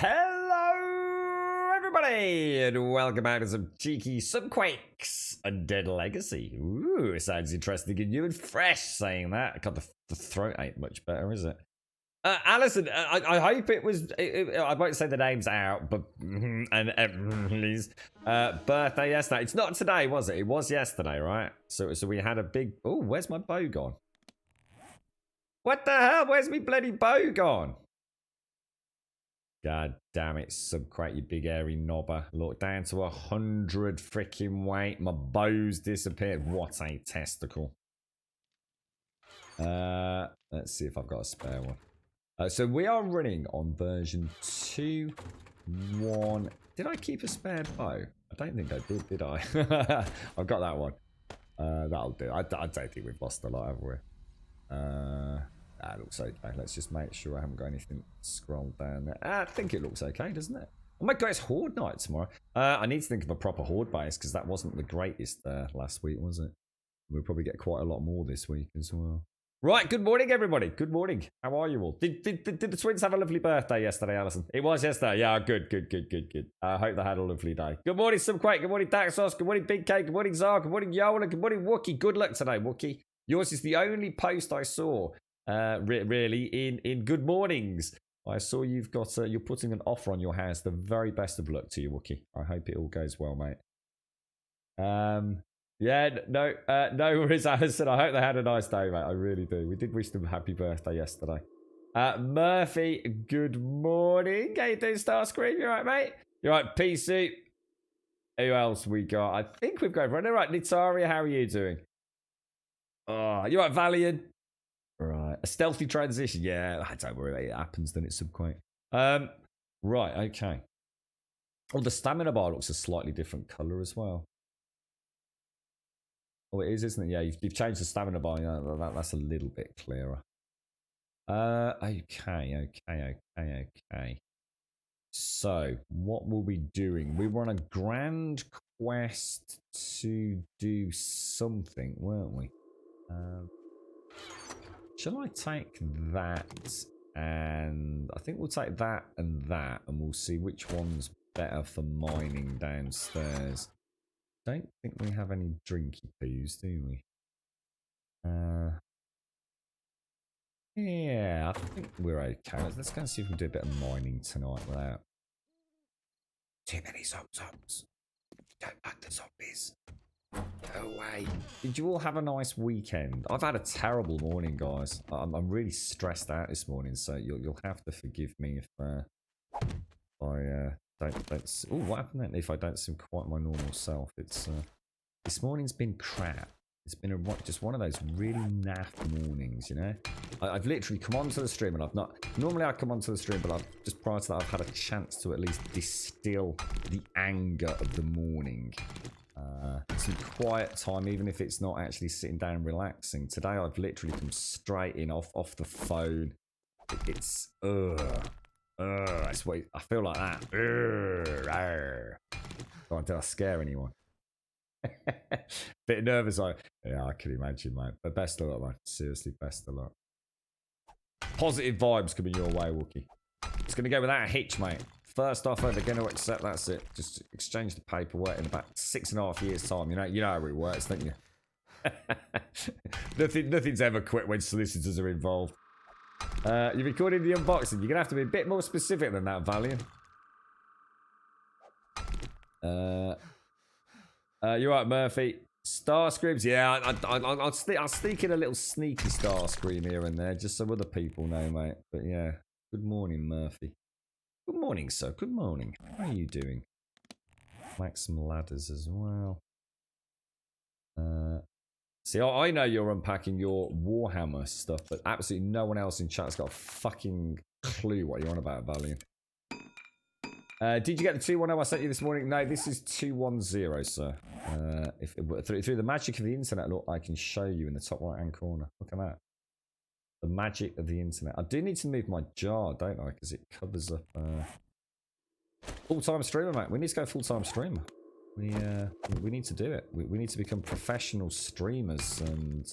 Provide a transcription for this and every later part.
Hello, everybody, and welcome back to some cheeky Subquakes Undead Legacy. Ooh, it sounds interesting and new and fresh saying that. God, the throat ain't much better, is it? Alison, I hope it was. I won't say the names out, but please. Birthday yesterday. It's not today, was it? It was yesterday, right? So we had a big. Oh, where's my bow gone? What the hell? Where's my bloody bow gone? God damn it, Subquake, you big airy knobber. Look, down to 100 freaking weight. My bow's disappeared. What a testicle. Let's see if I've got a spare one. So we are running on version 2.1. Did I keep a spare bow? I don't think I did I? I've got that one. That'll do. I don't think we've lost a lot, have we? That looks okay. Let's just make sure I haven't got anything scrolled down there. I think it looks okay, doesn't it? Oh my god, it's Horde night tomorrow. I need to think of a proper Horde base because that wasn't the greatest last week, was it? We'll probably get quite a lot more this week as well. Right, good morning, everybody. Good morning. How are you all? Did the twins have a lovely birthday yesterday, Alison? It was yesterday. Yeah, good. I hope they had a lovely day. Good morning, Subquake. Good morning, Daxos. Good morning, Big K. Good morning, Zar. Good morning, Yola. Good morning, Wookie. Good luck today, Wookie. Yours is the only post I saw, really, in good mornings. I saw you've got, you're putting an offer on your house. The very best of luck to you, Wookie. I hope it all goes well, mate. Yeah, no worries, Alison. I hope they had a nice day, mate. I really do. We did wish them a happy birthday yesterday. Murphy, good morning. How you doing, Starscream? You alright, mate? You alright, P-Suit? Who else we got? I think we've got everyone. Alright, Nitaria, how are you doing? Oh, you alright, Valiant? Right, a stealthy transition. Yeah, don't worry, it happens, then it's Subquake. Right, okay. Oh, the stamina bar looks a slightly different colour as well. Oh, it is, isn't it? Yeah, you've changed the stamina bar. Yeah, that's a little bit clearer. Okay. So, what were we doing? We were on a grand quest to do something, weren't we? Shall I take that? And I think we'll take that, and we'll see which one's better for mining downstairs. Don't think we have any drinky poos, do we? Yeah, I think we're okay. Let's go and see if we can do a bit of mining tonight without too many zombies. Don't like the zombies. Go away. Did you all have a nice weekend? I've had a terrible morning, guys. I'm really stressed out this morning, so you'll have to forgive me if I don't. Oh, what happened then? If I don't seem quite my normal self, it's this morning's been crap. It's been just one of those really naff mornings, you know? I've literally come onto the stream and I've not... Normally I come onto the stream, but just prior to that, I've had a chance to at least distill the anger of the morning. Some quiet time, even if it's not actually sitting down and relaxing. Today I've literally come straight in off the phone. It's... That's what I feel like that. Oh, did I scare anyone? Bit nervous, yeah, I can imagine, mate. But best of luck, mate. Seriously, best of luck. Positive vibes coming your way, Wookie. It's going to go without a hitch, mate. First offer, they're going to accept. That's it. Just exchange the paperwork in about 6.5 years' time. You know how it works, don't you? Nothing's ever quit when solicitors are involved. You're recording the unboxing. You're going to have to be a bit more specific than that, Valiant. You're right, Murphy. Starscreams, yeah, I'll sneak in a little sneaky Starscream here and there, just so other people know, mate. But yeah, good morning, Murphy. Good morning, sir. Good morning. How are you doing? Make some ladders as well. See, I know you're unpacking your Warhammer stuff, but absolutely no one else in chat's got a fucking clue what you're on about, Valiant. Did you get the 210 I sent you this morning? No, this is 210, sir. Through the magic of the internet, look, I can show you in the top right-hand corner. Look at that. The magic of the internet. I do need to move my jar, don't I? Because it covers up... Full-time streamer, mate. We need to go full-time streamer. We need to do it. We need to become professional streamers and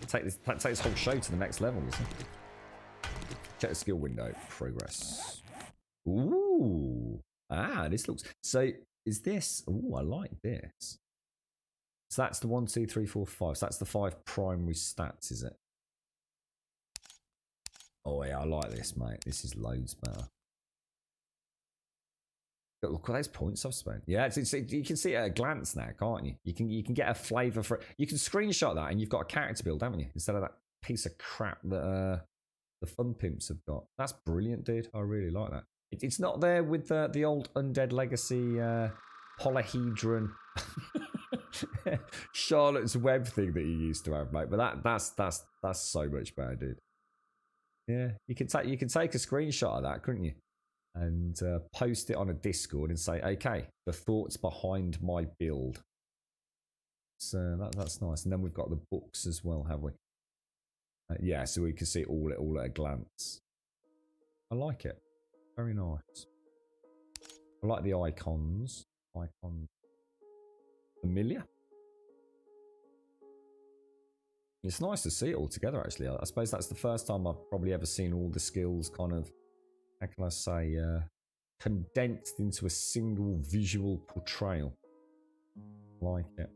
take this whole show to the next level, you see. Check the skill window. Progress. Ooh. This looks... So, is this... Ooh, I like this. So that's the 1, 2, 3, 4, 5. So that's the 5 primary stats, is it? Oh yeah, I like this, mate. This is loads better. But look at those points I've spent. Yeah, you can see it at a glance now, can't you? You can get a flavour for it. You can screenshot that and you've got a character build, haven't you? Instead of that piece of crap that the fun pimps have got. That's brilliant, dude. I really like that. It's not there with the old Undead Legacy polyhedron Charlotte's Web thing that you used to have, mate. But that's so much better, dude. Yeah, you can take a screenshot of that, couldn't you? And post it on a Discord and say, okay, the thoughts behind my build. So that's nice. And then we've got the books as well, have we? Yeah, so we can see it all at a glance. I like it. Very nice. I like the icons. Familiar. It's nice to see it all together, actually. I suppose that's the first time I've probably ever seen all the skills kind of, how can I say, condensed into a single visual portrayal. Like it.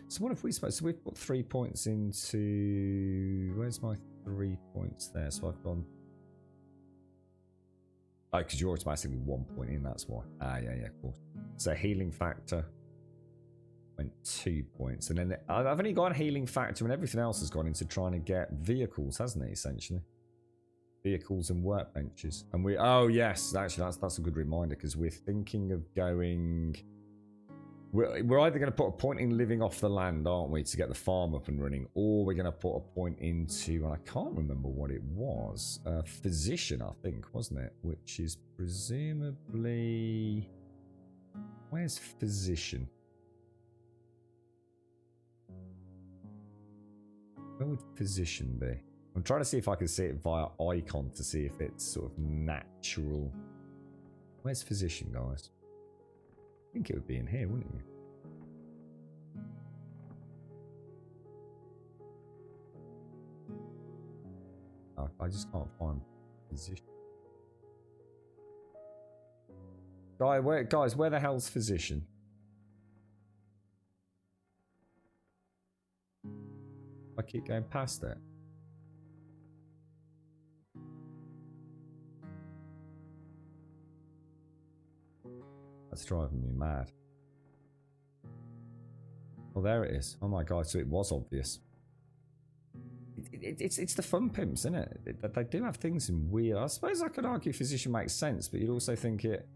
So what have we supposed? So we've put 3 points into. Where's my 3 points there? So I've gone. Oh, because you're automatically 1 point in. That's why. Ah, yeah, of course. So healing factor went 2 points, and then I've only got a healing factor, and everything else has gone into trying to get vehicles, hasn't it? Essentially. Vehicles and workbenches. And we, oh yes, actually that's a good reminder, because we're thinking of going, we're either going to put a point in living off the land, aren't we, to get the farm up and running, or we're going to put a point into, and I can't remember what it was, physician, I think, wasn't it? Which is presumably, where's physician? Where would physician be? I'm trying to see if I can see it via icon to see if it's sort of natural. Where's physician, guys? I think it would be in here, wouldn't you? Oh, I just can't find physician. Guys, where the hell's physician? I keep going past it. That's driving me mad. Oh, there it is. Oh my god, so it was obvious. It's the fun pimps, isn't it? They do have things in weird. I suppose I could argue physician makes sense, but you'd also think it.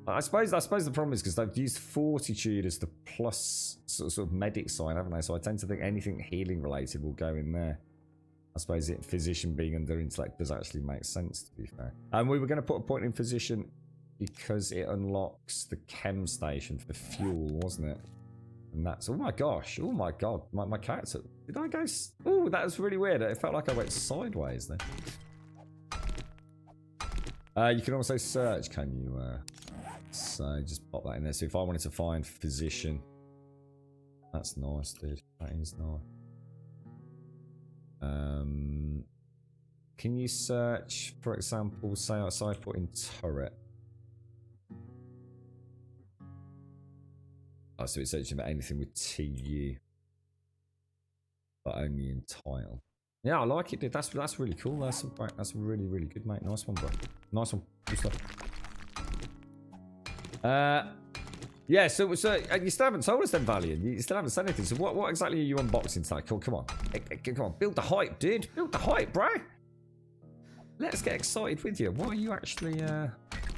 I suppose the problem is because they've used fortitude as the plus sort of medic sign, haven't they? So I tend to think anything healing related will go in there. I suppose physician being under intellect does actually make sense, to be fair. And we were going to put a point in physician because it unlocks the chem station for fuel, wasn't it? And that's, oh my gosh, oh my god, my character, did I go, oh, that was really weird. It felt like I went sideways then. You can also search, can you? So just pop that in there. So if I wanted to find physician, that's nice, dude. That is nice. Can you search, for example, say I put in turret? Oh, so it's searching about anything with TU, but only in tile. Yeah, I like it, dude. That's really cool. That's really good, mate. Nice one, bro. Nice one. Good stuff. Yeah. So you still haven't told us then, Valiant. You still haven't said anything. So what exactly are you unboxing tonight? Come on, come on. Build the hype, dude. Build the hype, bro. Let's get excited with you. What are you actually?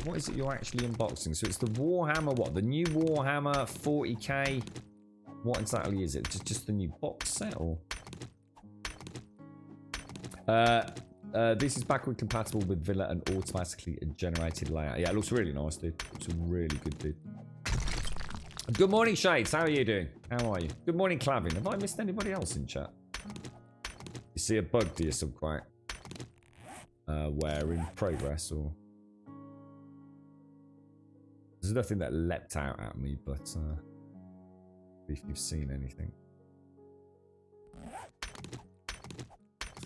What is it you're actually unboxing? So it's the Warhammer. What? The new Warhammer 40k. What exactly is it? Just the new box set, or? This is backward compatible with Villa and automatically generated layout. Yeah, it looks really nice, dude. It's really good, dude. Good morning, Shades. How are you doing? How are you? Good morning, Clavin. Have I missed anybody else in chat? You see a bug, do you, Subquite? Where in progress, or? There's nothing that leapt out at me, but if you've seen anything.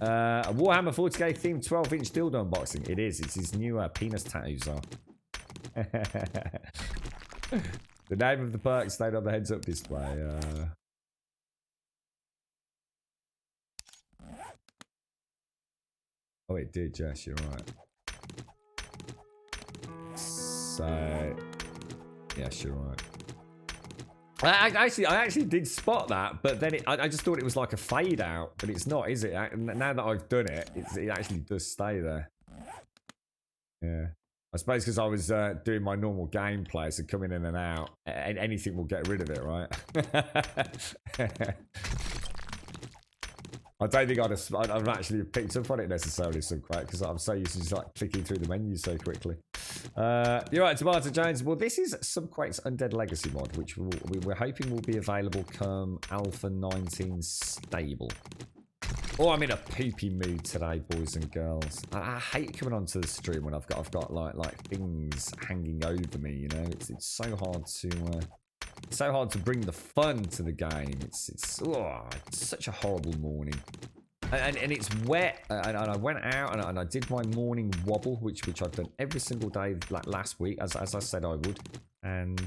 A Warhammer 40k themed 12-inch dildo unboxing. It is. It's his new penis tattoos are. The name of the perk stayed on the heads-up display. Oh, it did. Yes, you're right. So, yes, you're right. I actually did spot that, but then I just thought it was like a fade out, but it's not, is it? Now that I've done it, it actually does stay there. Yeah. I suppose because I was doing my normal gameplay, so coming in and out, anything will get rid of it, right? I don't think I've actually picked up on it necessarily, some crack, because I'm so used to just like clicking through the menu so quickly. You're right, Tomato Jones. Well, this is Subquake's Undead Legacy mod, which we're hoping will be available come Alpha 19 stable. Oh, I'm in a poopy mood today, boys and girls. I hate coming onto the stream when I've got like things hanging over me. You know, it's so hard to bring the fun to the game. It's such a horrible morning, and it's wet. And I went out and I did my morning wobble, which I've done every single day last week, as I said I would. And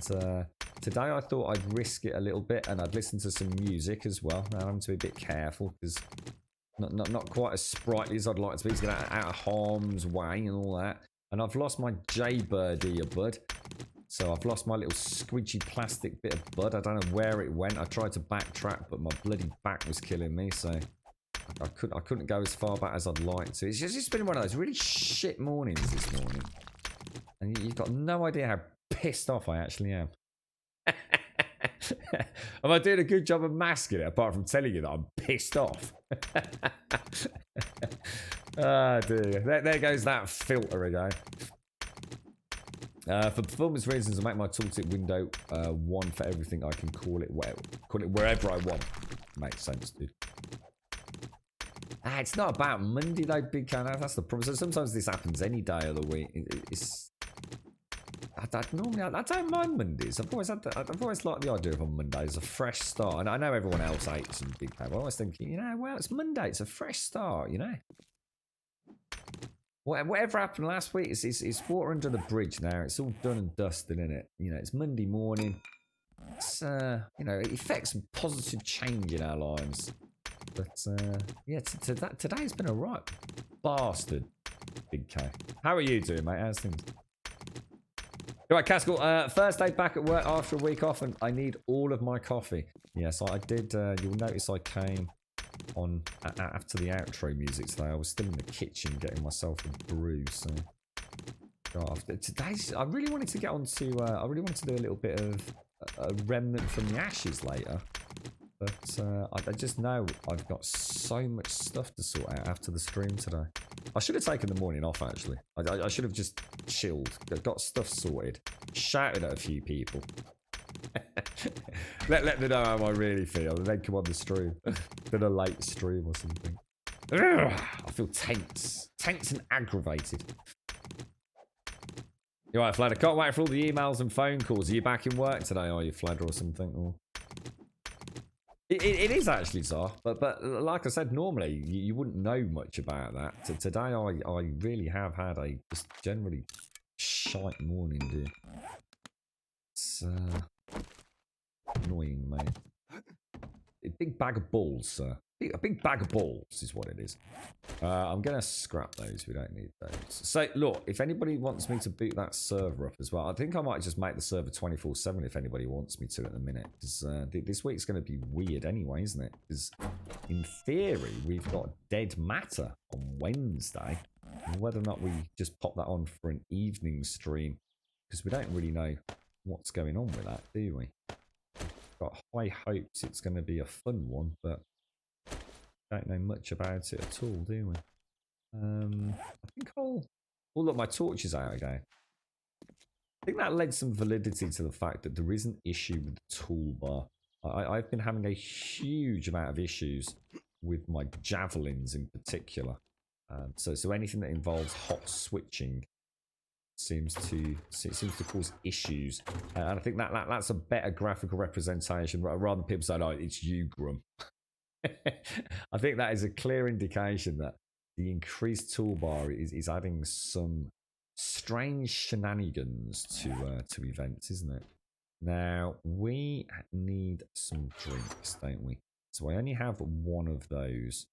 today I thought I'd risk it a little bit, and I'd listen to some music as well. Now I'm having to be a bit careful because. Not quite as sprightly as I'd like to be, to get out of harm's way and all that. And I've lost my Jaybird earbud. So I've lost my little squidgy plastic bit of bud. I don't know where it went. I tried to backtrack, but my bloody back was killing me, so I couldn't go as far back as I'd like to. It's just been one of those really shit mornings this morning. And you've got no idea how pissed off I actually am. Am I doing a good job of masking it, apart from telling you that I'm pissed off? Ah, dear. There goes that filter again. For performance reasons, I make my tooltip window one for everything. I can call it wherever I want. Makes sense, dude. It's not about Monday though, big can. That's the problem. So sometimes this happens any day of the week. Normally, I don't mind Mondays. I've always liked the idea of a Monday as a fresh start. And I know everyone else hates them big time. I always thinking, well, it's Monday. It's a fresh start, Whatever happened last week, it's water under the bridge now. It's all done and dusted, isn't it? It's Monday morning. It's, it affects some positive change in our lives. But, yeah, today's been a right bastard, Big K. How are you doing, mate? How's things? Right, Cascal, first day back at work after a week off, and I need all of my coffee. Yes, I did. You'll notice I came on after the outro music today. I was still in the kitchen getting myself a brew, so... Today's... I really wanted to get on to... I really wanted to do a little bit of a remnant from the ashes later. But I just know I've got so much stuff to sort out after the stream today. I should have taken the morning off, actually. I should have just chilled, got stuff sorted, shouted at a few people. let me know how I really feel, and then come on the stream. Did a late stream or something. Ugh, I feel tense and aggravated. You're right, Fladder. Can't wait for all the emails and phone calls. Are you back in work today, are you, Fladder, or something? Or... It is actually, Zar, but like I said, normally you wouldn't know much about that. So today I really have had a just generally shite morning, dude. It's annoying, mate. A big bag of balls, sir. A big bag of balls is what it is. I'm going to scrap those. We don't need those. So, look, if anybody wants me to boot that server up as well, I think I might just make the server 24/7 if anybody wants me to at the minute. Because this week's going to be weird anyway, isn't it? Because in theory, we've got Dead Matter on Wednesday. And whether or not we just pop that on for an evening stream, because we don't really know what's going on with that, do we? Got high hopes it's going to be a fun one, but don't know much about it at all, do we? I think I'll... Oh, look, my torch is out again. I think that led some validity to the fact that there is an issue with the toolbar. I've been having a huge amount of issues with my javelins in particular. So anything that involves hot switching seems to cause issues. And I think that's a better graphical representation rather than people saying, oh, it's you, Grum. I think that is a clear indication that the increased toolbar is adding some strange shenanigans to events, isn't it? Now, we need some drinks, don't we? So I only have one of those.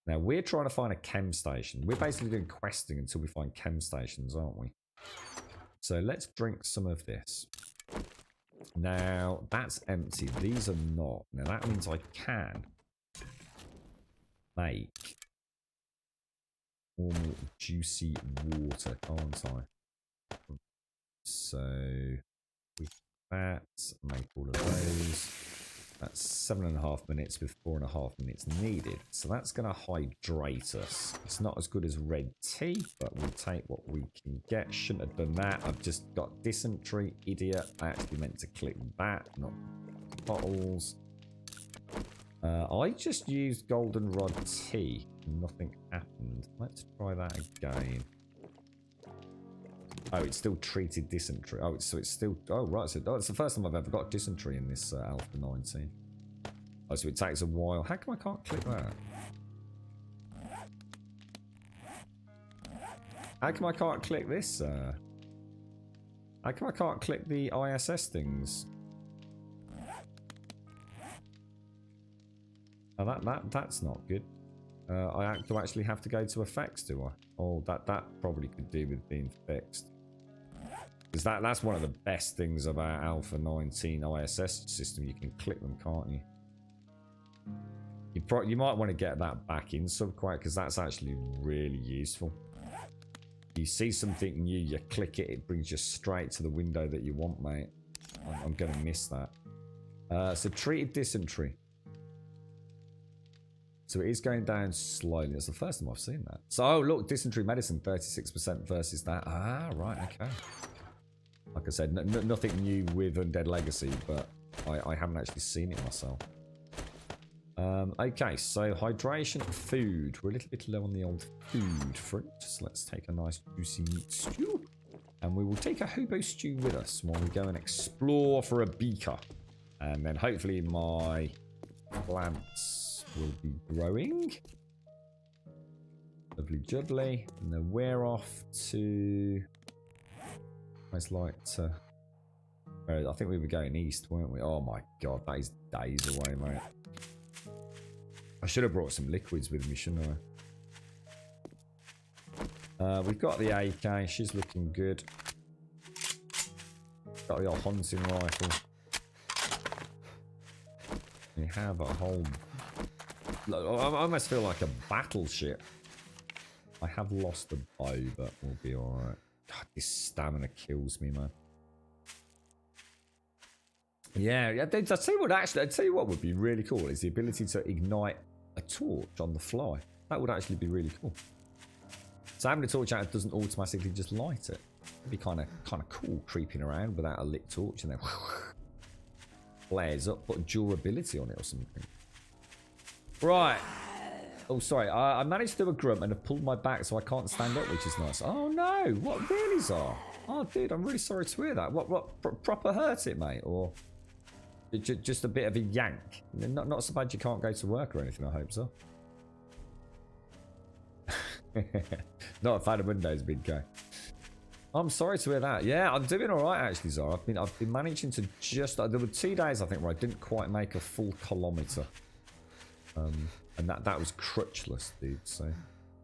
Now, we're trying to find a chem station. We're basically doing questing until we find chem stations, aren't we? So let's drink some of this. Now, that's empty. These are not. Now, that means I can make normal juicy water, can't I? So, with that, make all of those. That's 7.5 minutes with 4.5 minutes needed. So that's going to hydrate us. It's not as good as red tea, but we'll take what we can get. Shouldn't have done that. I've just got dysentery, idiot. I actually meant to click that, not bottles. I just used goldenrod tea. Nothing happened. Let's try that again. Oh, it's still treated dysentery. Oh, so it's still... Oh, right. So it's the first time I've ever got dysentery in this Alpha 19. Oh, so it takes a while. How come I can't click that? How come I can't click this? How come I can't click the ISS things? Oh, that's not good. I do actually have to go to effects, do I? Oh, that probably could do with being fixed. Because that's one of the best things about Alpha 19 ISS system. You can click them, can't you? You might want to get that back in Subquake, because that's actually really useful. You see something new, you click it, it brings you straight to the window that you want, mate. I'm going to miss that. So treated dysentery. So it is going down slowly. It's the first time I've seen that. So, oh, look, dysentery medicine, 36% versus that. Ah, right, okay. Like I said, nothing new with Undead Legacy, but I haven't actually seen it myself. Okay, so hydration, food. We're a little bit low on the old food front. So let's take a nice juicy meat stew. And we will take a hobo stew with us while we go and explore for a beaker. And then hopefully my plants will be growing. Lovely jubbly. And then we're off to... I'd like to... I think we were going east, weren't we? Oh my god, that is days away, mate. I should have brought some liquids with me, shouldn't I? We've got the AK. She's looking good. Got the old hunting rifle. We have a whole... I almost feel like a battleship. I have lost a bow, but we'll be alright. God, this stamina kills me, man. Yeah, I'll tell you what, actually, I'll tell you what would be really cool is the ability to ignite a torch on the fly. That would actually be really cool. So having a torch out doesn't automatically just light it. It'd be kind of cool creeping around without a lit torch and then flares up, put durability on it or something. Right. Oh, sorry. I managed to do a grunt and have pulled my back so I can't stand up, which is nice. Oh, no. What really, are? Oh, dude, I'm really sorry to hear that. What proper hurt it, mate? Or just a bit of a yank? Not so bad you can't go to work or anything, I hope so. Not a fan of Windows, big guy. I'm sorry to hear that. Yeah, I'm doing all right, actually, Zara. I've been managing to just... There were 2 days, I think, where I didn't quite make a full kilometre. And that was crutchless, dude. So,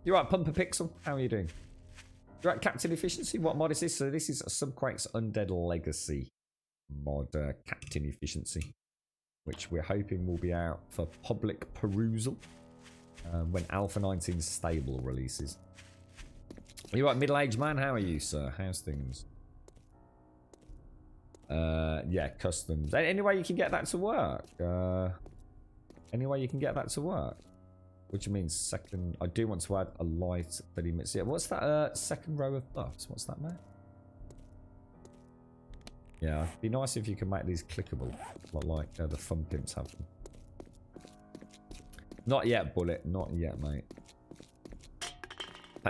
you're right, Pumper Pixel. How are you doing? You're right, Captain Efficiency. What mod is this? So this is Subquake's Undead Legacy mod, Captain Efficiency, which we're hoping will be out for public perusal when Alpha 19 Stable releases. You're right, middle-aged man. How are you, sir? How's things? Yeah, customs. Any way you can get that to work? Any way you can get that to work? Which means second... I do want to add a light 30 minutes. Yeah, what's that second row of buffs? What's that, mate? Yeah, it'd be nice if you can make these clickable. Like the Fun Pimps have them. Not yet, Bullet. Not yet, mate.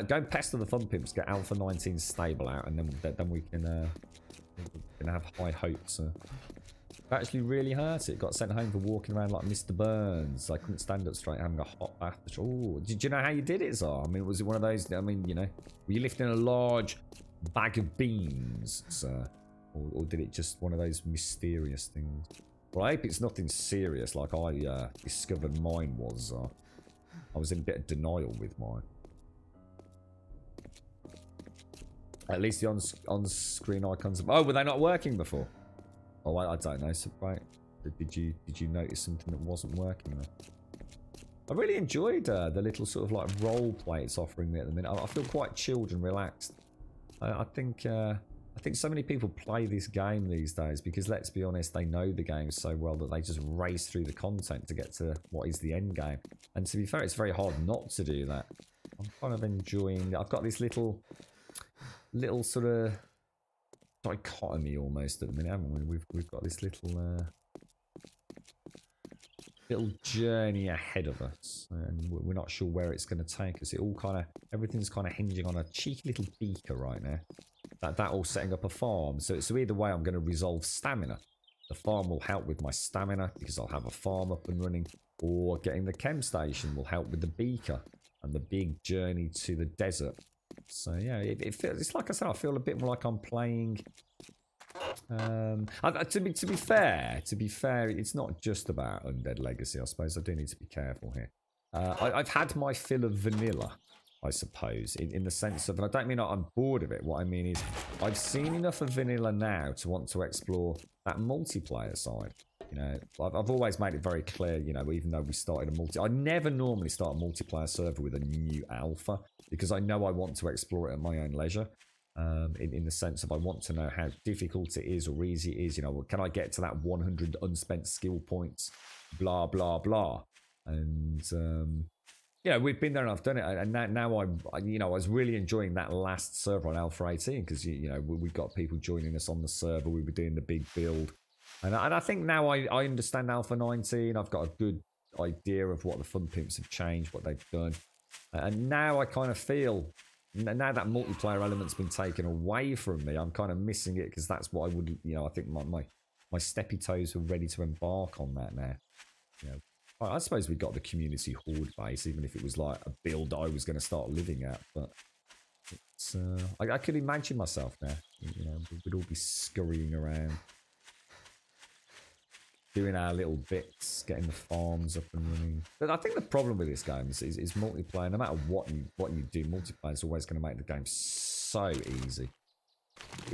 Go and pester the Fun Pimps, get Alpha 19 Stable out, and then we can have high hopes. It actually really hurt it. Got sent home for walking around like Mr. Burns. I couldn't stand up straight, having a hot bath. Oh, did you know how you did it, Zar? I mean, was it one of those? I mean, you know, were you lifting a large bag of beans, sir, or did it just one of those mysterious things? Well, I hope it's nothing serious like I discovered mine was, Zar. I was in a bit of denial with mine. At least the on-screen icons. Oh, were they not working before? Oh, I don't know. So, right. Did you notice something that wasn't working there? I really enjoyed the little sort of like role play it's offering me at the minute. I feel quite chilled and relaxed. I think so many people play this game these days because, let's be honest, they know the game so well that they just race through the content to get to what is the end game. And to be fair, it's very hard not to do that. I'm kind of enjoying. I've got this little sort of dichotomy almost at the minute, haven't we? We've got this little journey ahead of us, and we're not sure where it's going to take us. Everything's kind of hinging on a cheeky little beaker right now. That all setting up a farm. So either way, I'm going to resolve stamina. The farm will help with my stamina because I'll have a farm up and running, or getting the chem station will help with the beaker and the big journey to the desert. So yeah, it feels, it's like I said, I feel a bit more like I'm playing. To be fair, it's not just about Undead Legacy. I suppose I do need to be careful here. I've had my fill of vanilla, I suppose, in the sense of, and I don't mean I'm bored of it. What I mean is, I've seen enough of vanilla now to want to explore that multiplayer side. You know, I've always made it very clear, you know, even though we started I never normally start a multiplayer server with a new alpha, because I know I want to explore it at my own leisure. In the sense of, I want to know how difficult it is or easy it is. You know, can I get to that 100 unspent skill points? Blah, blah, blah. And, yeah, we've been there and I've done it. And now I was really enjoying that last server on Alpha 18 because, you know, we've got people joining us on the server. We were doing the big build. And I think now I understand Alpha 19. I've got a good idea of what the Fun Pimps have changed, what they've done. And now I kind of feel, now that multiplayer element's been taken away from me, I'm kind of missing it because that's what I would, you know, I think my steppy toes were ready to embark on that now. You know, I suppose we got the community horde base, even if it was like a build that I was going to start living at. But it's, I could imagine myself now, you know, we'd all be scurrying around, doing our little bits, getting the farms up and running. But I think the problem with this game is multiplayer. No matter what you do, multiplayer is always going to make the game so easy.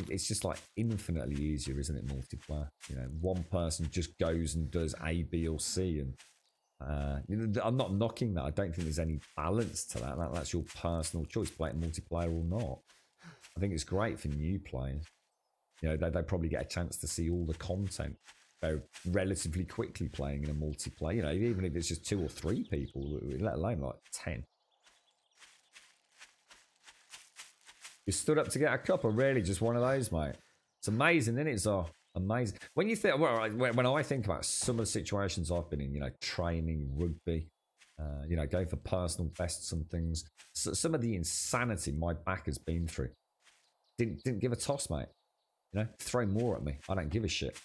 It's just like infinitely easier, isn't it, multiplayer? You know, one person just goes and does A, B, or C, and I'm not knocking that. I don't think there's any balance to that. That's your personal choice, playing multiplayer or not. I think it's great for new players. You know, they probably get a chance to see all the content relatively quickly playing in a multiplayer. You know, even if it's just 2 or 3 people, let alone like 10. You stood up to get a cup, or really just one of those, mate? It's amazing, isn't it? It's amazing. When you think, well, when I think about some of the situations I've been in, you know, training, rugby, you know, going for personal bests and things, some of the insanity my back has been through, didn't give a toss, mate. You know, throw more at me. I don't give a shit.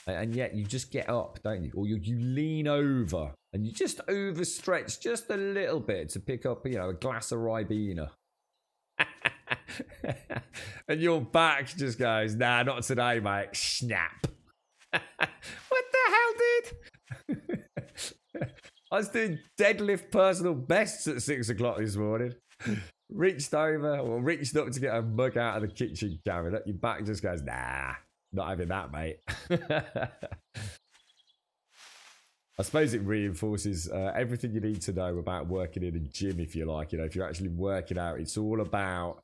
And yet you just get up, don't you? Or you lean over and you just overstretch just a little bit to pick up, you know, a glass of Ribena. And your back just goes, nah, not today, mate. Snap. What the hell, dude? I was doing deadlift personal bests at 6 o'clock this morning. Reached over, or reached up to get a mug out of the kitchen cabinet. Your back just goes, nah. Not having that, mate. I suppose it reinforces everything you need to know about working in a gym, if you like. You know, if you're actually working out, it's all about,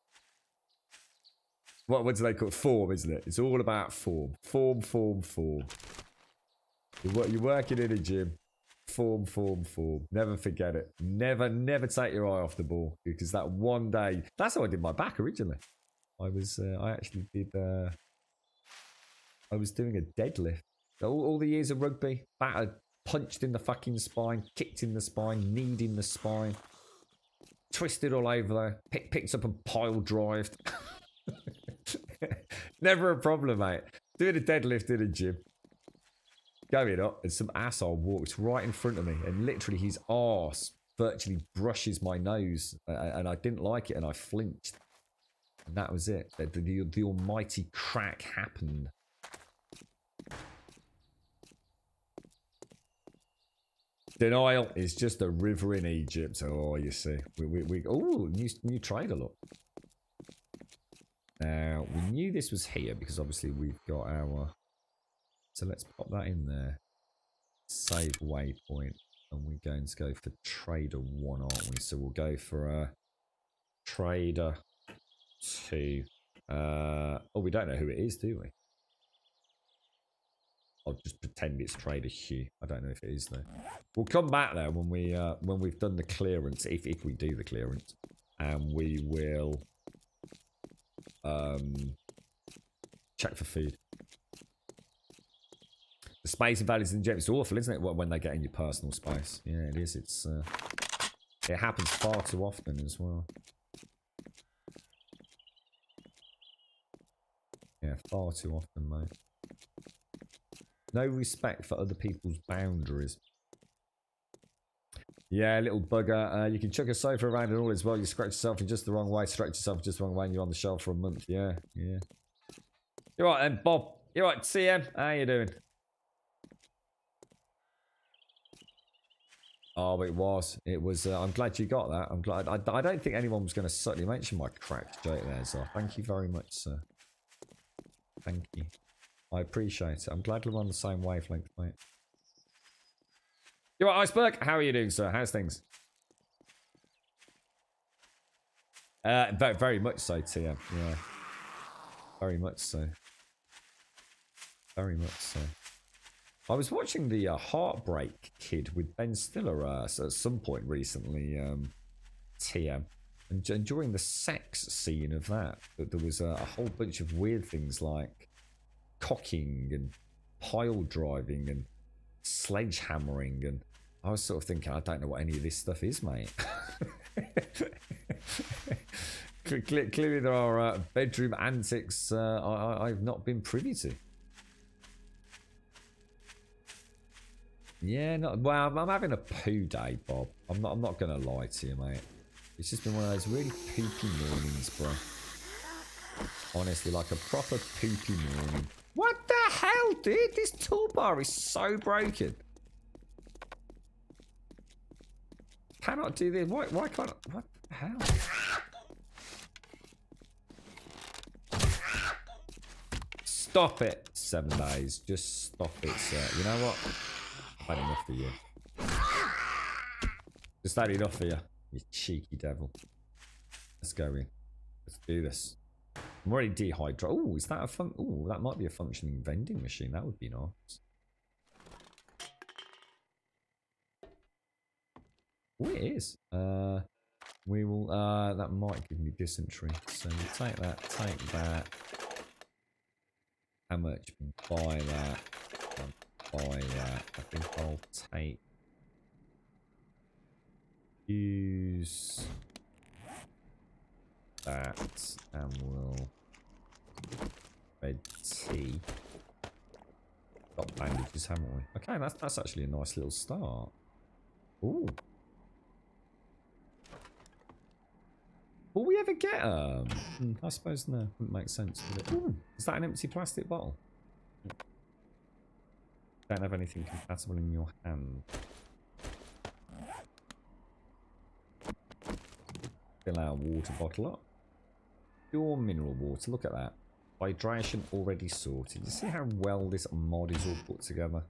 what do they call it? Form, isn't it? It's all about form. Form, form, form. You're working in a gym. Form, form, form. Never forget it. Never take your eye off the ball, because that one day, that's how I did my back originally. I actually did, I was doing a deadlift. All the years of rugby, battered, punched in the fucking spine, kicked in the spine, kneed in the spine, twisted all over there, picked up and pile drived. Never a problem, mate. Doing a deadlift in a gym. Going up, and some asshole walks right in front of me, and literally his arse virtually brushes my nose, and I didn't like it, and I flinched. And that was it. The almighty crack happened. Denial is just a river in Egypt. Oh, you see. Oh, new trader, look. Now, we knew this was here because obviously we've got our... So let's pop that in there. Save waypoint. And we're going to go for trader 1, aren't we? So we'll go for a trader 2. Oh, we don't know who it is, do we? I'll just pretend it's trader Hugh. I don't know if it is though. We'll come back there when we've done the clearance, if we do the clearance, and we will check for food. The space invaders in Egypt, it's awful, isn't it? When they get in your personal space. Yeah, it is. It's it happens far too often as well. Yeah, far too often, mate. No respect for other people's boundaries. Yeah, little bugger. You can chuck a sofa around and all as well. You scratch yourself in just the wrong way, stretch yourself just the wrong way, and you're on the shelf for a month. Yeah, yeah. You're right then, Bob. You're right, CM. How you doing? Oh, it was. It was. I'm glad you got that. I'm glad. I don't think anyone was going to subtly mention my cracked joke there, so thank you very much, sir. Thank you. I appreciate it. I'm glad we're on the same wavelength, mate. You're right, Iceberg. How are you doing, sir? How's things? Very much so, TM. Yeah. Very much so. Very much so. I was watching the Heartbreak Kid with Ben Stiller at some point recently, TM. And during the sex scene of that, there was a whole bunch of weird things like cocking and pile driving and sledgehammering, and I was sort of thinking, I don't know what any of this stuff is, mate. Clearly there are bedroom antics I've not been privy to. Yeah, well, I'm having a poo day, Bob. I'm not gonna lie to you, mate. It's just been one of those really poopy mornings, bro. Honestly, like a proper poopy morning. What the hell, dude? This toolbar is so broken. Cannot do this. Why can't I? What the hell? Stop it. 7 days. Just stop it, sir. You know what? I've had enough for you. Just had enough for you. You cheeky devil. Let's go in. Let's do this. I'm already dehydrated. Oh, is that a fun? Oh, that might be a functioning vending machine. That would be nice. Oh, it is. We will. That might give me dysentery. So we'll take that. Take that. How much? Buy that. Buy that. I think I'll take. Use that, and we'll red tea. Got bandages, haven't we? Okay, that's actually a nice little start. Ooh. Will we ever get I suppose no, wouldn't make sense, would it? Ooh, is that an empty plastic bottle? Don't have anything compatible in your hand. Fill our water bottle up. Pure mineral water, look at that. Hydration already sorted. You see how well this mod is all put together?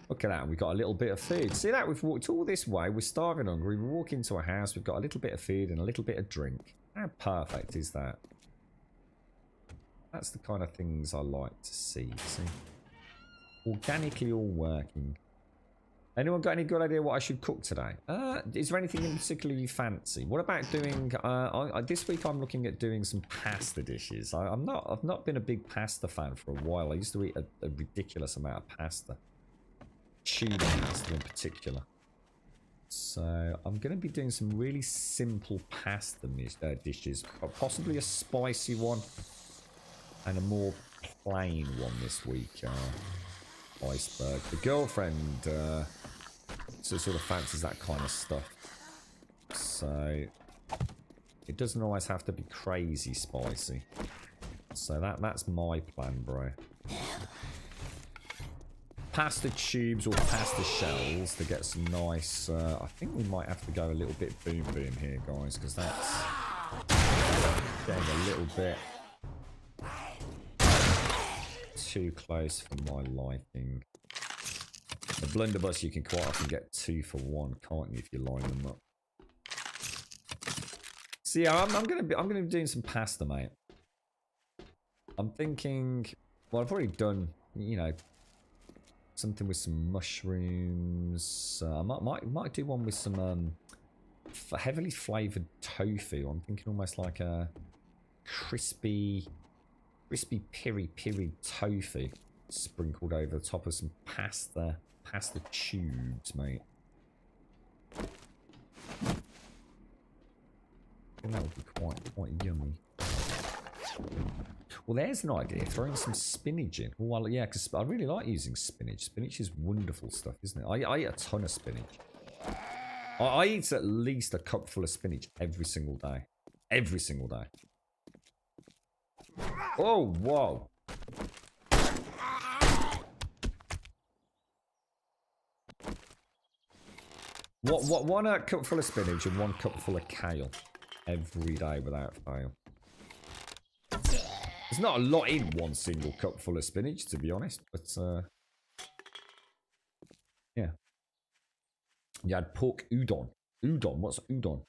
Look at that, we've got a little bit of food. See that? We've walked all this way, we're starving hungry, we walk into a house, we've got a little bit of food and a little bit of drink. How perfect is that? That's the kind of things I like to see, see? Organically all working. Anyone got any good idea what I should cook today? Is there anything in particular you fancy? What about doing? This week I'm looking at doing some pasta dishes. I've not been a big pasta fan for a while. I used to eat a ridiculous amount of pasta, tuna pasta in particular. So I'm going to be doing some really simple pasta dishes, possibly a spicy one and a more plain one this week. Iceberg. The girlfriend sort of fancies that kind of stuff, so it doesn't always have to be crazy spicy. So that's my plan, bro. pasta tubes or pasta shells to get some nice... I think we might have to go a little bit boom boom here, guys, because that's getting a little bit too close for my liking. The blunderbuss you can quite often get 2 for 1, can't you, if you line them up? So yeah, I'm gonna be doing some pasta, mate. I'm thinking, well, I've already done, you know, something with some mushrooms. I might do one with some heavily flavored tofu. I'm thinking almost like a crispy piri piri tofu sprinkled over the top of some pasta tubes, mate. I think that would be quite yummy. Well, there's an idea. Throwing some spinach in. Well, yeah, because I really like using spinach. Spinach is wonderful stuff, isn't it? I eat a ton of spinach. I eat at least a cup full of spinach every single day. Every single day. Oh, whoa. One cup full of spinach and 1 cup full of kale every day without fail. There's not a lot in 1 single cup full of spinach, to be honest, but yeah. You had pork udon. Udon, what's udon?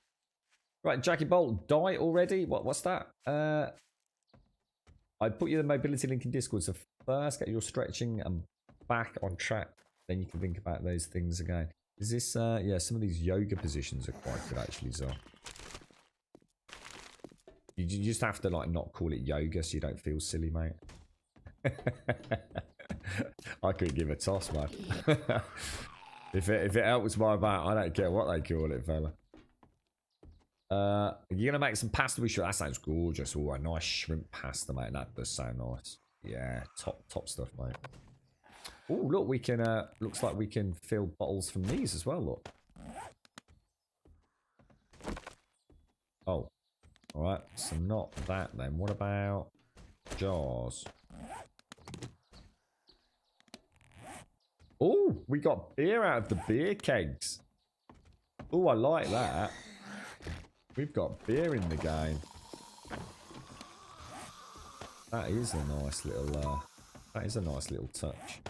Right, Jackie Bolt, die already? What's that? I put you the mobility link in Discord, so first get your stretching and back on track, then you can think about those things again. Is this, yeah, some of these yoga positions are quite good actually, so. You just have to, like, not call it yoga so you don't feel silly, mate. I couldn't give a toss, man. If it helps my back, I don't care what they call it, fella. You're gonna make some pasta with shrimp. That sounds gorgeous. Oh, a nice shrimp pasta, mate. That does sound nice. Yeah, top stuff, mate. Oh, look, we can, looks like we can fill bottles from these as well, look. Oh. Alright, so not that then. What about jars? Oh, we got beer out of the beer kegs. Oh, I like that. We've got beer in the game. That is a nice little, that is a nice little touch.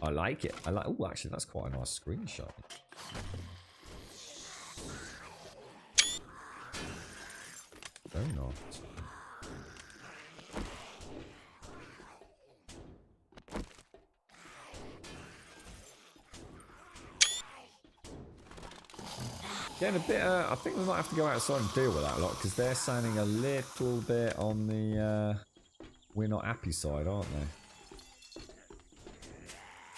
I like it. I like, oh, actually, that's quite a nice screenshot. Very nice. Getting a bit, I think we might have to go outside and deal with that a lot, because they're sounding a little bit on the, we're not happy side, aren't they?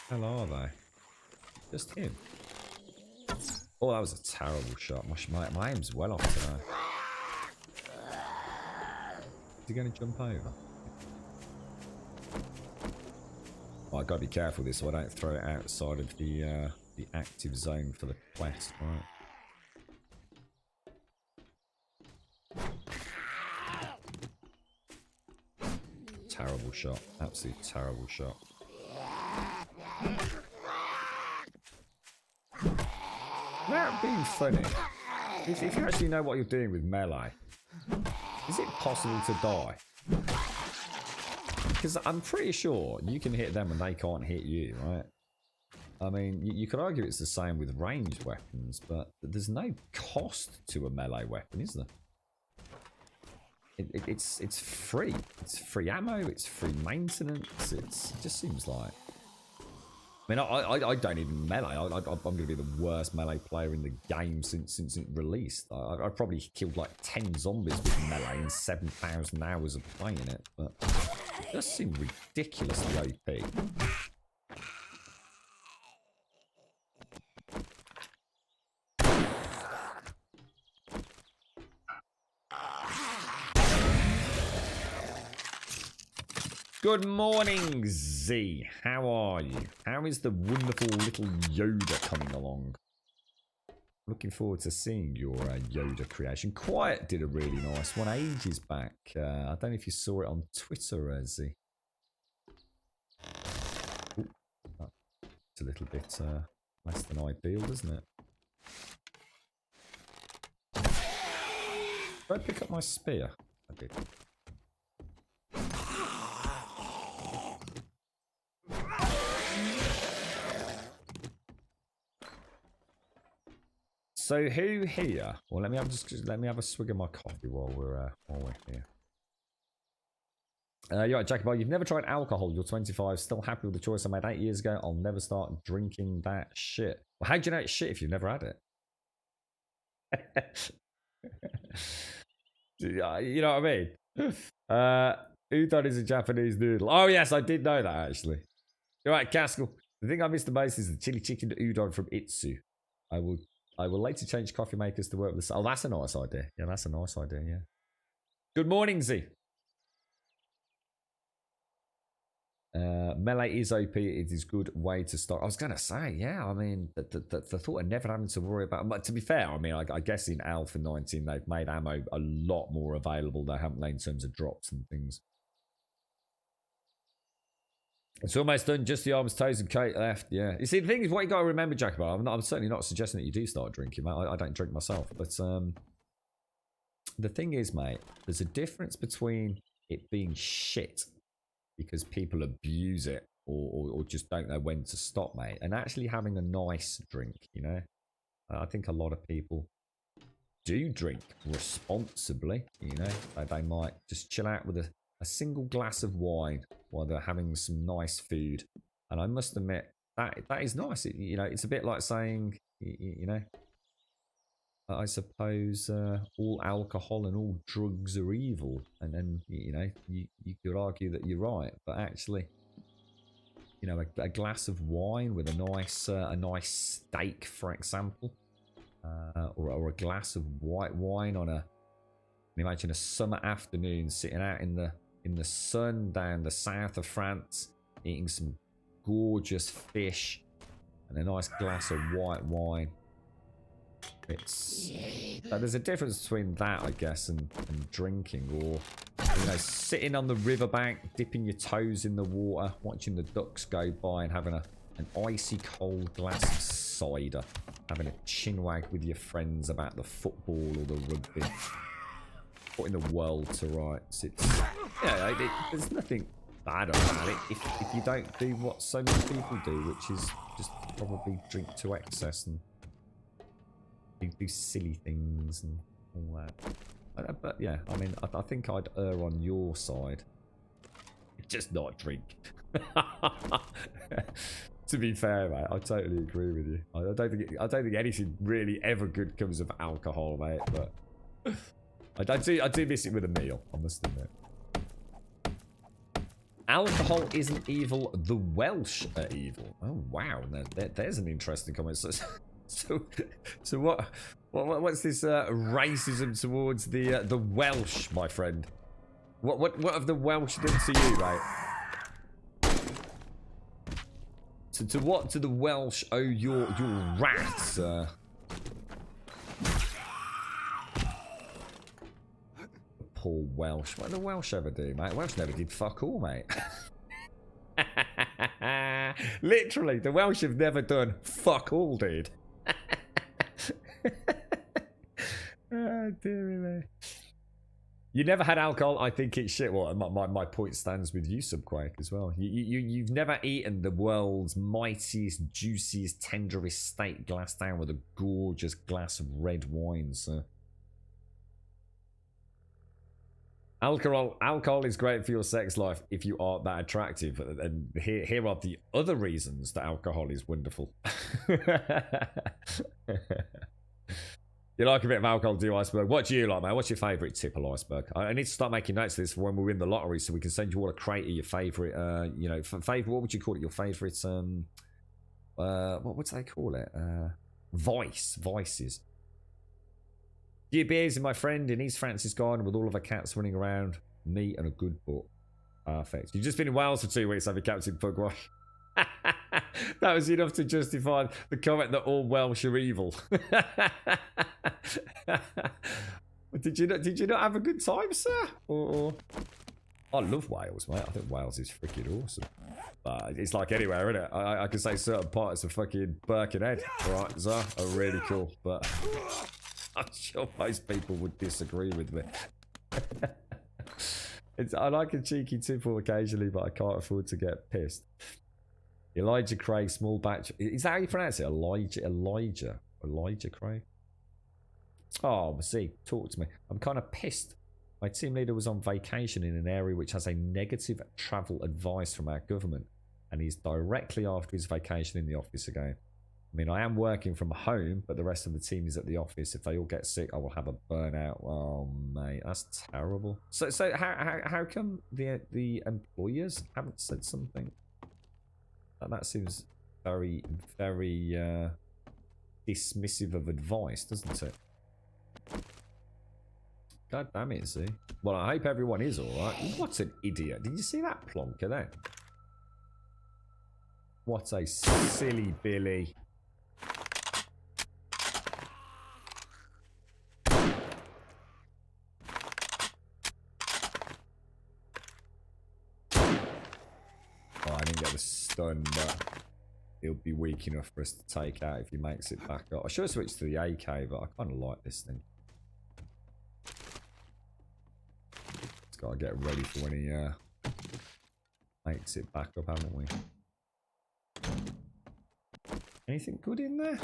Hell are they? Just him. Oh, that was a terrible shot. My aim's well off today. Is he going to jump over? Oh, I've got to be careful with this so I don't throw it outside of the active zone for the quest, right? Terrible shot. Absolute terrible shot. Without being funny, if you actually know what you're doing with melee, is it possible to die? Because I'm pretty sure you can hit them and they can't hit you, right? I mean, you could argue it's the same with ranged weapons, but there's no cost to a melee weapon, is there? It's free. It's free ammo. It's free maintenance. It just seems like. I mean, I don't even melee. I'm going to be the worst melee player in the game since it released. I've probably killed like 10 zombies with melee in 7,000 hours of playing it, but it does seem ridiculously OP. Good morning, Z. How are you? How is the wonderful little Yoda coming along? Looking forward to seeing your Yoda creation. Quiet did a really nice one ages back. I don't know if you saw it on Twitter, Z. Ooh, that It's a little bit less than ideal, doesn't it? Did I pick up my spear? I did. So who here? Well, let me have a swig of my coffee while we're here. You're right, Jackie Boy. You've never tried alcohol. You're 25. Still happy with the choice I made 8 years ago. I'll never start drinking that shit. Well, how do you know it's shit if you've never had it? You know what I mean? Udon is a Japanese noodle. Oh yes, I did know that actually. You're right, Caskell. The thing I miss the most is the chili chicken udon from Itsu. I will later change coffee makers to work with this. Oh, that's a nice idea. Yeah, that's a nice idea. Yeah. Good morning, Z. Melee is OP. It is a good way to start. I was going to say, yeah, I mean, the thought of never having to worry about... But to be fair, I mean, I guess in Alpha 19, they've made ammo a lot more available. They haven't they in terms of drops and things. It's almost done. Just the arms, toes, and coat left. Yeah. You see, the thing is, what you got to remember, Jacobo, I'm certainly not suggesting that you do start drinking, mate. I don't drink myself. But the thing is, mate, there's a difference between it being shit because people abuse it or just don't know when to stop, mate, and actually having a nice drink, you know? I think a lot of people do drink responsibly, you know? They might just chill out with a single glass of wine while they're having some nice food. And I must admit, that is nice. You know, it's a bit like saying, you know, I suppose all alcohol and all drugs are evil, and then you know you could argue that you're right, but actually, you know, a glass of wine with a nice steak, for example, or a glass of white wine on imagine a summer afternoon, sitting out in the sun down the south of France, eating some gorgeous fish and a nice glass of white wine. There's a difference between that, I guess, and drinking, or you know, sitting on the riverbank, dipping your toes in the water, watching the ducks go by, and having an icy cold glass of cider, having a chinwag with your friends about the football or the rugby, putting the world to rights. It's there's nothing bad about it if you don't do what so many people do, which is just probably drink to excess and do silly things and all that. But yeah, I mean, I think I'd err on your side. Just not drink. To be fair, mate, I totally agree with you. I don't think anything really ever good comes of alcohol, mate. But I do miss it with a meal, I must admit. Alcohol isn't evil. The Welsh are evil. Oh wow, there's an interesting comment. So what's this racism towards the Welsh, my friend? What have the Welsh done to you, mate? To what do the Welsh owe your wrath, sir? Poor Welsh. What did the Welsh ever do, mate? Welsh never did fuck all, mate. Literally, the Welsh have never done fuck all, dude. Oh, dear me. You never had alcohol. I think it's shit. Well, my point stands with you, Subquake, as well. You've never eaten the world's mightiest, juiciest, tenderest steak glassed down with a gorgeous glass of red wine, sir. Alcohol is great for your sex life if you aren't that attractive. And here are the other reasons that alcohol is wonderful. You like a bit of alcohol, do you, Iceberg? What do you like, man? What's your favourite tipple, Iceberg? I need to start making notes of this for when we win the lottery, so we can send you all a crate of your favourite, you know, favourite. What would you call it? Your favourite, what would they call it? Vices. Few beers in my friend in East Francis Garden with all of her cats running around. Me and a good book. Perfect. You've just been in Wales for 2 weeks, have you, Captain Pugwash? That was enough to justify the comment that all Welsh are evil. Did you not have a good time, sir? Or I love Wales, mate. I think Wales is freaking awesome. But it's like anywhere, isn't it? I can say certain parts of fucking Birkenhead, right, so are really cool, but I'm sure most people would disagree with me. I like a cheeky tipple occasionally, but I can't afford to get pissed. Elijah Craig, small batch. Is that how you pronounce it? Elijah Craig? Oh, see, talk to me. I'm kind of pissed. My team leader was on vacation in an area which has a negative travel advice from our government, and he's directly after his vacation in the office again. I mean, I am working from home, but the rest of the team is at the office. If they all get sick, I will have a burnout. Oh, mate, that's terrible. So how come the employers haven't said something? That seems very, very dismissive of advice, doesn't it? God damn it, see. Well, I hope everyone is alright. What an idiot. Did you see that plonker there? What a silly Billy. Oh, I didn't get the stun, but he'll be weak enough for us to take out if he makes it back up. I should have switched to the AK, but I kind of like this thing. It's got to get ready for when he makes it back up, haven't we? Anything good in there?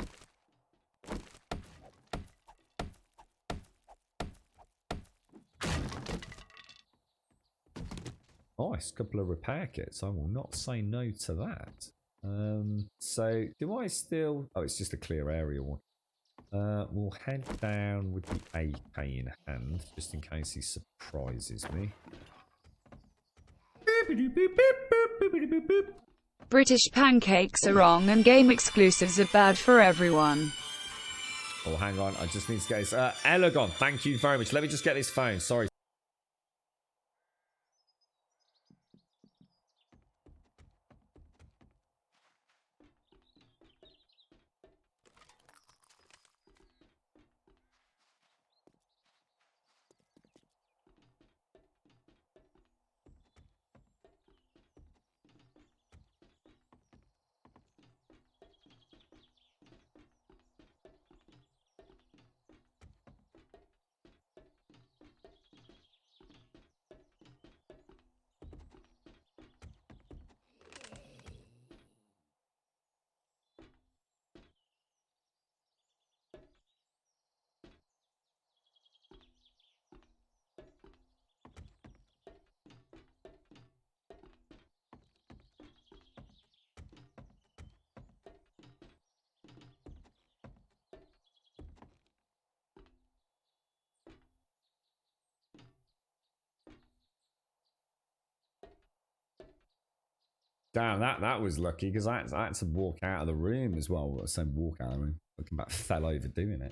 Nice, couple of repair kits. I will not say no to that. So do I still... Oh, it's just a clear area one. We'll head down with the AK in hand, just in case he surprises me. British pancakes are wrong and game exclusives are bad for everyone. Oh, hang on. I just need to get this. Elegon, thank you very much. Let me just get this phone. Sorry. Damn, that was lucky because I had to walk out of the room as well. I said walk out of the room. Looking back, fell over doing it.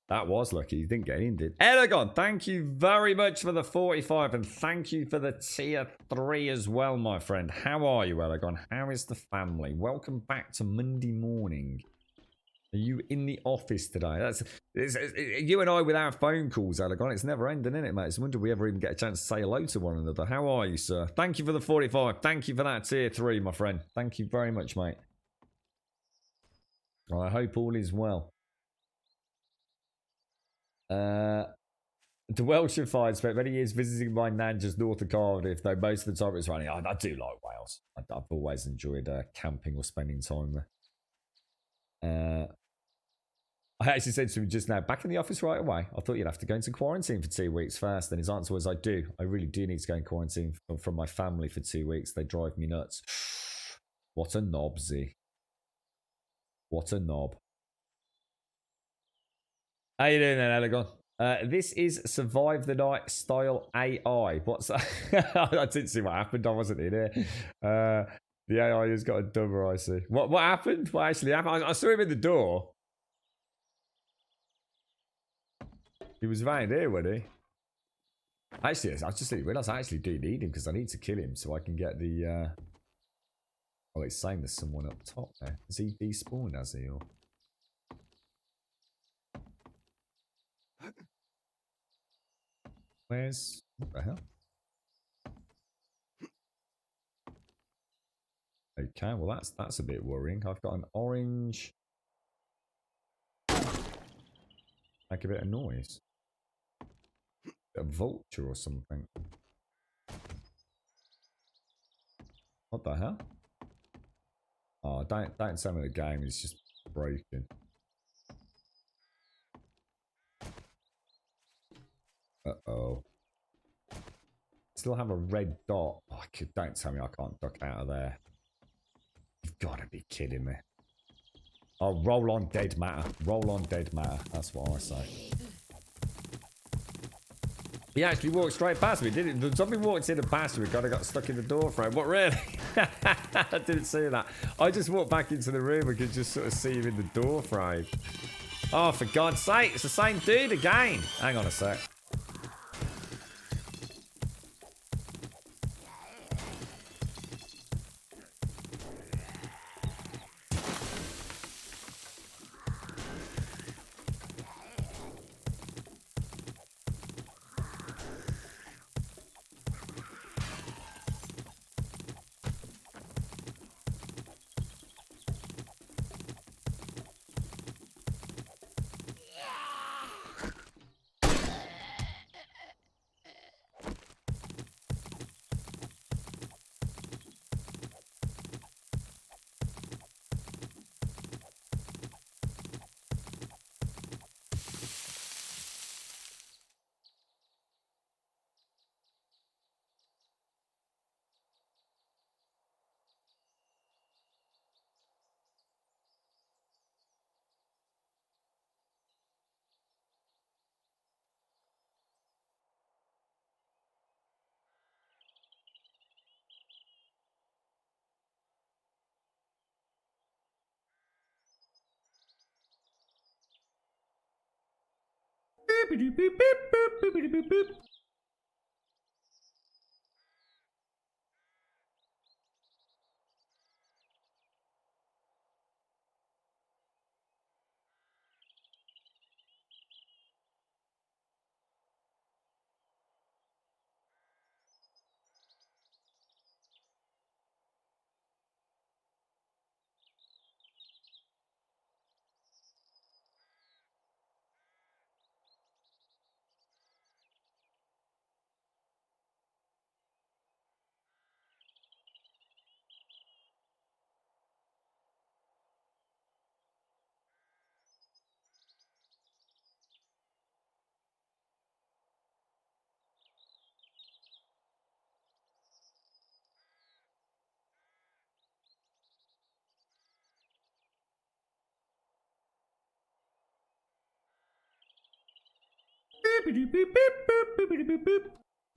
That was lucky. You didn't get in, did? Elegon, thank you very much for the 45 and thank you for the tier 3 as well, my friend. How are you, Elegon? How is the family? Welcome back to Monday morning. Are you in the office today? It's you and I with our phone calls, Elegon. It's never ending, isn't it, mate? It's a wonder we ever even get a chance to say hello to one another. How are you, sir? Thank you for the 45. Thank you for that tier 3, my friend. Thank you very much, mate. Well, I hope all is well. The Welsh have spent many years visiting my nan just north of Cardiff, though most of the time it's raining. I do like Wales. I've always enjoyed camping or spending time there. I actually said to him just now, back in the office right away. I thought you'd have to go into quarantine for 2 weeks first. And his answer was, I do. I really do need to go in quarantine from my family for 2 weeks. They drive me nuts. What a knobsy. What a knob. How you doing then, Elegon? This is Survive the Night style AI. What's that? I didn't see what happened. I wasn't in here. The AI has got a dumber, I see. What happened? What actually happened? I saw him in the door. He was right here, wasn't he? Actually, I just didn't realise I actually do need him because I need to kill him so I can get the... Oh, it's saying there's someone up top there. Has he despawned, has he? Or... Where's... What the hell? Okay, well that's a bit worrying. I've got an orange. Make a bit of noise. A vulture or something. What the hell? Oh, don't tell me the game is just broken. Uh-oh. Still have a red dot. Oh, don't tell me I can't duck out of there. You've got to be kidding me. Oh, roll on dead matter. Roll on dead matter. That's what I say. He actually walked straight past me, didn't he? The zombie walked in and past me, kind of got stuck in the door frame. What, really? I didn't see that. I just walked back into the room and could just sort of see him in the door frame. Oh, for God's sake, it's the same dude again. Hang on a sec.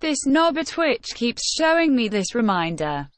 This knob at Twitch keeps showing me this reminder.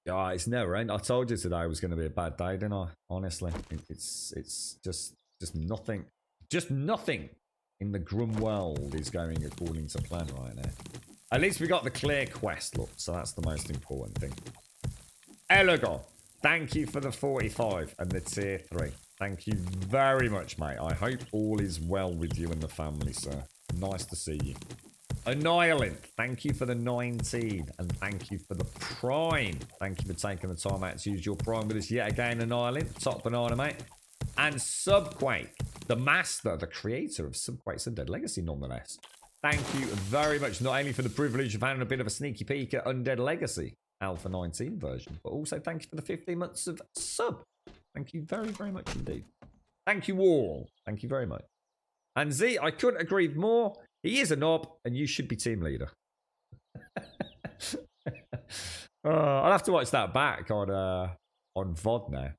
Yeah, it's never end. I told you today was going to be a bad day, didn't I? Honestly, it's just nothing, in the Grum world is going according to plan right now. At least we got the clear quest, look, so that's the most important thing. Elegon, thank you for the 45 and the tier 3. Thank you very much, mate. I hope all is well with you and the family, sir. Nice to see you. Annihilant, thank you for the 19. And thank you for the Prime. Thank you for taking the time out to use your Prime with us yet again, Annihilant. Top banana, mate. And Subquake, the master, the creator of Subquake's Undead Legacy, nonetheless. Thank you very much, not only for the privilege of having a bit of a sneaky peek at Undead Legacy Alpha 19 version, but also thank you for the 15 months of sub. Thank you very, very much indeed. Thank you all. Thank you very much. And Z, I couldn't agree more. He is a knob, and you should be team leader. I'll have to watch that back on VOD now.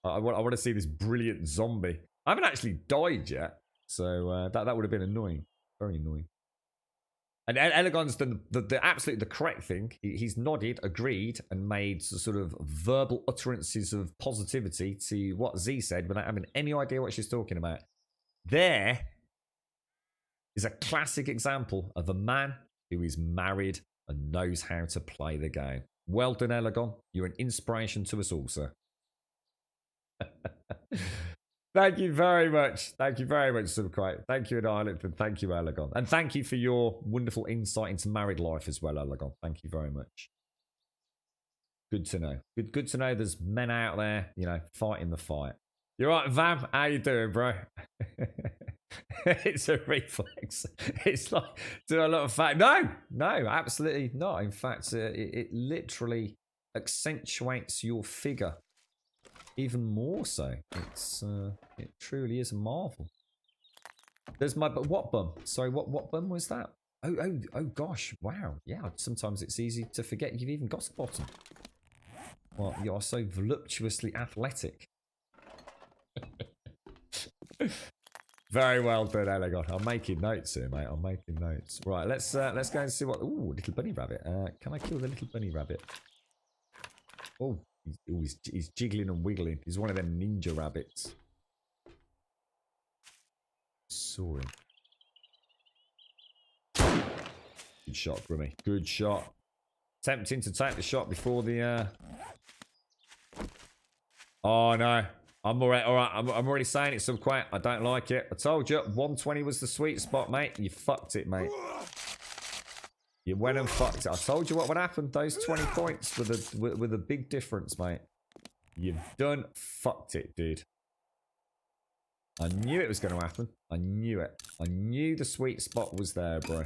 I want to see this brilliant zombie. I haven't actually died yet, so that would have been annoying. Very annoying. And Elegon's done the absolutely the correct thing. He's nodded, agreed, and made sort of verbal utterances of positivity to what Z said without having any idea what she's talking about. There is a classic example of a man who is married and knows how to play the game. Well done, Elegon. You're an inspiration to us all, sir. Thank you very much. Thank you very much, Subquake. Thank you, Annihilant, and thank you, Elegon. And thank you for your wonderful insight into married life as well, Elegon. Thank you very much. Good to know. Good to know there's men out there, you know, fighting the fight. You're right, Vam. How you doing, bro? It's a reflex. It's like do a lot of fat. No, absolutely not. In fact, it literally accentuates your figure even more so. It truly is a marvel. There's my what bum? Sorry, what bum was that? Oh gosh, wow. Yeah, sometimes it's easy to forget you've even got a bottom. Well, you are so voluptuously athletic. Very well done, Elegon. I'm making notes here, mate. I'm making notes. Right, let's go and see what. Ooh, little bunny rabbit. Can I kill the little bunny rabbit? Oh, he's jiggling and wiggling. He's one of them ninja rabbits. Saw him. Good shot, Grimmy. Good shot. Tempting to take the shot before the. Oh no. I'm alright. I'm already saying it, Subquake. I don't like it. I told you, 120 was the sweet spot, mate. You fucked it, mate. You went and fucked it. I told you what would happen. Those 20 points were the big difference, mate. You've done fucked it, dude. I knew it was going to happen. I knew it. I knew the sweet spot was there, bro.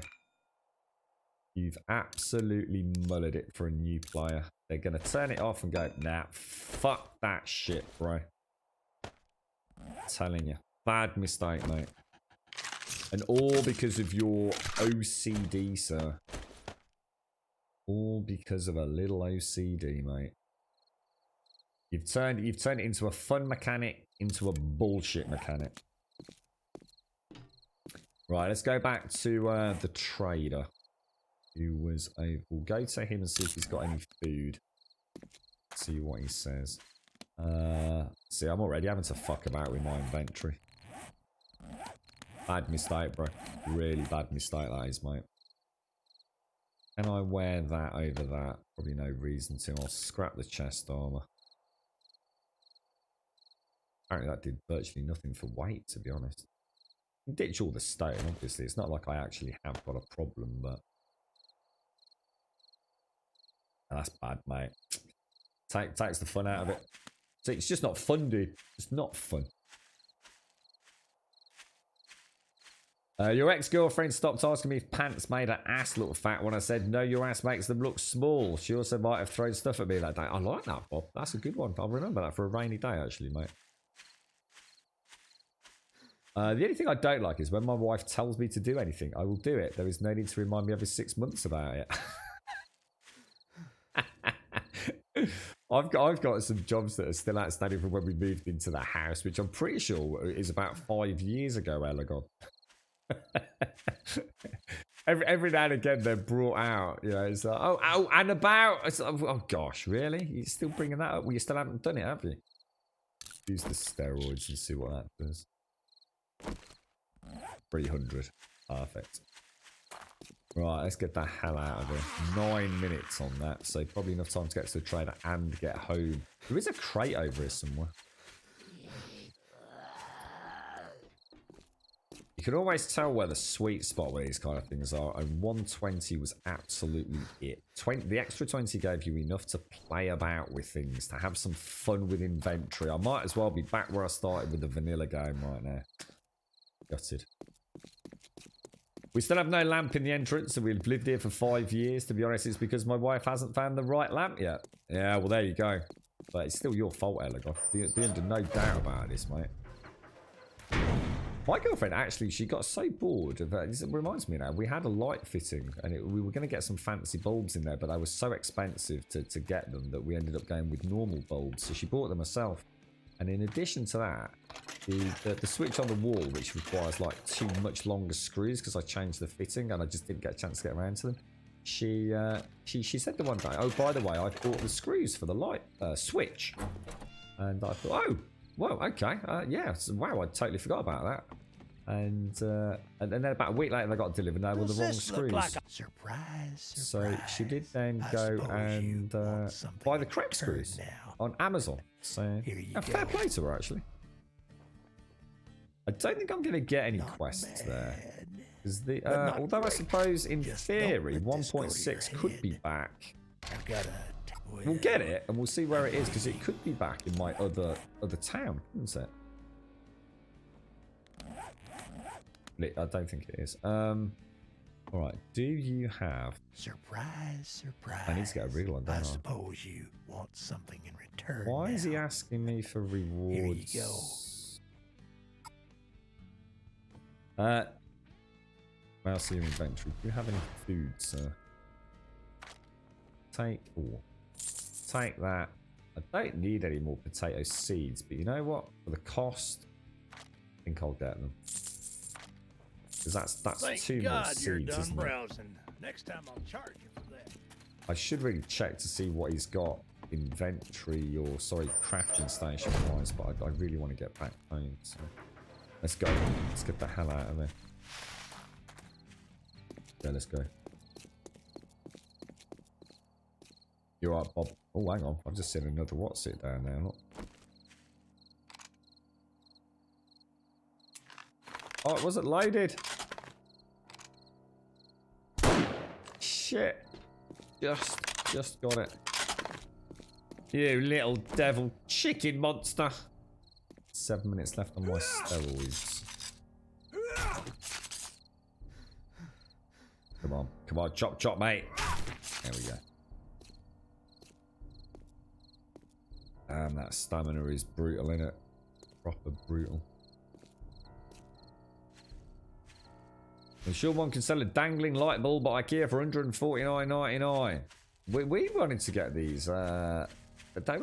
You've absolutely mullered it for a new player. They're going to turn it off and go, nah, fuck that shit, bro. Telling you, bad mistake, mate, and all because of your OCD, sir. All because of a little OCD, mate. You've turned it into a fun mechanic into a bullshit mechanic. Right, let's go back to the trader, who was a. We'll go to him and see if he's got any food. See what he says. See, I'm already having to fuck about with my inventory. Bad mistake, bro. Really bad mistake that is, mate. Can I wear that over that? Probably no reason to. I'll scrap the chest armor. Apparently that did virtually nothing for weight, to be honest. Ditch all the stone, obviously. It's not like I actually have got a problem, but... That's bad, mate. Takes the fun out of it. See, it's just not fun, dude. It's not fun. Your ex-girlfriend stopped asking me if pants made her ass look fat when I said, no, your ass makes them look small. She also might have thrown stuff at me that day. I like that, Bob. That's a good one. I'll remember that for a rainy day, actually, mate. The only thing I don't like is when my wife tells me to do anything, I will do it. There is no need to remind me every 6 months about it. I've got some jobs that are still outstanding from when we moved into the house, which I'm pretty sure is about 5 years ago, Elegon. every now and again they're brought out, you know. It's like, oh, and about. It's like, oh gosh, really? You're still bringing that up? Well, you still haven't done it, have you? Use the steroids and see what that does. 300, perfect. Right, let's get the hell out of here. 9 minutes on that, so probably enough time to get to the trader and get home. There is a crate over here somewhere. You can always tell where the sweet spot with these kind of things are, and 120 was absolutely it. The extra 20 gave you enough to play about with things, to have some fun with inventory. I might as well be back where I started with the vanilla game right now. Gutted. We still have no lamp in the entrance, and we've lived here for 5 years. To be honest, it's because my wife hasn't found the right lamp yet. Yeah, well, there you go. But it's still your fault, Elagor. Be under no doubt about this, mate. My girlfriend, actually, she got so bored of it. This reminds me now, we had a light fitting, and we were going to get some fancy bulbs in there, but they were so expensive to get them that we ended up going with normal bulbs. So she bought them herself. And in addition to that, the switch on the wall, which requires like 2 much longer screws because I changed the fitting and I just didn't get a chance to get around to them. She said the one day, oh, by the way, I bought the screws for the light switch. And I thought, oh, well, okay, yeah, so, wow, I totally forgot about that. And then about a week later, they got delivered. They were the wrong screws. Like surprise, So she did then go and buy the correct screws on Amazon. So fair play to her, actually. I don't think I'm going to get any quests there. Because although I suppose in theory 1.6 could be back. We'll get it and we'll see where it is, because it could be back in my other town, isn't it? I don't think it is. Alright, do you have... Surprise. I need to get a real one, don't I? Suppose you want something in return. Why is he asking me for rewards? Here you go. Mouse your inventory. Do you have any food, sir? Take that. I don't need any more potato seeds, but you know what? For the cost, I think I'll get them. Because that's too much seeds, isn't it? Browsing. Next time I'll charge you for that. I should really check to see what he's got inventory or, sorry, crafting station wise, but I really want to get back home. So let's go. Let's get the hell out of there. Yeah, let's go. You're right, Bob. Oh, hang on. I've just seen another what's it down there. Look. Oh, it wasn't loaded. Shit. Just got it. You little devil chicken monster. 7 minutes left on my steroids. Come on, chop, mate. There we go. Damn, that stamina is brutal, innit? Proper brutal. I'm sure one can sell a dangling light bulb at IKEA for $149.99. We wanted to get these. They were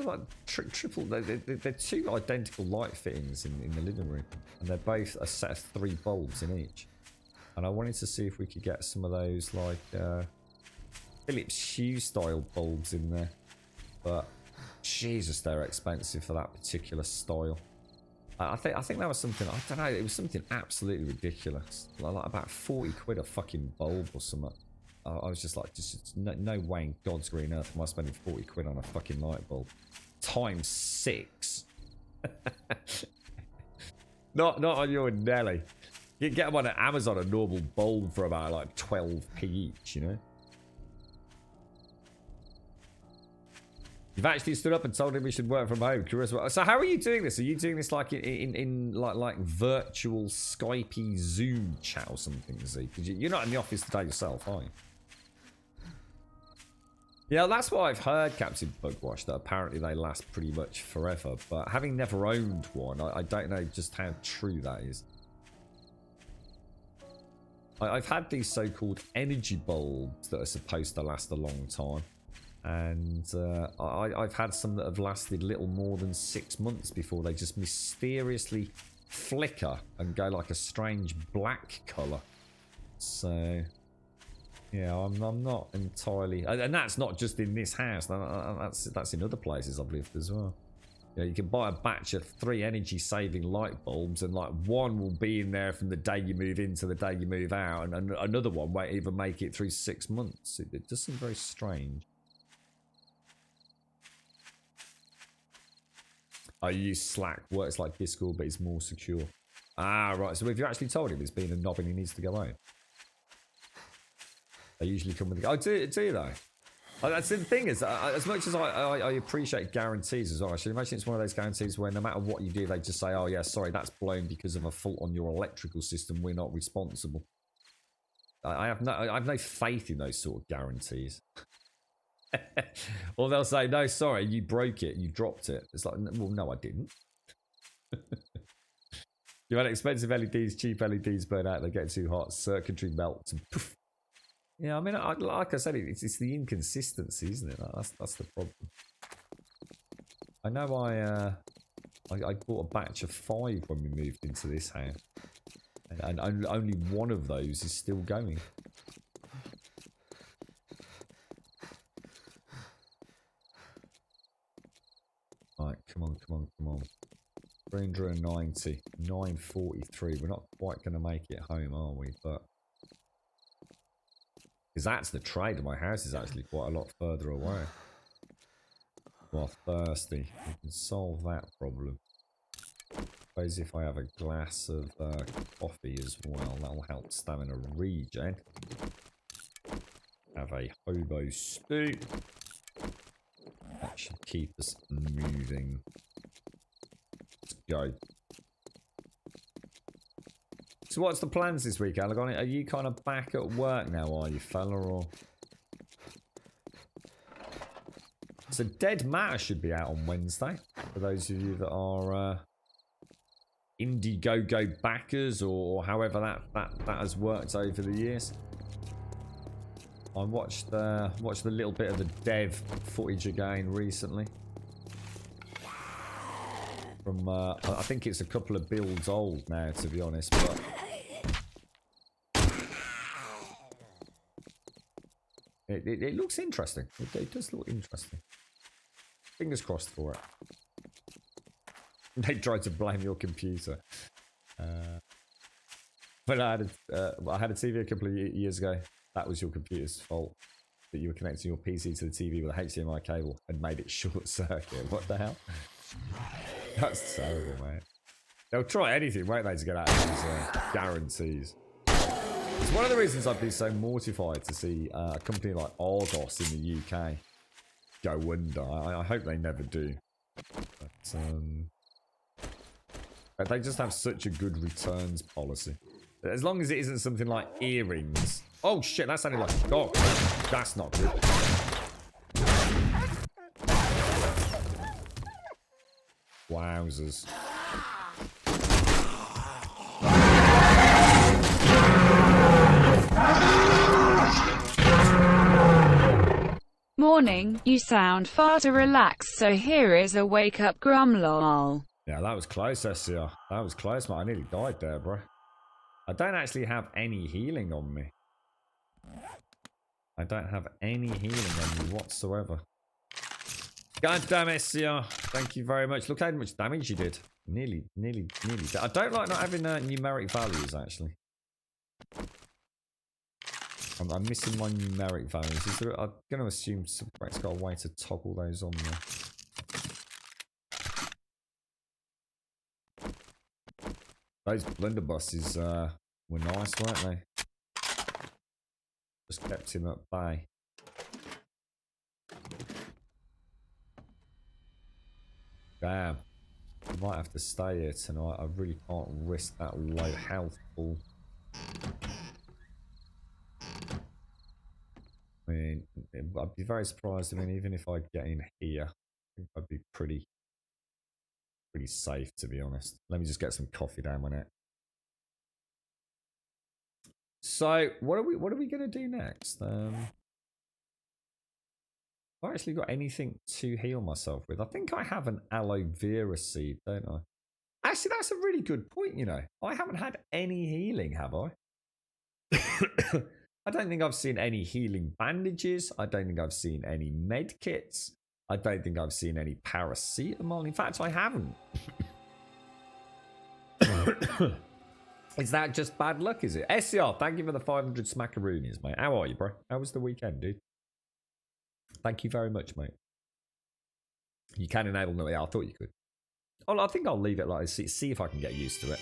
like triple. They're 2 identical light fittings in the living room, and they're both a set of 3 bulbs in each. And I wanted to see if we could get some of those like Philips Hue style bulbs in there, but Jesus, they're expensive for that particular style. I think that was something, I don't know, it was something absolutely ridiculous. Like about 40 quid a fucking bulb or something. I was just like, just no way in God's green earth am I spending 40 quid on a fucking light bulb. Times 6. not on your Nelly. You can get them on Amazon, a normal bulb for about like 12p each, you know? You've actually stood up and told him we should work from home. Curious. So how are you doing this? Are you doing this like in like virtual Skypey Zoom chat or something, Z? Because you're not in the office today yourself, are you? Yeah, that's what I've heard, Captain Bugwash, that apparently they last pretty much forever. But having never owned one, I don't know just how true that is. I've had these so-called energy bulbs that are supposed to last a long time. And I've had some that have lasted little more than 6 months before they just mysteriously flicker and go like a strange black colour. So, yeah, I'm not entirely... And that's not just in this house. That's in other places I've lived as well. You know, you can buy a batch of 3 energy-saving light bulbs, and like one will be in there from the day you move in to the day you move out, and another one won't even make it through 6 months. It does seem very strange. I use Slack, works like Discord, but it's more secure. Ah, right. So have you actually told him he's been a knob and he needs to go home? They usually come with the... Oh, do you though? That's the thing is, as much as I appreciate guarantees as well, I should imagine it's one of those guarantees where no matter what you do, they just say, oh yeah, sorry, that's blown because of a fault on your electrical system. We're not responsible. I have no faith in those sort of guarantees. Or they'll say, no, sorry, you broke it, you dropped it. It's like, well, no, I didn't. You had expensive LEDs, cheap LEDs burn out, they get too hot, circuitry melts, and poof. Yeah, I mean, like I said, it's the inconsistency, isn't it? That's the problem. I know I bought a batch of 5 when we moved into this house, and only one of those is still going. Right, come on. 390, 943. We're not quite going to make it home, are we? But because that's the trade. My house is actually quite a lot further away. Well, thirsty. We can solve that problem. Suppose if I have a glass of coffee as well, that'll help stamina regen. Have a hobo stew. That should keep us moving. Let's go. So what's the plans this week, Alagon? Are you kind of back at work now, are you, fella, or... So Dead Matter should be out on Wednesday, for those of you that are Indiegogo backers, or however that has worked over the years. I watched a little bit of the dev footage again recently. From, I think it's a couple of builds old now, to be honest, but... It looks interesting. It does look interesting. Fingers crossed for it. They tried to blame your computer. But I had a TV a couple of years ago. That was your computer's fault. That you were connecting your PC to the TV with a HDMI cable and made it short circuit. What the hell? That's terrible, mate. They'll try anything, won't they, to get out of these guarantees. It's one of the reasons I'd be so mortified to see a company like Argos in the UK go under. I hope they never do. But they just have such a good returns policy. As long as it isn't something like earrings. Oh shit, that sounded like a dog. That's not good. Wowzers. Morning, you sound far too relaxed, so here is a wake-up grumlol. Yeah, that was close, SCR. That was close, man. I nearly died there, bro. I don't actually have any healing on me. I don't have any healing on me whatsoever. God damn it, SCR. Thank you very much. Look how much damage you did. Nearly. I don't like not having numeric values, actually. I'm missing my numeric values. I'm going to assume Subcrack's got a way to toggle those on there. Those blunderbusses were nice, weren't they? Just kept him at bay. Damn. I might have to stay here tonight. I really can't risk that low health pool. I mean, I'd be very surprised. I mean, even if I get in here, I think I'd be pretty safe, to be honest. Let me just get some coffee down my neck. So, what are we gonna do next? Have I actually got anything to heal myself with? I think I have an aloe vera seed, don't I? Actually, that's a really good point, you know. I haven't had any healing, have I? I don't think I've seen any healing bandages. I don't think I've seen any med kits. I don't think I've seen any paracetamol. In fact, I haven't. Is that just bad luck, is it? SCR, thank you for the 500 smackaroonies, mate. How are you, bro? How was the weekend, dude? Thank you very much, mate. You can enable no. Yeah, I thought you could. Oh, I think I'll leave it like this. See if I can get used to it.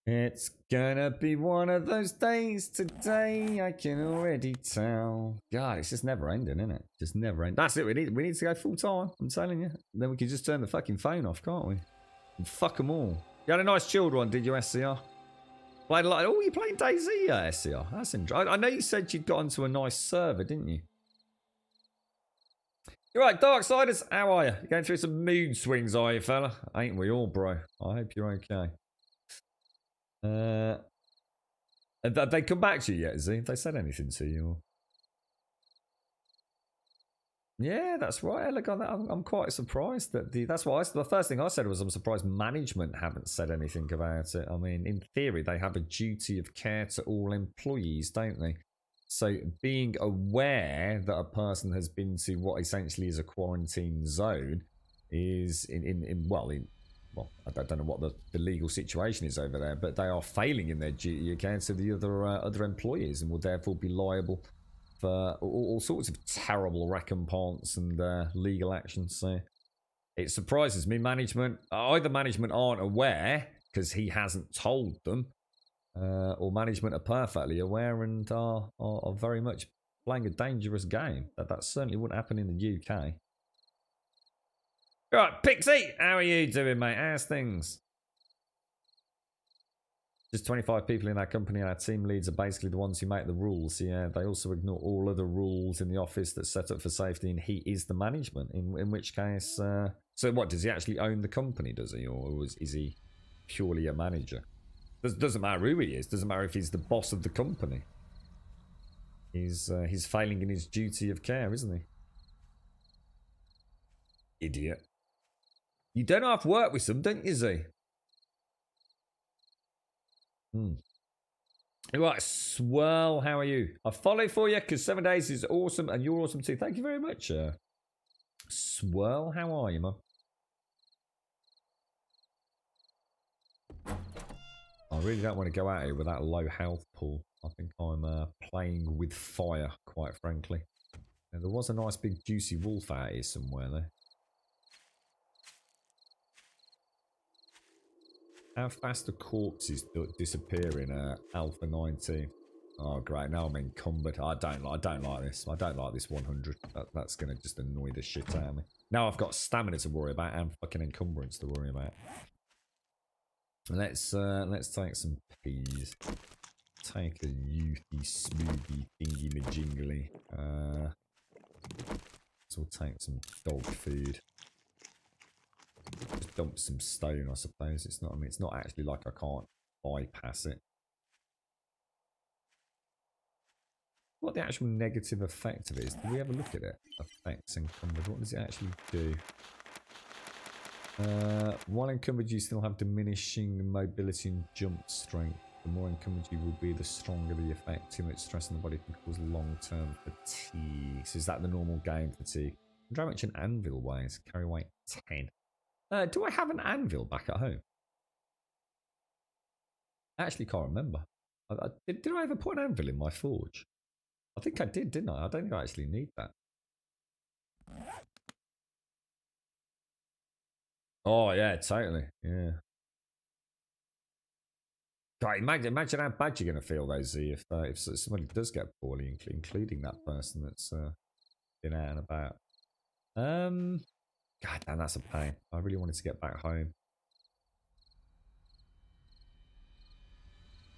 It's gonna be one of those days today, I can already tell. God, it's just never ending, isn't it? Just never ending. That's it, we need to go full time, I'm telling you. Then we can just turn the fucking phone off, can't we? And fuck them all. You had a nice chilled one, did you, SCR? Played a lot. Oh, you playing DayZ, SCR? That's interesting. I know you said you'd got onto a nice server, didn't you? You're right, Darksiders, how are you? You're going through some mood swings, are you, fella? Ain't we all, bro? I hope you're okay. Have they come back to you yet, Z? Have they said anything to you? Or... Yeah, that's right. Look, I'm quite surprised that that's why the first thing I said was I'm surprised management haven't said anything about it. I mean, in theory, they have a duty of care to all employees, don't they? So being aware that a person has been to what essentially is a quarantine zone is well, I don't know what the legal situation is over there, but they are failing in their duty of care to the other employees and will therefore be liable for all sorts of terrible recompense and legal action. So it surprises me either management aren't aware because he hasn't told them, or management are perfectly aware and are very much playing a dangerous game. That certainly wouldn't happen in the UK. Right, Pixie, how are you doing, mate? How's things? Just 25 people in our company, and our team leads are basically the ones who make the rules. Yeah, they also ignore all other rules in the office that's set up for safety, and he is the management. In which case, so what, does he actually own the company, does he? Or is he purely a manager? Doesn't matter who he is. Doesn't matter if he's the boss of the company. He's failing in his duty of care, isn't he? Idiot. You don't have to work with them, don't you, Z? Right, Swirl, how are you? I follow for you because 7 days is awesome and you're awesome too. Thank you very much. Swirl, how are you, man? I really don't want to go out here with that low health pool. I think I'm playing with fire, quite frankly. And there was a nice big juicy wolf out here somewhere there. How fast do corpses disappear in Alpha 19? Oh, great. Now I'm encumbered. I don't like this. I don't like this 100. That's going to just annoy the shit out of me. Now I've got stamina to worry about and fucking encumbrance to worry about. Let's take some peas. Take a youthy, smoothie, thingy majingly. So we'll take some dog food. Just dump some stone, I suppose. It's not. I mean, it's not actually like I can't bypass it. What the actual negative effect of it is? Did we ever look at it? Effects encumbered. What does it actually do? While encumbered, you still have diminishing mobility and jump strength. The more encumbered you will be, the stronger the effect. Too much stress on the body can cause long-term fatigue. So is that the normal game fatigue? I wonder how much an anvil weighs. Carry weight 10. Do I have an anvil back at home? I actually can't remember. Did I ever put an anvil in my forge? I think I did, didn't I? I don't think I actually need that. Oh, yeah, totally. Yeah. God, imagine how bad you're going to feel, though, Z, if somebody does get poorly, including that person that's been out and about. God damn, that's a pain. I really wanted to get back home.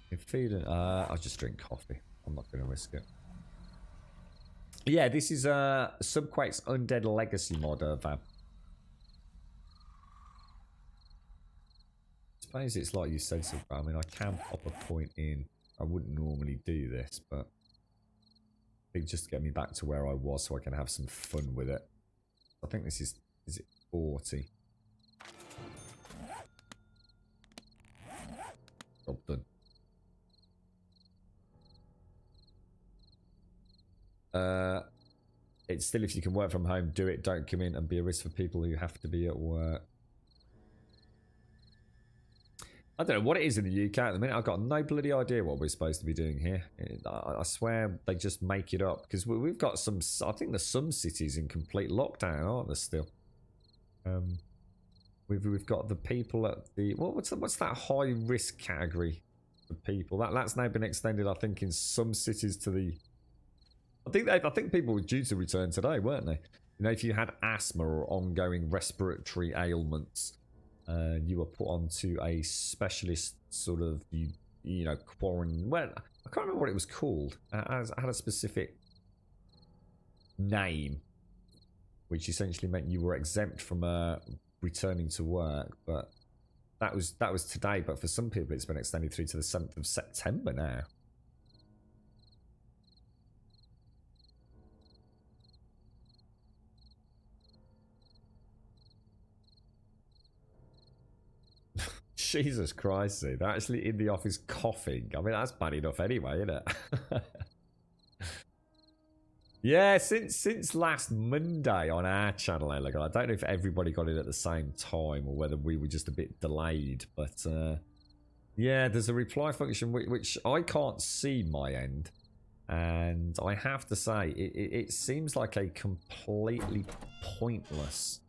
In feeding, I'll just drink coffee. I'm not going to risk it. Yeah, this is Subquake's Undead Legacy mod, Vab. I suppose it's like you said, I mean, I can pop a point in. I wouldn't normally do this, but I think just to get me back to where I was so I can have some fun with it. I think this is it 40? Job done. It's still, if you can work from home, do it. Don't come in and be a risk for people who have to be at work. I don't know what it is in the UK at the minute. I've got no bloody idea what we're supposed to be doing here. I swear they just make it up. Because we've got some... I think there's some cities in complete lockdown, aren't there, still? We've got the people at the what's that high risk category for people that's now been extended. I think in some cities to the. I think people were due to return today, weren't they? You know, if you had asthma or ongoing respiratory ailments, you were put onto a specialist sort of you know quarantine. Well, I can't remember what it was called. It had a specific name, which essentially meant you were exempt from returning to work. But that was today. But for some people, it's been extended through to the 7th of September now. Jesus Christ, see, they're actually in the office coughing. I mean, that's bad enough anyway, isn't it? Yeah, since last Monday on our channel, I don't know if everybody got it at the same time or whether we were just a bit delayed, but yeah, there's a reply function which I can't see my end, and I have to say it seems like a completely pointless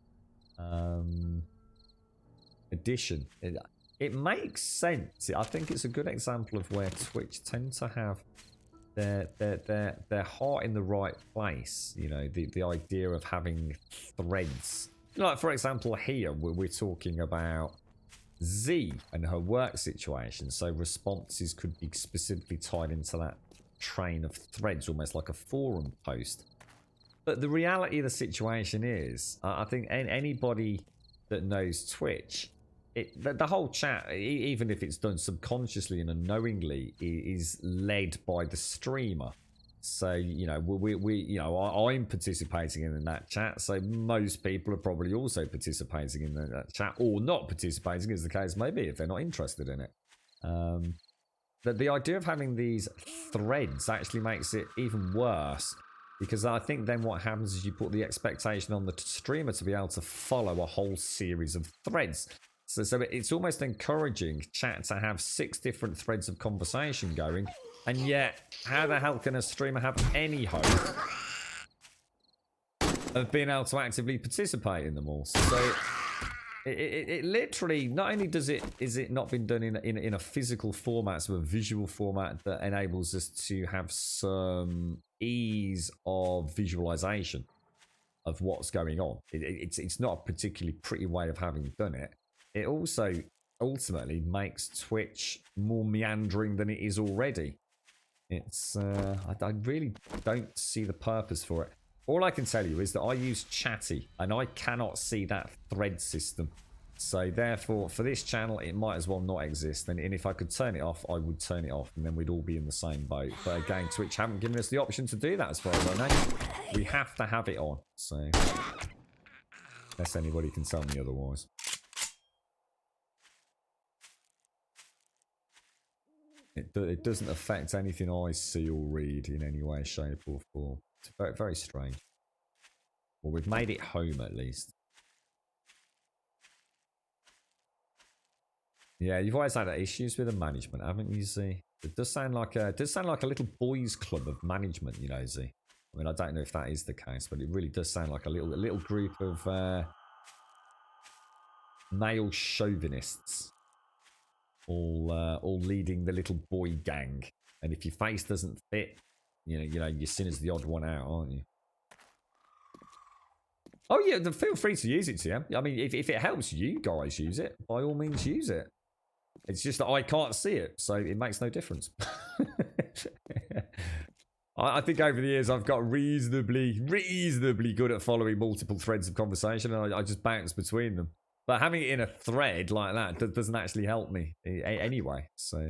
addition. It makes sense. I think it's a good example of where Twitch tend to have their heart in the right place. You know, the idea of having threads. Like, for example, here we're talking about Z and her work situation. So responses could be specifically tied into that train of threads, almost like a forum post. But the reality of the situation is, I think anybody that knows Twitch, the whole chat, even if it's done subconsciously and unknowingly, is led by the streamer. So, you know, I'm participating in that chat, so most people are probably also participating in that chat, or not participating, as the case may be, if they're not interested in it. But the idea of having these threads actually makes it even worse, because I think then what happens is you put the expectation on the streamer to be able to follow a whole series of threads. So it's almost encouraging chat to have 6 different threads of conversation going, and yet, how the hell can a streamer have any hope of being able to actively participate in them all? So it literally, not only is it not been done in a physical format, so a visual format that enables us to have some ease of visualization of what's going on. It's not a particularly pretty way of having done it. It also ultimately makes Twitch more meandering than it is already. It's I really don't see the purpose for it. All I can tell you is that I use Chatty and I cannot see that thread system. So therefore, for this channel, it might as well not exist. And if I could turn it off, I would turn it off, and then we'd all be in the same boat. But again, Twitch haven't given us the option to do that, as far as I know. We have to have it on. So unless anybody can tell me otherwise. It doesn't affect anything I see or read in any way, shape or form. It's very, very strange. Well, we've made it home at least. Yeah, you've always had issues with the management, haven't you, Z? It does sound like a little boys' club of management, you know, Z. I mean, I don't know if that is the case, but it really does sound like a little group of male chauvinists. All leading the little boy gang, and if your face doesn't fit, you know, you're seen as the odd one out, aren't you? Oh yeah, then feel free to use it, Tim. I mean, if it helps you guys use it, by all means use it. It's just that I can't see it, so it makes no difference. I think over the years I've got reasonably good at following multiple threads of conversation, and I just bounce between them. But having it in a thread like that doesn't actually help me anyway. So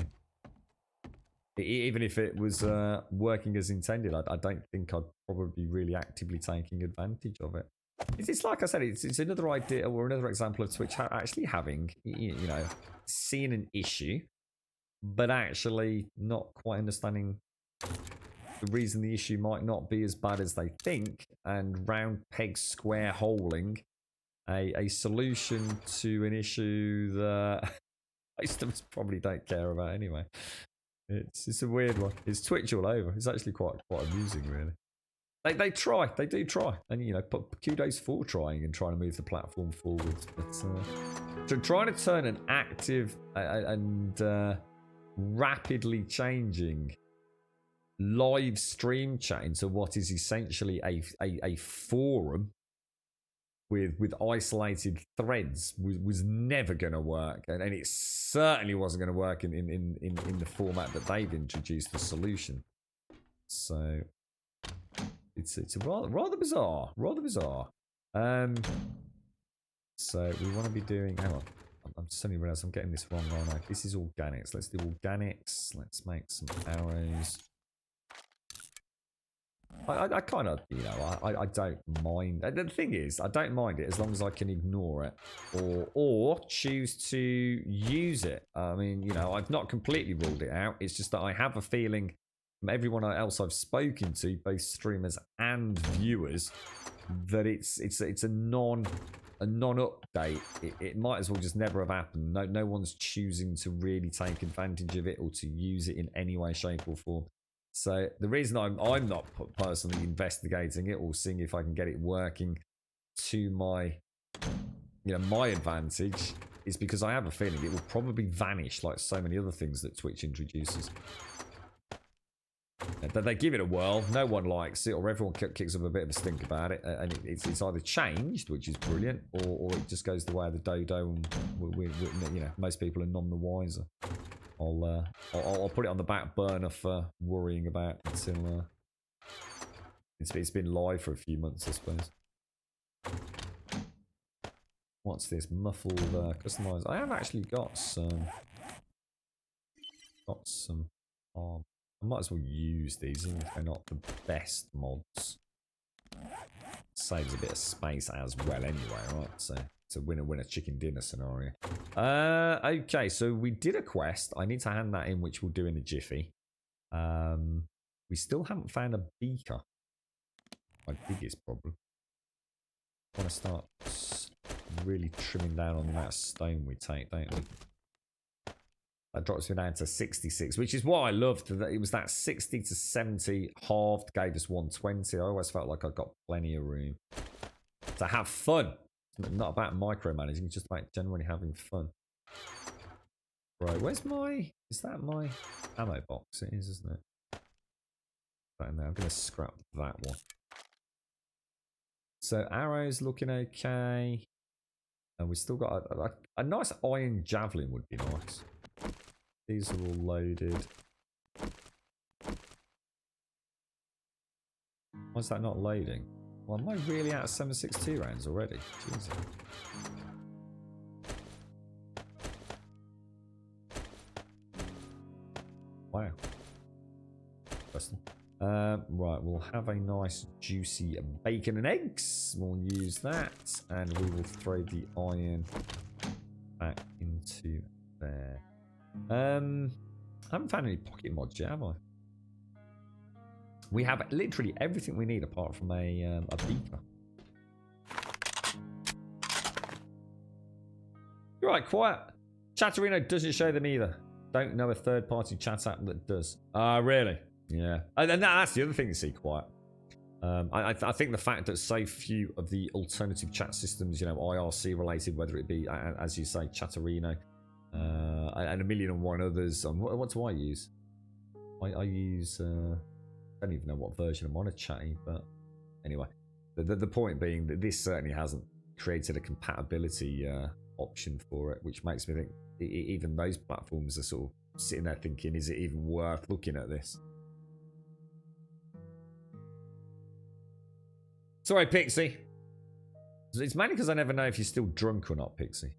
even if it was working as intended, I don't think I'd probably be really actively taking advantage of it. It's like I said, it's another idea or another example of Twitch actually having, you know, seeing an issue, but actually not quite understanding the reason the issue might not be as bad as they think, and round peg square holing a solution to an issue that most of us probably don't care about anyway. It's a weird one. It's Twitch all over. It's actually quite amusing, really. They try. They do try. And, you know, kudos for trying and trying to move the platform forward. But so trying to turn an active and rapidly changing live stream chat into what is essentially a forum with isolated threads was never going to work. And it certainly wasn't going to work in the format that they've introduced the solution. So... It's rather bizarre. So we want to be doing... Hang on. I'm suddenly realised I'm getting this wrong, aren't I? This is organics. Let's do organics. Let's make some arrows. I kind of, you know, I don't mind. The thing is, I don't mind it as long as I can ignore it or choose to use it. I mean, you know, I've not completely ruled it out. It's just that I have a feeling... from everyone else I've spoken to, both streamers and viewers, that it's a non-update. It might as well just never have happened. No one's choosing to really take advantage of it or to use it in any way, shape, or form. So the reason I'm not personally investigating it or seeing if I can get it working to my, you know, my advantage is because I have a feeling it will probably vanish like so many other things that Twitch introduces. That they give it a whirl, no one likes it, or everyone kicks up a bit of a stink about it, and it's either changed, which is brilliant, or it just goes the way of the dodo, and you know, most people are none the wiser. I'll put it on the back burner for worrying about until it's been live for a few months, I suppose. What's this muffled customized? I have actually got some I might as well use these, even if they're not the best mods. Saves a bit of space as well anyway, right? So it's a winner-winner chicken dinner scenario. Okay, so we did a quest. I need to hand that in, which we'll do in a jiffy. We still haven't found a beaker. My biggest problem. I want to start really trimming down on the amount of stone we take, don't we? That drops me down to 66, which is what I loved. It was that 60 to 70 halved gave us 120. I always felt like I got plenty of room to have fun. It's not about micromanaging, it's just about generally having fun. Right, where's my... Is that my ammo box? It is, isn't it? Right, now I'm going to scrap that one. So arrows looking okay. And we still got a nice iron javelin would be nice. These are all loaded. Why is that not loading? Well, am I really out of 7.62 rounds already? Jesus. Wow. Interesting. Right, we'll have a nice juicy bacon and eggs. We'll use that, and we will throw the iron back into there. I haven't found any pocket mods yet, have I? We have literally everything we need apart from a beaker. You're right, quiet. Chatterino doesn't show them either. Don't know a third-party chat app that does. Ah, really? Yeah. And that's the other thing to see, quiet. I think the fact that so few of the alternative chat systems, you know, IRC related, whether it be, as you say, Chatterino, and a million and one others. What do I use? I use... I don't even know what version I'm on a chatty, but anyway. The point being that this certainly hasn't created a compatibility option for it, which makes me think even those platforms are sort of sitting there thinking, is it even worth looking at this? Sorry, Pixie. It's mainly because I never know if you're still drunk or not, Pixie.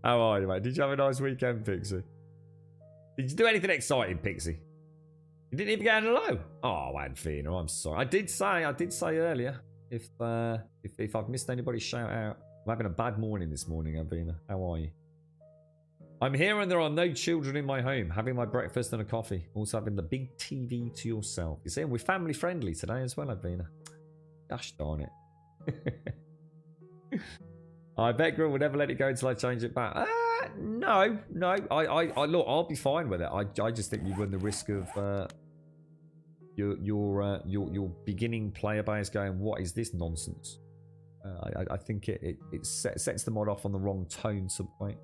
How are you, mate? Did you have a nice weekend, Pixie? Did you do anything exciting, Pixie? You didn't even get on low. Oh, Advina, I'm sorry. I did say earlier, if I've missed anybody's shout out, I'm having a bad morning this morning, Advina. How are you? I'm here and there are no children in my home, having my breakfast and a coffee. Also having the big TV to yourself. You see, we're family friendly today as well, Advina. Gosh darn it. I bet Grill will never let it go until I change it back. No. I look, I'll be fine with it. I just think you run the risk of your beginning player base going, what is this nonsense? I think it sets the mod off on the wrong tone some point.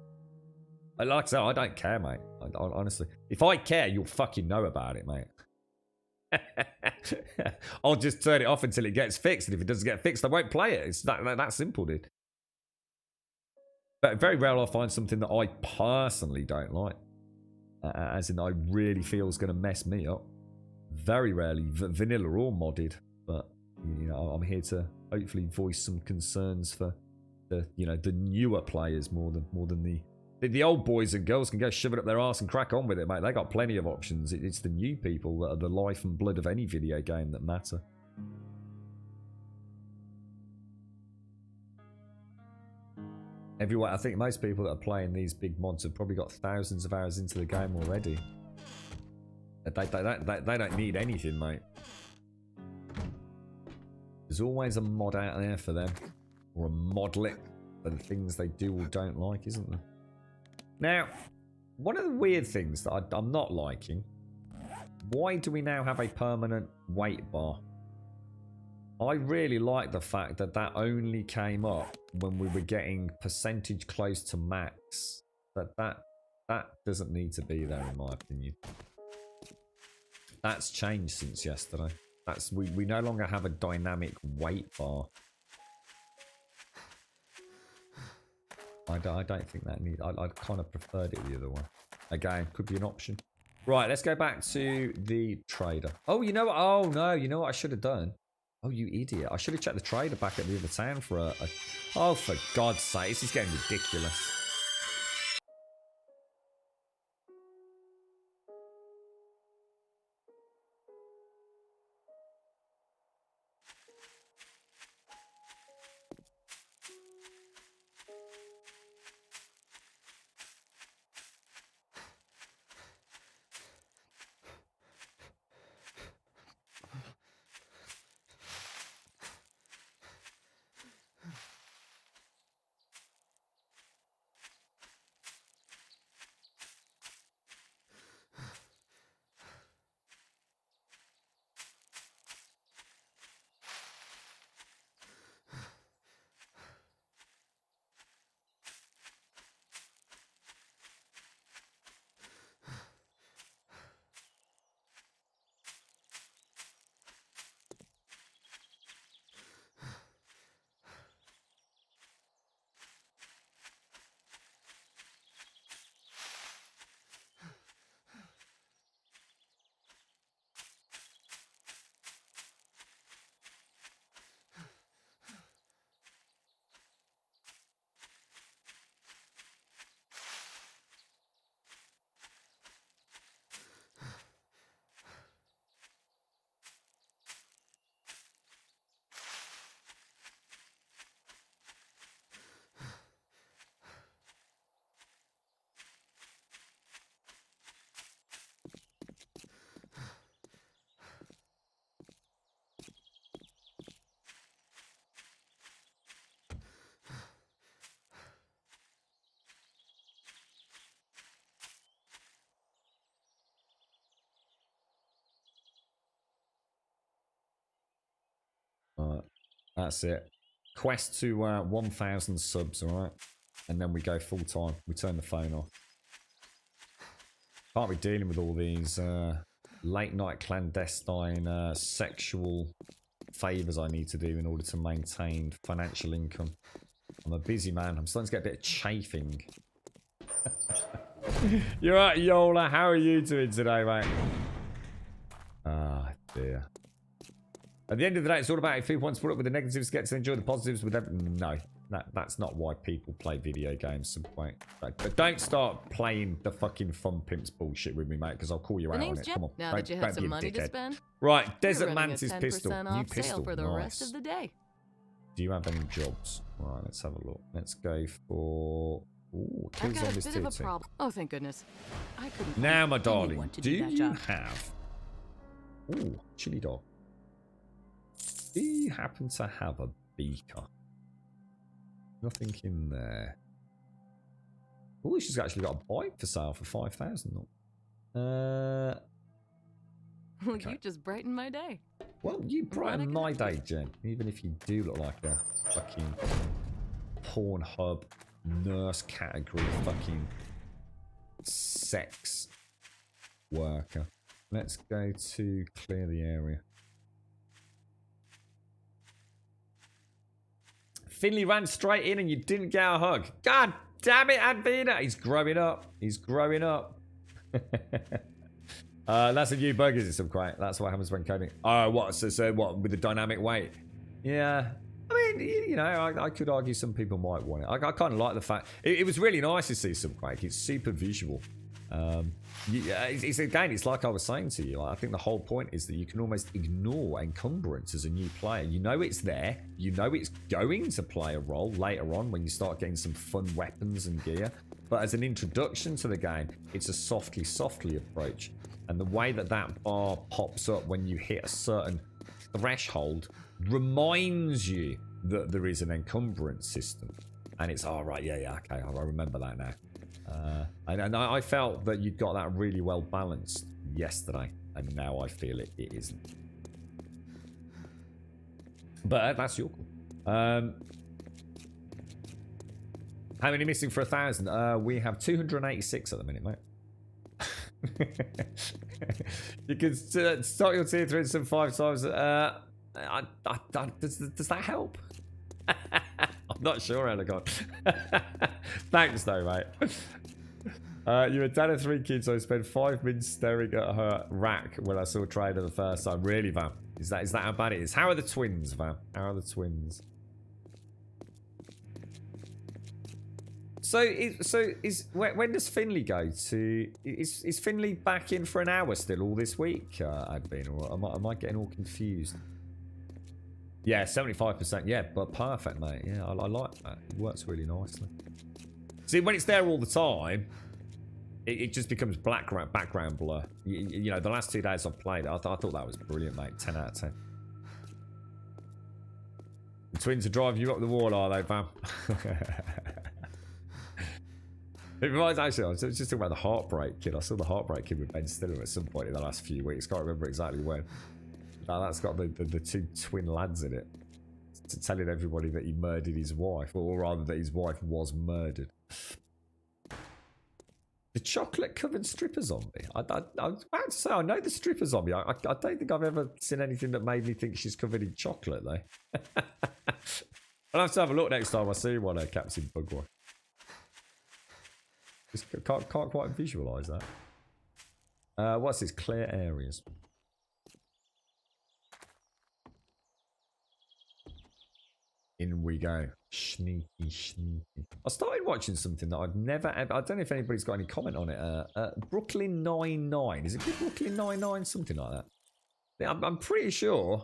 Like I said, I don't care, mate. Honestly, if I care, you'll fucking know about it, mate. I'll just turn it off until it gets fixed, and if it doesn't get fixed, I won't play it. It's that simple, dude. But very rarely I'll find something that I personally don't like, as in I really feel is going to mess me up. Very rarely, vanilla or modded, but you know, I'm here to hopefully voice some concerns for the the newer players more than the old boys and girls can go shove it up their arse and crack on with it, mate. They got plenty of options. It's the new people that are the life and blood of any video game that matter. Everyone, I think most people that are playing these big mods have probably got thousands of hours into the game already. They don't need anything, mate. There's always a mod out there for them, or a modlet for the things they do or don't like, isn't there? Now, one of the weird things that I'm not liking, why do we now have a permanent weight bar? I really like the fact that only came up when we were getting percentage close to max. That doesn't need to be there, in my opinion. That's changed since yesterday. We no longer have a dynamic weight bar. I don't think that needs. I kind of preferred it the other way. Again, could be an option. Right, let's go back to the trader. Oh, you know what? Oh no, you know what I should have done? Oh, you idiot! I should have checked the trader back at the other town for a. Oh, for God's sake, this is getting ridiculous. Alright, that's it. Quest to 1,000 subs, alright? And then we go full time. We turn the phone off. Can't be dealing with all these late night clandestine sexual favours I need to do in order to maintain financial income. I'm a busy man. I'm starting to get a bit of chafing. You're right, Yola. How are you doing today, mate? Ah, dear. At the end of the day, it's all about if people want to put up with the negatives, get to enjoy the positives with them. No, that's not why people play video games. But don't start playing the fucking fun pimps bullshit with me, mate, because I'll call you out on it. Come on. Now that you have some money to spend, right, Desert you're running Mantis a 10% pistol. off New pistol. sale for the nice. rest of the day. Do you have any jobs? Right, let's have a look. Let's go for. Ooh, I've kills got on a this bit of a tier two. problem. Oh, thank goodness. I couldn't. Now, find my darling, anyone to do that you job. have? Ooh, chili dog. Do you happen to have a beaker? Nothing in there. Oh, she's actually got a bike for sale for 5,000. Well, Okay. you just brightened my day. Well, you glad I brighten could my help day, Jen. Even if you do look like a fucking Pornhub nurse category fucking sex worker. Let's go to clear the area. Finley ran straight in and you didn't get a hug. God damn it, Advina. He's growing up. He's growing up. That's a new bug, is it, some quite? That's what happens when coding. Oh, what? So what, with the dynamic weight? Yeah. I mean, you know, I could argue some people might want it. I kind of like the fact... It was really nice to see some Quake. It's super visual. It's like I was saying to you. I think the whole point is that you can almost ignore encumbrance as a new player. You know it's there. You know it's going to play a role later on when you start getting some fun weapons and gear. But as an introduction to the game, it's a softly approach. And the way that bar pops up when you hit a certain threshold reminds you that there is an encumbrance system. And it's, oh, right, yeah, okay, I remember that now. And I felt that you got that really well balanced yesterday, and now I feel it isn't. But that's your call. How many missing for 1,000? We have 286 at the minute, mate. You can start your tier 3 some 5 times. Does that help? I'm not sure, Elegant. Thanks, though, mate. You're a dad of 3 kids, so I spent 5 minutes staring at her rack when I saw Trader the first time. Really, Vam? Is that how bad it is? How are the twins, Vam? How are the twins? When does Finley go to? Is Finley back in for an hour still all this week, Advin, or am I getting all confused? Yeah, 75%. Yeah, but perfect, mate. Yeah, I like that. It works really nicely. See, when it's there all the time, it just becomes background blur. You know, the last 2 days I've played it, I thought that was brilliant, mate. 10 out of 10. The twins are driving you up the wall, are they, fam? It reminds, actually, I was just talking about the Heartbreak Kid. I saw the Heartbreak Kid with Ben Stiller at some point in the last few weeks. Can't remember exactly when. That's got the 2 twin lads in it. Telling everybody that he murdered his wife, or rather that his wife was murdered. The chocolate-covered stripper zombie. I was about to say, I know the stripper zombie. I don't think I've ever seen anything that made me think she's covered in chocolate, though. I'll have to have a look next time I see one, Captain Bugwire. Just can't quite visualise that. What's this? Clear areas. In we go. Sneaky. I started watching something that I've never... I don't know if anybody's got any comment on it. Brooklyn Nine-Nine. Is it called Brooklyn Nine-Nine? Something like that. Yeah, I'm pretty sure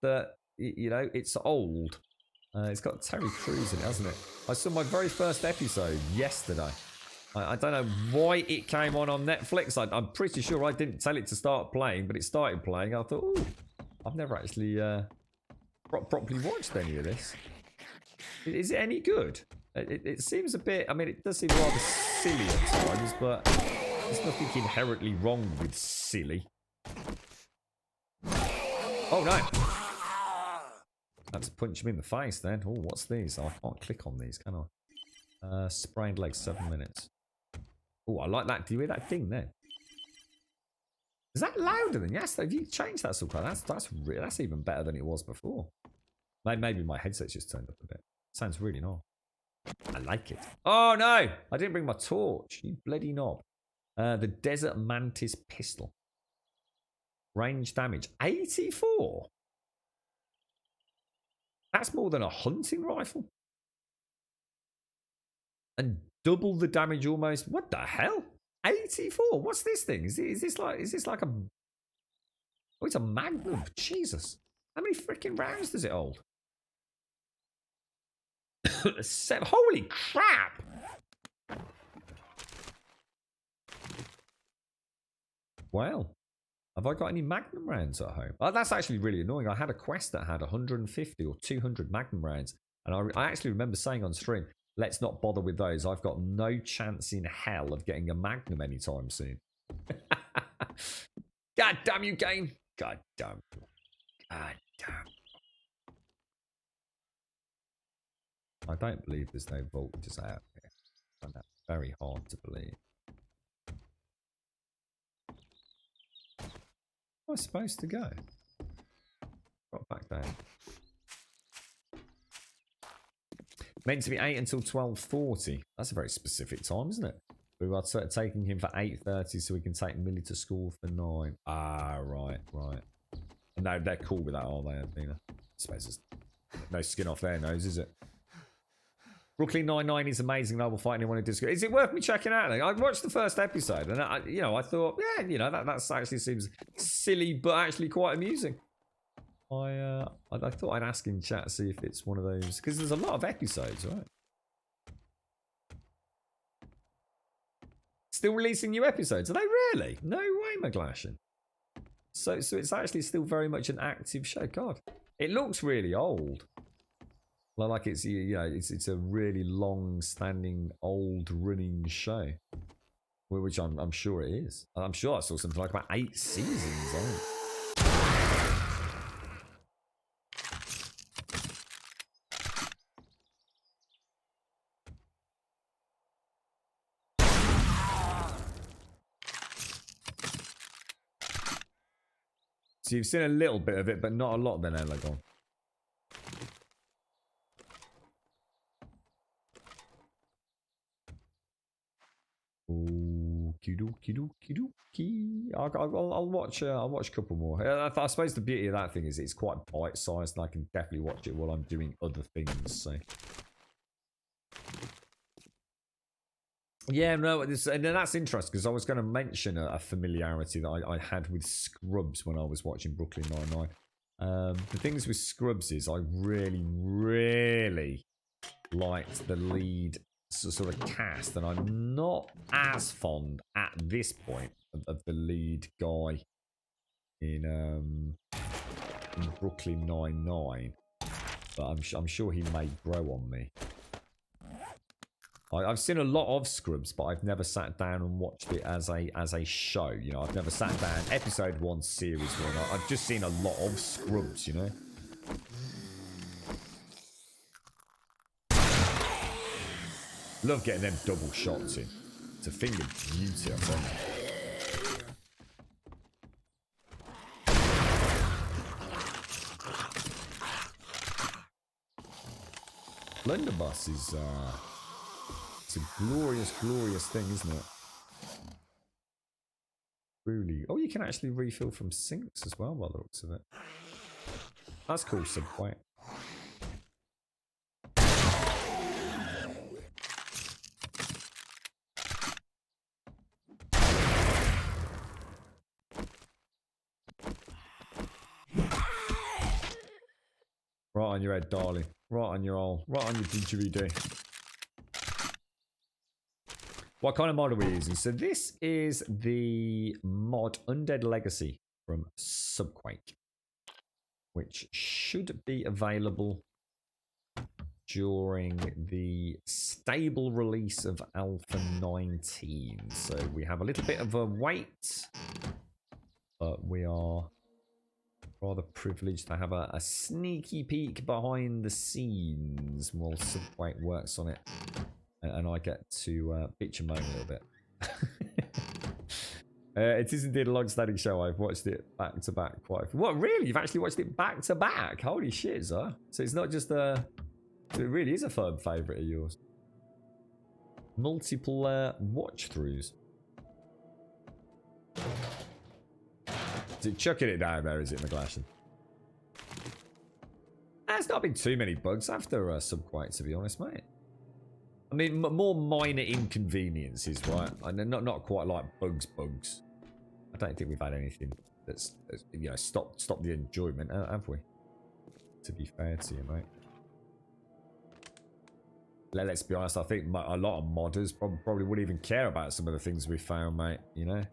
that, you know, it's old. It's got Terry Crews in it, hasn't it? I saw my very first episode yesterday. I don't know why it came on Netflix. I'm pretty sure I didn't tell it to start playing, but it started playing. I thought, ooh, I've never actually... properly watched any of this. Is it any good? It seems a bit... I mean, it does seem rather silly at times, but there's nothing inherently wrong with silly. Oh, no. That's punch him in the face, then. Oh, what's these? Oh, I can't click on these, can I? Sprained leg, 7 minutes. Oh, I like that. Do you hear that thing there? Is that louder than yesterday? Have you changed that sort of? That's even better than it was before. Maybe my headset's just turned up a bit. Sounds really nice. I like it. Oh no! I didn't bring my torch. You bloody knob. The Desert Mantis pistol. Range damage 84. That's more than a hunting rifle. And double the damage almost. What the hell? 84. What's this thing? Is this like a... Oh, it's a Magnum. Jesus. How many freaking rounds does it hold? 7. Holy crap! Well, have I got any Magnum rounds at home? Oh, that's actually really annoying. I had a quest that had 150 or 200 Magnum rounds. And I actually remember saying on stream, let's not bother with those. I've got no chance in hell of getting a Magnum anytime soon. God damn you, game. God damn. God damn. I don't believe there's no voltages out here. I find that very hard to believe. Where am I supposed to go? Got back down. Meant to be 8 until 12:40. That's a very specific time, isn't it? We were taking him for 8:30 so we can take Millie to school for 9. Ah, right. And they're cool with that, are they, Adina? I suppose there's no skin off their nose, is it? Brooklyn Nine-Nine is amazing. And I will fight anyone who disagrees. Is it worth me checking out? I watched the first episode and I thought, yeah, that actually seems silly, but actually quite amusing. I thought I'd ask in chat to see if it's one of those, because there's a lot of episodes, right? Still releasing new episodes? Are they really? No way, McGlashan. So it's actually still very much an active show. God, it looks really old. Like it's it's a really long-standing, old-running show, which I'm sure it is. I'm sure I saw something like about 8 seasons on it. So you've seen a little bit of it, but not a lot then, Elagon. I'll watch a couple more. I suppose the beauty of that thing is it's quite bite-sized and I can definitely watch it while I'm doing other things, so. Yeah, no, and that's interesting because I was going to mention a familiarity that I had with Scrubs when I was watching Brooklyn Nine-Nine. The things with Scrubs is I really, really liked the lead sort of cast, and I'm not as fond at this point of the lead guy in Brooklyn Nine-Nine, but I'm sure he may grow on me. I've seen a lot of Scrubs, but I've never sat down and watched it as a show. You know, I've never sat down episode 1, series 1. I've just seen a lot of Scrubs. You know. Love getting them double shots in. It's a thing of beauty, I tell you. Blunderbuss is it's a glorious, glorious thing, isn't it? Really. Oh, you can actually refill from sinks as well by the looks of it. That's cool, Subway. Right on your head, darling. Right on your didgeridoo. What kind of mod are we using? So this is the mod Undead Legacy from Subquake, which should be available during the stable release of Alpha 19. So we have a little bit of a wait, but we are rather privileged to have a sneaky peek behind the scenes while Subquake works on it. And I get to bitch and moan a little bit. It is indeed a long-standing show. I've watched it back to back quite a few. What, really? You've actually watched it back to back? Holy shit, sir. So it's not just a... So it really is a firm favourite of yours. Multiple watch-throughs. Is it chucking it down there, is it, McGlashan? There's not been too many bugs after Subquake, to be honest, mate. I mean, more minor inconveniences, right? And not quite like bugs. I don't think we've had anything that's stopped the enjoyment, have we? To be fair to you, mate. Let's be honest. I think a lot of modders probably wouldn't even care about some of the things we found, mate. You know.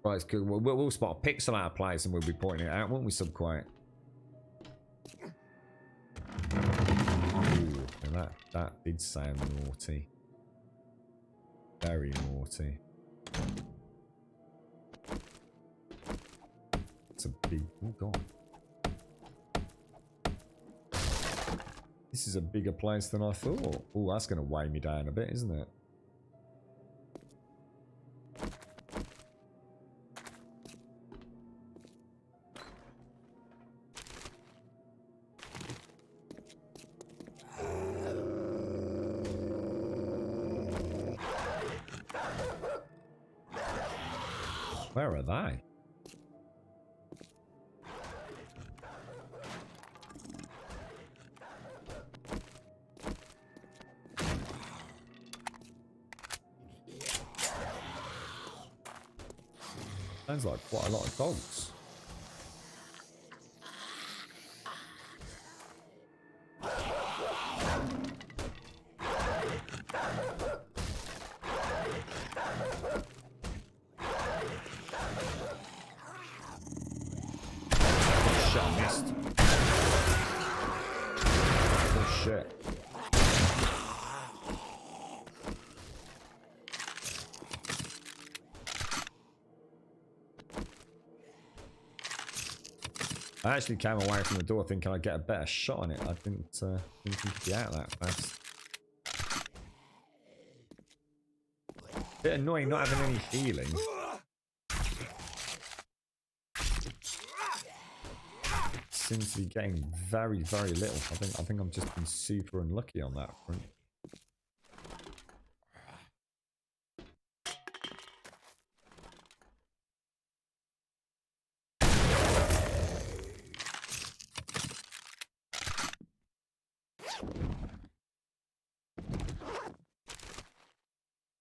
Right, it's good. We'll spot a pixel out of place and we'll be pointing it out, won't we, Subquake? That did sound naughty. Very naughty. It's a big... Oh, God. This is a bigger place than I thought. Oh, that's going to weigh me down a bit, isn't it? Where are they? Sounds like quite a lot of dogs. Shit, I missed. Oh shit. I actually came away from the door thinking I'd get a better shot on it. I didn't think it'd be out that fast. Bit annoying not having any healing. Seems to be getting very, very little. I think I'm just been super unlucky on that front.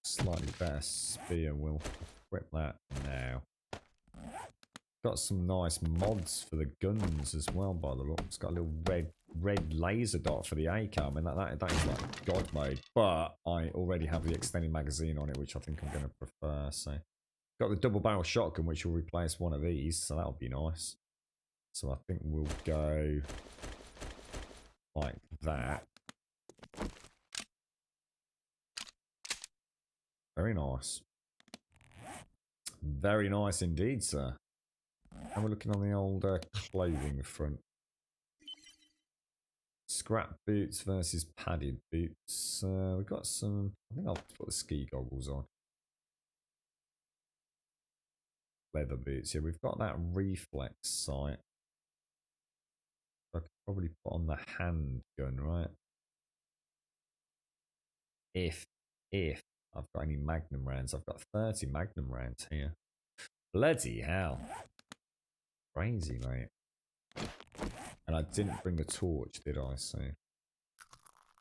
Slightly better spear, we'll equip that now. Got some nice mods for the guns as well by the looks. Got a little red laser dot for the ACAM, and that is like god mode. But I already have the extended magazine on it, which I think I'm going to prefer. So got the double barrel shotgun, which will replace one of these, so that'll be nice. So I think we'll go like that. Very nice. Very nice indeed, sir. And we're looking on the old clothing front. Scrap boots versus padded boots. We've got some... I think I'll put the ski goggles on. Leather boots. Yeah, we've got that reflex sight. I could probably put on the handgun, right? If I've got any magnum rounds. I've got 30 magnum rounds here. Bloody hell. Crazy, mate. And I didn't bring the torch, did I? So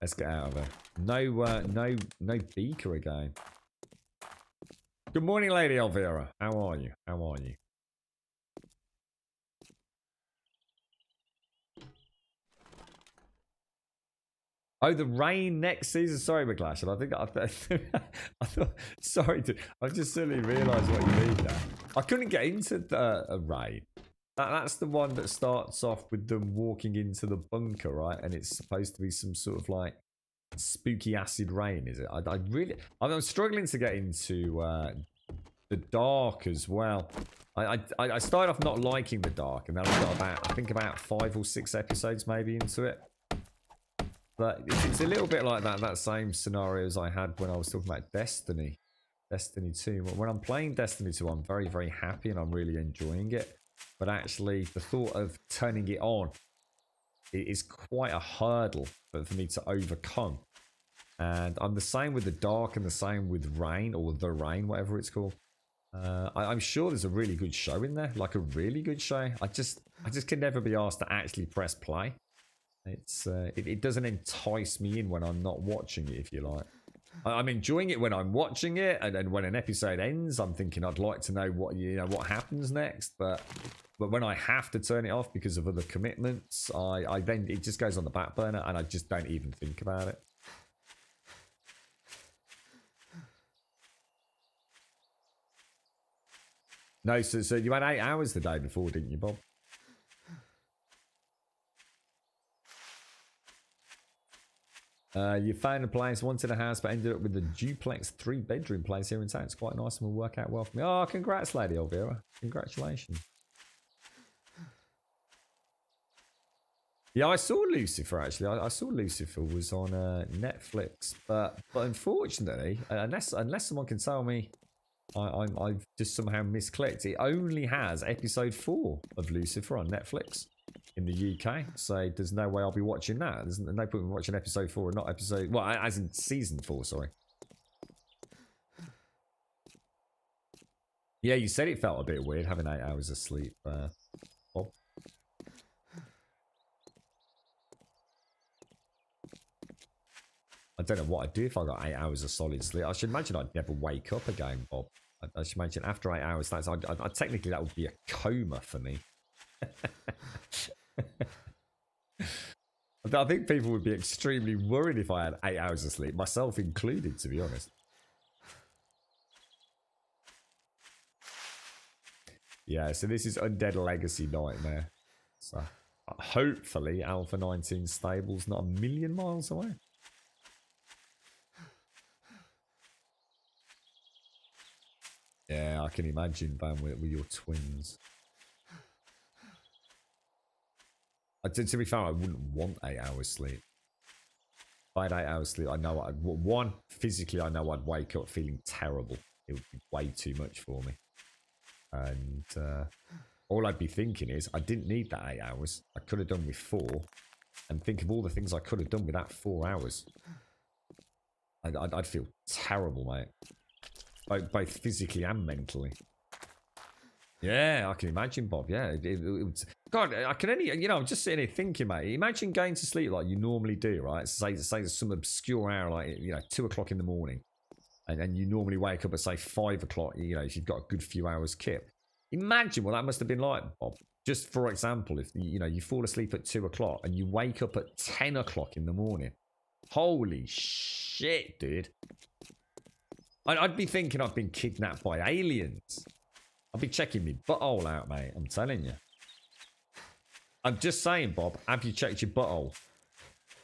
let's get out of there. No beaker again. Good morning, Lady Elvira. How are you? How are you? Oh, the rain next season. Sorry, McClash. I thought. Sorry, dude. I just suddenly realised what you mean now. I couldn't get into the rain. That's the one that starts off with them walking into the bunker, right? And it's supposed to be some sort of like spooky acid rain, is it? I'm struggling to get into the dark as well. I started off not liking the dark, and then I got about 5 or 6 episodes maybe into it. But it's a little bit like that same scenario as I had when I was talking about Destiny 2. When I'm playing Destiny 2, I'm very, very happy and I'm really enjoying it. But actually, the thought of turning it on is quite a hurdle for me to overcome. And I'm the same with the dark and the same with rain, or the rain, whatever it's called. I'm sure there's a really good show in there, like a really good show. I just can never be asked to actually press play. It doesn't entice me in when I'm not watching it, if you like. I'm enjoying it when I'm watching it, and then when an episode ends, I'm thinking I'd like to know what happens next. But when I have to turn it off because of other commitments, then it just goes on the back burner, and I just don't even think about it. No, so you had 8 hours the day before, didn't you, Bob? You found a place, wanted a house, but ended up with a duplex 3-bedroom place here in town. It's quite nice and will work out well for me. Oh, congrats, Lady Elvira. Congratulations. Yeah, I saw Lucifer actually. I saw Lucifer was on Netflix, but unfortunately, unless someone can tell me, I've just somehow misclicked. It only has episode 4 of Lucifer on Netflix in the UK, so there's no way I'll be watching that. There's no point in watching episode 4 and not episode, well, as in season 4. Sorry. Yeah, you said it felt a bit weird having 8 hours of sleep, Bob. I don't know what I'd do if I got 8 hours of solid sleep. I should imagine I'd never wake up again, Bob. I should imagine after 8 hours, technically that would be a coma for me. I think people would be extremely worried if I had 8 hours of sleep, myself included, to be honest. Yeah, so this is Undead Legacy Nightmare. So hopefully Alpha 19 Stable's not a million miles away. Yeah, I can imagine, Van, with your twins. To be fair, I wouldn't want 8 hours sleep. If I had 8 hours sleep, I know one, physically, I know I'd wake up feeling terrible. It would be way too much for me. And all I'd be thinking is, I didn't need that 8 hours. I could have done with 4. And think of all the things I could have done with that 4 hours. I'd feel terrible, mate. Both physically and mentally. Yeah, I can imagine, Bob. Yeah, it would. God, I can only, I'm just sitting here thinking, mate. Imagine going to sleep like you normally do, right? Say some obscure hour, like 2 o'clock in the morning, and you normally wake up at say 5 o'clock. If you've got a good few hours kip. Imagine what that must have been like, Bob. Just for example, if you fall asleep at 2 o'clock and you wake up at 10 o'clock in the morning. Holy shit, dude. I'd be thinking I've been kidnapped by aliens. I'd be checking my butthole out, mate. I'm telling you. I'm just saying, Bob. Have you checked your butthole?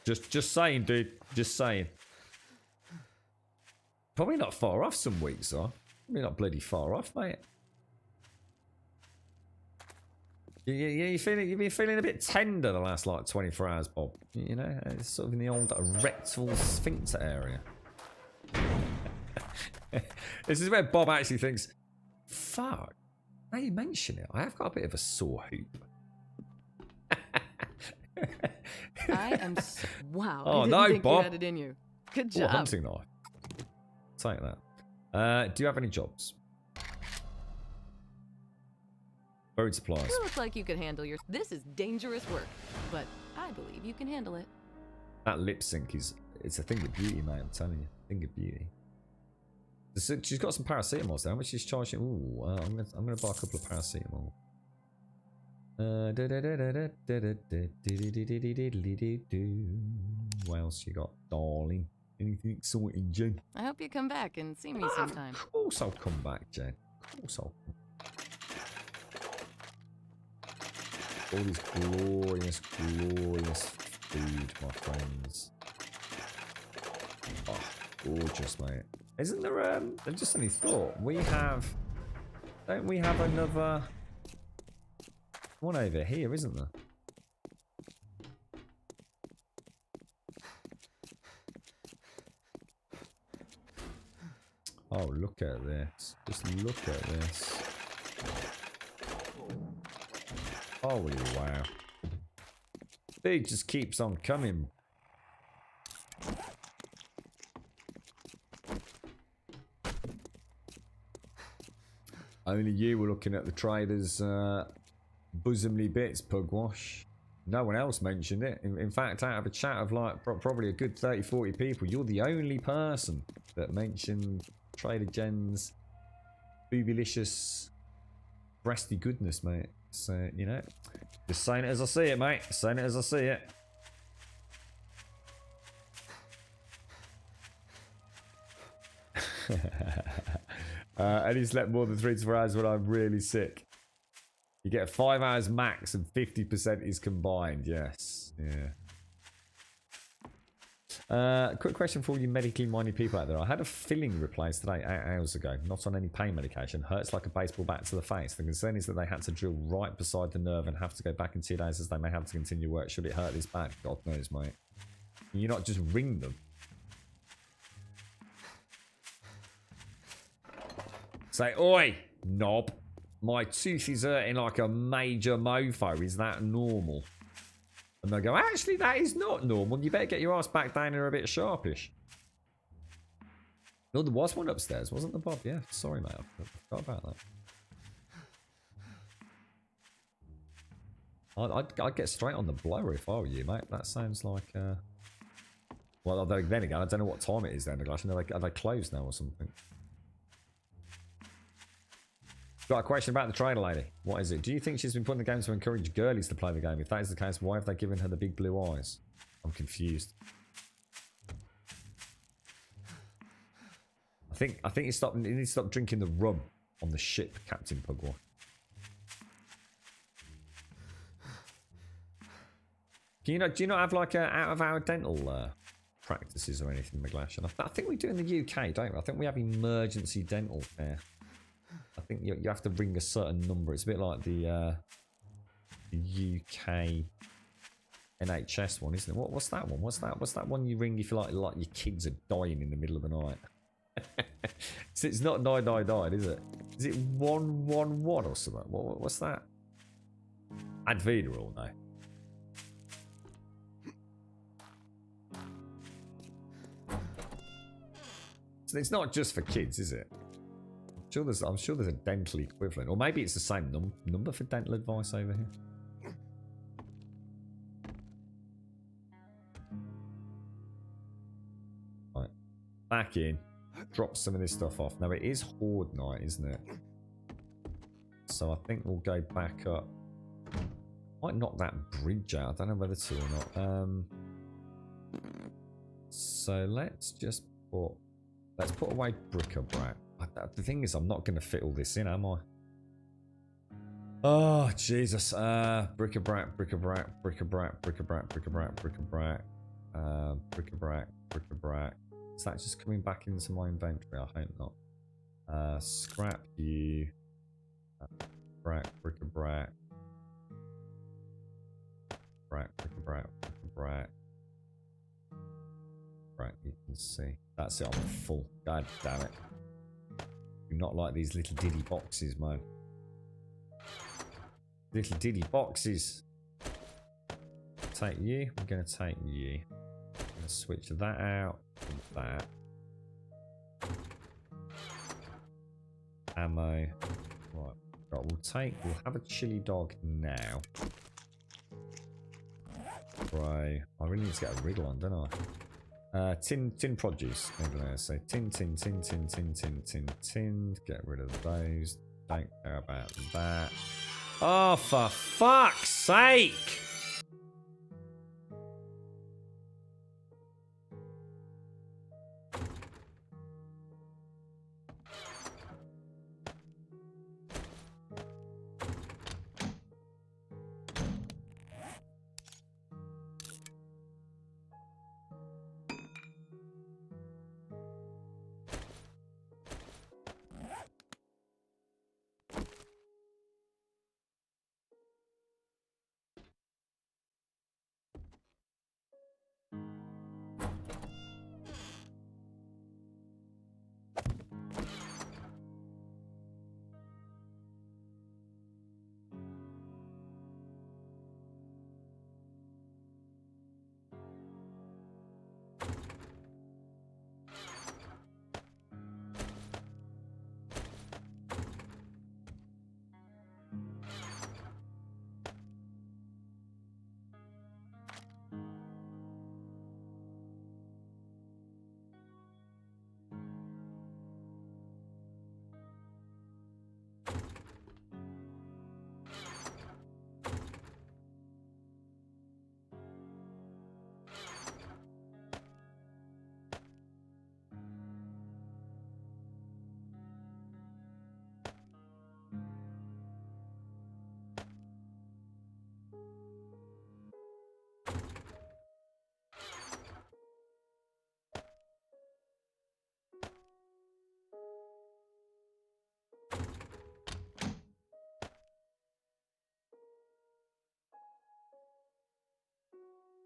Just saying, dude. Just saying. Probably not far off some weeks, though. Probably not bloody far off, mate. You've been feeling a bit tender the last, 24 hours, Bob. It's sort of in the old rectal sphincter area. This is where Bob actually thinks, fuck, now you mention it, I have got a bit of a sore hoop. I am wow. Oh, I didn't no, think Bob. you had it in you. Good job. Hunting knife. Take that. Do you have any jobs? Buried supplies. You look like you could handle this is dangerous work, but I believe you can handle it. That lip sync it's a thing of beauty, mate, I'm telling you. Thing of beauty. She's got some paracetamols there. How much she's charging? Ooh, I'm gonna buy a couple of paracetamol. What else you got, darling? Anything exciting, Jen? I hope you come back and see me sometime. Of course I'll come back, Jen. Of course I'll come. All this glorious, glorious food, my friends. Oh, gorgeous, mate. Isn't there, I just only thought, don't we have another one over here, isn't there? Oh, look at this. Just look at this. Holy wow. It just keeps on coming. Only you were looking at the trader's bosomly bits, Pugwash. No one else mentioned it. In fact, out of a chat of probably a good 30-40 people, you're the only person that mentioned Trader Jen's boobylicious breasty goodness, mate. So, just saying it as I see it, mate. Saying it as I see it. And he slept more than 3 to 4 hours when I'm really sick. You get 5 hours max and 50% is combined. Yes. Yeah. Quick question for all you medically minded people out there. I had a filling replaced today 8 hours ago. Not on any pain medication. Hurts like a baseball bat to the face. The concern is that they had to drill right beside the nerve and have to go back in 2 days as they may have to continue work. Should it hurt this bad? God knows, mate. Can you not just ring them? Say, oi, knob. My tooth is hurting like a major mofo. Is that normal? And they'll go, actually, that is not normal. You better get your ass back down here a bit sharpish. No, there was one upstairs, wasn't there, Bob? Yeah, sorry, mate. I forgot about that. I'd get straight on the blower if I were you, mate. That sounds like... Well, then again, I don't know what time it is then. Are they closed now or something? Got a question about the trader lady. What is it? Do you think she's been putting the game to encourage girlies to play the game? If that is the case, why have they given her the big blue eyes? I'm confused. I think you need to stop drinking the rum on the ship, Captain Pugwash. Do you not have like out of our dental practices or anything, McGlash? And I think we do in the UK, don't we? I think we have emergency dental care. I think you have to ring a certain number. It's a bit like the UK NHS one, isn't it? What's that one? What's that one you ring if you like your kids are dying in the middle of the night? So it's not 999, is it? Is it 111 or something? What's that? Adviderall, no. So it's not just for kids, is it? I'm sure there's a dental equivalent. Or maybe it's the same number for dental advice over here. Right. Back in. Drop some of this stuff off. Now, it is Horde night, isn't it? So I think we'll go back up. Might knock that bridge out. I don't know whether to or not. So let's just put... Let's put away bric-a-brac. The thing is, I'm not going to fit all this in, am I? Oh, Jesus. Bric-a-brac, bric-a-brac, bric-a-brac, bric-a-brac, bric-a-brac, bric-a-brac, bric-a-brac, bric-a-brac. Is that just coming back into my inventory? I hope not. Scrap you. Brac, bric-a-brac. Brac, bric-a-brac, bric-a-brac. Right, you can see. That's it, I'm full. God damn it. Do not like these little diddy boxes, man. Little diddy boxes. Take you. We're going to take you. I'm going to switch that out with that. Ammo. Right. We'll have a chili dog now. Bro. I really need to get a wriggle on, don't I? Tin produce over there. So tin. Get rid of those. Don't care about that. Oh, for fuck's sake!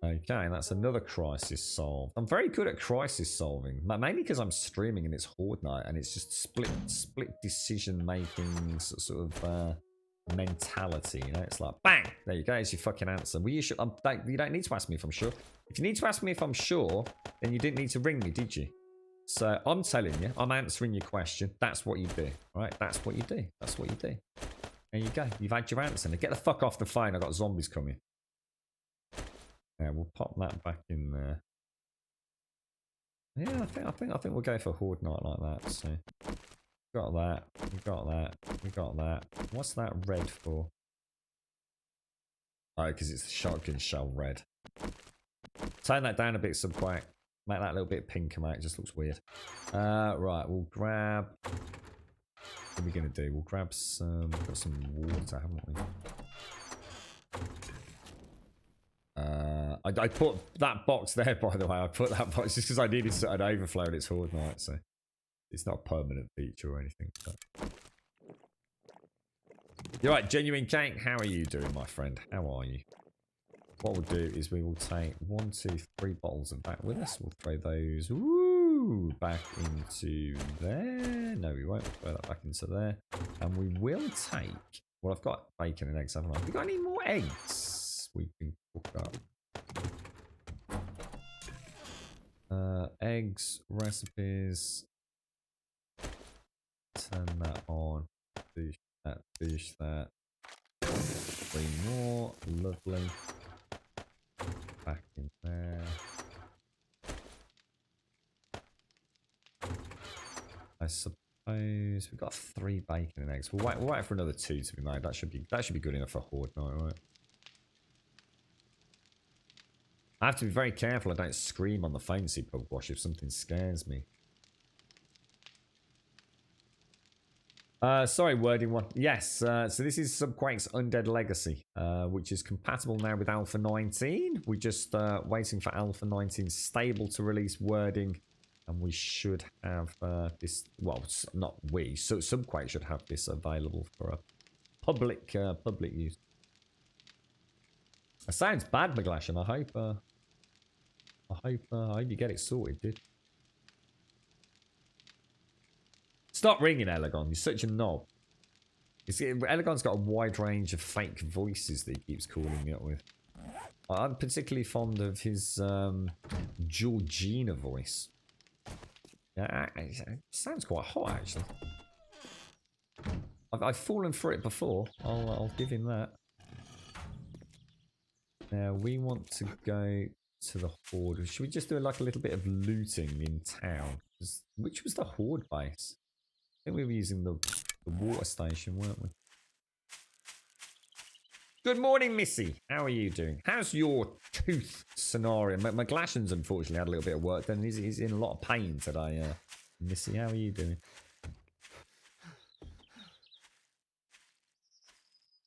Okay, that's another crisis solved. I'm very good at crisis solving, mainly because I'm streaming and it's Horde night and it's just split decision making sort of mentality. You know, it's like bang, there you go, it's your fucking answer. Well, you should. You don't need to ask me if I'm sure. If you need to ask me if I'm sure, then you didn't need to ring me, did you? So I'm telling you, I'm answering your question. That's what you do, right? That's what you do. That's what you do. There you go. You've had your answer. Now get the fuck off the phone. I've got zombies coming. Yeah, we'll pop that back in there. Yeah, I think we'll go for Horde night like that. So got that. We got that. We got that. What's that red for? Oh, because it's a shotgun shell red. Turn that down a bit, Subquack. Make that a little bit pinker, mate. It just looks weird. Right, we'll grab. What are we gonna do? We'll grab some. We've got some water, haven't we? I put that box there, by the way. I put that box just because I needed an overflow and it's Horde night, so it's not a permanent feature or anything. But... You're right, Genuine Cake. How are you doing, my friend? How are you? What we'll do is we will take 1, 2, 3 bottles of that with us. We'll throw those back into there. No, we won't. Throw that back into there. And we will take... Well, I've got bacon and eggs, haven't I? Have we got any more eggs we can cook up? Eggs, recipes. Turn that on. Dish that, dish that. 3 more. Lovely. Back in there. I suppose we've got 3 bacon and eggs. We'll wait for another 2 to be made. That should be good enough for Horde night, right? I have to be very careful I don't scream on the phone, see Pugwash, if something scares me. Sorry, wording one. Yes, so this is Subquake's Undead Legacy, which is compatible now with Alpha 19. We're just waiting for Alpha 19 stable to release wording, and we should have this. Well, not we. So Subquake should have this available for a public use. It sounds bad, McGlashan. I hope you get it sorted, dude. Stop ringing, Elegon. You're such a knob. Elegon's got a wide range of fake voices that he keeps calling me up with. I'm particularly fond of his Georgina voice. Yeah, it sounds quite hot, actually. I've fallen for it before. I'll give him that. Now, we want to go to the Horde. Should we just do like a little bit of looting in town? Which was the Horde base? I think we were using the water station, weren't we? Good morning, Missy. How are you doing? How's your tooth scenario? McGlashan's unfortunately had a little bit of work done. He's in a lot of pain today. Missy, how are you doing?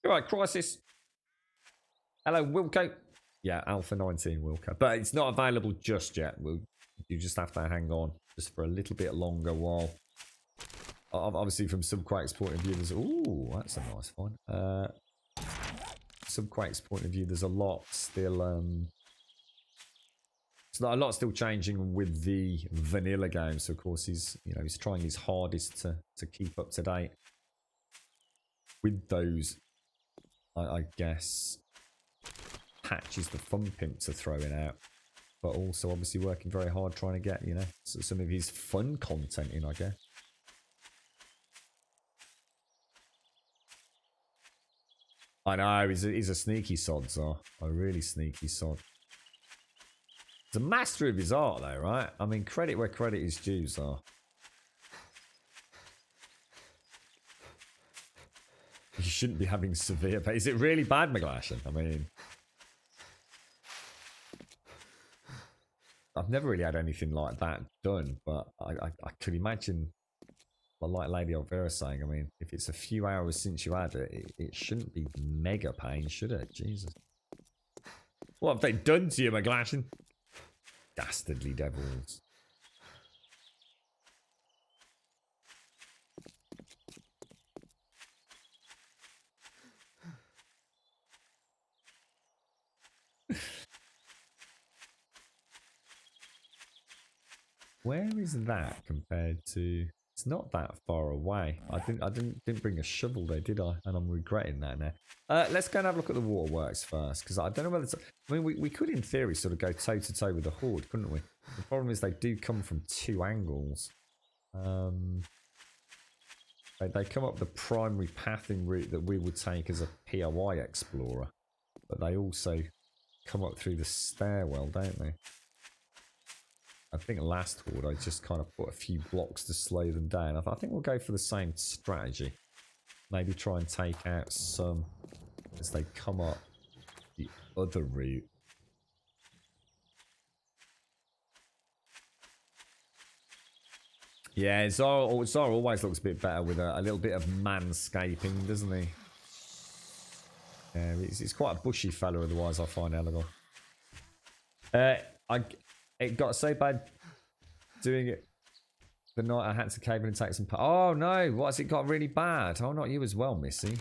All right, Crisis. Hello, Wilco. Yeah, Alpha 19 Wilco. But it's not available just yet. You just have to hang on just for a little bit longer while... Obviously, from Subquake's point of view, there's... Ooh, that's a nice one. Subquake's point of view, there's a lot still... It's not a lot still changing with the vanilla game. So, of course, he's trying his hardest to keep up to date with those, I guess, patches the Fun Pimps are throwing out. But also, obviously, working very hard trying to get, some of his fun content in, I guess. I know, he's a sneaky sod, so a really sneaky sod. He's a master of his art, though, right? I mean, credit where credit is due, so. You shouldn't be having severe pain. Is it really bad, McGlashan? I mean, I've never really had anything like that done, but I could imagine, like Lady Elvira saying, I mean, if it's a few hours since you had it, it shouldn't be mega pain, should it? Jesus. What have they done to you, McGlashan? Dastardly devils. where is that compared to? It's not that far away. I didn't bring a shovel there, did I? And I'm regretting that now. Let's go and have a look at the waterworks first, because I don't know whether it's... I mean, we could, in theory, sort of go toe-to-toe with the Horde, couldn't we? The problem is they do come from 2 angles. They come up the primary pathing route that we would take as a POI explorer. But they also come up through the stairwell, don't they? I think last Horde I just kind of put a few blocks to slow them down. I think we'll go for the same strategy. Maybe try and take out some as they come up the other route. Yeah, Zara always looks a bit better with a little bit of manscaping, doesn't he? Yeah, he's quite a bushy fella otherwise, I find Elegon. It got so bad doing it the night I had to cave in and take some... Oh no, what's it got really bad? Oh, not you as well, Missy.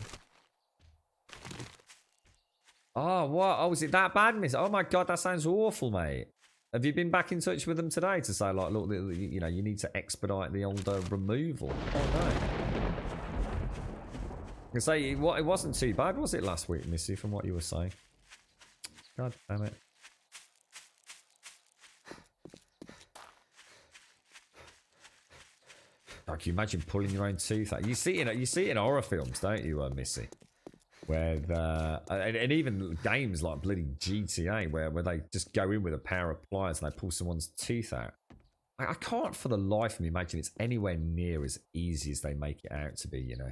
Oh, what? Oh, was it that bad, Miss? Oh my god, that sounds awful, mate. Have you been back in touch with them today to say, like, look, you know, you need to expedite the old removal? Oh no. I can say, it wasn't too bad, was it, last week, Missy, from what you were saying? God damn it. Like, you imagine pulling your own tooth out. You see it in horror films, don't you, Missy? Where and even games like bloody GTA, where they just go in with a pair of pliers and they pull someone's tooth out. I can't for the life of me imagine it's anywhere near as easy as they make it out to be, you know.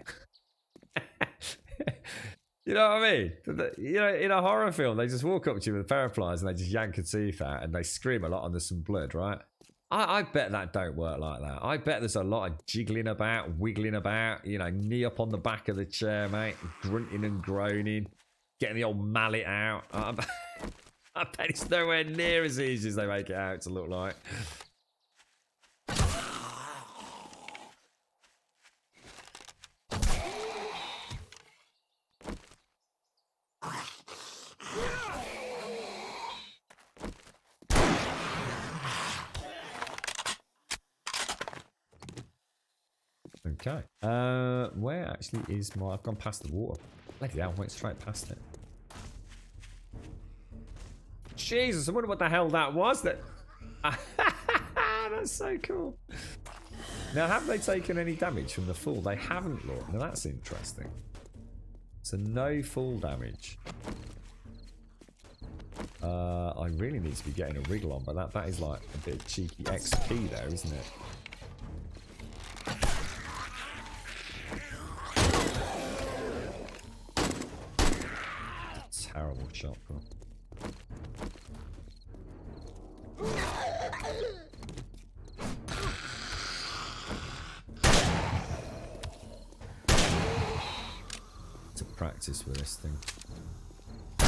You know what I mean? You know, in a horror film, they just walk up to you with a pair of pliers and they just yank a tooth out and they scream a lot and there's some blood, right? I bet that don't work like that. I bet there's a lot of jiggling about, wiggling about, you know, knee up on the back of the chair, mate, grunting and groaning, getting the old mallet out. I bet it's nowhere near as easy as they make it out to look like. Okay. Where actually is my... I've gone past the water. Bloody hell, I went straight past it. Jesus, I wonder what the hell that was. That's so cool. Now, have they taken any damage from the fall? They haven't, look. Now, that's interesting. So, no fall damage. I really need to be getting a wriggle on, but that is like a bit of cheeky XP there, isn't it? Terrible shotgun. To practice with this thing. A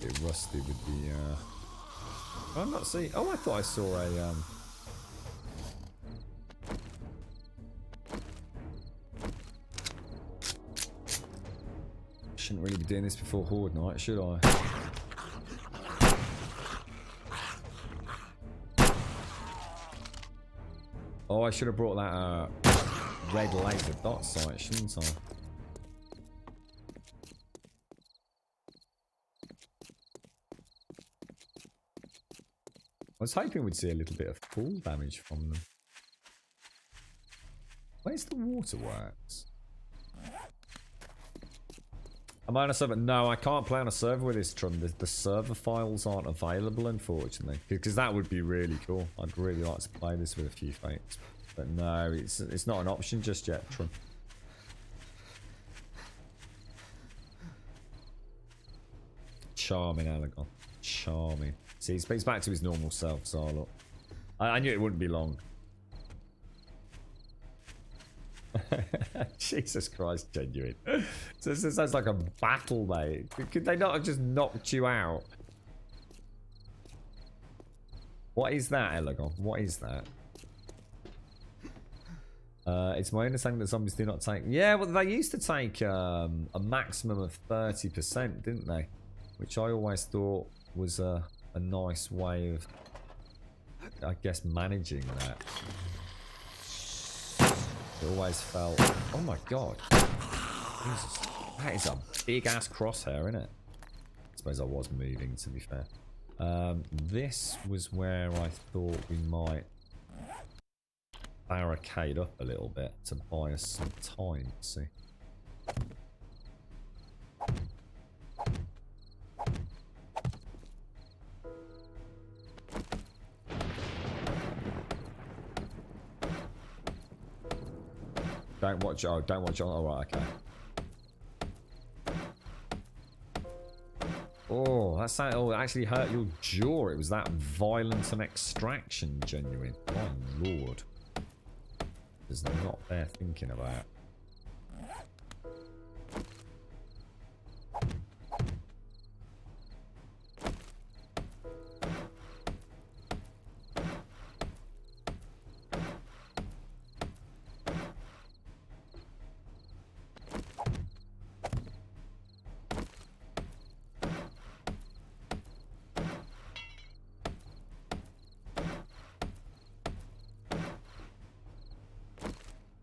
bit rusty with the I'm not seeing... Oh, I thought I saw a shouldn't really be doing this before Horde night, should I? Oh, I should have brought that red laser dot sight, shouldn't I? I was hoping we'd see a little bit of fall damage from them. Where's the waterworks? Am I on a server? No, I can't play on a server with this, Tron. The server files aren't available, unfortunately. Because that would be really cool. I'd really like to play this with a few fates. But no, it's not an option just yet, Tron. Charming, Alagon. Charming. See, he's back to his normal self, so look. I knew it wouldn't be long. Jesus Christ, genuine. So this sounds like a battle, mate. Could they not have just knocked you out? What is that, Elegon? What is that? It's my understanding that zombies do not take... Yeah, well, they used to take a maximum of 30%, didn't they? Which I always thought was a nice way of I guess, managing that. It always felt... Oh my god. Jesus. That is a big-ass crosshair, isn't it? I suppose I was moving, to be fair. This was where I thought we might barricade up a little bit to buy us some time, see? Don't watch. Oh, don't watch. Oh, right, okay. Oh, that sound. Oh, it actually hurt your jaw. It was that violent and extraction genuine. My lord. There's not there thinking about.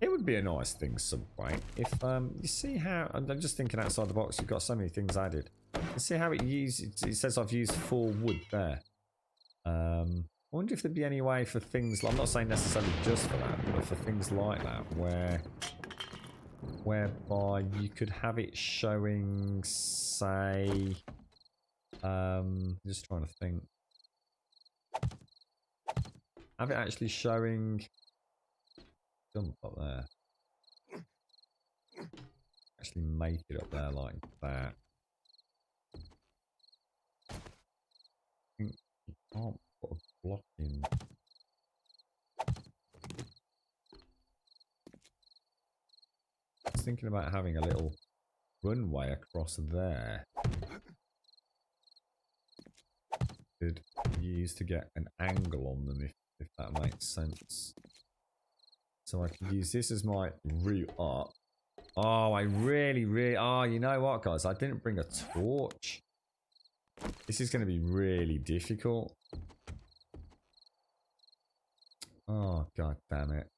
It would be a nice thing, Subway, if you see how I'm just thinking outside the box. You've got so many things added. You see how it uses. It says I've used 4 wood there. I wonder if there'd be any way for things. I'm not saying necessarily just for that, but for things like that, whereby you could have it showing, say, just trying to think, have it actually showing. Jump up there. Actually make it up there like that. I think you can't put a block in. I was thinking about having a little runway across there. Could use to get an angle on them if that makes sense. So I can use this as my route up. Oh, I really... Oh, you know what, guys? I didn't bring a torch. This is going to be really difficult. Oh, god damn it.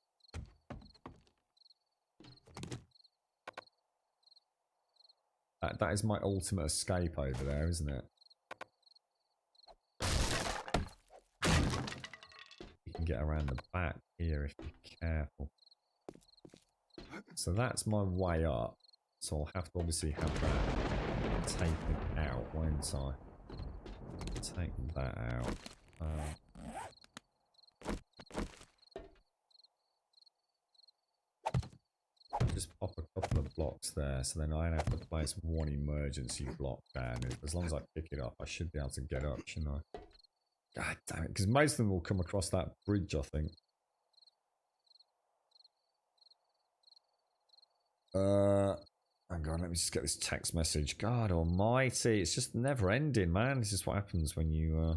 That is my ultimate escape over there, isn't it? You can get around the back here if you're careful. So that's my way up. So I'll have to obviously have that taken out, won't I? Take that out. Just pop a couple of blocks there, so then I have to place one emergency block down. As long as I pick it up, I should be able to get up, shouldn't I? God damn it, because most of them will come across that bridge, I think. Hang on, let me just get this text message. God almighty, it's just never ending, man. This is what happens when you,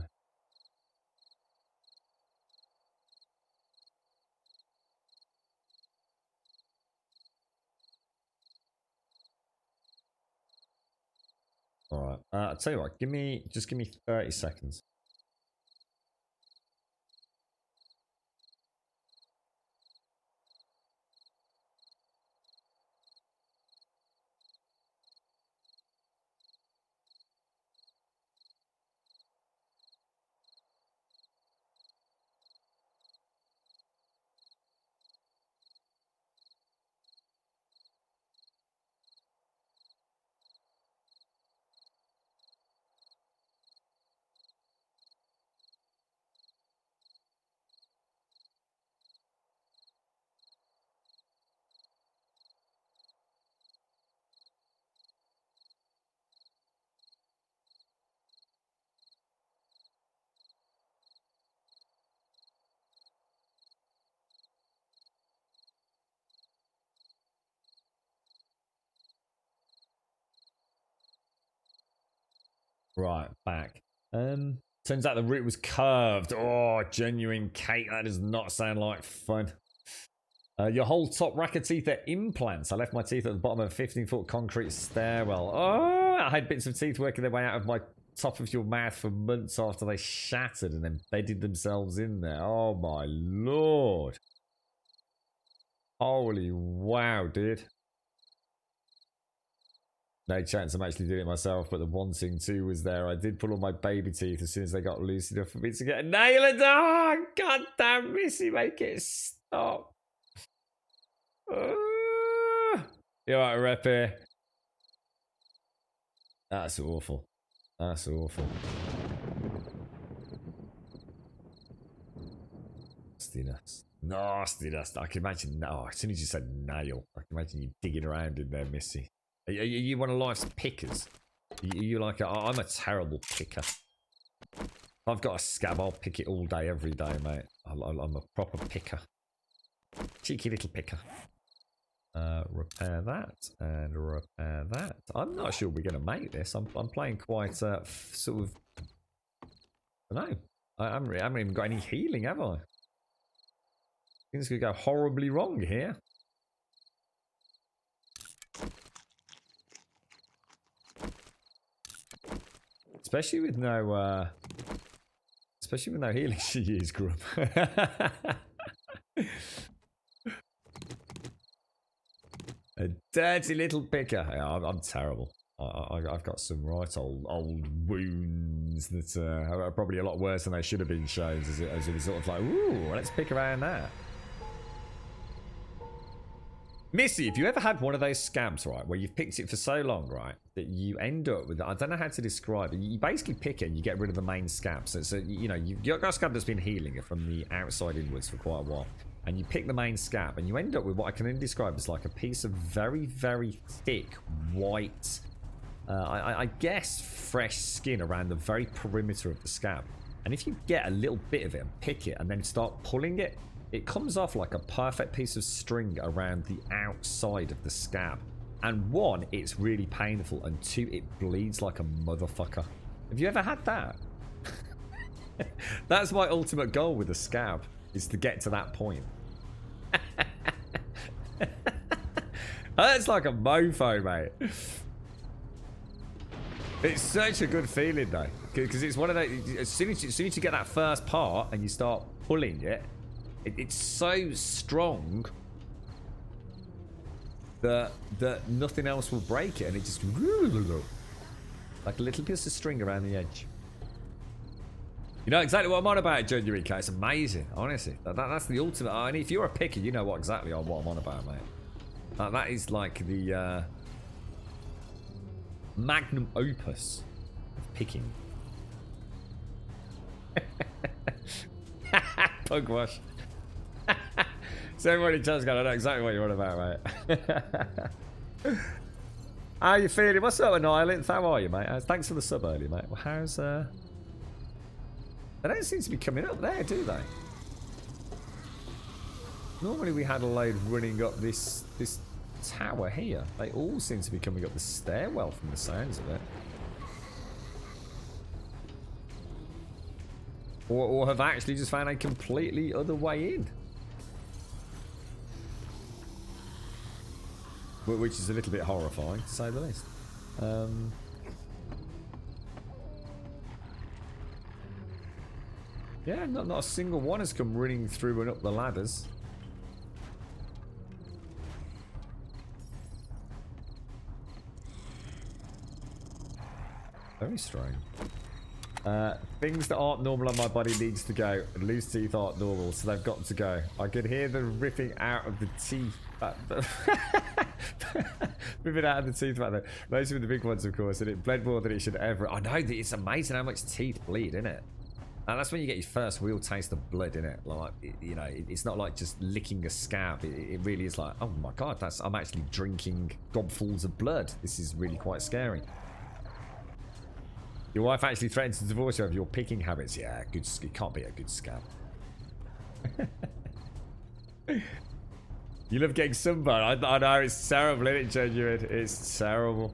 Alright, I'll tell you what, just give me 30 seconds. Right, back. Turns out the route was curved. Oh, genuine cake. That does not sound like fun. Your whole top rack of teeth are implants. I left my teeth at the bottom of a 15-foot concrete stairwell. Oh, I had bits of teeth working their way out of my top of your mouth for months after they shattered and then bedded themselves in there. Oh my lord. Holy wow, dude. No chance I'm actually doing it myself, but the wanting to was there. I did pull all my baby teeth as soon as they got loose enough for me to get a nail in. Oh, god damn, Missy, make it stop. You're right, rep here. That's awful. That's awful. Nastiness. Nastiness. I can imagine. No, as soon as you said nail, I can imagine you digging around in there, Missy. Are you one of life's pickers? Are you like I'm a terrible picker. If I've got a scab, I'll pick it all day, every day, mate. I'm a proper picker. Cheeky little picker. Repair that and repair that. I'm not sure we're going to make this. I'm playing quite sort of. I don't know. I haven't even got any healing, have I? Things could go horribly wrong here. Especially with no healing she used, Grub. A dirty little picker. Yeah, I'm terrible. I've got some right old wounds that are probably a lot worse than they should have been shown as a result of like, ooh, let's pick around that. Missy, if you ever had one of those scabs, right, where you've picked it for so long, right, that you end up with, I don't know how to describe it, you basically pick it and you get rid of the main scab. So you know, you've got a scab that's been healing it from the outside inwards for quite a while. And you pick the main scab and you end up with what I can only describe as like a piece of very, very thick, white, I guess fresh skin around the very perimeter of the scab. And if you get a little bit of it and pick it and then start pulling it, it comes off like a perfect piece of string around the outside of the scab. And one, it's really painful, and two, it bleeds like a motherfucker. Have you ever had that? That's my ultimate goal with a scab, is to get to that point. That's like a mofo, mate. It's such a good feeling though, because it's one of those. As soon as you get that first part and you start pulling it, it's so strong that nothing else will break it, and it just like a little piece of string around the edge. You know exactly what I'm on about, Junior EK. It's amazing, honestly. That's the ultimate. I mean, if you're a picker, you know what I'm on about, mate. That is like the magnum opus of picking. Pugwash. So everybody just got to know exactly what you're on about, mate. How you feeling? What's up, Annihilate? How are you, mate? Thanks for the sub earlier, mate. Well, how's They don't seem to be coming up there, do they? Normally we had a load running up this tower here. They all seem to be coming up the stairwell from the sounds of it. Or have actually just found a completely other way in. Which is a little bit horrifying, to say the least. Yeah, not a single one has come running through and up the ladders. Very strange. Things that aren't normal on my body needs to go. Loose teeth aren't normal, so they've got to go. I could hear the ripping out of the teeth. Ripping out of the teeth back there. Those were the big ones, of course, and it bled more than it should ever. I know, it's amazing how much teeth bleed, isn't it? And that's when you get your first real taste of blood, innit? Like, you know, it's not like just licking a scab. It really is like, oh my god, I'm actually drinking gobfuls of blood. This is really quite scary. Your wife actually threatened to divorce you over your picking habits. Yeah, good. It can't be a good scab. You love getting sunburned. I know, it's terrible, isn't it, Genuine? It's terrible.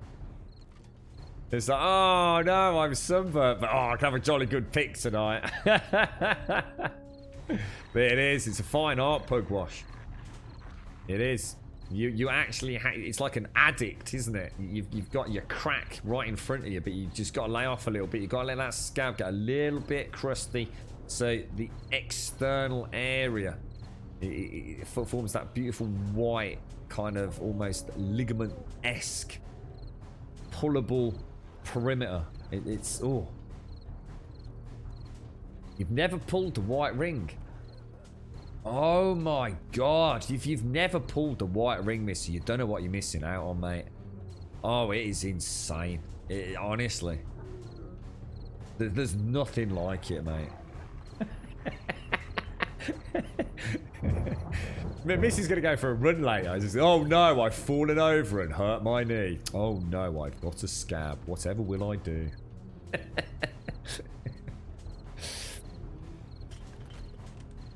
It's like, oh no, I'm sunburnt, but oh, I can have a jolly good pick tonight. But it is. It's a fine art, Pugwash. It is. You actually it's like an addict, isn't it? You've got your crack right in front of you, but you just got to lay off a little bit. You've got to let that scab get a little bit crusty, so the external area it forms that beautiful white kind of almost ligament-esque pullable perimeter. It's oh, you've never pulled the white ring. Oh my god, if you've never pulled the white ring, mister, you don't know what you're missing out on, mate. Oh, it is insane. Honestly. There's nothing like it, mate. Missy's going to go for a run later. Just, oh no, I've fallen over and hurt my knee. Oh no, I've got a scab. Whatever will I do?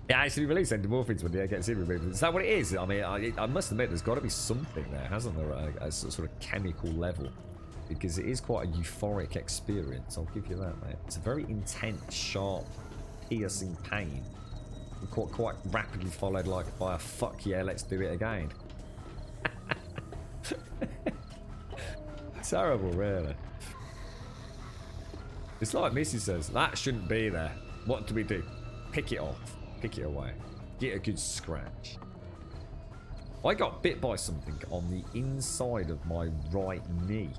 It actually releases endorphins when the air gets in removed. Is that what it is? I mean, I must admit, there's got to be something there, hasn't there, at a sort of chemical level? Because it is quite a euphoric experience, I'll give you that, mate. It's a very intense, sharp, piercing pain. Quite rapidly followed like by a fuck yeah, let's do it again. Terrible, really. It's like Missy says, that shouldn't be there. What do we do? Pick it off. Pick it away. Get a good scratch. I got bit by something on the inside of my right knee.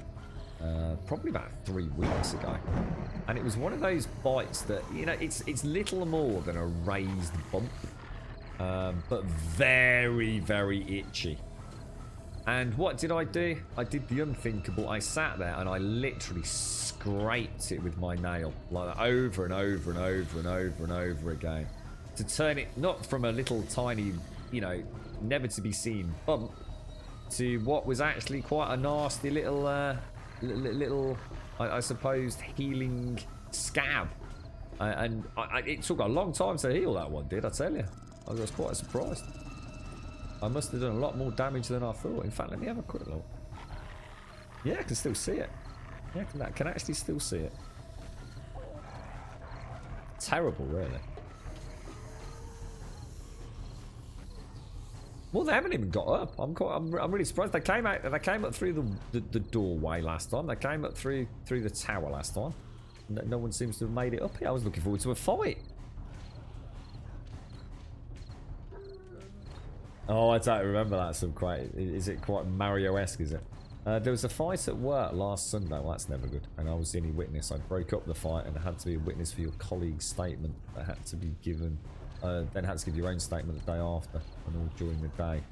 Probably about 3 weeks ago. And it was one of those bites that, you know, it's little more than a raised bump. But very, very itchy. And what did I do? I did the unthinkable. I sat there and I literally scraped it with my nail. Like that, over and over and over and over and over again. To turn it not from a little tiny, you know, never to be seen bump to what was actually quite a nasty little, I suppose, healing scab. It took a long time to heal, that one did, I tell you. I was quite surprised. I must have done a lot more damage than I thought. In fact, let me have a quick look. Yeah, I can still see it. Yeah, I can actually still see it. Terrible, really. Well, they haven't even got up. I'm really surprised. They came out. They came up through the doorway last time. They came up through the tower last time. No one seems to have made it up here. I was looking forward to a fight. Oh, I don't remember that. Is it quite Mario-esque? Is it? There was a fight at work last Sunday. Well, that's never good. And I was the only witness. I broke up the fight and I had to be a witness for your colleague's statement that had to be given. Then had to give your own statement the day after and all during the day.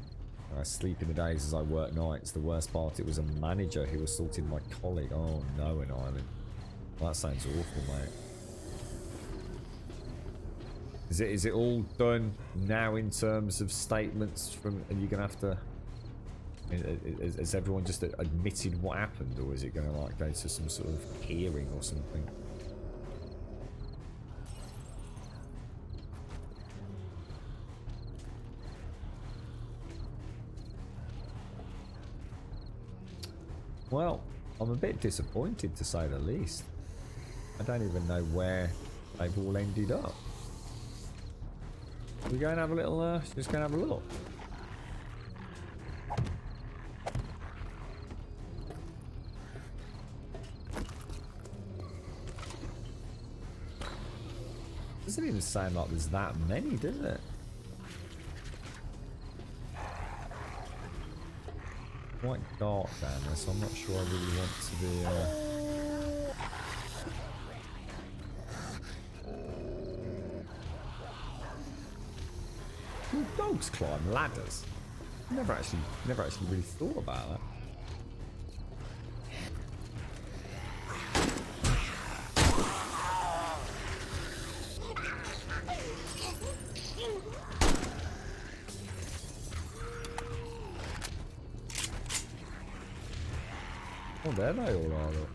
I sleep in the days as I work nights. The worst part, it was a manager who assaulted my colleague. Oh no, in Ireland. Well, that sounds awful, mate. Is it all done now in terms of statements from? And you're gonna have to. Has everyone just admitted what happened, or is it gonna like go to some sort of hearing or something? Well, I'm a bit disappointed to say the least. I don't even know where they've all ended up. We go and have a little, just go and have a look. Doesn't even sound like there's that many, does it? Quite dark down there, so I'm not sure I really want to be. Do dogs climb ladders? Never actually really thought about that. Oh, there they all are. Look. Oh, there they all are. Look.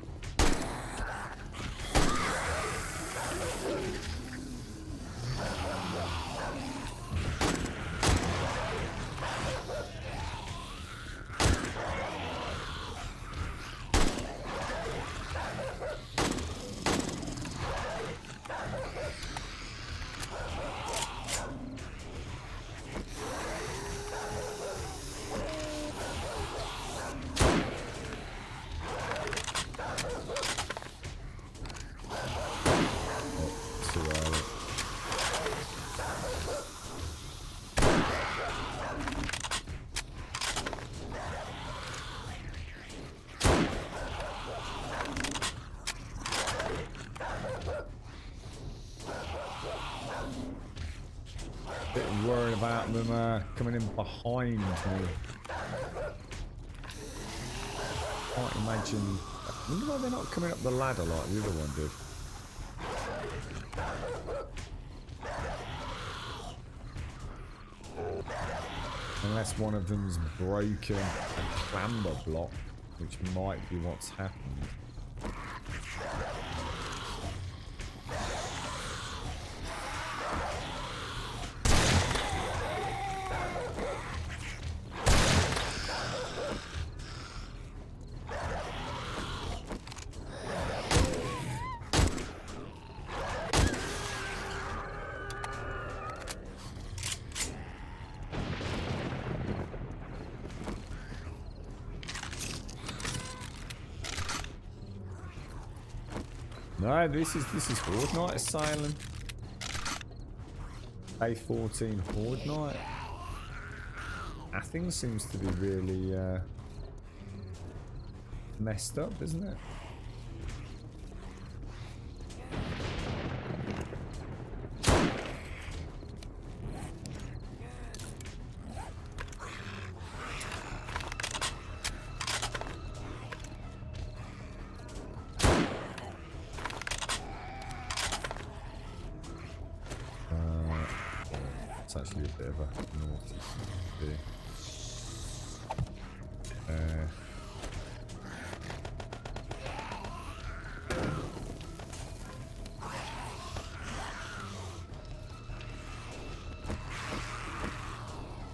them coming in behind me. Can't imagine. I wonder why they're not coming up the ladder like the other one did. Unless one of them's broken a clamber block, which might be what's happened. No, this is Horde Night Asylum. A14 Horde Night. Athens seems to be really messed up, isn't it? It's actually a bit of a naughty thing to do.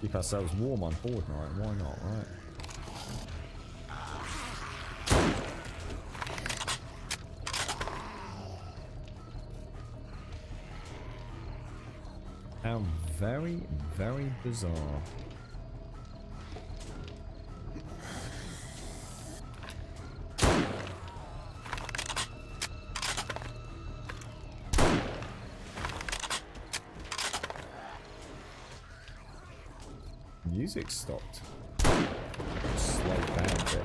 Keep ourselves warm on Horde Night, why not, right? How very, very bizarre. Music stopped. Slowed down a bit.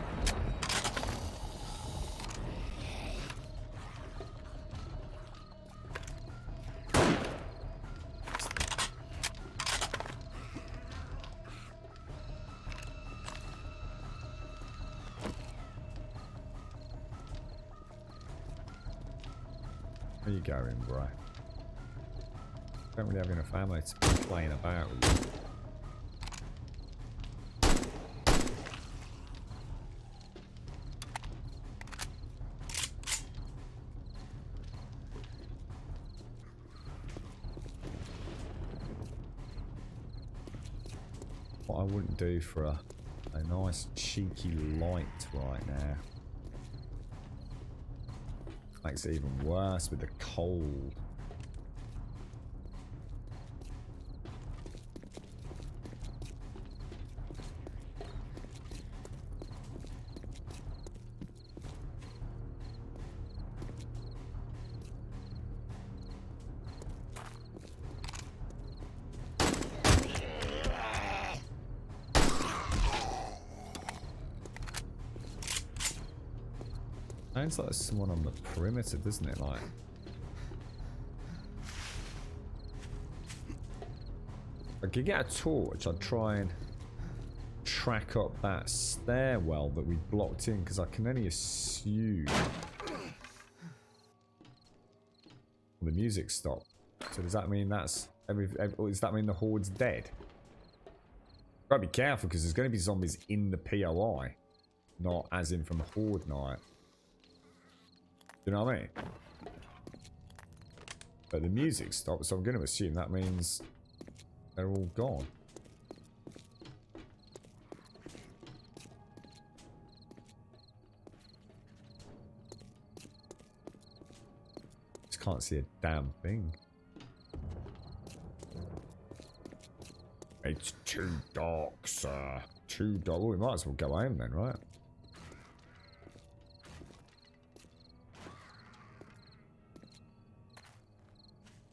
Where you going, bro? Don't really have enough ammo to be playing about with. What I wouldn't do for a nice cheeky light right now. Makes it even worse with the cold. Sounds like there's someone on the perimeter, doesn't it? Like, if I could get a torch, I'd try and track up that stairwell that we blocked in, because I can only assume the music stopped. So does that mean that's or does that mean the Horde's dead? Gotta be careful, because there's going to be zombies in the POI, not as in from Horde Night. You know what I mean? But the music stopped, so I'm going to assume that means they're all gone. Just can't see a damn thing. It's too dark, sir. Too dark. Well, we might as well go home then, right?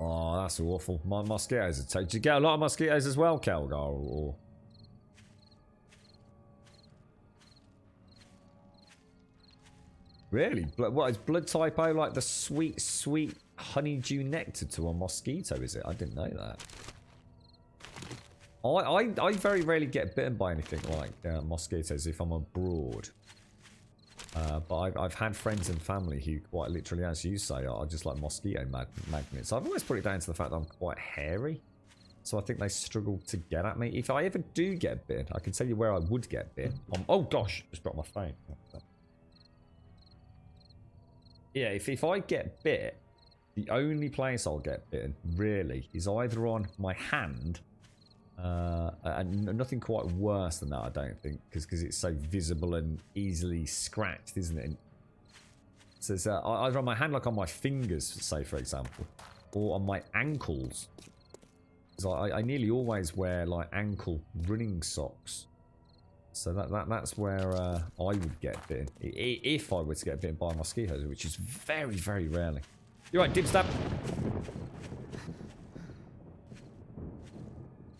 Oh, that's awful. My mosquitoes are Did you get a lot of mosquitoes as well, Kelgar? Or... Really? What is blood type O like the sweet, sweet honeydew nectar to a mosquito, is it? I didn't know that. I very rarely get bitten by anything like mosquitoes if I'm abroad. But I've had friends and family who quite literally, as you say, are just like mosquito magnets. I've always put it down to the fact that I'm quite hairy. So I think they struggle to get at me. If I ever do get bitten, I can tell you where I would get bitten. Oh gosh, just dropped my phone. Yeah, if I get bit, the only place I'll get bitten, really, is either on my hand, and nothing quite worse than that, I don't think, because it's so visible and easily scratched, isn't it? So it's either on my hand, like on my fingers, say, for example, or on my ankles. Because I nearly always wear, like, ankle running socks. So that's where I would get bitten. If I were to get bitten by mosquitoes, which is very, very rarely. You're right, Dibstab.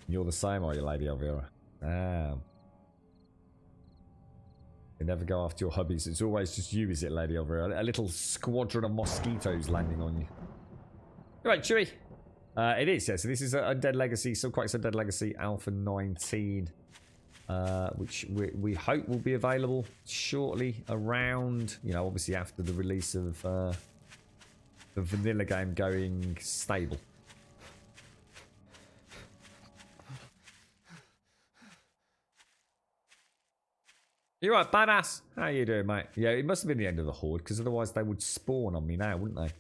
You're the same, are you, Lady Elvira? Damn. You never go after your hubbies. It's always just you, is it, Lady Elvira? A little squadron of mosquitoes landing on you. You're right, Chewie. It is, yeah. So this is Undead Legacy, Silquake's Undead Legacy Alpha 19. Which we hope will be available shortly around, you know, obviously after the release of the vanilla game going stable. You're right, badass. How you doing, mate? Yeah, it must have been the end of the horde, because otherwise they would spawn on me now, wouldn't they?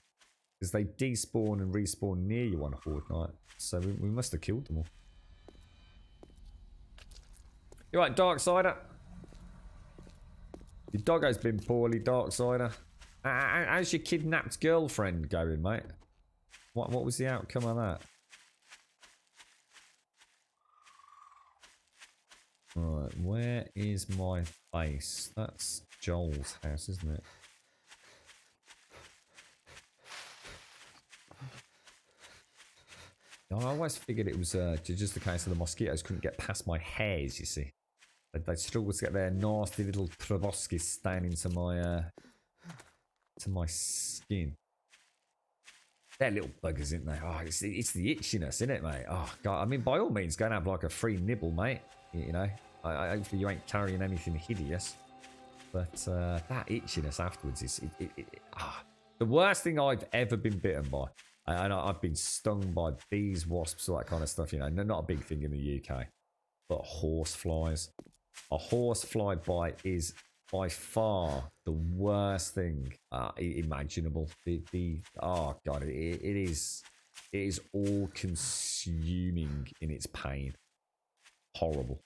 Because they despawn and respawn near you on Horde Night. So we must have killed them all. You're right, Darksider. Your doggo's been poorly, Darksider. How's your kidnapped girlfriend going, mate? What was the outcome of that? Right, where is my base? That's Joel's house, isn't it? I always figured it was just the case of the mosquitoes couldn't get past my hairs, you see. They struggle to get their nasty little proboscis down into my to my skin. They're little buggers, aren't they? Oh, it's the itchiness, isn't it, mate? Oh, God. I mean, by all means, go and have like a free nibble, mate. You know, hopefully you ain't carrying anything hideous. But that itchiness afterwards is... The worst thing I've ever been bitten by. And I've been stung by bees, wasps, all that kind of stuff, you know. Not a big thing in the UK. But horse flies. A horse fly bite is by far the worst thing imaginable. Oh God, it is all consuming in its pain. Horrible.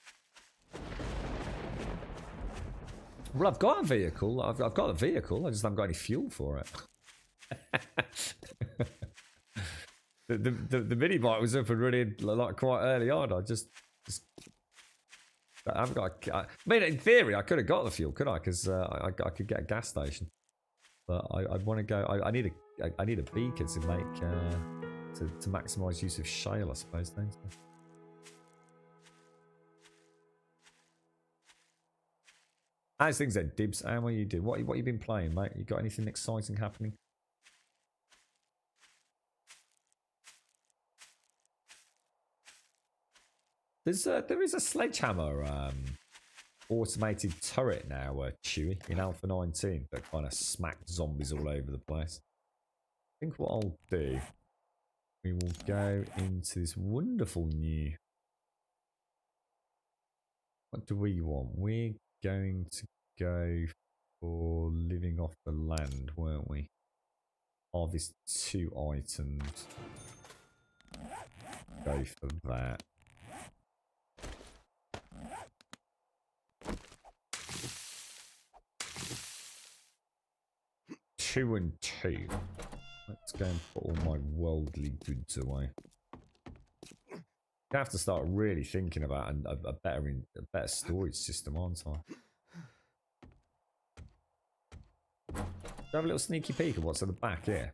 Well, I've got a vehicle. I've got a vehicle. I just haven't got any fuel for it. the mini bike was up and running like quite early on. I haven't got. I mean, in theory, I could have got the fuel, could I? Because I could get a gas station. But I'd want to go. I need a beacon to make to maximise use of shale, I suppose. Don't I? How's things then, Dibs? How are you doing? What you been playing, mate? You got anything exciting happening? There is a sledgehammer automated turret now, Chewie, in Alpha 19 that kind of smacked zombies all over the place. I think what I'll do, we will go into this wonderful new... What do we want? We're going to go for living off the land, weren't we? Harvest 2 items. Go for that. Two and 2. Let's go and put all my worldly goods away. I have to start really thinking about a better storage system, aren't I? Do I have a little sneaky peek of what's at the back here?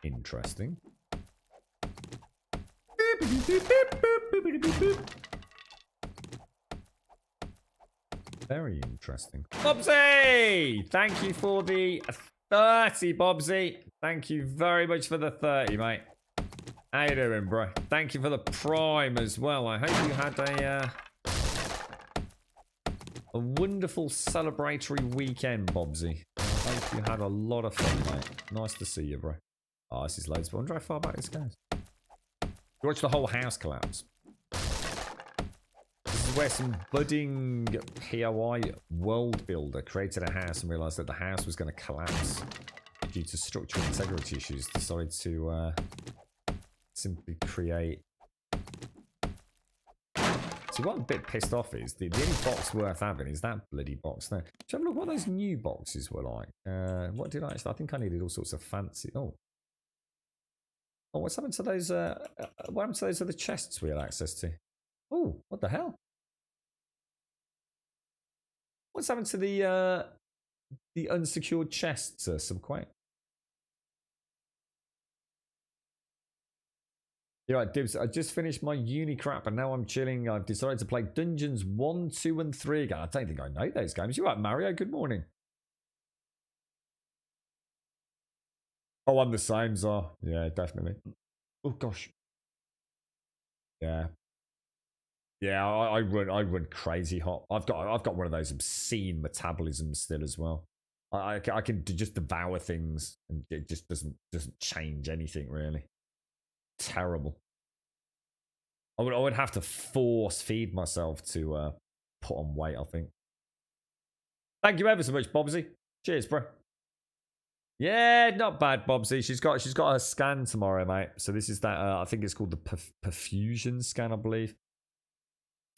Interesting. Very interesting. Bobsy! Thank you for the 30, Bobsy. Thank you very much for the 30, mate. How you doing, bro? Thank you for the prime as well. I hope you had a wonderful celebratory weekend, Bobsy. I hope you had a lot of fun, mate. Nice to see you, bro. Oh, this is loads. I wonder how far back this goes. You watch the whole house collapse. This is where some budding POI world builder created a house and realised that the house was going to collapse due to structural integrity issues. Decided to simply create. See, what I'm a bit pissed off is the only box worth having is that bloody box there. Do you have a look what those new boxes were like? What did I actually? I think I needed all sorts of fancy. Oh, what's happened to those? What happened to those other chests we had access to? Oh, what the hell? What's happened to the unsecured chests, Subquake? You're right, Dibs. I just finished my uni crap and now I'm chilling. I've decided to play Dungeons 1, 2, and 3 again. I don't think I know those games. You're right, Mario. Good morning. Oh, I'm the same, Zar. Yeah, definitely. Oh gosh. Yeah. Yeah, I run crazy hot. I've got one of those obscene metabolisms still as well. I can just devour things and it just doesn't change anything really. Terrible. I would have to force feed myself to put on weight, I think. Thank you ever so much, Bobsy. Cheers, bro. Yeah, not bad, Bobsy. She's got her scan tomorrow, mate. So this is that. I think it's called the perfusion scan, I believe.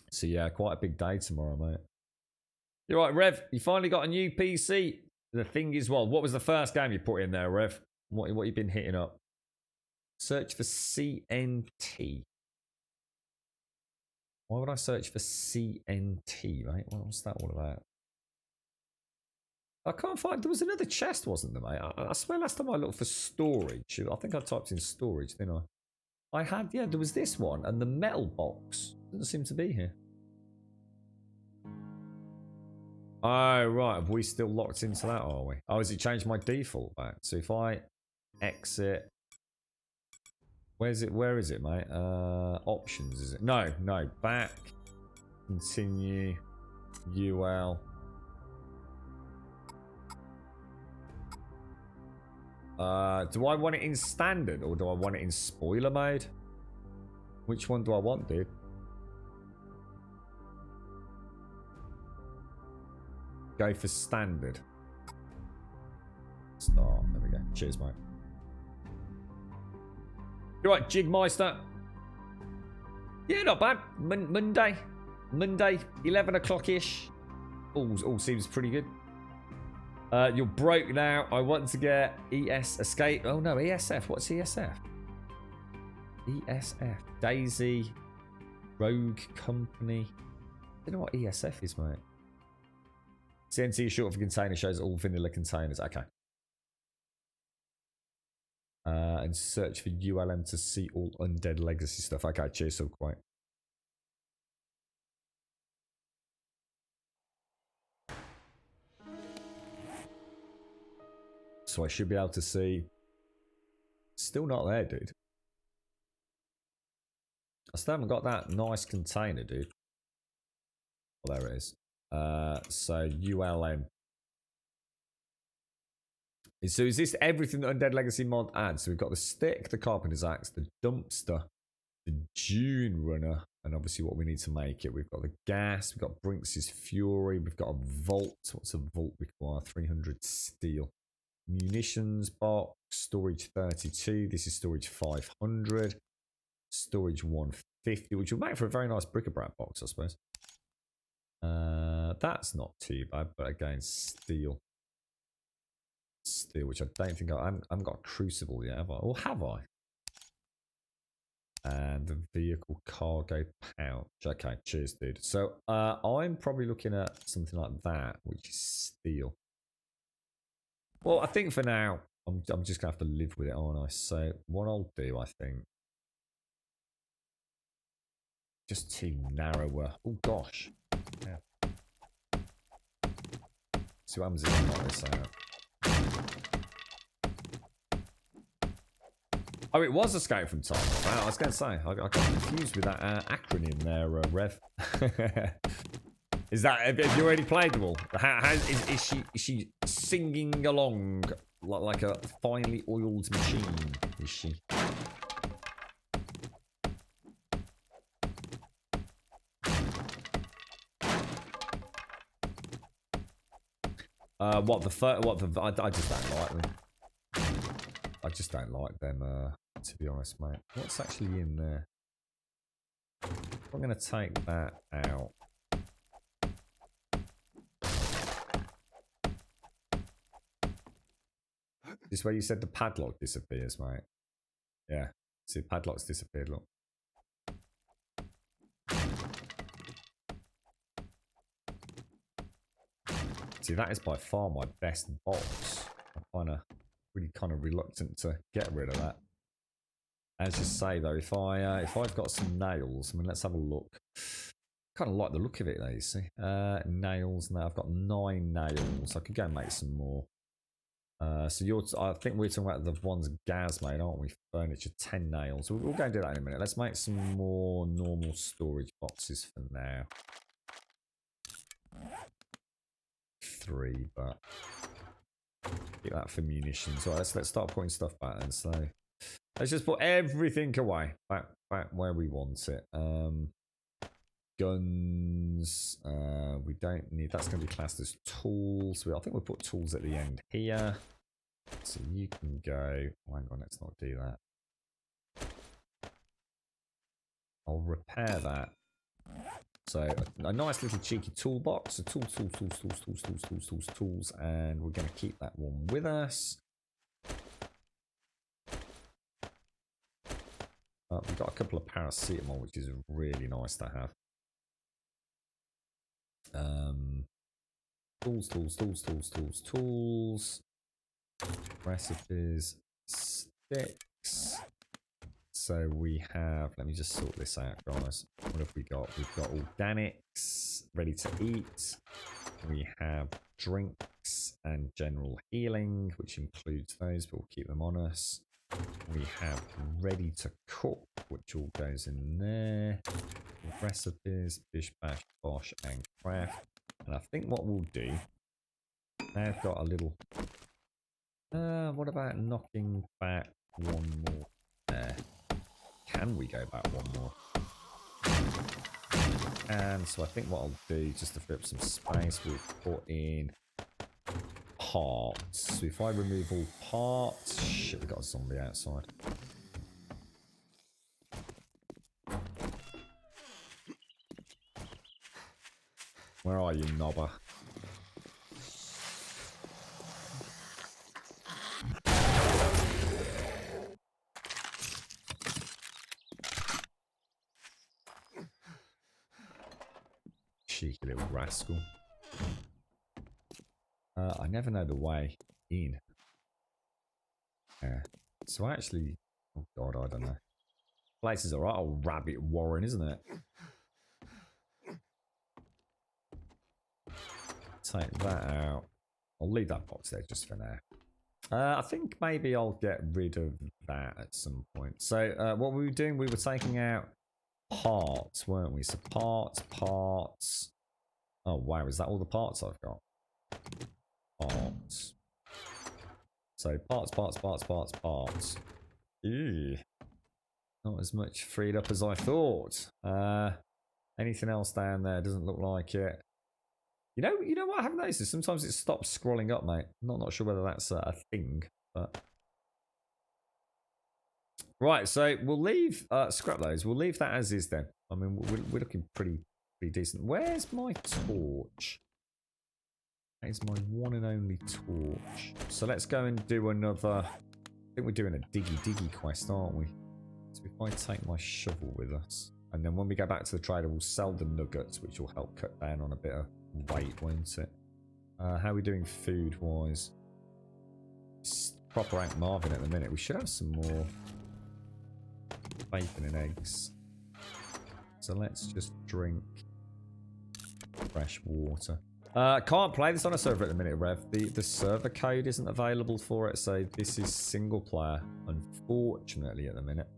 So yeah, quite a big day tomorrow, mate. You're right, Rev. You finally got a new PC. The thing is, well, what was the first game you put in there, Rev? What you been hitting up? Search for CNT. Why would I search for CNT, mate? What's that all about? I can't find. There was another chest, wasn't there, mate? I swear last time I looked for storage, I think I typed in storage, didn't I? I had, yeah, there was this one, and the metal box doesn't seem to be here. Oh, right. Have we still locked into that, are we? Oh, has it changed my default back? So if I exit... Where is it, mate? Options, is it? No. Back. Continue. UL. Do I want it in standard or do I want it in spoiler mode? Which one do I want, dude? Go for standard. Start. There we go. Cheers, mate. You're right, Jigmeister. Yeah, not bad. Monday, 11 o'clock-ish. All seems pretty good. You're broke now. I want to get ES escape. Oh no, ESF. What's ESF? ESF. Daisy. Rogue Company. I don't know what ESF is, mate. CNT is short for container, shows all vanilla containers. Okay. And search for ULM to see all undead legacy stuff. Okay, cheers, so quite. So I should be able to see. Still not there, dude. I still haven't got that nice container, dude. Oh, there it is. So ULM. So is this everything that Undead Legacy mod adds? So we've got the stick, the carpenter's axe, the dumpster, the Dune runner, and obviously what we need to make it. We've got the gas, we've got Brinks' Fury, we've got a vault. What's a vault require? 300 steel. Munitions box, storage 32. This is storage 500. Storage 150, which will make for a very nice bric-a-brac box, I suppose. That's not too bad, but again, steel. Steel, which I don't think I haven't got a crucible yet, have I? Or have I? And the vehicle cargo pouch. Okay, cheers, dude. So I'm probably looking at something like that, which is steel. Well, I think for now, I'm just gonna have to live with it, aren't I? So what I'll do, I think, just too narrower. Oh gosh. Yeah. See what happens if I knock this out. Oh, it was Escape from Tarkov. Wow, I was going to say, I got confused with that acronym there, Rev. Is that, have you already played them all? Is she singing along like a finely oiled machine? Is she? I just don't like them. I just don't like them, to be honest, mate. What's actually in there? I'm going to take that out. This where you said the padlock disappears, mate. Yeah. See, padlock's disappeared, look. See, that is by far my best box. I'm really kind of reluctant to get rid of that. As you say, though, if I've got some nails, I mean, let's have a look. Kind of like the look of it, though, you see. Nails, now I've got 9 nails. I could go and make some more. So I think we're talking about the ones Gaz made, aren't we? Furniture, 10 nails. We'll go and do that in a minute. Let's make some more normal storage boxes for now. 3, but keep that for munitions. All right, let's start putting stuff back then. So let's just put everything away back where we want it. Guns, we don't need. That's going to be classed as tools. I think we'll put tools at the end here. So you can go. Oh, hang on, let's not do that. I'll repair that. So a nice little cheeky toolbox. So tools, and we're going to keep that one with us. We've got a couple of paracetamol, which is really nice to have. Tools. Recipes, sticks. So we have, let me just sort this out, guys. What have we got? We've got organics, ready to eat. We have drinks and general healing, which includes those, but we'll keep them on us. We have ready to cook, which all goes in there. Recipes, bish, bash, bosh, and craft. And I think what we'll do, I've got a little... what about knocking back one more there? Can we go back one more? And so I think what I'll do, just to free up some space, we'll put in parts. So if I remove all parts... Shit, we've got a zombie outside. Where are you, knobber? Cheeky little rascal. I never know the way in. So actually... Oh god, I don't know. Place is alright, old rabbit warren, isn't it? Take that out. I'll leave that box there just for now. I think maybe I'll get rid of that at some point. So what were we doing? We were taking out parts, weren't we? So parts. Oh wow, is that all the parts I've got? Parts. So parts. Ew. Not as much freed up as I thought. Anything else down there? Doesn't look like it. You know what I haven't noticed is sometimes it stops scrolling up, mate. I'm not sure whether that's a thing, but... Right, so we'll leave, scrap those. We'll leave that as is then. I mean, we're looking pretty decent. Where's my torch? That is my one and only torch. So let's go and do another... I think we're doing a diggy quest, aren't we? So if I take my shovel with us, and then when we go back to the trader, we'll sell the nuggets, which will help cut down on a bit of weight, won't it? How are we doing food-wise? Proper Aunt Marvin at the minute. We should have some more bacon and eggs. So let's just drink fresh water. Can't play this on a server at the minute, Rev. The server code isn't available for it, so this is single player, unfortunately, at the minute.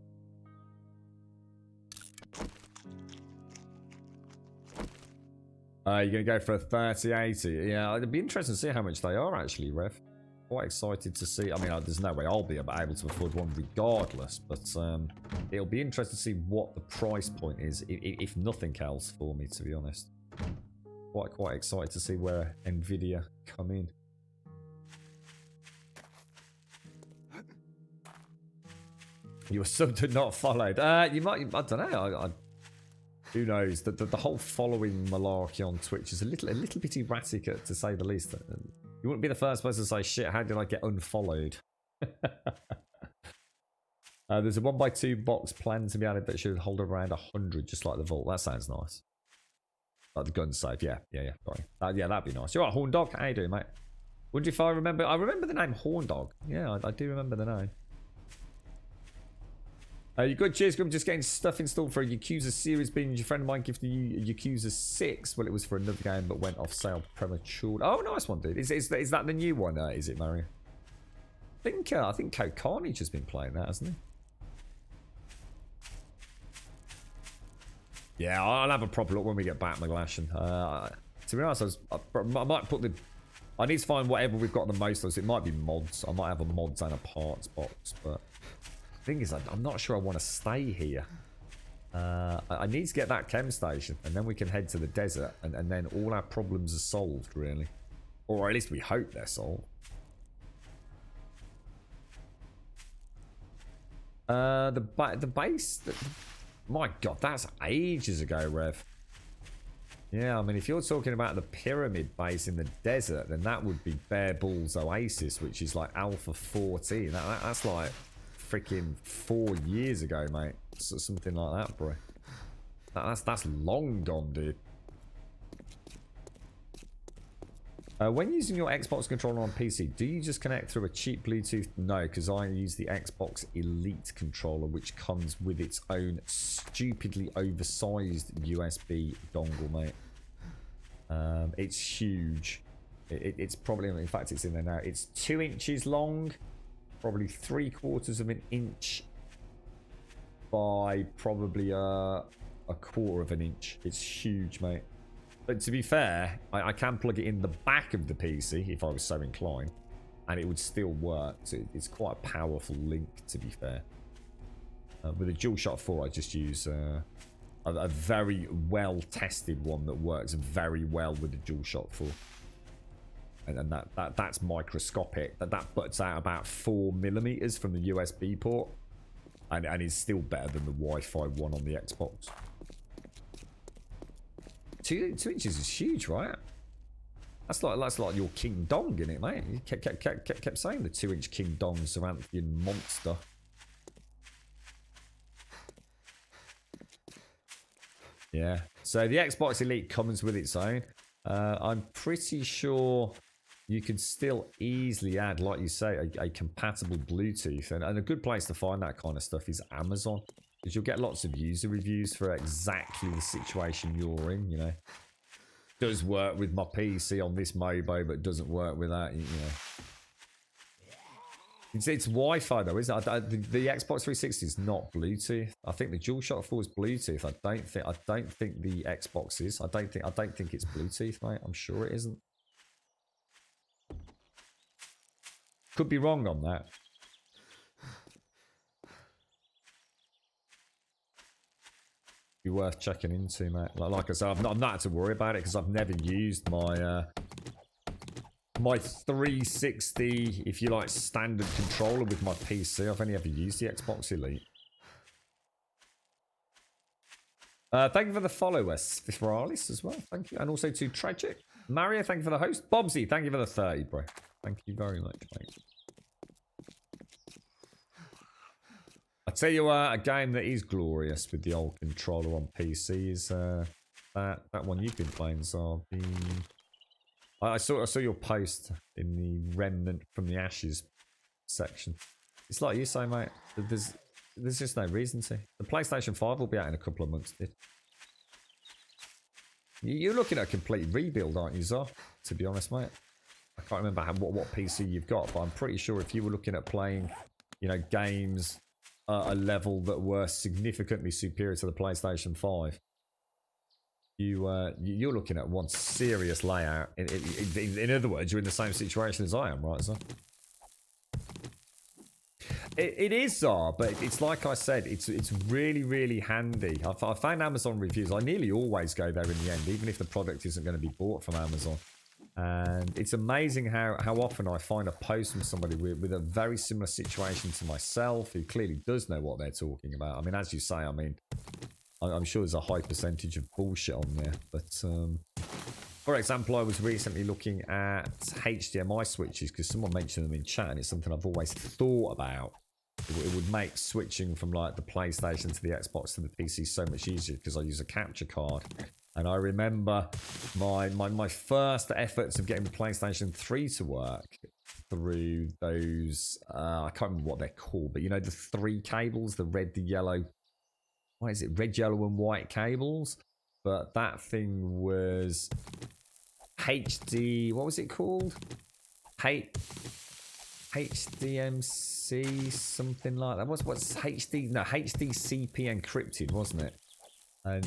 You're going to go for a 3080. Yeah, it'd be interesting to see how much they are, actually, Rev. Quite excited to see. I mean, there's no way I'll be able to afford one regardless, but it'll be interesting to see what the price point is, if nothing else, for me, to be honest. Quite excited to see where Nvidia come in. Your sub did not followed. You might. I don't know. Who knows? The whole following malarkey on Twitch is a little bit erratic, to say the least. You wouldn't be the first person to say, shit, how did I get unfollowed? There's a 1x2 box planned to be added that should hold around 100, just like the vault. That sounds nice. Like the gun safe, yeah. Sorry. Yeah, that'd be nice. You're right, Horn Dog. How you doing, mate? Wonder if I remember. I remember the name Horn Dog. Yeah, I do remember the name. You good? Cheers, I'm just getting stuff installed for a Yakuza series binge. Your friend of mine gifted you a Yakuza 6. Well, it was for another game, but went off sale prematurely. Oh, nice one, dude. Is that the new one? Is it, Mario? I think Code Carnage has been playing that, hasn't he? Yeah, I'll have a proper look when we get back, McGlashan. To be honest, I might put the... I need to find whatever we've got the most of. It might be mods. I might have a mods and a parts box, but... The thing is, I'm not sure I want to stay here. I need to get that chem station, and then we can head to the desert, and then all our problems are solved, really. Or at least we hope they're solved. The base... My god, that's ages ago, Rev. Yeah, I mean, if you're talking about the pyramid base in the desert, then that would be Bare Balls Oasis, which is like Alpha 14. That's like freaking 4 years ago, mate. So something like that, bro. That's long gone, dude. When using your Xbox controller on PC, do you just connect through a cheap Bluetooth? No, because I use the Xbox Elite controller, which comes with its own stupidly oversized USB dongle, mate. It's huge. It's probably, in fact, it's in there now. It's 2 inches long, probably 3/4 of an inch by probably a 1/4 of an inch. It's huge, mate. But to be fair, I can plug it in the back of the PC if I was so inclined, and it would still work. So it's quite a powerful link, to be fair. With the DualShock 4, I just use a very well-tested one that works very well with the DualShock 4. And that's microscopic. That butts out about 4mm from the USB port, and is still better than the Wi-Fi one on the Xbox. 2 inches is huge, right? That's like your King Dong, in it, mate. You kept saying the 2-inch King Dong Zaranthian monster. Yeah. So the Xbox Elite comes with its own. I'm pretty sure you can still easily add, like you say, a compatible Bluetooth. And a good place to find that kind of stuff is Amazon. Because you'll get lots of user reviews for exactly the situation you're in, you know. Does work with my PC on this Mobo, but doesn't work with that, you know. It's Wi-Fi though, isn't it? The Xbox 360 is not Bluetooth. I think the DualShock 4 is Bluetooth. I don't think the Xbox is. I don't think it's Bluetooth, mate. I'm sure it isn't. Could be wrong on that. Be worth checking into, mate. Like I said, I'm not to worry about it because I've never used my my 360, if you like, standard controller with my PC. I've only ever used the Xbox Elite. Thank you for the follow us, Fifralis, as well. Thank you, and also to Tragic Mario. Thank you for the host, Bobsy. Thank you for the 30, bro. Thank you very much, mate. I tell you what, a game that is glorious with the old controller on PC is that one you've been playing, Zarby. I saw your post in the Remnant from the Ashes section. It's like you say, mate. There's just no reason to. The PlayStation 5 will be out in a couple of months, dude. You're looking at a complete rebuild, aren't you, Zar? To be honest, mate. I can't remember what PC you've got, but I'm pretty sure if you were looking at playing, you know, games at a level that were significantly superior to the PlayStation 5, you're looking at one serious layout. In other words, you're in the same situation as I am, right, Zar? It is, Zar, but it's like I said, it's really, really handy. I found Amazon reviews. I nearly always go there in the end, even if the product isn't going to be bought from Amazon. And it's amazing how often I find a post from somebody with a very similar situation to myself, who clearly does know what they're talking about. I mean, as you say, I mean, I'm sure there's a high percentage of bullshit on there. But, for example, I was recently looking at HDMI switches because someone mentioned them in chat, and it's something I've always thought about. It would make switching from like the PlayStation to the Xbox to the PC so much easier because I use a capture card. And I remember my first efforts of getting the PlayStation 3 to work through those, I can't remember what they're called, but you know, the 3 cables, the red, the yellow, what is it, red, yellow and white cables? But that thing was HD, what was it called? HDMC, something like that. What's HD? No, HDCP encrypted, wasn't it? And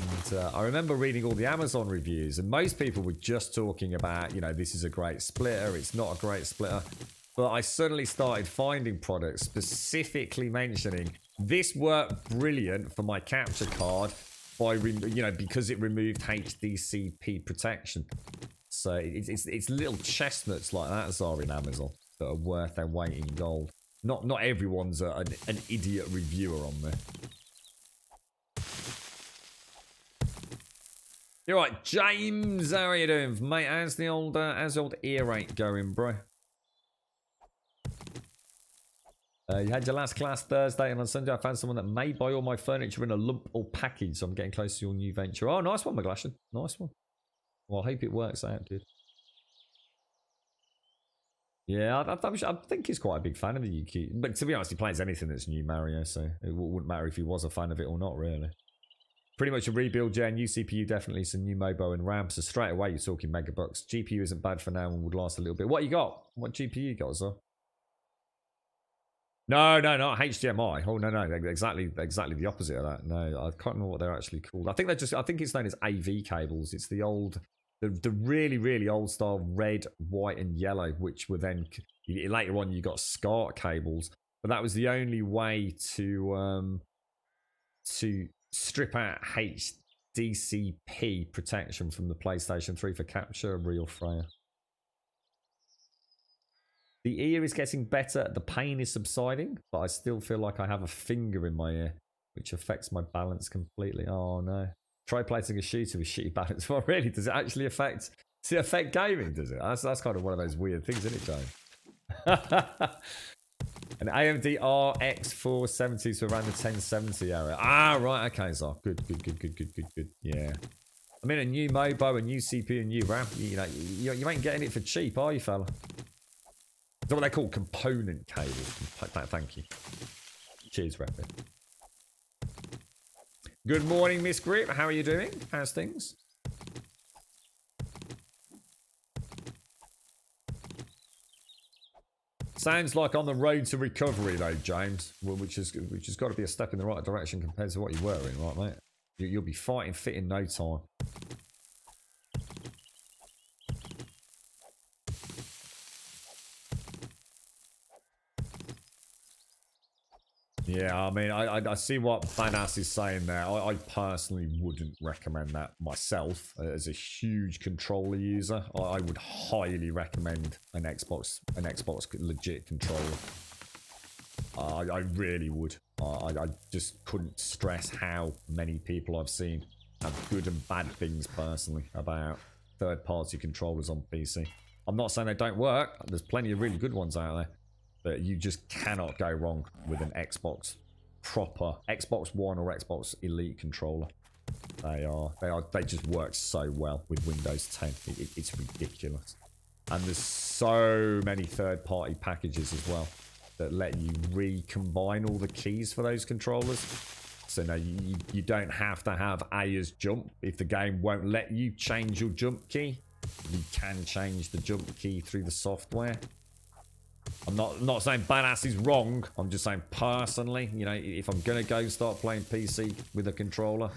I remember reading all the Amazon reviews, and most people were just talking about, you know, this is a great splitter, it's not a great splitter. But I suddenly started finding products specifically mentioning this worked brilliant for my capture card by, you know, because it removed HDCP protection. So it's little chestnuts like that, Zara, in Amazon, that are worth their weight in gold. Not everyone's an idiot reviewer on there. You're right, James. How are you doing, mate? How's the old ear rate going, bro? You had your last class Thursday, and on Sunday I found someone that may buy all my furniture in a lump or package, so I'm getting close to your new venture. Oh, nice one, McGlashan. Nice one. Well, I hope it works out, dude. Yeah, I think he's quite a big fan of the UK. But to be honest, he plays anything that's new Mario, so it wouldn't matter if he was a fan of it or not, really. Pretty much a rebuild, yeah. New CPU, definitely some new MOBO and RAM. So straight away, you're talking megabucks. GPU isn't bad for now and would last a little bit. What you got? What GPU you got, sir? No, not HDMI. Oh, no. Exactly the opposite of that. No, I can't remember what they're actually called. I think it's known as AV cables. It's the really, really old style red, white, and yellow, which were then later on you got SCART cables. But that was the only way to strip out HDCP protection from the PlayStation 3 for capture. Real Freya. The ear is getting better. The pain is subsiding, but I still feel like I have a finger in my ear, which affects my balance completely. Oh no. Try placing a shooter with shitty balance. Well, really, does it actually affect? Does it affect gaming? Does it? That's kind of one of those weird things, isn't it, James? An AMD RX 470 to around the 1070 area. Ah, right. Okay, so good. Yeah. I mean, a new MOBO, a new CPU, a new RAM. You know, you ain't getting it for cheap, are you, fella? Is that what they call component cables? Thank you. Cheers, Rapid. Good morning, Miss Grip. How are you doing? How's things? Sounds like on the road to recovery, though, James. Well, which has got to be a step in the right direction compared to what you were in, right, mate? You'll be fighting fit in no time. Yeah, I mean, I see what Badass is saying there. I personally wouldn't recommend that myself as a huge controller user. I would highly recommend an Xbox legit controller. I really would. I just couldn't stress how many people I've seen have good and bad things personally about third-party controllers on PC. I'm not saying they don't work. There's plenty of really good ones out there. But you just cannot go wrong with an Xbox proper Xbox One or Xbox Elite controller. They just work so well with Windows 10. It's ridiculous. And there's so many third-party packages as well that let you recombine all the keys for those controllers. So no, you don't have to have A as jump. If the game won't let you change your jump key, you can change the jump key through the software. I'm not saying badass is wrong. I'm just saying personally, you know, if I'm gonna go start playing PC with a controller,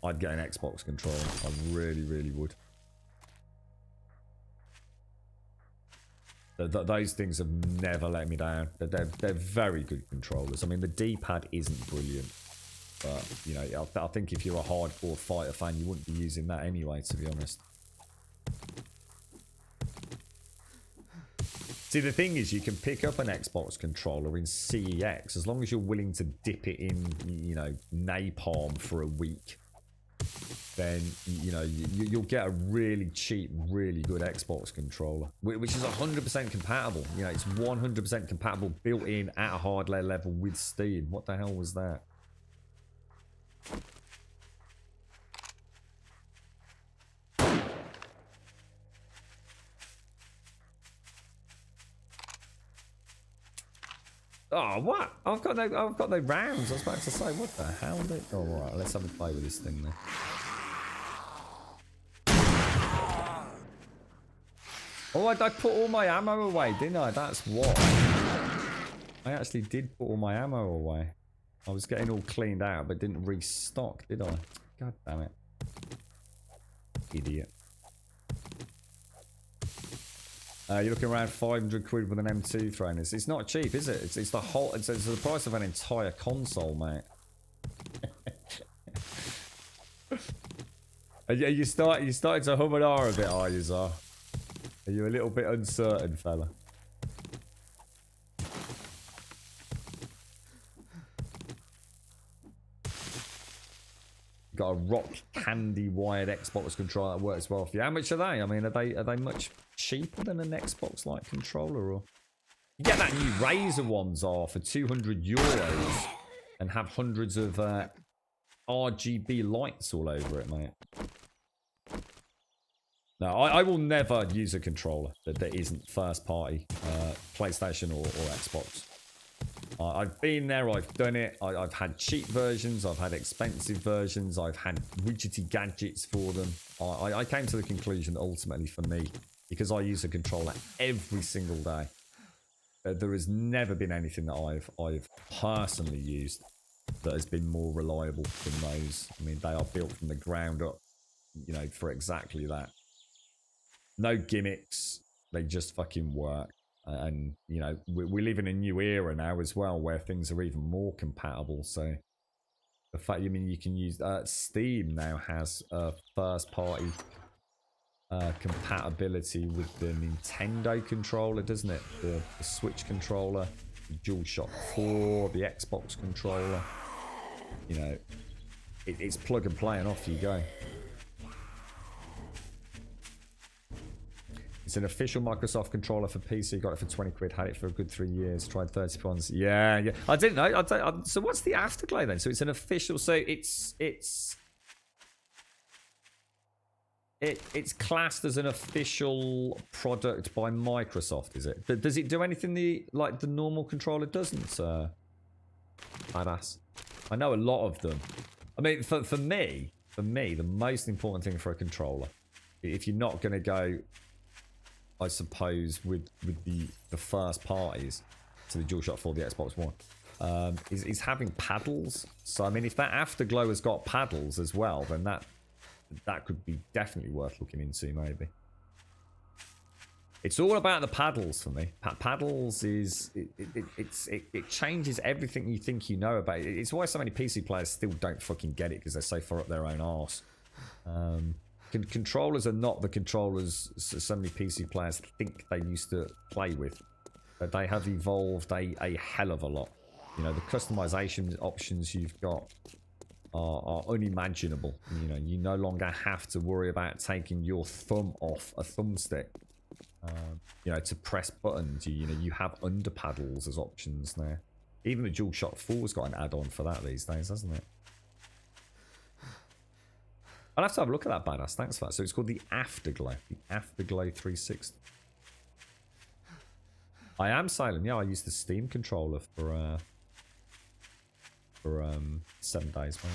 I'd get an Xbox controller. I really, really would. Those things have never let me down. They're very good controllers. I mean, the D-pad isn't brilliant, but you know, I think if you're a hardcore fighter fan, you wouldn't be using that anyway, to be honest. See, the thing is, you can pick up an Xbox controller in CEX as long as you're willing to dip it in, you know, napalm for a week. Then, you know, you'll get a really cheap, really good Xbox controller, which is 100% compatible. You know, it's 100% compatible, built in at a hardware level with Steam. What the hell was that? Oh, what? I've got no rounds. I was about to say, what the hell? Oh, all right, let's have a play with this thing then. Oh, I put all my ammo away, didn't I? That's what. I actually did put all my ammo away. I was getting all cleaned out, but didn't restock, did I? God damn it. Idiot. You're looking around 500 quid with an M2 throwing this. It's not cheap, is it? It's the whole. It's the price of an entire console, mate. You starting to hum and ah a bit, are you, Zar? Are you a little bit uncertain, fella? Got a rock candy wired Xbox controller that works well for you. How much are they? I mean, are they much cheaper than an Xbox like controller? Or you get that new Razer ones are for €200 and have hundreds of RGB lights all over it, mate. No, I will never use a controller that isn't first party PlayStation or Xbox. I've been there, I've done it. I've had cheap versions, I've had expensive versions, I've had widgety gadgets for them. I came to the conclusion that ultimately for me, because I use a controller every single day, there has never been anything that I've personally used that has been more reliable than those. I mean, they are built from the ground up, you know, for exactly that. No gimmicks, they just fucking work. And, you know, we live in a new era now as well where things are even more compatible. So the fact, you mean, you can use Steam now has first party compatibility with the Nintendo controller, doesn't it? The Switch controller, the DualShock 4, the Xbox controller. You know, it's plug and play and off you go. It's an official Microsoft controller for PC. Got it for 20 quid. Had it for a good 3 years. Tried 30 pounds. Yeah. I didn't know. So what's the Afterglow then? So it's an official. So it's classed as an official product by Microsoft, is it? Does it do anything like the normal controller doesn't? Badass. I know a lot of them. I mean, for me, the most important thing for a controller, if you're not going to go, I suppose, with the first parties to the DualShock 4, the Xbox One, is having paddles. So, I mean, if that Afterglow has got paddles as well, then that could be definitely worth looking into, maybe. It's all about the paddles for me. Paddles is... It changes everything you think you know about it. It's why so many PC players still don't fucking get it, because they're so far up their own arse. Controllers are not the controllers so many PC players think they used to play with. But they have evolved a hell of a lot. You know, the customization options you've got are unimaginable. You know, you no longer have to worry about taking your thumb off a thumbstick. You know, to press buttons. You know, you have under paddles as options now. Even the DualShock 4's got an add-on for that these days, hasn't it? I'll have to have a look at that, badass. Thanks for that. So it's called the Afterglow. The Afterglow 360. I am Salem. Yeah, I used the Steam controller for for 7 days, mate.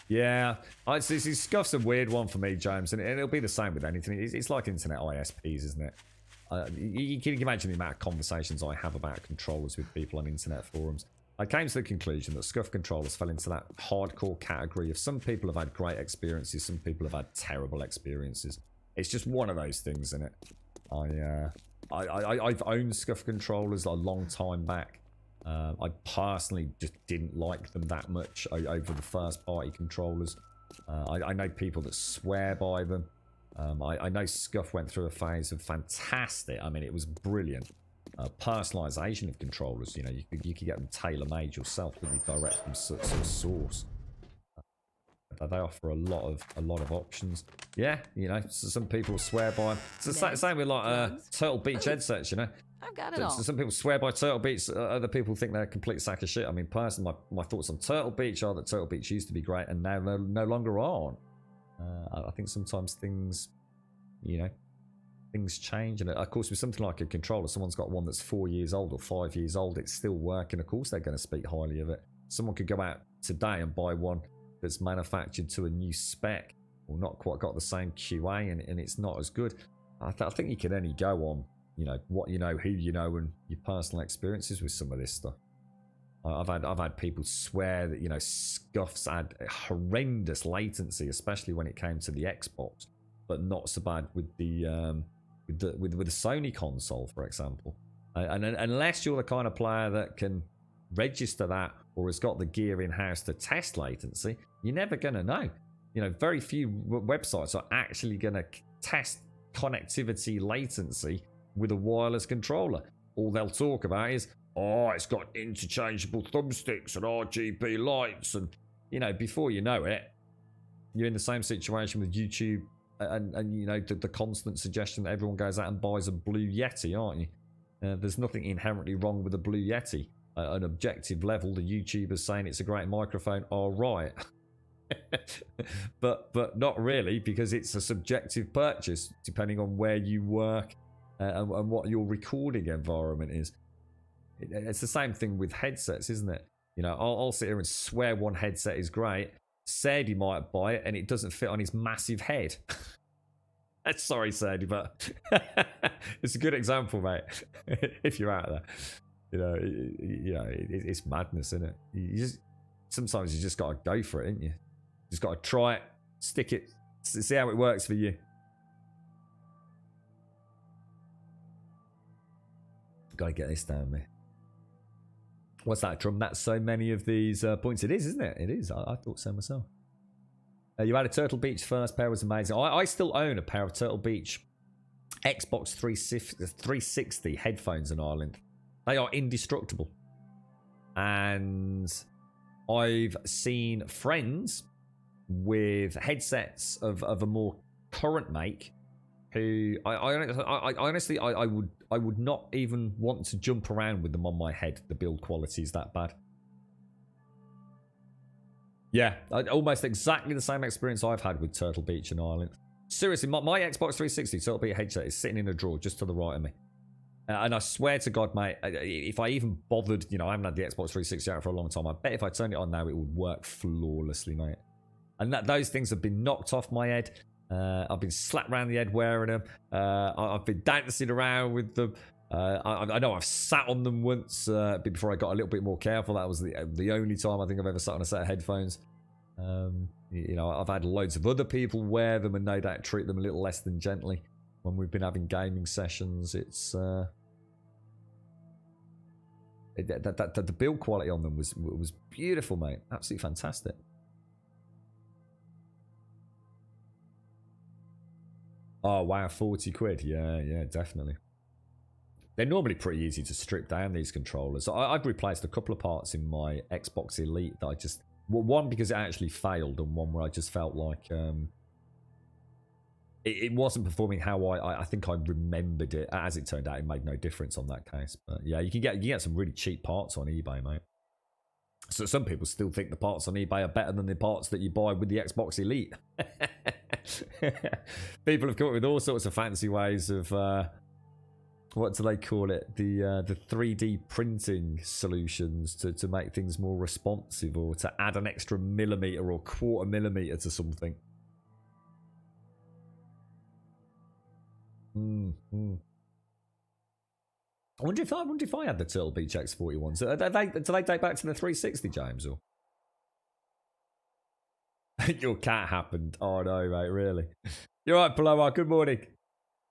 Yeah, see, Scuff's a weird one for me, James, and it'll be the same with anything. It's like internet ISPs, isn't it? You can imagine the amount of conversations I have about controllers with people on internet forums. I came to the conclusion that Scuff controllers fell into that hardcore category of some people have had great experiences, some people have had terrible experiences. It's just one of those things, isn't it? I've owned Scuff controllers a long time back. I personally just didn't like them that much over the first party controllers. I know people that swear by them. I know Scuff went through a phase of fantastic. I mean, it was brilliant. Personalization of controllers. You know, you could get them tailor-made yourself, couldn't you, direct from sort of source. They offer a lot of options. Yeah, you know, so some people swear by them. It's the same with like Turtle Beach headsets, you know. I've got it all. So some people swear by Turtle Beach, other people think they're a complete sack of shit. I mean, personally, my thoughts on Turtle Beach are that Turtle Beach used to be great and now no longer aren't. I think sometimes things, you know, things change. And of course, with something like a controller, someone's got one that's 4 years old or 5 years old, it's still working. Of course, they're going to speak highly of it. Someone could go out today and buy one that's manufactured to a new spec or not quite got the same QA and it's not as good. I think you can only go on, you know, what you know, who you know, and your personal experiences with some of this stuff. I've had people swear that, you know, Scuffs had horrendous latency, especially when it came to the Xbox, but not so bad with the Sony console, for example. And unless you're the kind of player that can register that or has got the gear in house to test latency, you're never going to know. You know, very few websites are actually going to test connectivity latency with a wireless controller. All they'll talk about is, oh, it's got interchangeable thumbsticks and RGB lights, and you know, before you know it, you're in the same situation with YouTube and you know, the constant suggestion that everyone goes out and buys a Blue Yeti, aren't you? There's nothing inherently wrong with a Blue Yeti. At an objective level, the YouTubers saying it's a great microphone are right. but not really, because it's a subjective purchase depending on where you work and what your recording environment is. It's the same thing with headsets, isn't it? You know, I'll sit here and swear one headset is great. Sadie might buy it and it doesn't fit on his massive head. Sorry, Sadie, but it's a good example, mate. If you're out there, it's madness, isn't it? Sometimes you just got to go for it, ain't you? Just got to try it, stick it, see how it works for you. Got to get this down, mate. What's that, Drum? That's so many of these points. It is, isn't it? It is. I thought so myself. You had a Turtle Beach first pair, was amazing. I still own a pair of Turtle Beach Xbox 360 headphones in Ireland. They are indestructible. And I've seen friends with headsets of a more current make who I honestly would not even want to jump around with them on my head. The build quality is that bad. Yeah, almost exactly the same experience I've had with Turtle Beach in Ireland. Seriously, my Xbox 360 Turtle Beach headset is sitting in a drawer just to the right of me. And I swear to God, mate, if I even bothered, you know, I haven't had the Xbox 360 out for a long time. I bet if I turned it on now, it would work flawlessly, mate. And those things have been knocked off my head. I've been slapped around the head wearing them. I've been dancing around with them. I know I've sat on them once before I got a little bit more careful. That was the only time I think I've ever sat on a set of headphones. You know, I've had loads of other people wear them and no doubt treat them a little less than gently when we've been having gaming sessions. It's the build quality on them was beautiful, mate. Absolutely fantastic. Oh wow, 40 quid. Yeah, definitely. They're normally pretty easy to strip down, these controllers. I've replaced a couple of parts in my Xbox Elite that I just... Well, one because it actually failed, and one where I just felt like it wasn't performing how I think I remembered it. As it turned out, it made no difference on that case. But yeah, you can get some really cheap parts on eBay, mate. So some people still think the parts on eBay are better than the parts that you buy with the Xbox Elite. People have come up with all sorts of fancy ways of what do they call it? The 3D printing solutions to make things more responsive, or to add an extra millimeter or quarter millimeter to something. I wonder if I had the Turtle Beach X41s. Do they date back to the 360, James? Or your cat happened? Oh no, mate, really? You're right, Paloma. Good morning.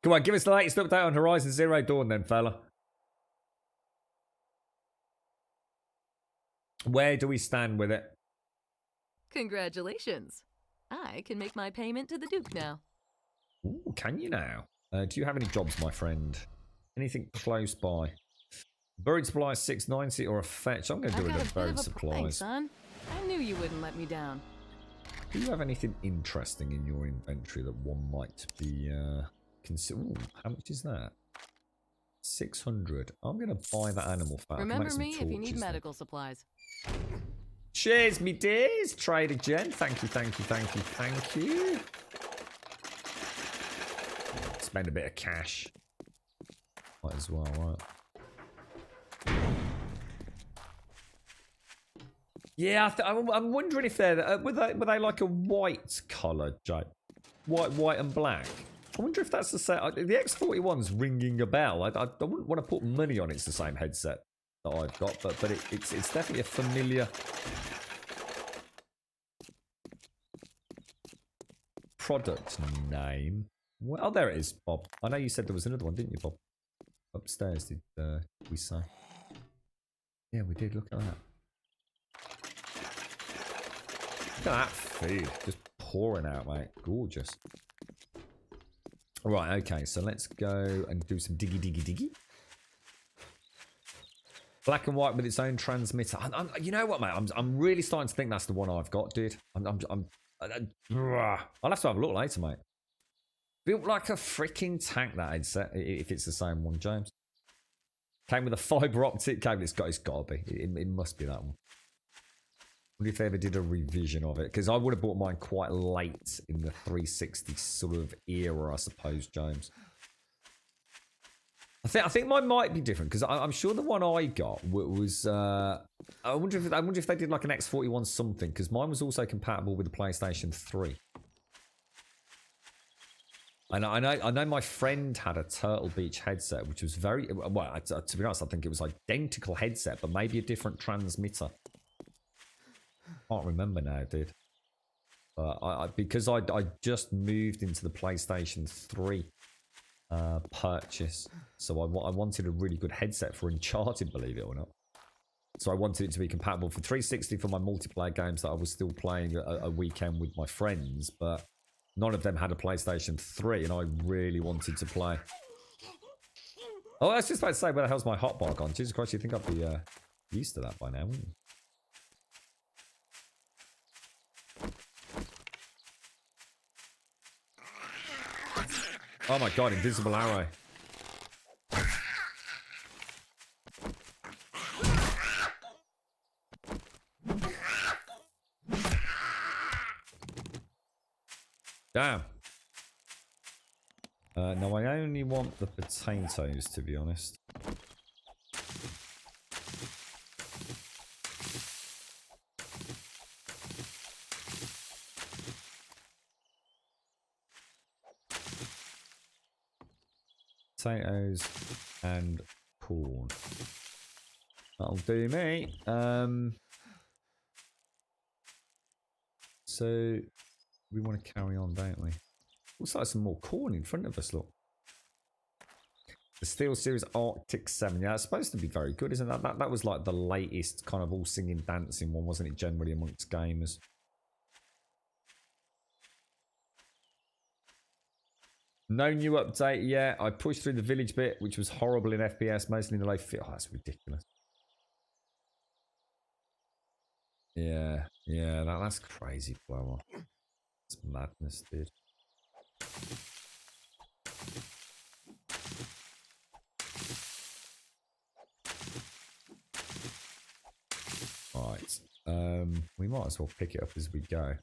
Come on, give us the latest update on Horizon Zero Dawn, then, fella. Where do we stand with it? Congratulations. I can make my payment to the Duke now. Ooh, can you now? Do you have any jobs, my friend? Anything close by? Buried supplies 690 or a fetch? I'm going to do I a got a bit buried of a supplies. prank, son. I knew you wouldn't let me down. Do you have anything interesting in your inventory that one might be Ooh, how much is that? 600. I'm going to buy that animal fat. Remember me if you need medical supplies. Cheers, me dears. Trader Jen. Thank you, thank you, thank you, thank you. Spend a bit of cash. Might as well, right? Yeah, I'm wondering if they're were they like a white colour, Jay? White and black. I wonder if that's the same. The X41's ringing a bell. I wouldn't want to put money on it's the same headset that I've got, but it's definitely a familiar product name. Well, oh, there it is, Bob. I know you said there was another one, didn't you, Bob? Upstairs, did we say? Yeah, we did. Look at that. Look at that food. Just pouring out, mate. Gorgeous. Right, okay, so let's go and do some diggy. Black and white with its own transmitter. You know what, mate? I'm really starting to think that's the one I've got, dude. I'll have to have a look later, mate. Built like a freaking tank, that headset, if it's the same one, James. Came with a fibre optic cable. It's got to be. It must be that one. I wonder if they ever did a revision of it, because I would have bought mine quite late in the 360 sort of era, I suppose, James. I think mine might be different, because I'm sure the one I got was. I wonder if they did like an X41 something, because mine was also compatible with the PlayStation 3. And I know my friend had a Turtle Beach headset, which was very well. To be honest, I think it was identical headset, but maybe a different transmitter. Can't remember now, dude. Because I just moved into the PlayStation 3 purchase, so I wanted a really good headset for Uncharted, believe it or not. So I wanted it to be compatible for 360 for my multiplayer games that I was still playing a weekend with my friends, but none of them had a PlayStation 3, and I really wanted to play. Oh, I was just about to say, where the hell's my hotbar gone? Jesus Christ, you think I'd be used to that by now, wouldn't you? Oh my god, invisible arrow. Damn. No, I only want the potatoes, to be honest. Potatoes and corn. That'll do me. So we want to carry on, don't we? Looks like some more corn in front of us, look. The Steel Series Arctic 7. Yeah, it's supposed to be very good, isn't that? That was like the latest kind of all singing, dancing one, wasn't it, generally amongst gamers? No new update yet. I pushed through the village bit, which was horrible in FPS, mostly in the low fit. Oh, that's ridiculous. Yeah, that's crazy, Flower. It's madness, dude. Right. We might as well pick it up as we go.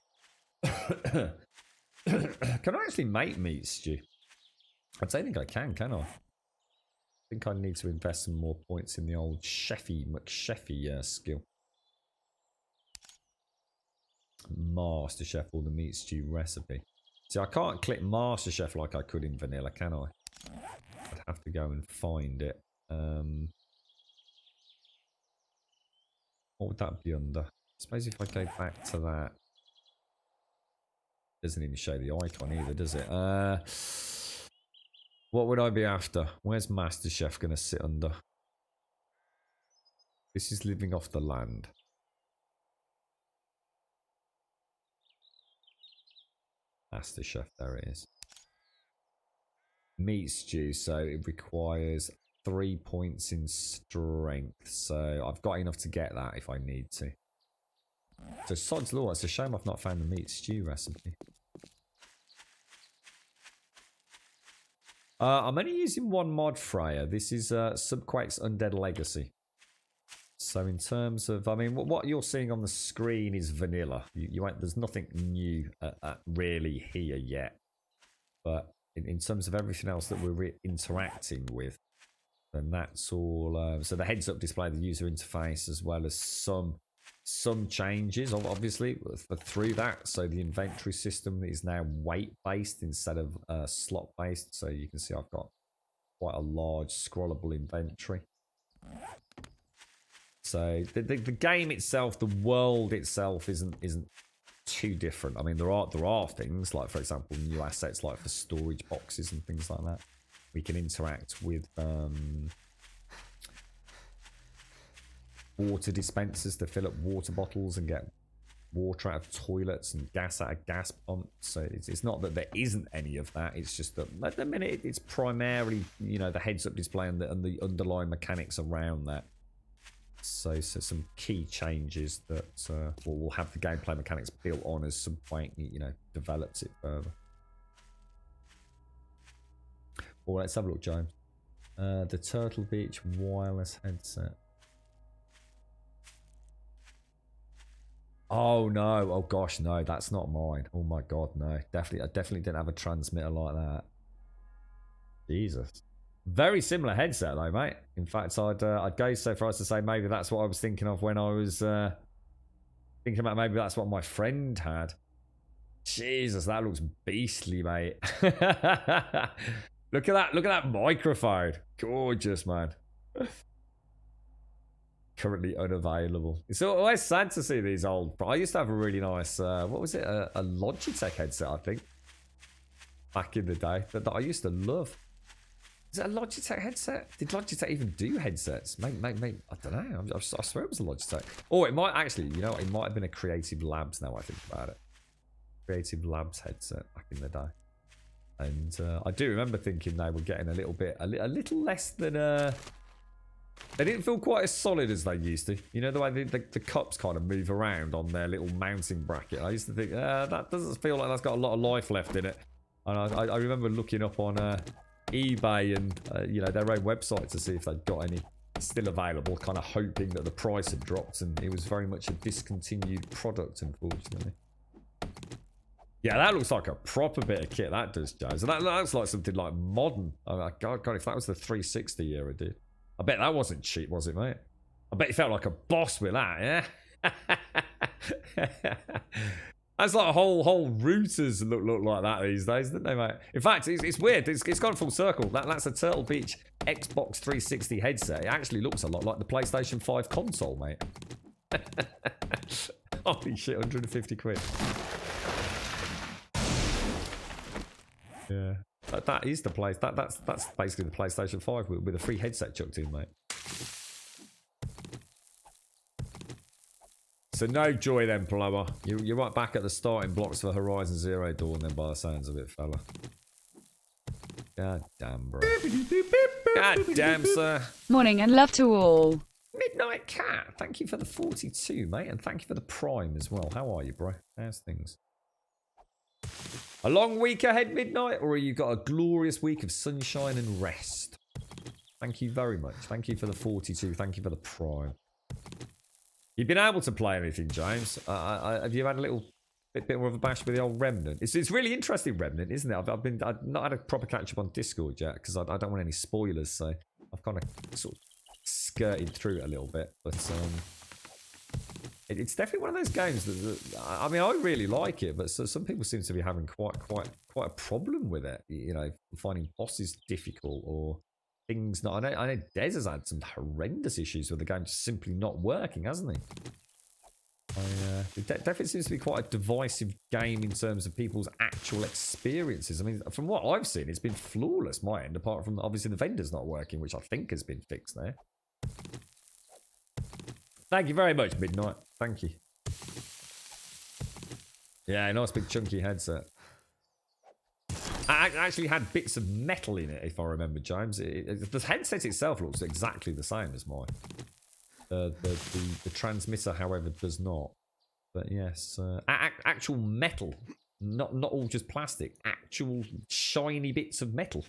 Can I actually make meat stew? I don't think I can I? think I need to invest some more points in the old McCheffy skill. Master Chef or the meat stew recipe. See, I can't click Master Chef like I could in vanilla, can I? I'd have to go and find it. What would that be under? I suppose if I go back to that. Doesn't even show the icon either, does it? What would I be after? Where's Master Chef going to sit under? This is living off the land. Master Chef, there it is. Meat stew, so it requires 3 points in strength. So I've got enough to get that if I need to. So sod's law, it's a shame I've not found the meat stew recipe. I'm only using one mod, Freya. This is Subquake's Undead Legacy. So in terms of, I mean, what you're seeing on the screen is vanilla. There's nothing new really here yet. But in terms of everything else that we're interacting with, then that's all. So the heads-up display, the user interface, as well as some changes, obviously, through that. So the inventory system is now weight-based instead of slot-based. So you can see I've got quite a large scrollable inventory. So the game itself, the world itself isn't too different. I mean, there are things like, for example, new assets like for storage boxes and things like that. We can interact with water dispensers to fill up water bottles and get water out of toilets and gas out of gas pumps. So it's not that there isn't any of that. It's just that at the minute it's primarily, you know, the heads-up display and the underlying mechanics around that. So some key changes that will have the gameplay mechanics built on as Subquake, you know, develops it further. Well, let's have a look, James. The Turtle Beach wireless headset. Oh no! Oh gosh, no, that's not mine. Oh my god, no! I definitely didn't have a transmitter like that. Jesus. Very similar headset though, mate. In fact, I'd go so far as to say maybe that's what I was thinking of when I was thinking about maybe that's what my friend had. Jesus, that looks beastly, mate. Look at that microphone. Gorgeous, man. Currently unavailable. It's always sad to see these old. I used to have a really nice, what was it? A Logitech headset, I think. Back in the day. That I used to love. Is it a Logitech headset? Did Logitech even do headsets? Maybe I don't know. I swear it was a Logitech. Oh, it might actually, you know, it might have been a Creative Labs now I think about it. Creative Labs headset back in the day. And I do remember thinking they were getting a little less than they didn't feel quite as solid as they used to. You know, the way the cups kind of move around on their little mounting bracket. I used to think, that doesn't feel like that's got a lot of life left in it. And I remember looking up on eBay and you know, their own website to see if they'd got any still available, kind of hoping that the price had dropped, and it was very much a discontinued product, unfortunately. Yeah, that looks like a proper bit of kit, that does, Joe. So that looks like something like modern. Oh, God, if that was the 360 era, dude. I bet that wasn't cheap, was it, mate? I bet you felt like a boss with that, yeah? That's like whole routers look like that these days, don't they, mate? In fact, it's weird. It's gone full circle. That's a Turtle Beach Xbox 360 headset. It actually looks a lot like the PlayStation 5 console, mate. Holy shit, 150 quid. Yeah. That is the place. That's basically the PlayStation 5 with a free headset chucked in, mate. So no joy then, plumber. You're right back at the starting blocks for Horizon Zero Dawn then, by the sounds of it, fella. God damn, bro. God damn, sir. Morning and love to all. Midnight Cat, thank you for the 42, mate, and thank you for the Prime as well. How are you, bro? How's things? A long week ahead, Midnight, or you got a glorious week of sunshine and rest? Thank you very much. Thank you for the 42. Thank you for the Prime. You've been able to play anything, James? Have you had a little bit more of a bash with the old Remnant? It's really interesting, Remnant, isn't it? I've not had a proper catch up on Discord yet because I don't want any spoilers. So I've kind of sort of skirted through it a little bit, but it's definitely one of those games that I mean, I really like it, but some people seem to be having quite a problem with it. You know, finding bosses difficult or things not. I know Des has had some horrendous issues with the game just simply not working, hasn't he? It definitely seems to be quite a divisive game in terms of people's actual experiences. I mean, from what I've seen, it's been flawless, my end, apart from obviously the vendor's not working, which I think has been fixed there. Thank you very much, Midnight. Thank you. Yeah, nice big chunky headset. I actually had bits of metal in it, if I remember, James. The headset itself looks exactly the same as mine. The transmitter, however, does not. But yes, actual metal, not all just plastic. Actual shiny bits of metal.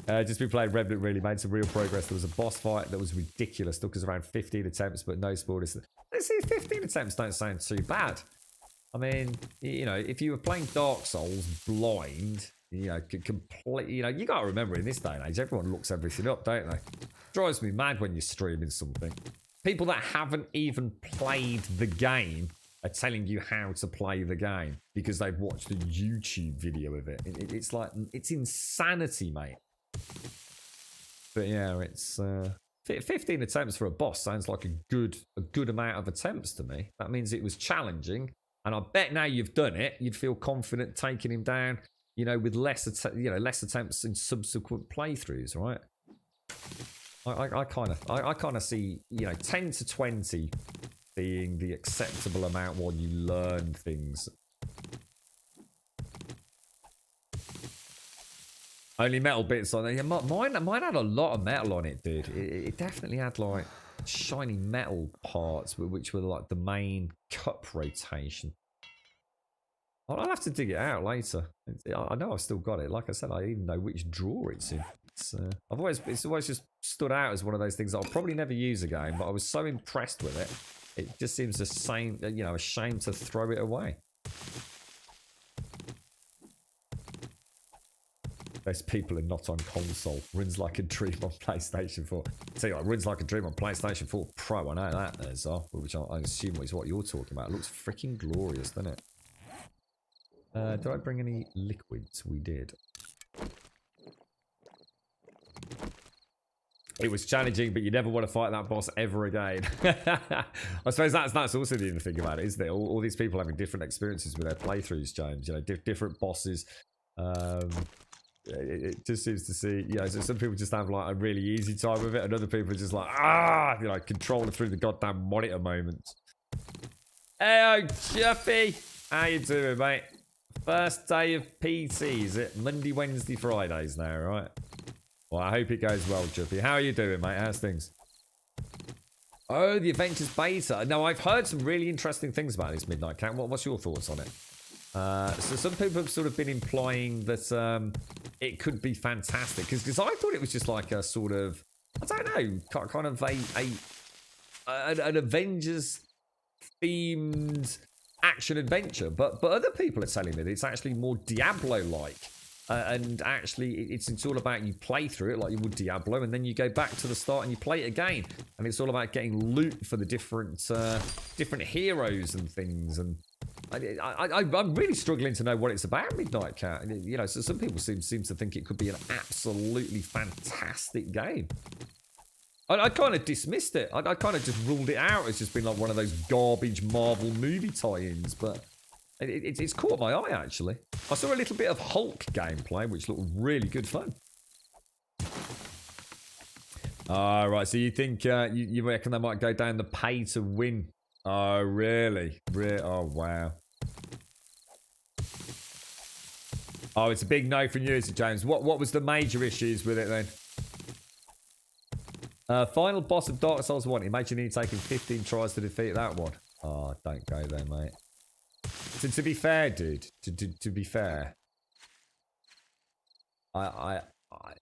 Just been playing Remnant, really made some real progress. There was a boss fight that was ridiculous. Took us around 15 attempts, but no spoilers. Let's see, 15 attempts don't sound too bad. I mean, you know, if you were playing Dark Souls blind, you know, complete, you know, you got to remember in this day and age, everyone looks everything up, don't they? Drives me mad when you're streaming something. People that haven't even played the game are telling you how to play the game because they've watched a YouTube video of it. It's like, it's insanity, mate. But yeah, it's 15 attempts for a boss sounds like a good amount of attempts to me. That means it was challenging, and I bet now you've done it, you'd feel confident taking him down, you know, with less attempts in subsequent playthroughs, right? I kind of see, you know, 10 to 20 being the acceptable amount while you learn things. Only metal bits on there. Yeah, mine had a lot of metal on it, dude. It definitely had like shiny metal parts, which were like the main cup rotation. I'll have to dig it out later. I know I've still got it. Like I said, I even know which drawer it's in. It's always just stood out as one of those things that I'll probably never use again. But I was so impressed with it. It just seems a shame to throw it away. Those people are not on console. Runs like a dream on PlayStation 4. Tell you what, runs like a dream on PlayStation 4 Pro. I know that there's which I assume is what you're talking about. It looks freaking glorious, doesn't it? Did I bring any liquids? We did. It was challenging, but you never want to fight that boss ever again. I suppose that's also the other thing about it, isn't it? All these people having different experiences with their playthroughs, James. You know, different bosses. It just seems to see, you know, so some people just have like a really easy time with it, and other people are just like, you know, controlling through the goddamn monitor moments. Hey, Chuffy! How you doing, mate? First day of PT, is it? Monday, Wednesday, Fridays now, right? Well, I hope it goes well, Chuffy. How are you doing, mate? How's things? Oh, the Adventures beta. No, I've heard some really interesting things about this Midnight Cat. What's your thoughts on it? So some people have sort of been implying that it could be fantastic because I thought it was just like a sort of, I don't know, kind of an Avengers themed action adventure, but other people are telling me that it's actually more Diablo like, and actually it's all about you play through it like you would Diablo, and then you go back to the start and you play it again, and it's all about getting loot for the different heroes and things. And I'm really struggling to know what it's about, Midnight Cat. You know, so some people seem to think it could be an absolutely fantastic game. I kind of dismissed it. I kind of just ruled it out as just being like one of those garbage Marvel movie tie-ins, but it's caught my eye, actually. I saw a little bit of Hulk gameplay, which looked really good fun. Right, so you think, you reckon they might go down the pay to win? Oh, really? Oh, wow. Oh, it's a big no from you, is it, James? What was the major issues with it, then? Final boss of Dark Souls 1. Imagine you taking 15 tries to defeat that one. Oh, don't go there, mate. To be fair, dude. To be fair.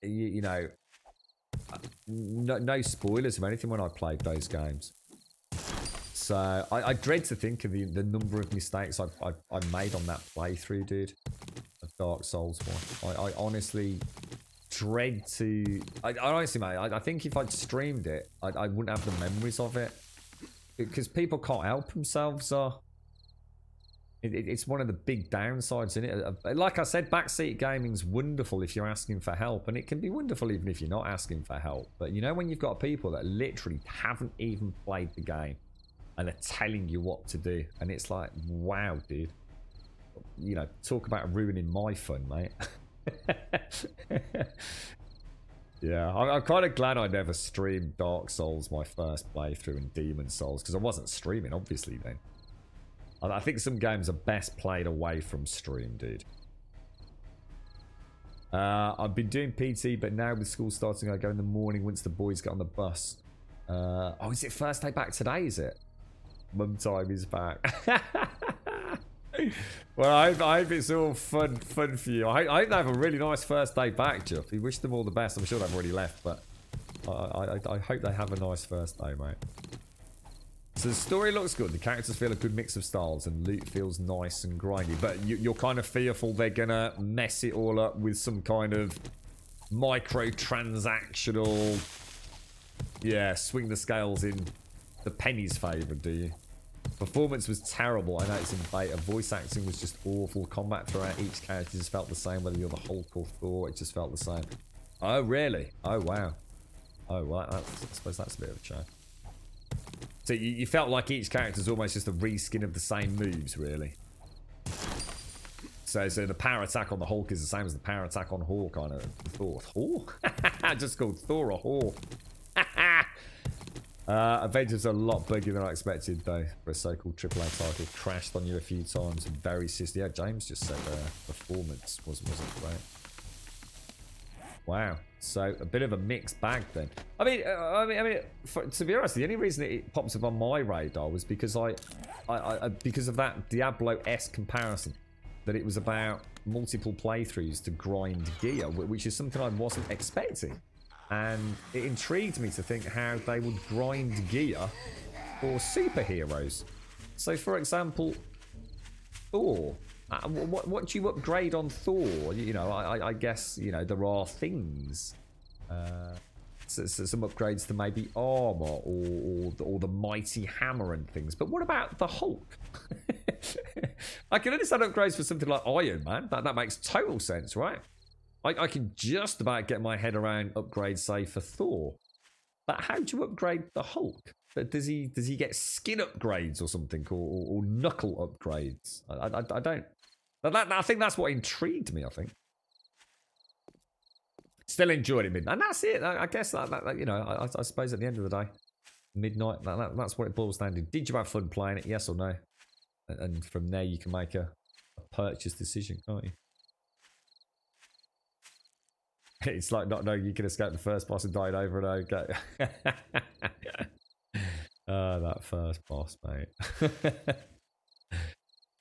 You know, no spoilers or anything when I played those games. So I dread to think of the number of mistakes I made on that playthrough, dude. Dark Souls one. I honestly dread to... I honestly, mate, I think if I'd streamed it, I wouldn't have the memories of it. Because people can't help themselves, it's one of the big downsides in it. Like I said, backseat gaming's wonderful if you're asking for help, and it can be wonderful even if you're not asking for help. But you know, when you've got people that literally haven't even played the game and are telling you what to do, and it's like, wow, dude. You know, talk about ruining my fun, mate. Yeah, I'm kind of glad I never streamed Dark Souls my first playthrough and Demon Souls, because I wasn't streaming, obviously, then. I think some games are best played away from stream, dude. I've been doing PT, but now with school starting, I go in the morning once the boys get on the bus. Oh, is it first day back today, is it? Mum time is back. Well, I hope it's all fun for you. I hope they have a really nice first day back, Jeff. We wish them all the best. I'm sure they've already left, but I hope they have a nice first day, mate. So the story looks good. The characters feel a good mix of styles, and loot feels nice and grindy. But you're kind of fearful they're gonna mess it all up with some kind of microtransactional, yeah, swing the scales in the penny's favour, do you? Performance was terrible. I know it's in beta. Voice acting was just awful. Combat throughout each character just felt the same. Whether you're the Hulk or Thor, it just felt the same. Oh, really? Oh, wow. Oh, well, I suppose that's a bit of a shame. So you felt like each character's almost just a reskin of the same moves, really. So the power attack on the Hulk is the same as the power attack on Hawk on Thor. Hawk? Just called Thor or Hawk. Avengers are a lot bigger than I expected, though, for a so-called AAA title. Crashed on you a few times. Very sissy. Yeah, James just said performance wasn't great. Wow. So a bit of a mixed bag then. I mean, to be honest, the only reason it pops up on my radar was because because of that Diablo-esque comparison, that it was about multiple playthroughs to grind gear, which is something I wasn't expecting. And it intrigued me to think how they would grind gear for superheroes. So, for example, Thor. What do you upgrade on Thor? You know, I guess, you know, there are things. So some upgrades to maybe armor or the mighty hammer and things. But what about the Hulk? I can understand upgrades for something like Iron Man. That makes total sense, right? I can just about get my head around upgrades, say, for Thor. But how do you upgrade the Hulk? Does he get skin upgrades or something, or knuckle upgrades? I don't. I think that's what intrigued me. I think. Still enjoyed it, and that's it. I guess that you know, I suppose at the end of the day, midnight. That's what it boils down to. Did you have fun playing it? Yes or no? And from there, you can make a purchase decision, can't you? It's like not knowing you can escape the first boss and die over and over. Oh, that first boss, mate.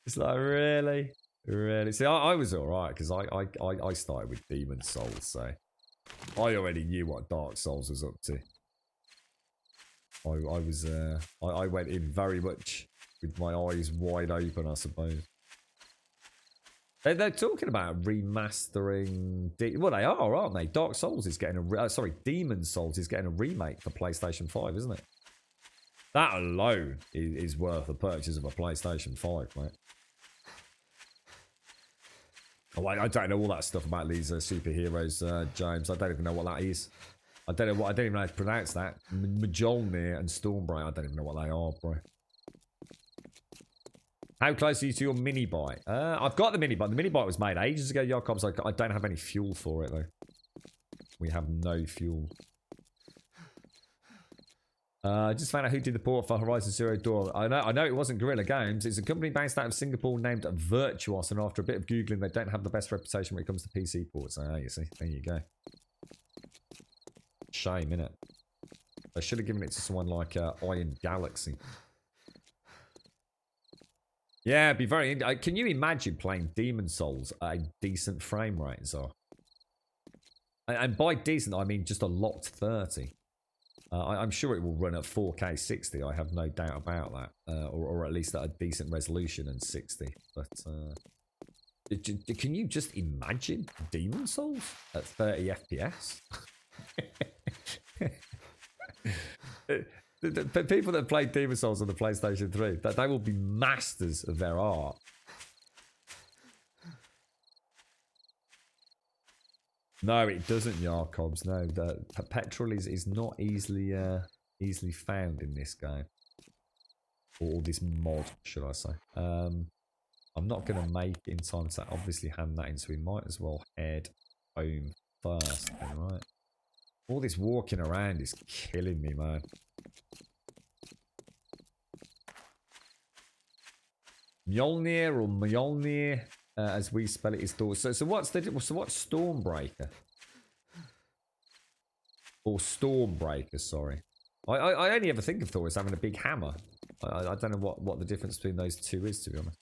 It's like, really? See, I was alright, because I started with Demon Souls, so I already knew what Dark Souls was up to. I went in very much with my eyes wide open, I suppose. They're talking about remastering. Well, they are, aren't they? Dark Souls is getting Demon Souls is getting a remake for PlayStation 5, isn't it? That alone is worth the purchase of a PlayStation 5, mate. Oh, I don't know all that stuff about these superheroes, James. I don't even know what that is. I don't even know how to pronounce that. Mjolnir and Stormbright. I don't even know what they are, bro. How close are you to your mini bike? I've got the mini bike. The mini bike was made ages ago, Jakobs. I don't have any fuel for it, though. We have no fuel. I just found out who did the port for Horizon Zero Dawn. I know it wasn't Guerrilla Games. It's a company based out of Singapore named Virtuos, and after a bit of Googling, they don't have the best reputation when it comes to PC ports. You see, there you go. Shame, innit? They should have given it to someone like Iron Galaxy. Yeah, it'd be very... Can you imagine playing Demon Souls at a decent frame rate, so? And by decent, I mean just a locked 30. I'm sure it will run at 4K 60. I have no doubt about that. Or at least at a decent resolution and 60. But, Can you just imagine Demon Souls at 30 FPS? The people that played Demon Souls on the PlayStation 3, that they will be masters of their art. No, it doesn't, Yarkobs. No, the petrol is not easily easily found in this game. Or this mod, should I say. I'm not going to make it in time to obviously hand that in, so we might as well head home first then, right? All this walking around is killing me, man. Mjolnir or Mjolnir, as we spell it, is Thor. So what's Stormbreaker? Or Stormbreaker, sorry. I only ever think of Thor as having a big hammer. I don't know what the difference between those two is, to be honest.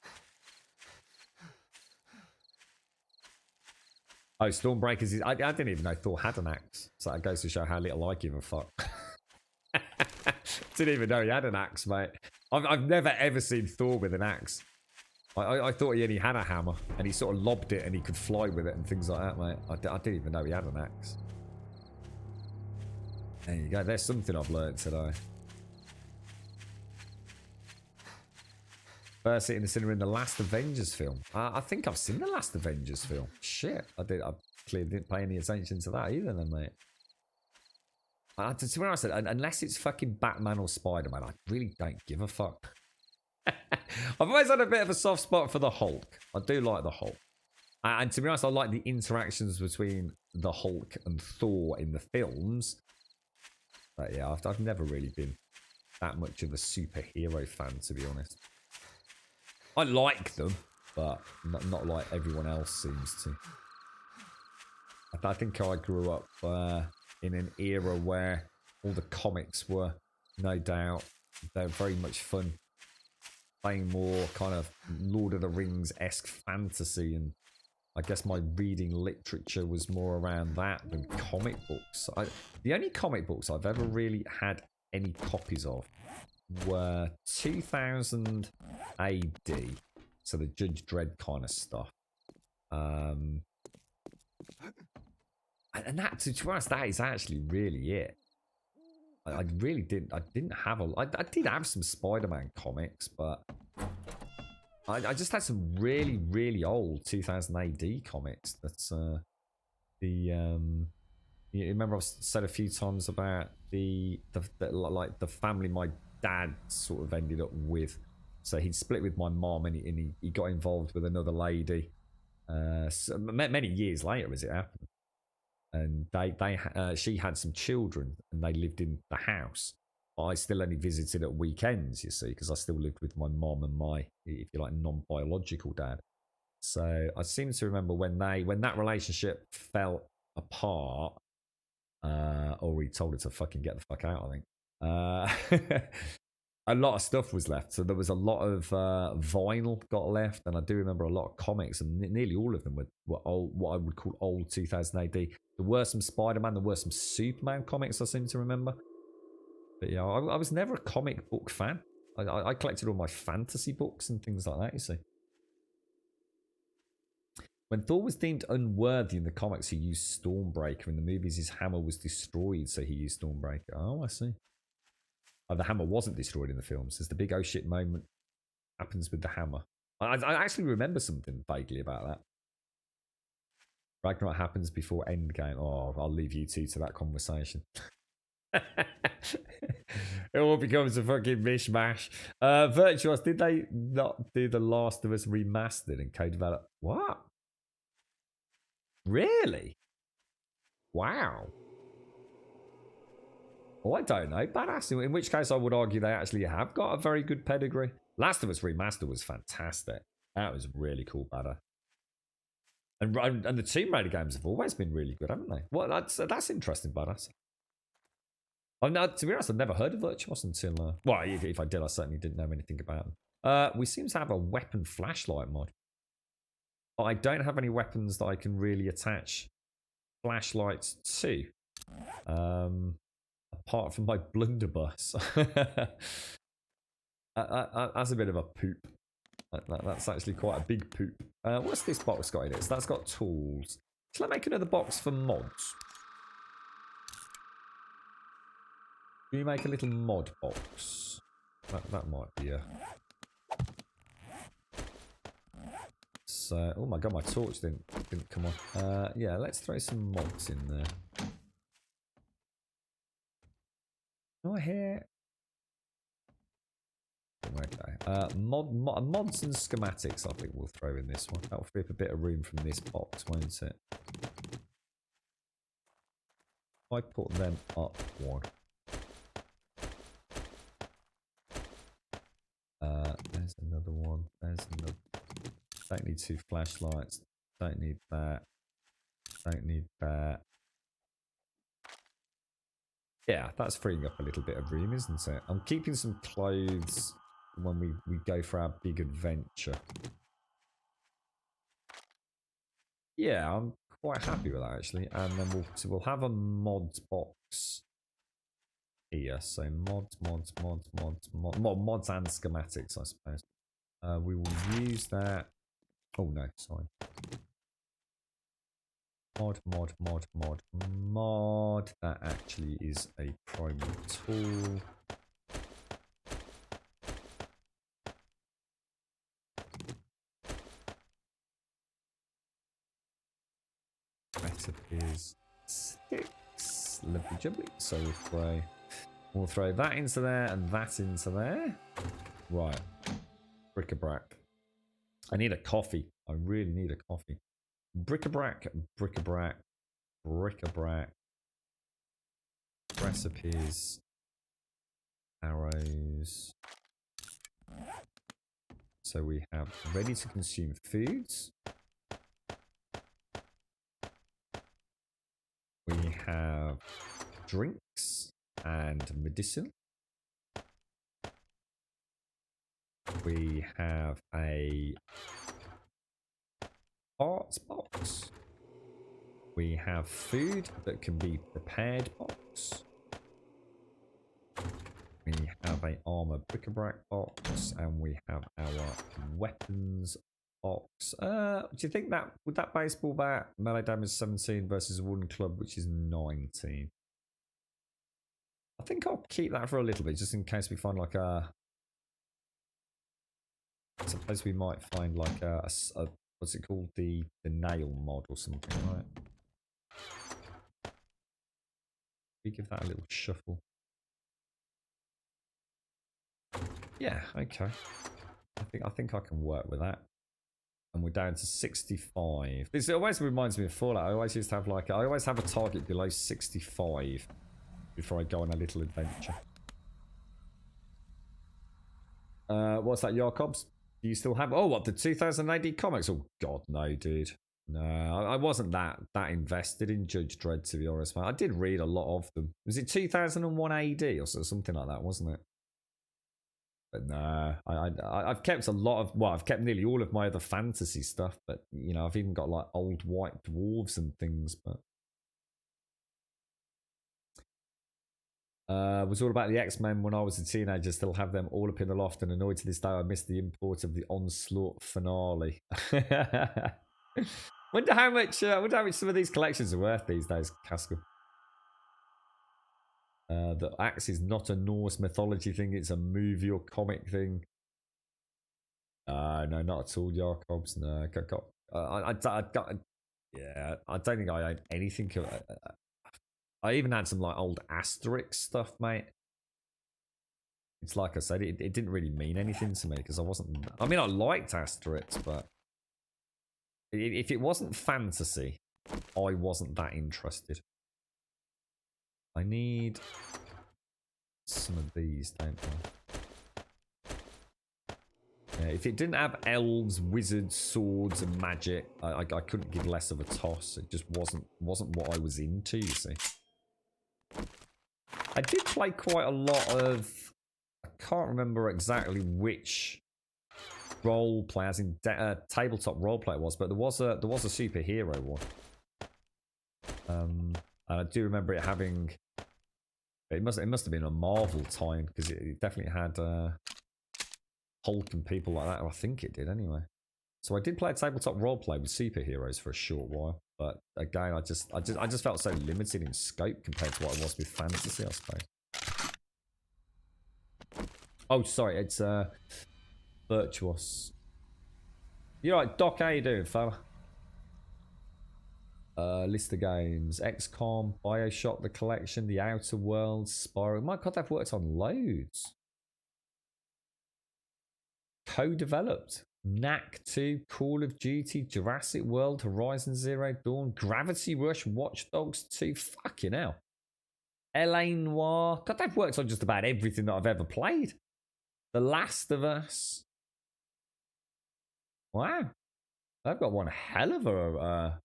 Oh, Stormbreakers is... I didn't even know Thor had an axe. So that goes to show how little I give a fuck. Didn't even know he had an axe, mate. I've never ever seen Thor with an axe. I thought he only had a hammer. And he sort of lobbed it and he could fly with it and things like that, mate. I didn't even know he had an axe. There you go. There's something I've learned today. First hit in the cinema in the last Avengers film. I think I've seen the last Avengers film. Shit. I clearly didn't pay any attention to that either then, mate. To be honest, unless it's fucking Batman or Spider-Man, I really don't give a fuck. I've always had a bit of a soft spot for the Hulk. I do like the Hulk. And to be honest, I like the interactions between the Hulk and Thor in the films. But yeah, I've never really been that much of a superhero fan, to be honest. I like them, but not like everyone else seems to. I think I grew up in an era where all the comics were, no doubt, they're very much fun. Playing more kind of Lord of the Rings-esque fantasy, and I guess my reading literature was more around that than comic books. The only comic books I've ever really had any copies of were 2000 AD, so the Judge Dredd kind of stuff. And that, to be honest, that is actually really it. I really didn't. I didn't have a. I did have some Spider-Man comics, but I just had some really, really old 2000 AD comics. That's you remember I've said a few times about the family my dad sort of ended up with. So he'd split with my mom, and he got involved with another lady. So many years later, as it happened, and she had some children, and they lived in the house. I still only visited at weekends, you see, because I still lived with my mom and my, if you like, non-biological dad. So I seem to remember when that relationship fell apart, or he told her to fucking get the fuck out, I think. A lot of stuff was left. So there was a lot of vinyl got left, and I do remember a lot of comics, and nearly all of them were old, what I would call old 2000 AD. There were some Spider-Man, there were some Superman comics I seem to remember. But yeah, I was never a comic book fan. I collected all my fantasy books and things like that, you see. When Thor was deemed unworthy in the comics, he used Stormbreaker. In the movies, his hammer was destroyed, so he used Stormbreaker. Oh, I see. Oh, the hammer wasn't destroyed in the films. There's the big oh shit moment happens with the hammer. I actually remember something vaguely about that. Ragnarok happens before Endgame. Oh, I'll leave you two to that conversation. It all becomes a fucking mishmash. Virtuos, did they not do The Last of Us remastered and co-develop? What? Really? Wow. Oh, I don't know. Badass. In which case, I would argue they actually have got a very good pedigree. Last of Us Remastered was fantastic. That was really cool, badass. And the Tomb Raider games have always been really good, haven't they? Well, that's interesting, badass. To be honest, I've never heard of Virtuos until... well, if I did, I certainly didn't know anything about them. We seem to have a weapon flashlight mod. But I don't have any weapons that I can really attach flashlights to. Apart from my blunderbuss. That's a bit of a poop. That's actually quite a big poop. What's this box got in it? So that's got tools. Shall I make another box for mods? Can you make a little mod box? That might be a... So, oh my god, my torch didn't come on. Yeah, let's throw some mods in there. Do I hear? Okay. Mods and schematics, I think we'll throw in this one. That'll free up a bit of room from this box, won't it? If I put them up one. There's another one. There's another. Don't need 2 flashlights. Don't need that. Don't need that. Yeah, that's freeing up a little bit of room, isn't it? I'm keeping some clothes when we go for our big adventure. Yeah, I'm quite happy with that actually. And then we'll have a mods box here. So mods and schematics, I suppose. We will use that. Oh no, sorry. Mod. That actually is a primary tool. Recipes 6. Lovely jubbly. So we'll throw that into there and that into there. Right. Bric-a-brac. I need a coffee. I really need a coffee. Bric-a-brac. Recipes. Arrows. So we have ready to consume foods. We have drinks and medicine. We have a parts box. We have food that can be prepared box. We have a armor bric-a-brac box, and we have our weapons box. Do you think that would that baseball bat melee damage 17 versus a wooden club, which is 19? I think I'll keep that for a little bit, just in case we find like a. I suppose we might find like a what's it called, the nail mod or something, right? We give that a little shuffle. Yeah, okay. I think I can work with that. And we're down to 65. This always reminds me of Fallout. I always used to have like I always have a target below 65 before I go on a little adventure. What's that, Jacobs? Do you still have? Oh, what, the 2000 AD comics? Oh God, no, dude. No, I wasn't that invested in Judge Dredd, to be honest, man. I did read a lot of them. Was it 2001 AD or something like that, wasn't it? But no, I've kept a lot of, well, I've kept nearly all of my other fantasy stuff, but, you know, I've even got, like, old white dwarves and things, but... was all about the X-Men when I was a teenager, still have them all up in the loft, and annoyed to this day I missed the import of the Onslaught finale. Wonder how much some of these collections are worth these days, Casco. The axe is not a Norse mythology thing, it's a movie or comic thing. No, not at all, Jacobs. No, yeah, I don't think I own anything. I even had some like old Asterix stuff, mate. It's like I said, it didn't really mean anything to me because I wasn't. I mean, I liked Asterix, but if it wasn't fantasy, I wasn't that interested. I need some of these, don't I? Yeah, if it didn't have elves, wizards, swords, and magic, I couldn't give less of a toss. It just wasn't what I was into, you see. I did play quite a lot of. I can't remember exactly which role play, as in tabletop role play it was, but there was a superhero one. And I do remember it having. It must have been a Marvel time because it definitely had. Hulk and people like that. Or I think it did anyway. So I did play a tabletop roleplay with superheroes for a short while, but again, I just felt so limited in scope compared to what I was with fantasy, I suppose. Oh, sorry, it's Virtuos. You're right, Doc. How you doing, fella? List of games: XCOM, BioShock, The Collection, The Outer Worlds, Spyro. My God, they've worked on loads. Co-developed. Knack 2, Call of Duty, Jurassic World, Horizon Zero Dawn, Gravity Rush, Watch Dogs 2. Fucking hell. LA Noire. God, they've worked on just about everything that I've ever played. The Last of Us. Wow. They've got one hell of a...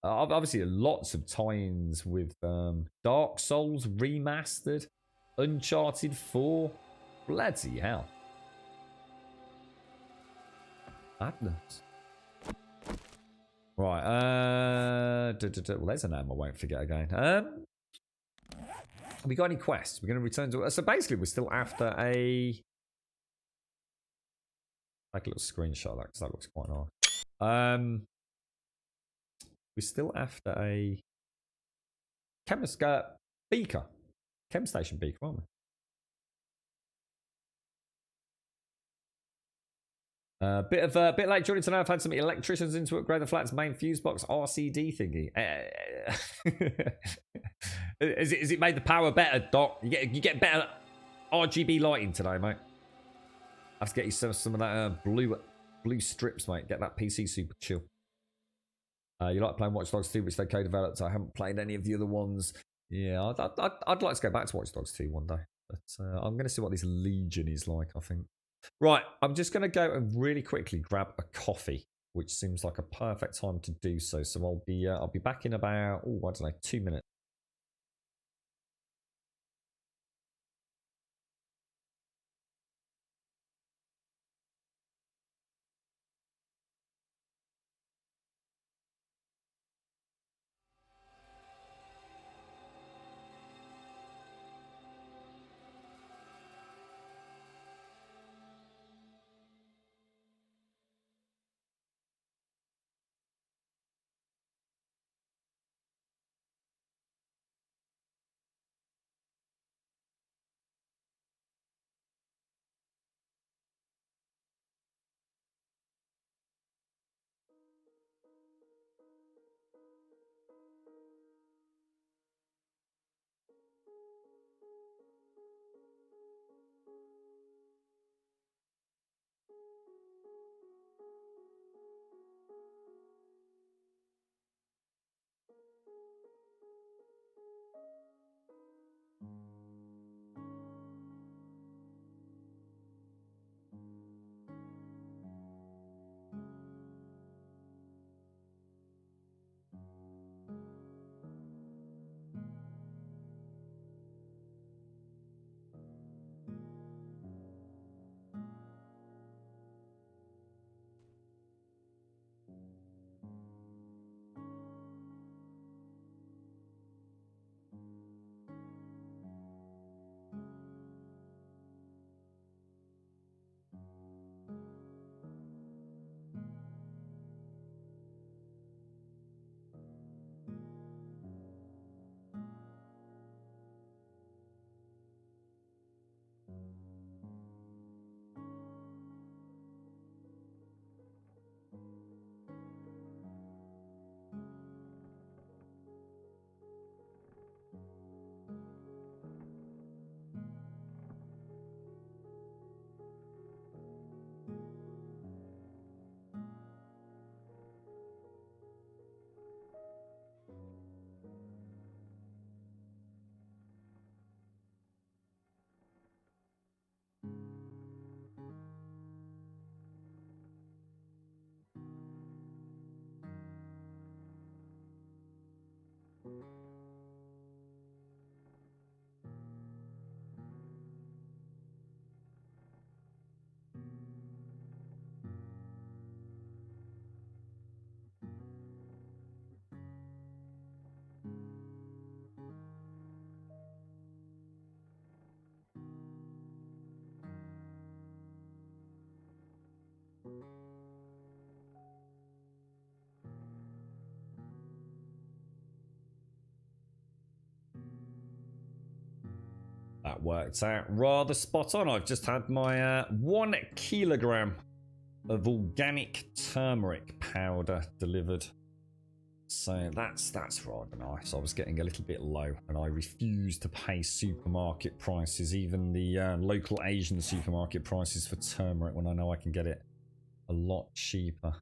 obviously, lots of tie-ins with Dark Souls Remastered, Uncharted 4. Bloody hell. Madness. Right, well, there's a name I won't forget again. Have we got any quests? We're going to return to... So basically, we're still after a... Take a little screenshot of that, because that looks quite nice. We're still after a... Chemist... beaker. Chem station beaker, aren't we? Bit late joining tonight. I've had some electricians in to upgrade the flat's main fuse box RCD thingy. Is it made the power better, Doc? You get better RGB lighting today, mate. I have to get you some of that blue strips, mate. Get that PC super chill. You like playing Watch Dogs 2, which they co-developed. I haven't played any of the other ones. Yeah, I'd like to go back to Watch Dogs 2 one day. But I'm going to see what this Legion is like, I think. Right, I'm just going to go and really quickly grab a coffee, which seems like a perfect time to do so. So I'll be back in about, I don't know, 2 minutes. that worked out rather spot on. I've just had my 1 kilogram of organic turmeric powder delivered. So that's rather nice. I was getting a little bit low and I refused to pay supermarket prices, even the local Asian supermarket prices for turmeric, when I know I can get it a lot cheaper.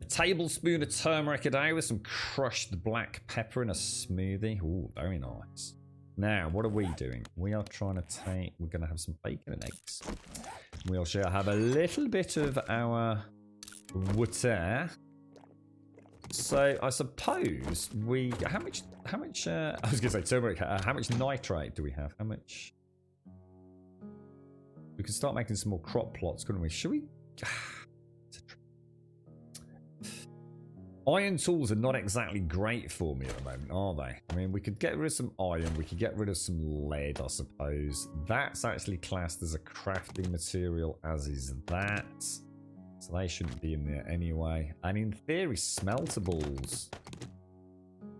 A tablespoon of turmeric a day with some crushed black pepper in a smoothie. Ooh, very nice. Now, what are we doing? We are trying to take... We're going to have some bacon and eggs. We also have a little bit of our water. So, I suppose we... How much I was going to say turmeric. How much nitrate do we have? How much... We could start making some more crop plots, couldn't we? Should we... Iron tools are not exactly great for me at the moment, are they? I mean, we could get rid of some iron, we could get rid of some lead, I suppose. That's actually classed as a crafting material, as is that. So they shouldn't be in there anyway. And in theory, smeltables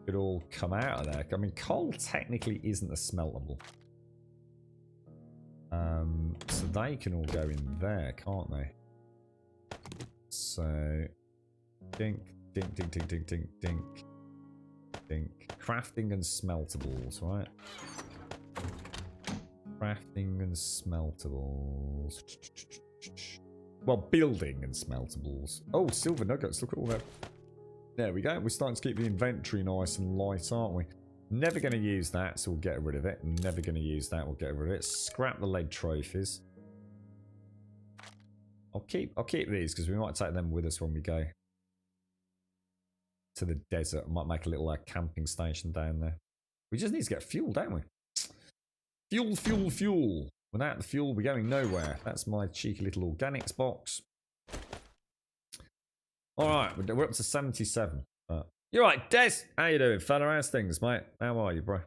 could all come out of there. I mean, coal technically isn't a smeltable. So they can all go in there, can't they? So, dink, dink, dink, dink, dink, dink, dink, dink. Crafting and smeltables, right? Crafting and smeltables. Well, building and smeltables. Oh, silver nuggets. Look at all that. There we go. We're starting to keep the inventory nice and light, aren't we? Never going to use that, so we'll get rid of it. Never going to use that, we'll get rid of it. Scrap the lead trophies. I'll keep these because we might take them with us when we go to the desert. I might make a little camping station down there. We just need to get fuel, don't we? Fuel, fuel, fuel. Without the fuel, we're going nowhere. That's my cheeky little organics box. All right, we're up to 77. You're right, Des. How you doing, fella? How's things, mate? How are you, bro?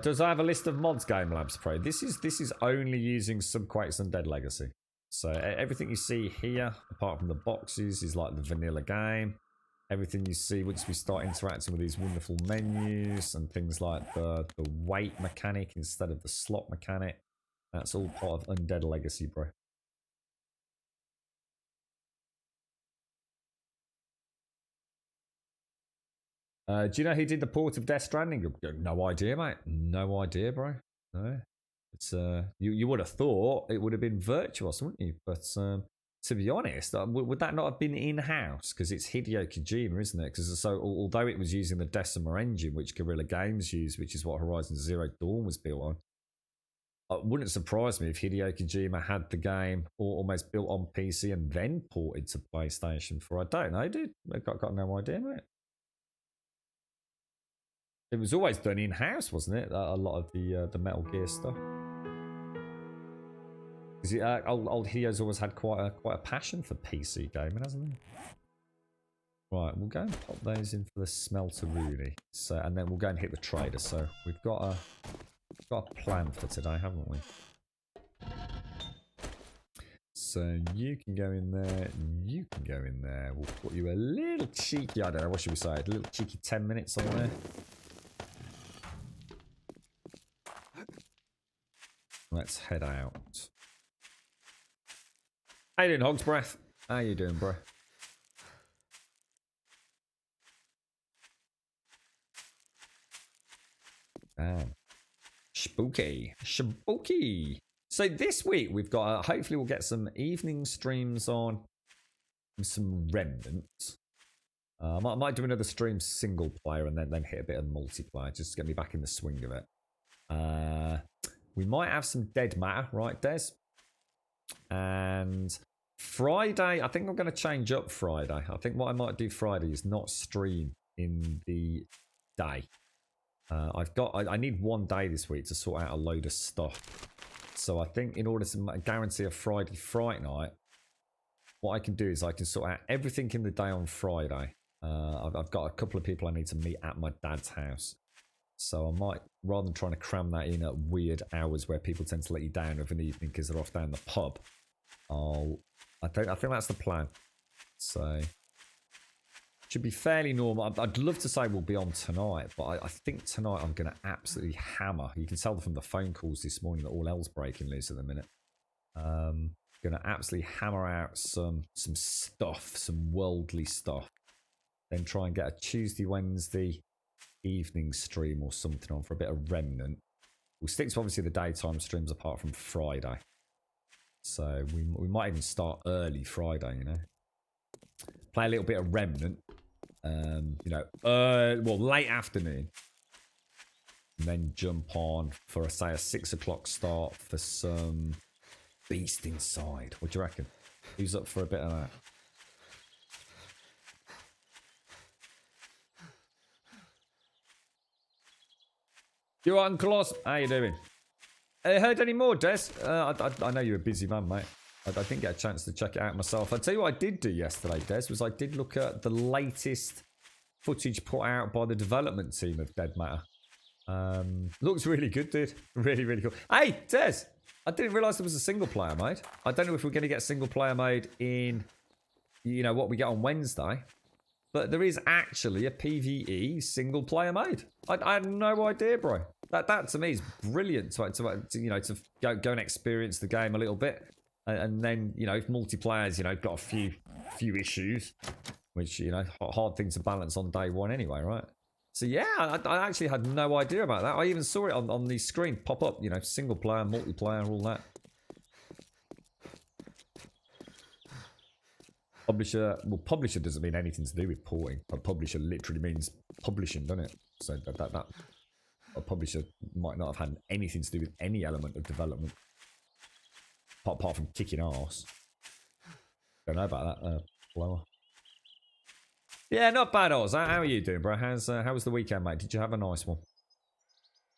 Does I have a list of mods, Game Labs Pro? This is only using Subquake's Undead Legacy. So everything you see here, apart from the boxes, is like the vanilla game. Everything you see once we start interacting with these wonderful menus and things like the weight mechanic instead of the slot mechanic, that's all part of Undead Legacy, bro. Do you know who did the port of Death Stranding? No idea, mate. No idea, bro. No. It's you would have thought it would have been Virtuos, wouldn't you? But to be honest, would that not have been in-house? Because it's Hideo Kojima, isn't it? Because so although it was using the Decima engine, which Guerrilla Games used, which is what Horizon Zero Dawn was built on, it wouldn't surprise me if Hideo Kojima had the game almost built on PC and then ported to PlayStation 4. I don't know, dude. I've got no idea, mate. It was always done in-house, wasn't it? A lot of the Metal Gear stuff. Because old Hideo's always had quite a passion for PC gaming, hasn't he? Right, we'll go and pop those in for the smelter Rooney. So, and then we'll go and hit the trader. So we've got a plan for today, haven't we? So you can go in there, you can go in there. We'll put you a little cheeky, I don't know, what should we say? A little cheeky 10 minutes on there. Let's head out. How you doing, Hog's Breath? How you doing, bro? Damn. Spooky. Spooky. So this week we've got, hopefully we'll get some evening streams on some Remnant. I might do another stream single player and then hit a bit of multiplayer just to get me back in the swing of it. We might have some Dead Matter, right, Des? And Friday, I think I'm going to change up Friday. I think what I might do Friday is not stream in the day. I need one day this week to sort out a load of stuff. So I think in order to guarantee a Friday Fright Night, what I can do is I can sort out everything in the day on Friday. I've got a couple of people I need to meet at my dad's house. So I might, rather than trying to cram that in at weird hours where people tend to let you down of an evening because they're off down the pub, I think that's the plan. So should be fairly normal. I'd love to say we'll be on tonight, but I think tonight I'm going to absolutely hammer. You can tell from the phone calls this morning that all hell's breaking loose at the minute. Going to absolutely hammer out some stuff, some worldly stuff. Then try and get a Tuesday, Wednesday evening stream or something on for a bit of remnant. We'll stick to obviously the daytime streams apart from Friday. So we might even start early Friday, you know. Play a little bit of remnant. You know, well, late afternoon. And then jump on for, say, a 6 o'clock start for some Beast Inside. What do you reckon? Who's up for a bit of that? You all right, Uncle Oz? How you doing? Heard any more, Des? I know you're a busy man, mate. I didn't get a chance to check it out myself. I'll tell you what I did do yesterday, Des, was I did look at the latest footage put out by the development team of Dead Matter. Looks really good, dude. Really, really cool. Hey, Des! I didn't realise there was a single player mode. I don't know if we're going to get single player mode in, you know, what we get on Wednesday. But there is actually a PvE single player mode. I had no idea, bro. That to me is brilliant to you know, to go and experience the game a little bit. And then, you know, if multiplayer's, you know, got a few issues, which, you know, hard thing to balance on day one anyway, right? So yeah, I actually had no idea about that. I even saw it on the screen pop up, you know, single player, multiplayer, all that. Publisher, well, publisher doesn't mean anything to do with porting. A publisher literally means publishing, doesn't it? So that a publisher might not have had anything to do with any element of development, apart from kicking arse. Don't know about that, blower. Yeah, not bad, Oz. How are you doing, bro? How was the weekend, mate? Did you have a nice one?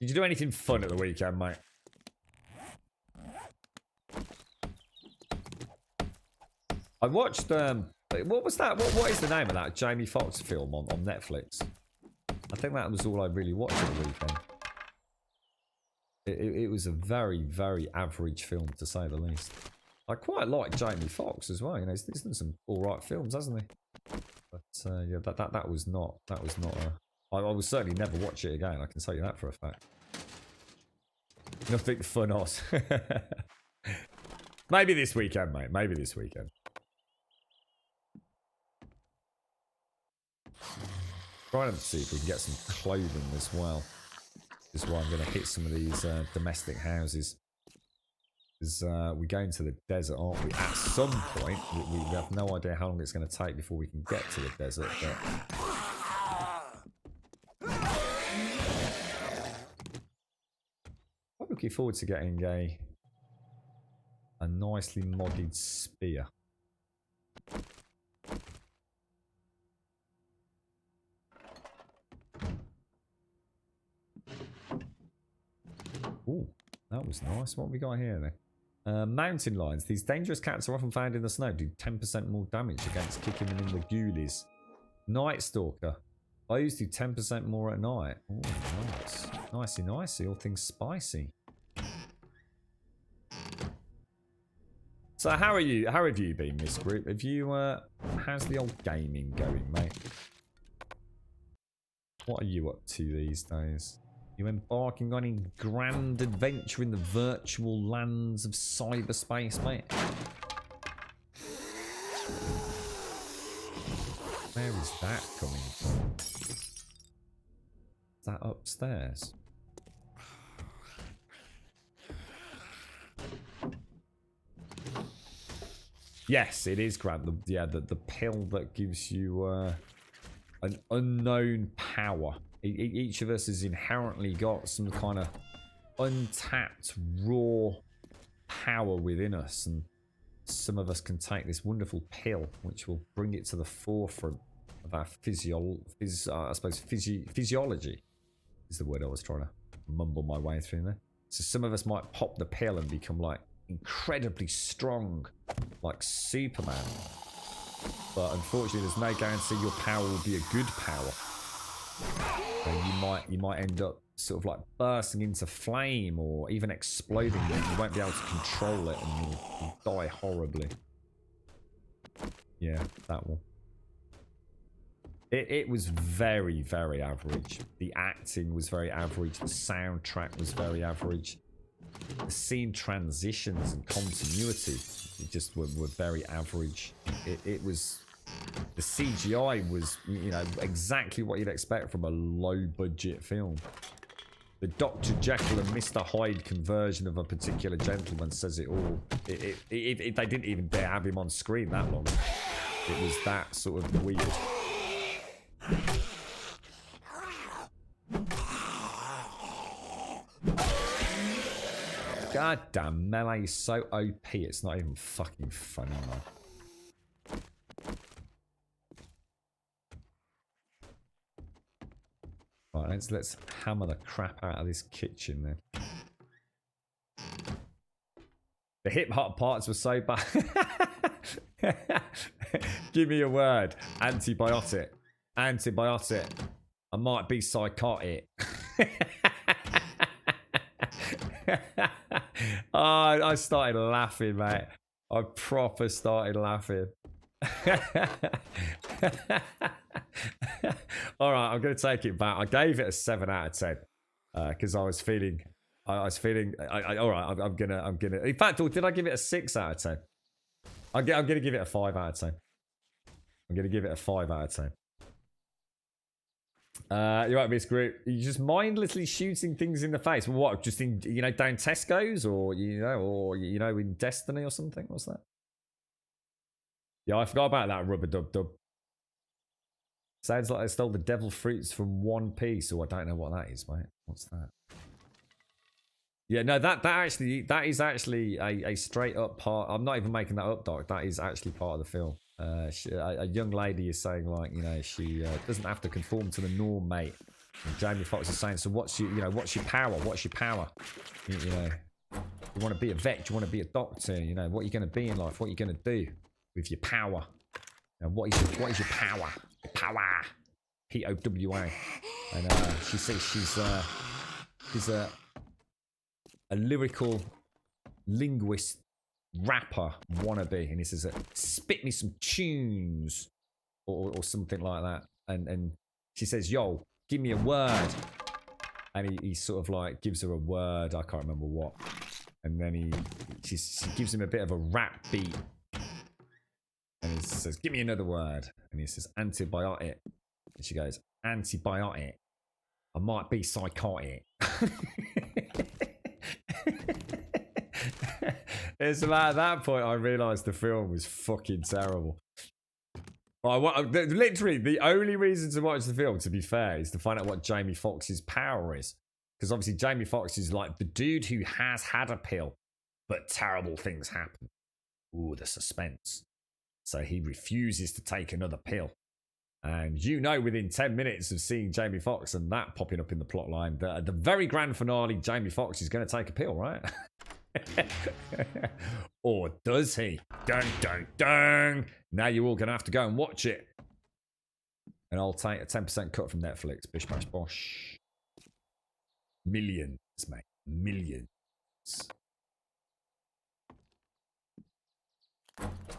Did you do anything fun at the weekend, mate? I watched, what was that? What is the name of that Jamie Foxx film on Netflix? I think that was all I really watched at the weekend. It was a very, very average film, to say the least. I quite like Jamie Foxx as well. You know, he's done some all right films, hasn't he? But yeah, that was not I will certainly never watch it again. I can tell you that for a fact. Nothing fun, Oz. Maybe this weekend, mate. Maybe this weekend. Trying to see if we can get some clothing as well. This is why I'm going to hit some of these domestic houses. Because we're going to the desert, aren't we? At some point, we have no idea how long it's going to take before we can get to the desert. But I'm looking forward to getting a nicely modded spear. Ooh, that was nice. What have we got here then? Mountain lions. These dangerous cats are often found in the snow. Do 10% more damage against kicking them in the ghoulies. Night Stalker. Those do 10% more at night. Oh, nice. Nicey, nicey. All things spicy. So how are you? How have you been, Miss Group? Have you, how's the old gaming going, mate? What are you up to these days? You embarking on a grand adventure in the virtual lands of cyberspace, mate? Where is that coming from? Is that upstairs? Yes, it is grand. The pill that gives you an unknown power. Each of us has inherently got some kind of untapped, raw power within us. And some of us can take this wonderful pill, which will bring it to the forefront of our physiology is the word I was trying to mumble my way through there. So some of us might pop the pill and become like incredibly strong, like Superman. But unfortunately, there's no guarantee your power will be a good power. So you might end up sort of like bursting into flame or even exploding. You won't be able to control it and you'll die horribly. Yeah, that one. It was very, very average. The acting was very average. The soundtrack was very average. The scene transitions and continuity just were very average. It was... The CGI was, you know, exactly what you'd expect from a low-budget film. The Dr. Jekyll and Mr. Hyde conversion of a particular gentleman says it all. They didn't even dare have him on screen that long. It was that sort of weird. God damn, Melee is so OP, it's not even fucking funny, man. Right, let's hammer the crap out of this kitchen then. The hip hop parts were so bad. Give me a word. Antibiotic. Antibiotic. I might be psychotic. Oh, I started laughing, mate. I proper started laughing. All right, I'm going to take it back. I gave it a 7 out of 10 because I was feeling. All right, I'm gonna. In fact, did I give it a 6 out of 10? I'm gonna give it a 5 out of 10. I'm gonna give it a 5 out of 10. You're right, Miss Group. You're just mindlessly shooting things in the face. What? Just in, you know, down Tesco's or in Destiny or something. What's that? Yeah, I forgot about that rubber dub dub. Sounds like I stole the devil fruits from One Piece. Oh, I don't know what that is, mate. What's that? Yeah, no, that is actually a straight up part. I'm not even making that up, Doc. That is actually part of the film. A young lady is saying, like, you know, she doesn't have to conform to the norm, mate. And Jamie Foxx is saying, so what's your power? What's your power? You know, you want to be a vet? Do you want to be a doctor? You know, what are you going to be in life? What are you going to do with your power? And what is your power? Your power. POWA. And she says she's a lyrical linguist rapper wannabe, and he says, spit me some tunes or something like that, and she says, yo, give me a word, and he sort of like gives her a word, I can't remember what, and then she gives him a bit of a rap beat, and he says, give me another word, and he says, antibiotic, and she goes, antibiotic, I might be psychotic. It's about that point I realised the film was fucking terrible. Literally, the only reason to watch the film, to be fair, is to find out what Jamie Foxx's power is. Because obviously Jamie Foxx is like the dude who has had a pill, but terrible things happen. Ooh, the suspense. So he refuses to take another pill. And you know, within 10 minutes of seeing Jamie Foxx and that popping up in the plotline, that at the very grand finale, Jamie Foxx is going to take a pill, right? Or does he? Dun dun dun! Now you're all going to have to go and watch it. And I'll take a 10% cut from Netflix. Bish bash bosh. Millions, mate. Millions.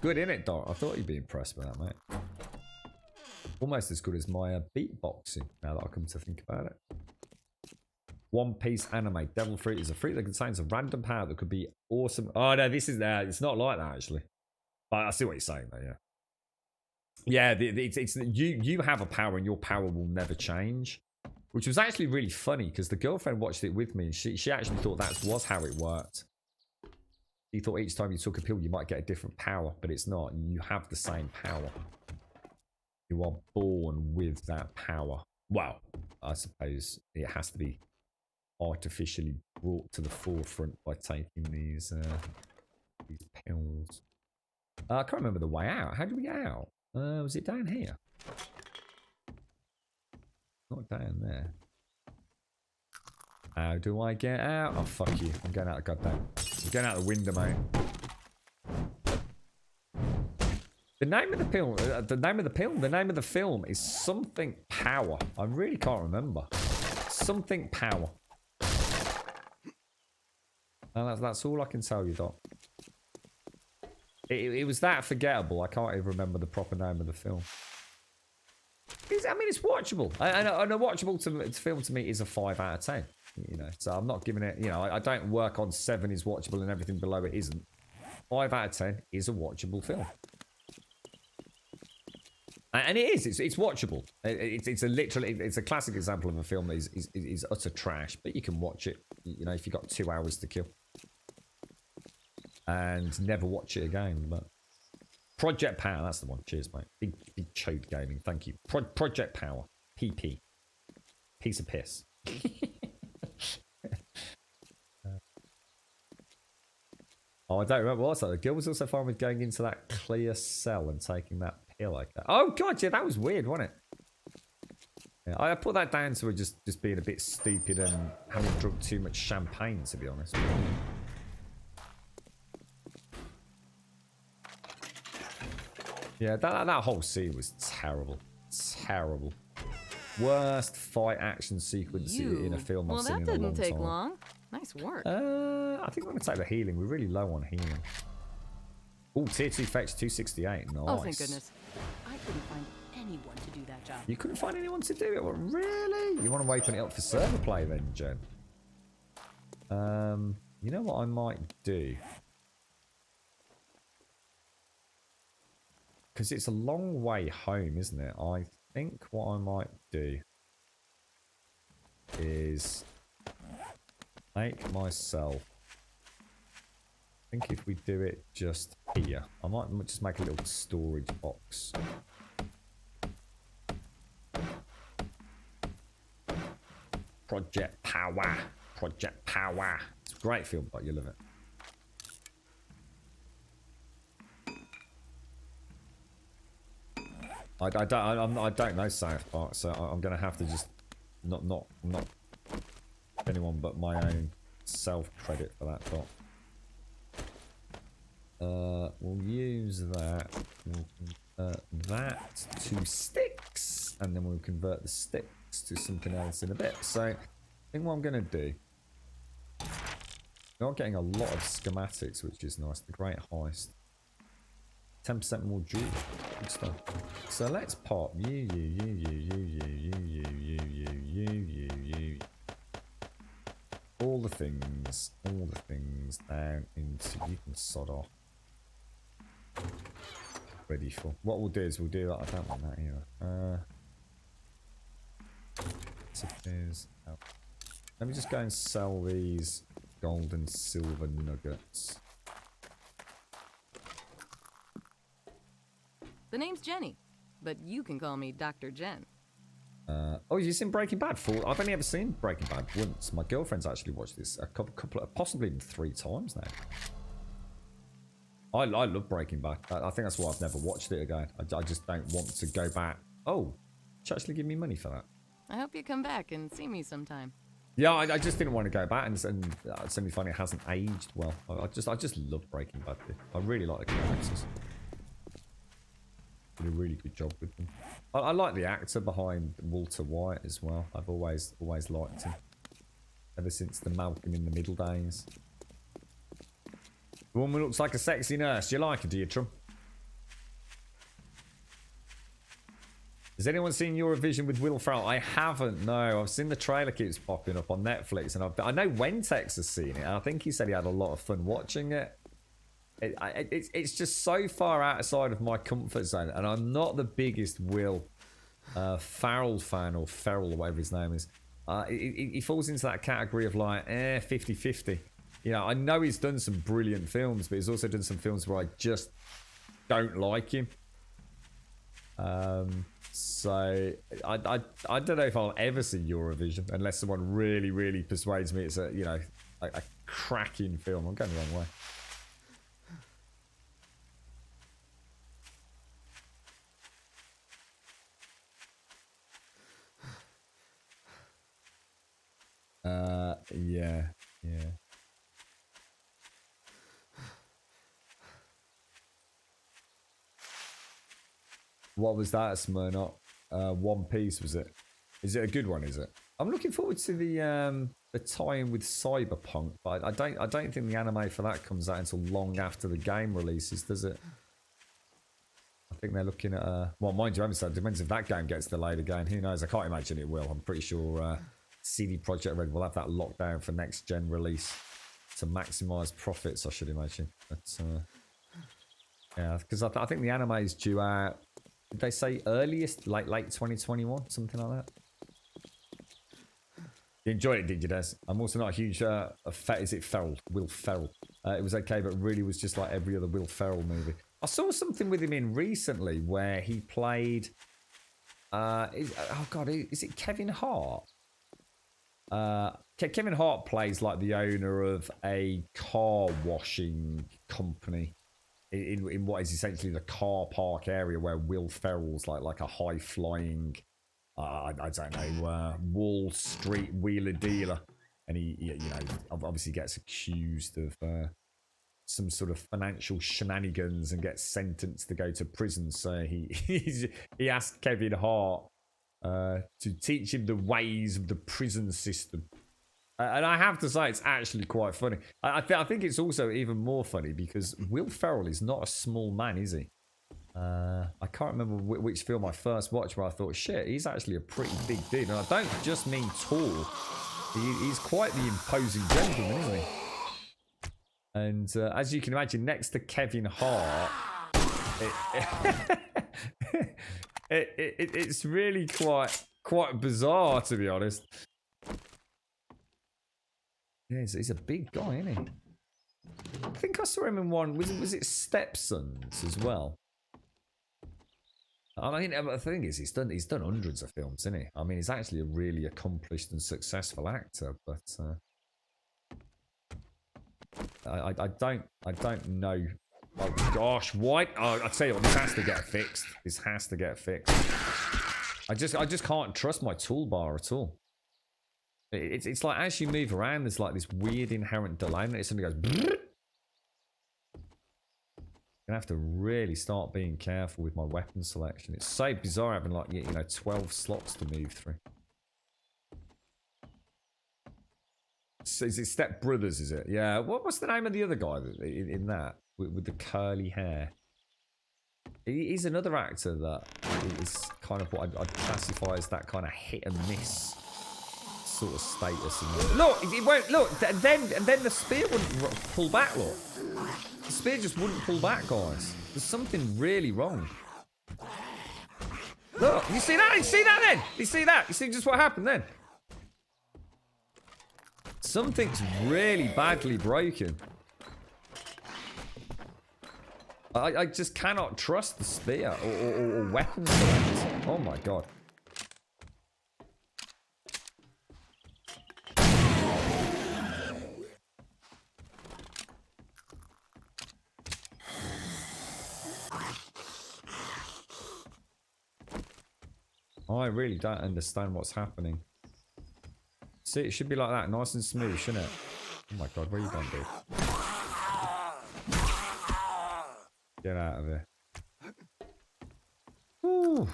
Good, innit, Doc? I thought you'd be impressed with that, mate. Almost as good as my beatboxing, now that I come to think about it. One Piece anime. Devil fruit is a fruit that contains a random power that could be awesome. Oh, no, this is... it's not like that, actually. But I see what you're saying, though, yeah. Yeah, it's you have a power and your power will never change. Which was actually really funny, because the girlfriend watched it with me, and she actually thought that was how it worked. She thought each time you took a pill, you might get a different power, but it's not. You have the same power. You are born with that power. Well, I suppose it has to be artificially brought to the forefront by taking these pills. I can't remember the way out. How did we get out? Was it down here? Not down there. How do I get out? Oh, fuck you. I'm going out the goddamn... I'm going out the window, mate. The name of the film, the name of the film is something power. I really can't remember. Something power. And that's all I can tell you, Doc. It was that forgettable. I can't even remember the proper name of the film. I mean, it's watchable. And a watchable film to me is a 5 out of 10. You know, so I'm not giving it. You know, I don't work on 7 is watchable and everything below it isn't. 5 out of 10 is a watchable film. And it is. It's watchable. It's a classic example of a film that is utter trash, but you can watch it. You know, if you've got 2 hours to kill, and never watch it again. But Project Power, that's the one. Cheers, mate. Big chode gaming. Thank you. Project Power. PP. Piece of piss. Oh, I don't remember what's that. The girl was also fine with going into that clear cell and taking that pill like that. Oh, God, yeah, that was weird, wasn't it? Yeah, I put that down to her just being a bit stupid and having drunk too much champagne, to be honest. Yeah, that whole scene was terrible. Terrible. Worst fight action sequence in a film I've seen in a long time. Well, that didn't take long. Nice work. I think we're going to take the healing. We're really low on healing. Oh, tier 2 fetch 268. Nice. Oh, thank goodness. I couldn't find anyone to do that job. You couldn't find anyone to do it? Well, really? You want to open it up for server play then, Jen? You know what I might do? Because it's a long way home, isn't it? I think what I might do is make myself... I think if we do it just here, I might just make a little storage box. Project Power. Project Power. It's a great film, but you love it. I don't know South Park, so I'm gonna have to just not anyone but my own self credit for that dot. We'll use that. We'll convert that to sticks, and then we'll convert the sticks to something else in a bit. So I think what I'm gonna do. We're not getting a lot of schematics, which is nice. The Great Heist. 10% more jewelry. Good stuff. So let's pop you. All the things down into, you can sod off. Ready for, what we'll do is we'll do that, I don't want that either. Let me just go and sell these gold and silver nuggets. The name's Jenny, but you can call me Dr. Jen. Oh, you've seen Breaking Bad? I've only ever seen Breaking Bad once. My girlfriend's actually watched this a couple of, possibly even 3 times now. I love Breaking Bad. I think that's why I've never watched it again. I just don't want to go back. Oh, she actually give me money for that. I hope you come back and see me sometime. Yeah, I just didn't want to go back, and it's only funny it hasn't aged well. I just love Breaking Bad. I really like the characters. Did a really good job with them. I like the actor behind Walter White as well. I've always liked him. Ever since the Malcolm in the Middle days. The woman looks like a sexy nurse. Do you like her, do you, Trump? Has anyone seen Eurovision with Will Ferrell? I haven't, no. I've seen the trailer keeps popping up on Netflix, and I know Wentex has seen it. And I think he said he had a lot of fun watching it. It's just so far outside of my comfort zone, and I'm not the biggest Will Ferrell fan, or Ferrell, or whatever his name is. He falls into that category of like 50-50. You know, I know he's done some brilliant films, but he's also done some films where I just don't like him. So I don't know if I'll ever see Eurovision unless someone really persuades me it's a cracking film. I'm going the wrong way. Yeah. What was that, Smirnoff? One Piece, was it? Is it a good one, is it? I'm looking forward to the tie-in with Cyberpunk, but I don't think the anime for that comes out until long after the game releases, does it? I think they're looking at well, mind you, it depends if that game gets delayed again. Who knows? I can't imagine it will. I'm pretty sure CD Projekt Red will have that locked down for next gen release to maximize profits, I should imagine. But yeah, because I think the anime is due out. Did they say earliest, late 2021, something like that? You enjoyed it, did you, Des? I'm also not a huge is it Ferrell? Will Ferrell. It was okay, but really was just like every other Will Ferrell movie. I saw something with him in recently where he played. Is it Kevin Hart? Kevin Hart plays like the owner of a car washing company in what is essentially the car park area where Will Ferrell's like a high flying. I don't know, Wall Street wheeler dealer, and he obviously gets accused of some sort of financial shenanigans and gets sentenced to go to prison. So he asked Kevin Hart to teach him the ways of the prison system, and I have to say it's actually quite funny. I think it's also even more funny because Will Ferrell is not a small man, is he? I can't remember which film I first watched where I thought, shit, he's actually a pretty big dude. And I don't just mean tall. He's quite the imposing gentleman, isn't he? And as you can imagine, next to Kevin Hart, it's really quite bizarre, to be honest. Yeah, he's a big guy, isn't he? I think I saw him in one. Was it Stepsons as well? I mean, the thing is, he's done hundreds of films, isn't he? I mean, he's actually a really accomplished and successful actor, but I don't know. Oh gosh, why? Oh, I tell you what, this has to get fixed. This has to get fixed. I just can't trust my toolbar at all. It's like as you move around, there's like this weird inherent delay, and it suddenly goes. Gonna have to really start being careful with my weapon selection. It's so bizarre having like 12 slots to move through. So is it Step Brothers? Is it? Yeah. What's the name of the other guy in that with the curly hair? He's another actor that is kind of what I'd classify as that kind of hit and miss sort of status. Look, it won't look. And then the spear wouldn't pull back. Look. The spear just wouldn't pull back, guys. There's something really wrong. Look, you see that? You see that then? You see that? You see just what happened then? Something's really badly broken. I just cannot trust the spear or weapon select. Oh my god. I really don't understand what's happening. See, it should be like that, nice and smooth, shouldn't it? Oh my god, where are you going, dude? Get out of here. Whew.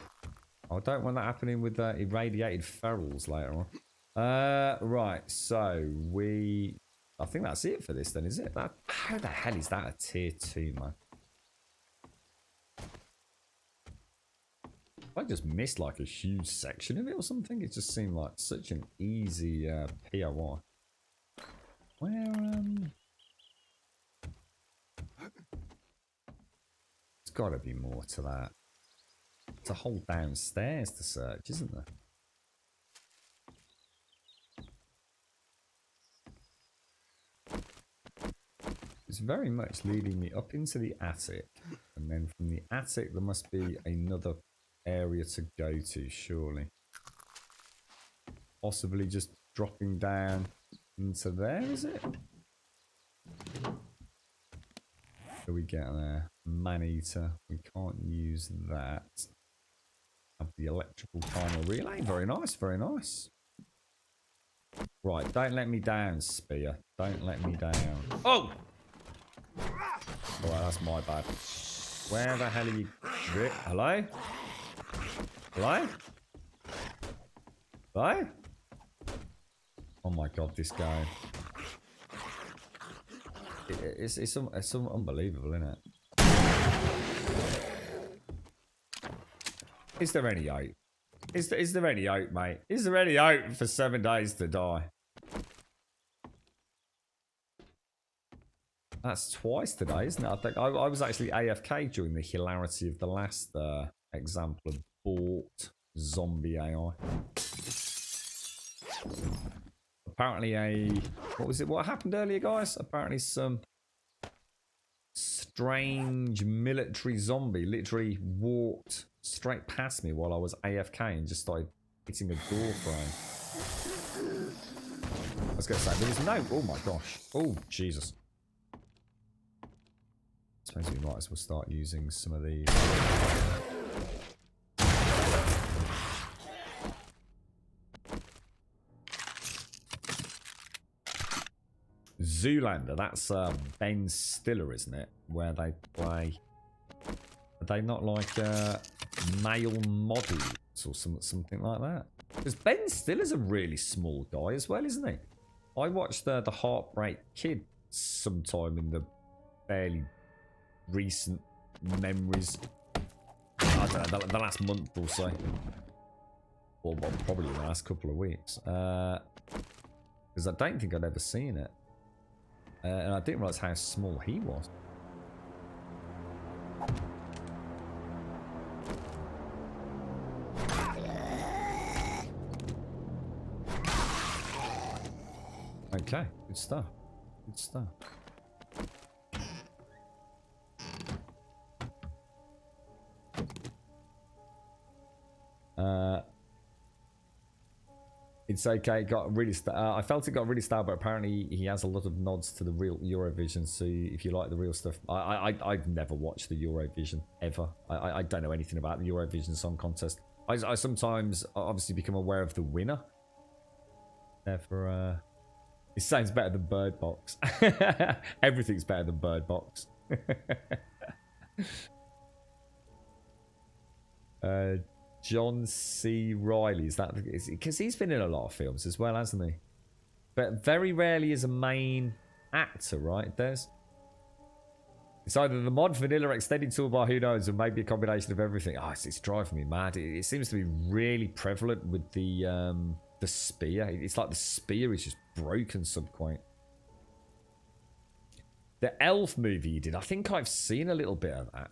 I don't want that happening with irradiated ferals later on. Right, so I think that's it for this then, is it? How the hell is that a tier 2, man? I just missed like a huge section of it or something. It just seemed like such an easy POI. Where there's got to be more to that. It's a whole downstairs to search, isn't there? It's very much leading me up into the attic, and then from the attic there must be another area to go to, surely. Possibly just dropping down into there, is it? Do we get there? Man-eater. We can't use that. Have the electrical timer relay. Very nice, very nice. Right, don't let me down, spear. Don't let me down. Oh! Alright, that's my bad. Where the hell are you? Hello? Hello? Hello? Oh my god, this guy. It's unbelievable, isn't it? Is there any hope? Is there any hope, mate? Is there any hope for 7 days to die? That's twice today, isn't it? I think I was actually AFK during the hilarity of the last example of bought zombie AI. Apparently what was it? What happened earlier, guys? Apparently some strange military zombie literally walked straight past me while I was AFK and just started hitting a door frame. I was going to say, there was no... Oh my gosh. Oh, Jesus. I suppose we might as well start using some of these. Zoolander, that's Ben Stiller, isn't it? Where they play... Are they not like male models or something like that? Because Ben Stiller's a really small guy as well, isn't he? I watched the Heartbreak Kid sometime in the fairly recent memories. I don't know, the last month or so. Or well, probably the last couple of weeks. Because I don't think I'd ever seen it. And I didn't realise how small he was. Okay, good stuff. Good stuff. It's okay. It got really. I felt it got really stale, but apparently he has a lot of nods to the real Eurovision. So if you like the real stuff, I've never watched the Eurovision ever. I don't know anything about the Eurovision Song Contest. I sometimes obviously become aware of the winner. Therefore, it sounds better than Bird Box. Everything's better than Bird Box. John C. Reilly, is that because he's been in a lot of films as well, hasn't he? But very rarely as a main actor, right? There's it's either the mod, vanilla, extended toolbar, who knows, or maybe a combination of everything. Oh, it's driving me mad. It seems to be really prevalent with the spear. It's like the spear is just broken some point. The Elf movie you did, I think I've seen a little bit of that.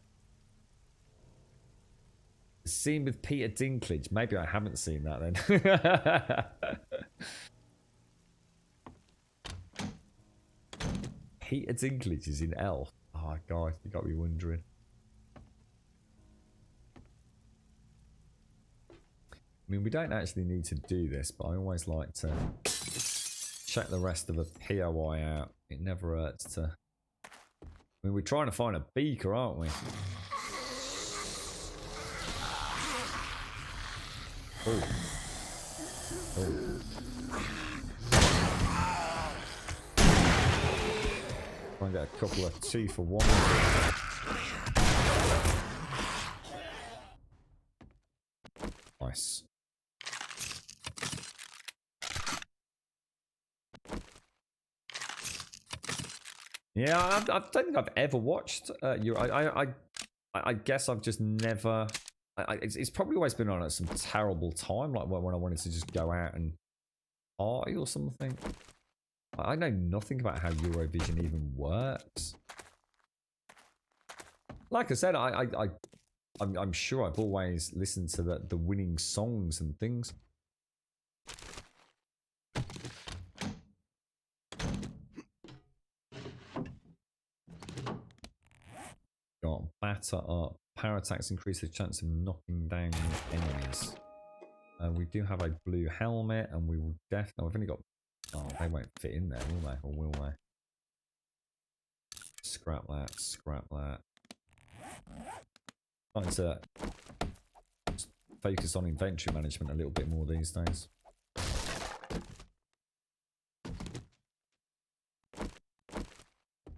The scene with Peter Dinklage. Maybe I haven't seen that then. Peter Dinklage is in Elf. Oh, God, you got me wondering. I mean, we don't actually need to do this, but I always like to check the rest of a POI out. It never hurts to... I mean, we're trying to find a beaker, aren't we? Oh. Oh. Try and get a couple of 2 for 1. Nice. Yeah, I don't think I've ever watched I guess I've just never... It's probably always been on at some terrible time, like when I wanted to just go out and party or something. I know nothing about how Eurovision even works. Like I said, I'm sure I've always listened to the winning songs and things. Got batter up. Power attacks increase the chance of knocking down your enemies. We do have a blue helmet, and we will definitely... I've only got... Oh, they won't fit in there, will they? Or will they? Scrap that, scrap that. Trying to focus on inventory management a little bit more these days.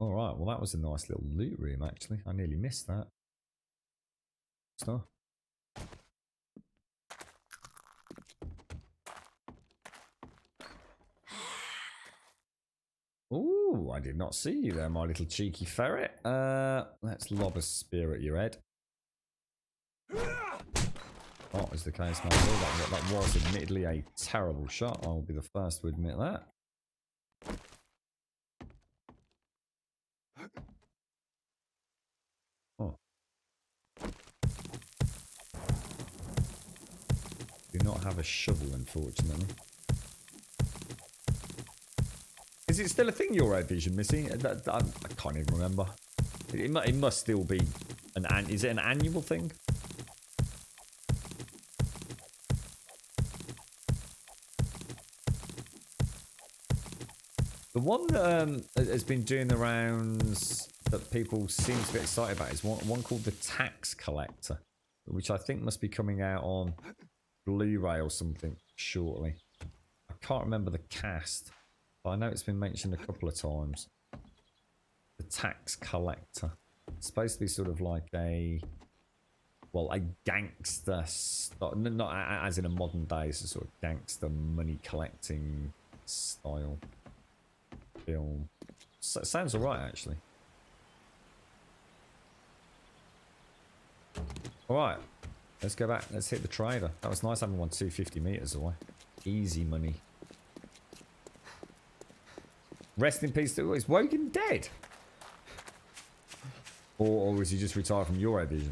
Alright, well that was a nice little loot room actually. I nearly missed that. Stuff. Ooh, I did not see you there, my little cheeky ferret. Let's lob a spear at your head. not, as the case may be. That was admittedly a terrible shot. I'll be the first to admit that. Oh. Do not have a shovel, unfortunately. Is it still a thing, Euro Vision, Missy? I can't even remember. It must still be an... Is it an annual thing? The one that has been doing the rounds that people seem to get excited about is one called the Tax Collector, which I think must be coming out on Blu-ray or something shortly. I can't remember the cast, but I know it's been mentioned a couple of times. The Tax Collector. It's supposed to be sort of like a gangster, not as in a modern day, it's a sort of gangster money collecting style film. So, sounds alright, actually. Alright, let's go back. Let's hit the trader. That was nice having one 250 meters away. Easy money. Rest in peace to... Is Wogan dead? Or was he just retired from Eurovision?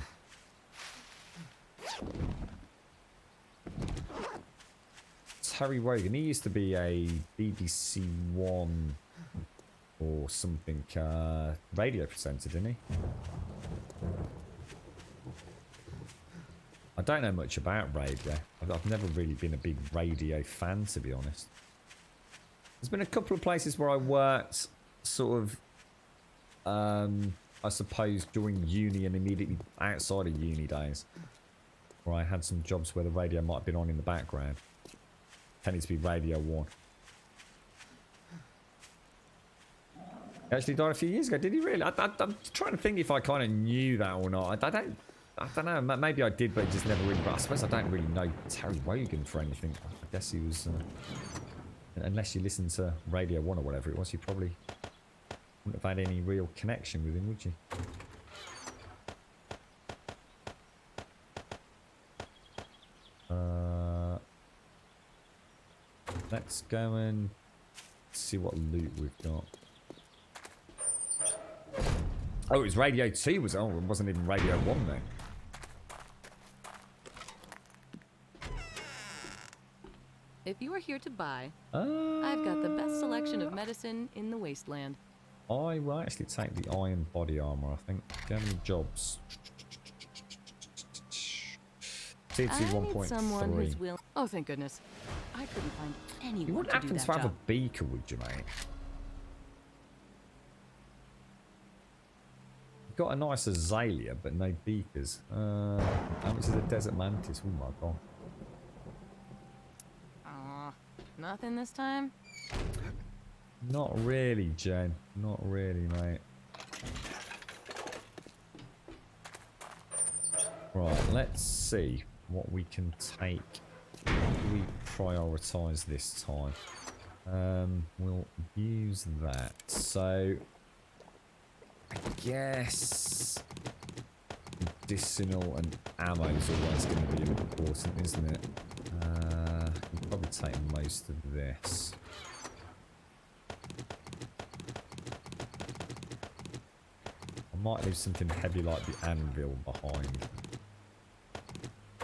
Terry Wogan. He used to be a BBC One or something radio presenter, didn't he? I don't know much about radio. I've never really been a big radio fan, to be honest. There's been a couple of places where I worked sort of, I suppose, during uni and immediately outside of uni days, where I had some jobs where the radio might have been on in the background. Tended to be Radio 1. He actually died a few years ago, did he really? I'm trying to think if I kind of knew that or not. I don't know. Maybe I did, but it just never really... I suppose I don't really know Terry Wogan for anything. I guess he was... unless you listen to Radio 1 or whatever it was, you probably wouldn't have had any real connection with him, would you? Let's go and see what loot we've got. Oh, it was Radio 2, was it? Oh, it wasn't even Radio 1 then. If you are here to buy, I've got the best selection of medicine in the wasteland. I will actually take the iron body armor, I think. How many jobs? TT 1.3. Oh, thank goodness. I couldn't find anyone You wouldn't to do happen that to have job. a beaker, would you, mate? You've got a nice azalea, but no beakers. How much is a desert mantis? Oh my god. Nothing this time? Not really, Jen. Not really, mate. Right, let's see what we can take. What do we prioritise this time? We'll use that. So, I guess medicinal and ammo is always going to be important, isn't it? We'll probably take most of this. I might leave something heavy like the anvil behind.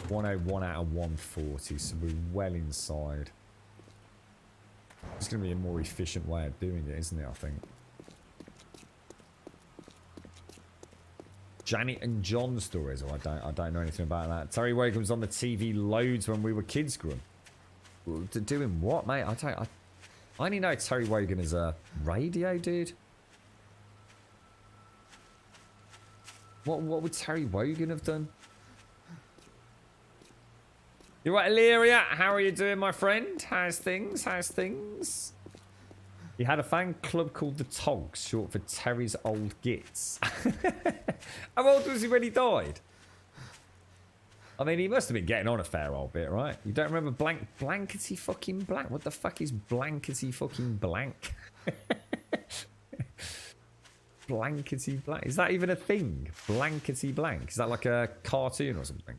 101 out of 140, so we're well inside. It's going to be a more efficient way of doing it, isn't it, I think? Janet and John stories. Oh, I don't know anything about that. Terry Wogan was on the TV loads when we were kids, Grum. Doing what, mate? I only know Terry Wogan as a radio dude. What would Terry Wogan have done? You right, Illyria? How are you doing, my friend? How's things? How's things? He had a fan club called the Togs, short for Terry's Old Gits. How old was he when he died? I mean, he must have been getting on a fair old bit, right? You don't remember Blankety fucking Blank? What the fuck is Blankety fucking Blank? Blankety Blank. Is that even a thing? Blankety Blank. Is that like a cartoon or something?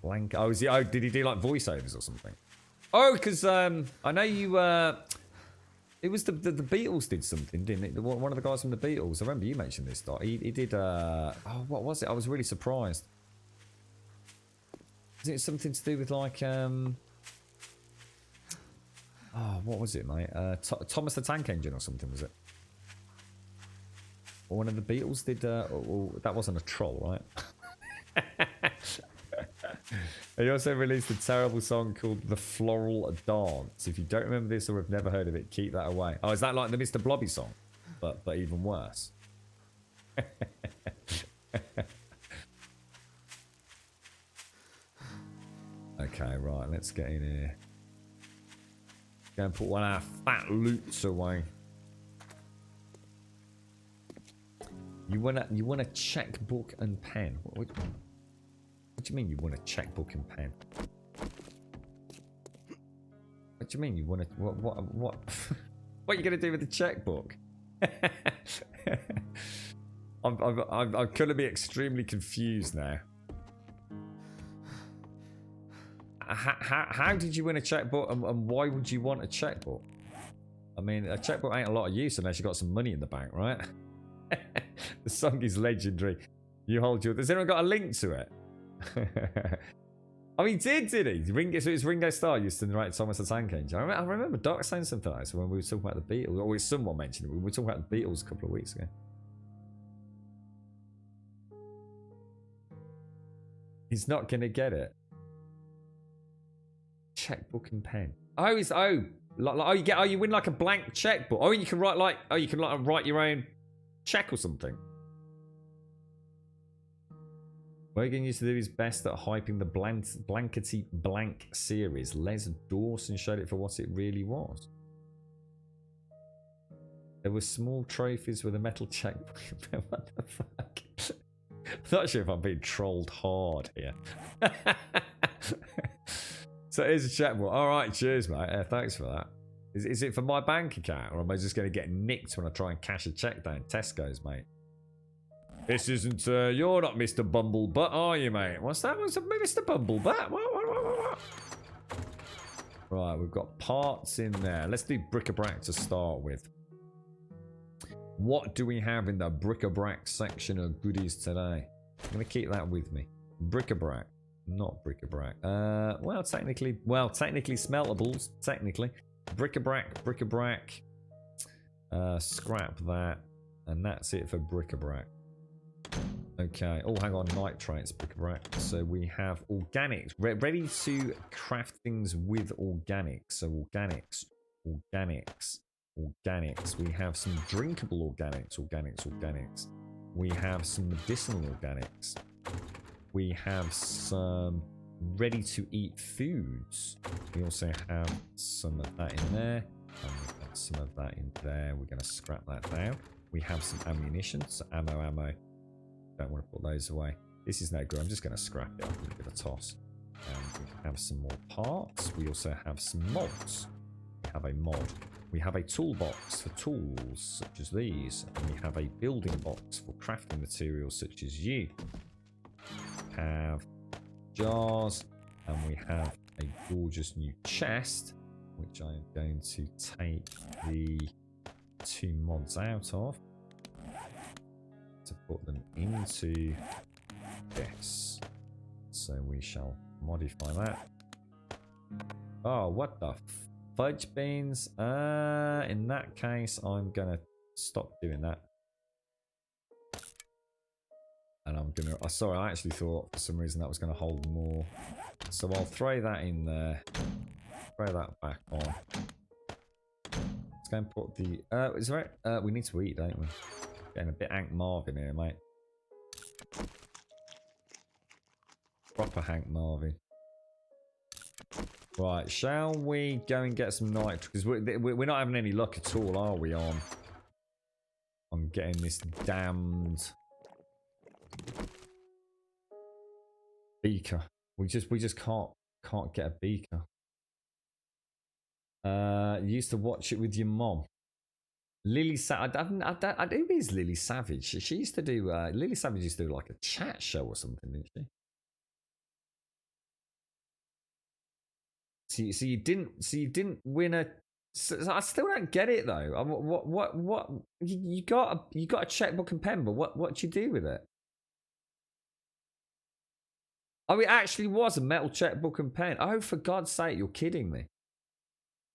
Blank. Oh, is he? Oh, did he do like voiceovers or something? Oh, because I know you. It was the Beatles did something, didn't it? One of the guys from the Beatles. I remember you mentioned this. Dot. He did. Oh, what was it? I was really surprised. Is it something to do with like Oh, what was it, mate? Thomas the Tank Engine or something, was it? Or one of the Beatles did. That wasn't a troll, right? He also released a terrible song called The Floral Dance. If you don't remember this or have never heard of it, keep that away. Oh, is that like the Mr. Blobby song? But even worse. Okay, right, let's get in here. Go and put one of our fat loots away. You want a checkbook and pen? What do you mean you want a checkbook and pen? What do you mean you want to what what are you gonna do with the checkbook? I'm gonna be extremely confused now. How did you win a checkbook and why would you want a checkbook? I mean, a checkbook ain't a lot of use unless you got some money in the bank, right? The song is legendary. You hold your. Has anyone got a link to it? Oh, he did he? So it was Ringo Starr used to narrate Thomas the Tank Engine. I remember Doc saying something like this when we were talking about the Beatles, or someone mentioned it. We were talking about the Beatles a couple of weeks ago. He's not gonna get it. Checkbook and pen. Oh, you win like a blank checkbook. Oh, you can write write your own check or something. Wogan used to do his best at hyping the Blankety Blank series. Les Dawson showed it for what it really was. There were small trophies with a metal checkbook. What the fuck? I'm not sure if I'm being trolled hard here. So here's a checkbook. Alright, cheers, mate. Thanks for that. Is it for my bank account, or am I just going to get nicked when I try and cash a check down Tesco's, mate? This isn't, you're not Mr. Bumblebutt, are you, mate? What's that? What's Mr. Bumblebutt? What? Right, we've got parts in there. Let's do bric-a-brac to start with. What do we have in the bric-a-brac section of goodies today? I'm going to keep that with me. Bric-a-brac. Not bric-a-brac. Well, technically smeltables. Technically. Bric-a-brac. Scrap that. And that's it for bric-a-brac. Okay. Oh, hang on. Nitrates, bric-a-brac. So we have organics. Ready to craft things with organics. So organics. We have some drinkable organics. We have some medicinal organics. We have some ready-to-eat foods. We also have some of that in there. And we've got some of that in there. We're going to scrap that down. We have some ammunition. So ammo. Don't want to put those away. This is no good. I'm just going to scrap it. I'm going to give it a toss. And we have some more parts. We also have some mods. We have a mod. We have a toolbox for tools, such as these. And we have a building box for crafting materials, such as you. We have jars. And we have a gorgeous new chest, which I am going to take the 2 mods out of to put them into this. So we shall modify that. Oh, what the fudge beans? In that case, I'm gonna stop doing that. And I'm gonna. Sorry, I actually thought for some reason that was gonna hold more. So I'll throw that in there. Throw that back on. Let's go and put the. Is there? We need to eat, don't we? Getting a bit Hank Marvin here, mate. Proper Hank Marvin. Right, shall we go and get some nitrogen? Because we're not having any luck at all, are we? On getting this damned beaker. We just can't get a beaker. You used to watch it with your mom. Lily Savage. Who is Lily Savage? She used to do. Lily Savage used to do like a chat show or something, didn't she? So you didn't win a. So I still don't get it though. What you got a checkbook and pen, but what you do with it? Oh, it actually was a metal checkbook and pen. Oh, for God's sake, you're kidding me.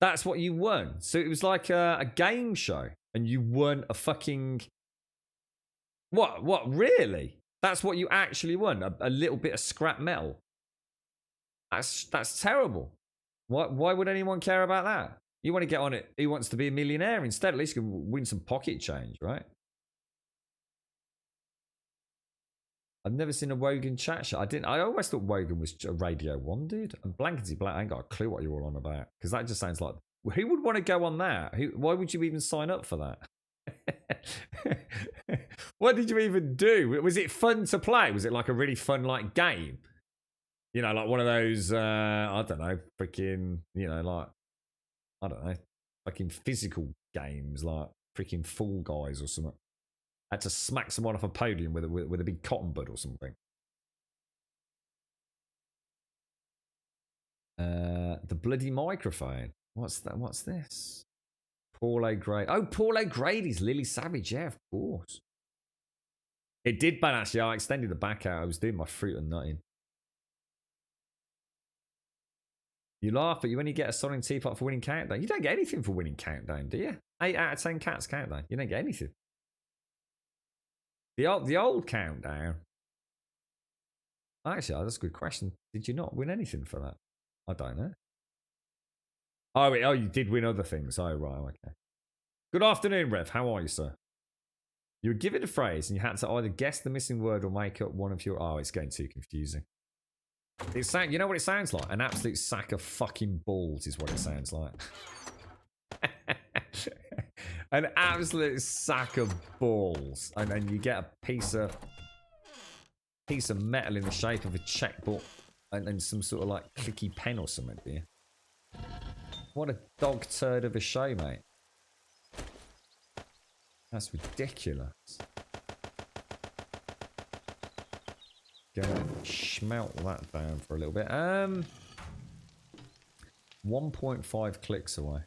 That's what you won. So it was like a game show, and you won a fucking. What? Really? That's what you actually won? A little bit of scrap metal. That's terrible. Why would anyone care about that? You want to get on it. Who wants to be a millionaire instead? At least you can win some pocket change, right? I've never seen a Wogan chat show. I always thought Wogan was a Radio 1 dude. And Blankety Black, I ain't got a clue what you're all on about. Because that just sounds like... Who would want to go on that? Why would you even sign up for that? What did you even do? Was it fun to play? Was it like a really fun like game? You know, like one of those, I don't know, freaking, you know, like, I don't know, fucking physical games like freaking Fall Guys or something. Had to smack someone off a podium with a big cotton bud or something. The bloody microphone. What's that? What's this? Paul O'Grady. Oh, Paul O'Grady's Lily Savage. Yeah, of course. It did ban actually. I extended the back out. I was doing my fruit and nutting. You laugh, but you only get a Sonic teapot for winning Countdown. You don't get anything for winning Countdown, do you? 8 out of 10 cats Countdown. You don't get anything. The old Countdown. Actually, that's a good question. Did you not win anything for that? I don't know. Oh, you did win other things. Oh, right, okay. Good afternoon, Rev. How are you, sir? You were given a phrase and you had to either guess the missing word or make up one of your... Oh, it's getting too confusing. You know what it sounds like? An absolute sack of fucking balls is what it sounds like. An absolute sack of balls. And then you get a piece of metal in the shape of a checkbook and some sort of like clicky pen or something, do you? What a dog turd of a show, mate. That's ridiculous. Gonna smelt that down for a little bit. 1.5 clicks away.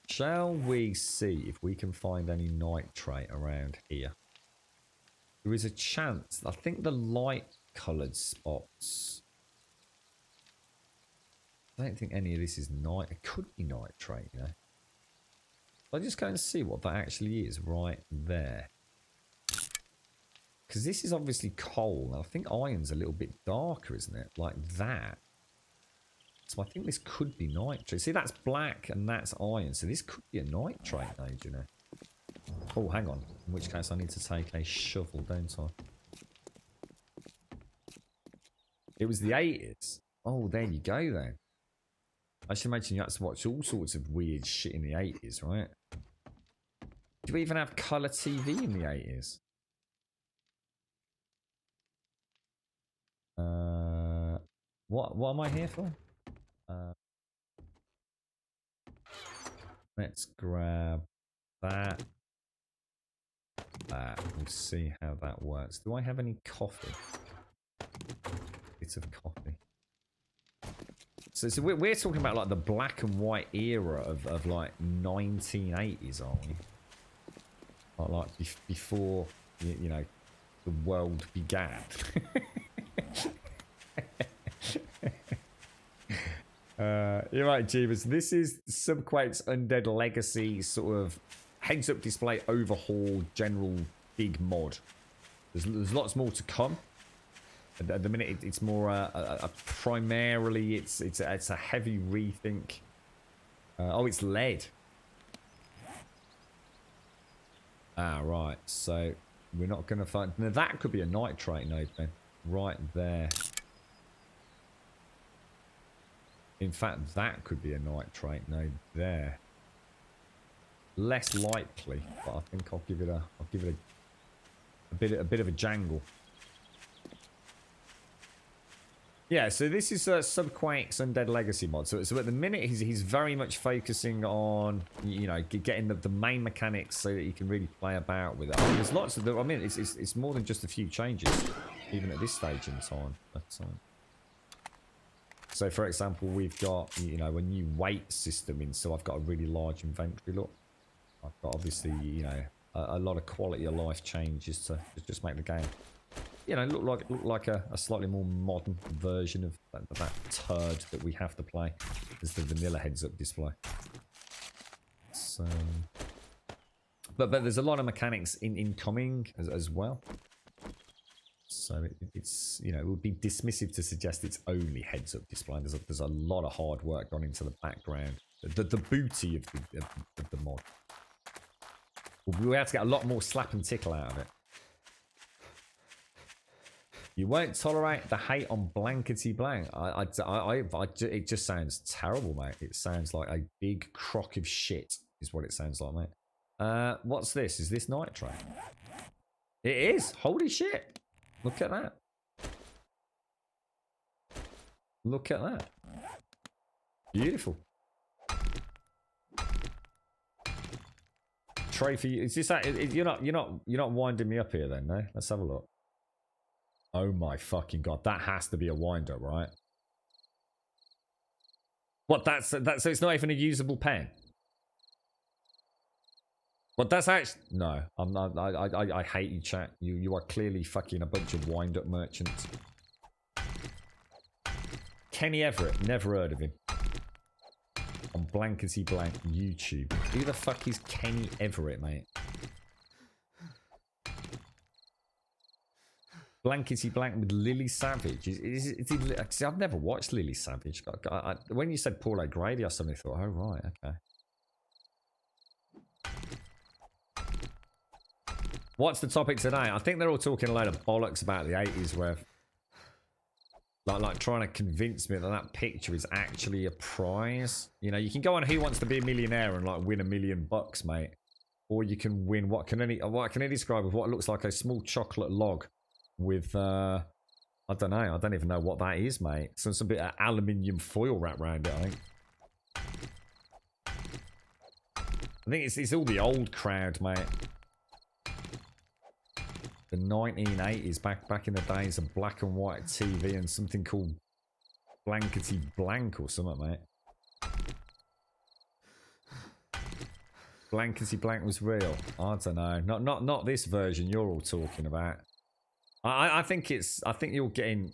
Shall we see if we can find any nitrate around here? There is a chance. I think the light coloured spots. I don't think any of this is night. It could be nitrate, you know. I'll just go and see what that actually is right there. Because this is obviously coal. And I think iron's a little bit darker, isn't it? Like that. So I think this could be nitrate. See, that's black and that's iron. So this could be a nitrate node, you know. Oh, hang on. In which case I need to take a shovel, don't I? It was the 80s. Oh, there you go then. I should imagine you had to watch all sorts of weird shit in the 80s, right? Do we even have colour TV in the 80s? What am I here for? Let's grab that. We'll see how that works. Do I have any coffee? Bits of coffee. So we're talking about like the black and white era of like 1980s, aren't we? Like before you know the world began. You're right, Jeebus. This is Subquake's Undead Legacy sort of heads-up display overhaul general big mod. There's lots more to come. At the minute, it's more primarily it's a heavy rethink. Oh, it's lead. Ah, right. So we're not going to find. Now that could be a nitrate node then, right there. In fact, that could be a nitrate node there. Less likely, but I think I'll give it a bit of a jangle. Yeah, so this is Subquake's Undead Legacy mod. So at the minute, he's very much focusing on, you know, getting the main mechanics so that you can really play about with it. I mean, there's lots of, I mean, it's more than just a few changes, even at this stage in time. But, So for example, we've got, you know, a new weight system in, so I've got a really large inventory. Look, I've got obviously, you know, a lot of quality of life changes to just make the game, you know, look like a slightly more modern version of that turd that we have to play as the vanilla heads-up display. So, but there's a lot of mechanics incoming as well. So it's, you know, it would be dismissive to suggest it's only heads-up display. There's a lot of hard work gone into the background, the booty of the mod. We'll be able to get a lot more slap and tickle out of it. You won't tolerate the hate on blankety blank. It just sounds terrible, mate. It sounds like a big crock of shit, is what it sounds like, mate. What's this? Is this nitro? It is. Holy shit! Look at that. Look at that. Beautiful. Trophy. Is this that? You're not winding me up here then, no? Let's have a look. Oh my fucking god, that has to be a wind up, right? What? That's so it's not even a usable pen. What? That's actually no. I'm not. I hate you, chat. You are clearly fucking a bunch of wind up merchants. Kenny Everett, never heard of him. On blankety blank YouTube. Who the fuck is Kenny Everett, mate? Blankety blank with Lily Savage. See, I've never watched Lily Savage. When you said Paul O'Grady, I suddenly thought, oh right, okay. What's the topic today? I think they're all talking a load of bollocks about the 80s, where like trying to convince me that that picture is actually a prize. You know, you can go on Who Wants to Be a Millionaire and like win $1 million, mate, or you can win what can only describe as what looks like a small chocolate log with I don't know. I don't even know what that is, mate. Some bit of aluminium foil wrapped around it, I think. I think it's all the old crowd, mate. The 1980s, back in the days of black and white TV and something called blankety blank or something, mate. Blankety blank was real. I don't know. Not this version you're all talking about. I think you're getting,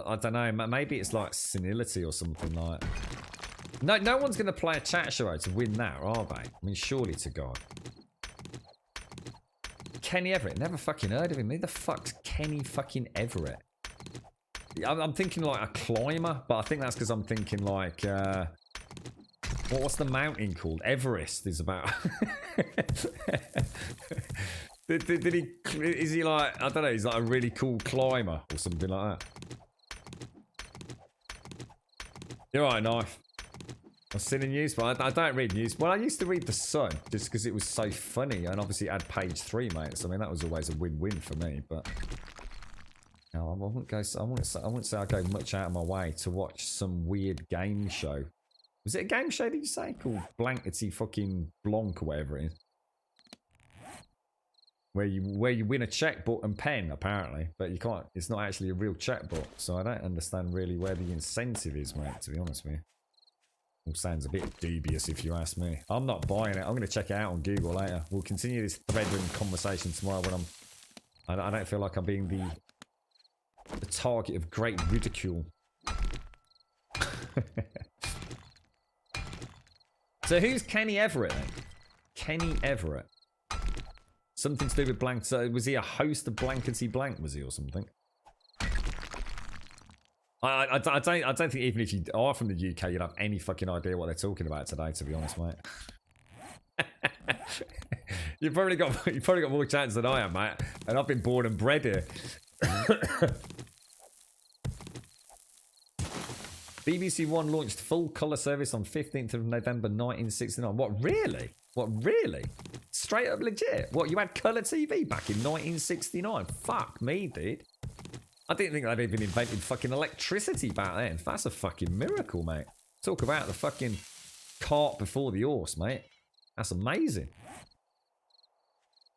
I don't know, maybe it's like senility or something like. No one's gonna play a chat show to win that, are they? I mean, surely to God. Kenny Everett, never fucking heard of him. Who the fuck's Kenny fucking Everett? I'm thinking like a climber, but I think that's because I'm thinking like, what's the mountain called? Everest is about. Did he? Is he like? I don't know. He's like a really cool climber or something like that. You're right, Knife. I've seen the news, but I don't read news. Well, I used to read The Sun just because it was so funny, and obviously it had page 3, mate. So I mean, that was always a win-win for me. But no, I wouldn't say I go much out of my way to watch some weird game show. Was it a game show? Did you say called Blankety fucking Blanc or whatever it is? Where you win a checkbook and pen apparently, but you can't. It's not actually a real checkbook, so I don't understand really where the incentive is, mate. To be honest with you. All sounds a bit dubious if you ask me. I'm not buying it. I'm going to check it out on Google later. We'll continue this thread-ridden conversation tomorrow when I don't feel like I'm being the target of great ridicule. So who's Kenny Everett then? Kenny Everett. Something to do with blank. So was he a host of Blankety Blank, was he, or something? I don't think even if you are from the UK, you'd have any fucking idea what they're talking about today, to be honest, mate. You've probably got more chance than I am, mate. And I've been born and bred here. BBC One launched full colour service on 15th of November 1969. What, really? What, really? Straight up legit? What, you had colour TV back in 1969? Fuck me, dude. I didn't think they'd even invented fucking electricity back then. That's a fucking miracle, mate. Talk about the fucking cart before the horse, mate. That's amazing.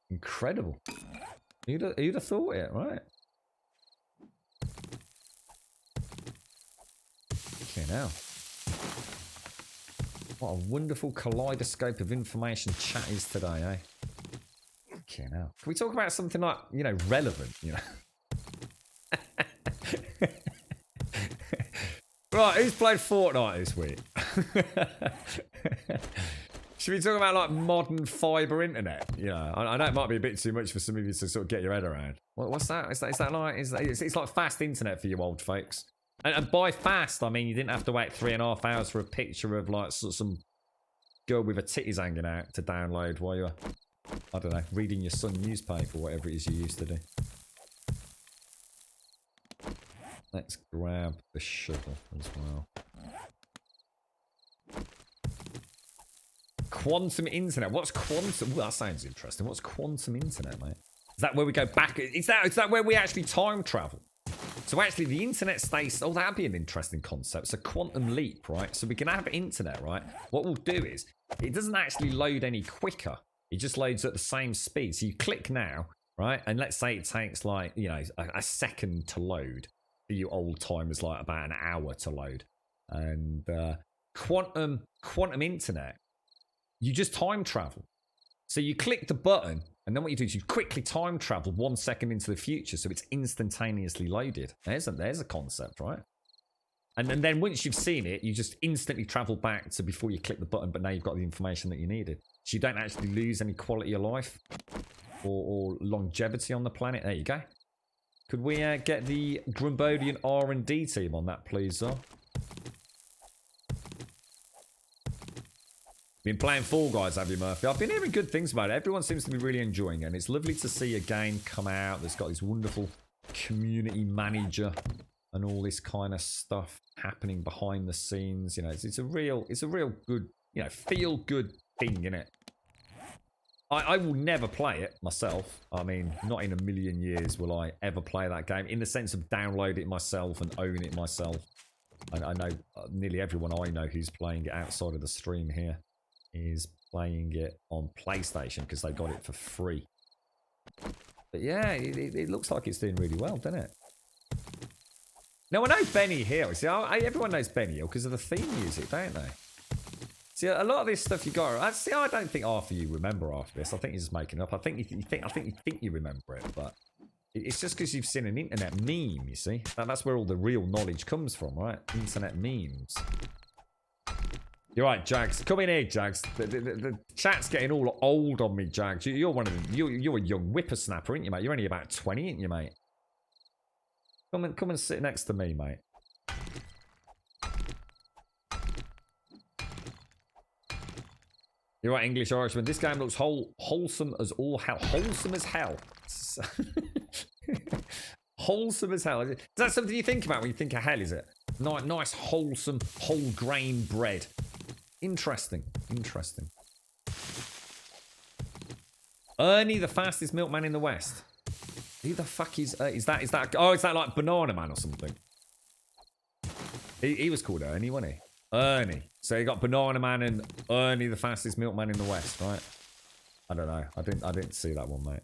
Incredible. Who'd have thought it, right? Fucking hell. What a wonderful kaleidoscope of information chat is today, eh? Fucking hell. Can we talk about something like, you know, relevant, you know? Right, who's played Fortnite this week? Should we talk about like modern fibre internet? You know, I know it might be a bit too much for some of you to sort of get your head around. What's that? Is that like? It's like fast internet for you old folks. And by fast, I mean you didn't have to wait 3.5 hours for a picture of like some girl with her titties hanging out to download while you're, I don't know, reading your Sun newspaper or whatever it is you used to do. Let's grab the shovel as well. Quantum internet. What's quantum? Ooh, that sounds interesting. What's quantum internet, mate? Is that where we go back? Is that where we actually time travel? So actually the internet stays... Oh, that'd be an interesting concept. So quantum leap, right? So we can have internet, right? What we'll do is, it doesn't actually load any quicker. It just loads at the same speed. So you click now, right? And let's say it takes like, you know, a second to load. For you old timers, like about an hour to load. And quantum internet, you just time travel. So you click the button, and then what you do is you quickly time travel 1 second into the future, so it's instantaneously loaded. There's a concept, right? And then once you've seen it, you just instantly travel back to before you click the button, but now you've got the information that you needed. So you don't actually lose any quality of life or longevity on the planet. There you go. Could we get the Grumbodian R&D team on that, please, sir? Been playing Fall Guys, have you, Murphy? I've been hearing good things about it. Everyone seems to be really enjoying it. And it's lovely to see a game come out that's got this wonderful community manager and all this kind of stuff happening behind the scenes. You know, it's a real good, you know, feel good thing, innit? I will never play it myself. I mean, not in a million years will I ever play that game in the sense of download it myself and own it myself. I know nearly everyone I know who's playing it outside of the stream here is playing it on PlayStation because they got it for free. But yeah, it looks like it's doing really well, doesn't it? Now, I know Benny Hill. See, everyone knows Benny Hill because of the theme music, don't they? See, a lot of this stuff you got. See, I don't think half of you remember after this. I think you're just making it up. I think you think you remember it, but it's just because you've seen an internet meme. You see, that's where all the real knowledge comes from, right? Internet memes. You're right, Jags. Come in here, Jags. The chat's getting all old on me, Jags. You're one of them. You're a young whippersnapper, aren't you, mate? You're only about 20, aren't you, mate? Come and sit next to me, mate. You're right, English Irishman. This game looks wholesome as all hell. Wholesome as hell. Wholesome as hell. Is that something you think about when you think of hell, is it? Nice, wholesome, whole grain bread. Interesting. Interesting. Ernie, the fastest milkman in the West. Who the fuck is that? Oh, is that like Banana Man or something? He was called Ernie, wasn't he? Ernie. So you got Banana Man and Ernie, the fastest milkman in the West, right? I don't know. I didn't see that one, mate.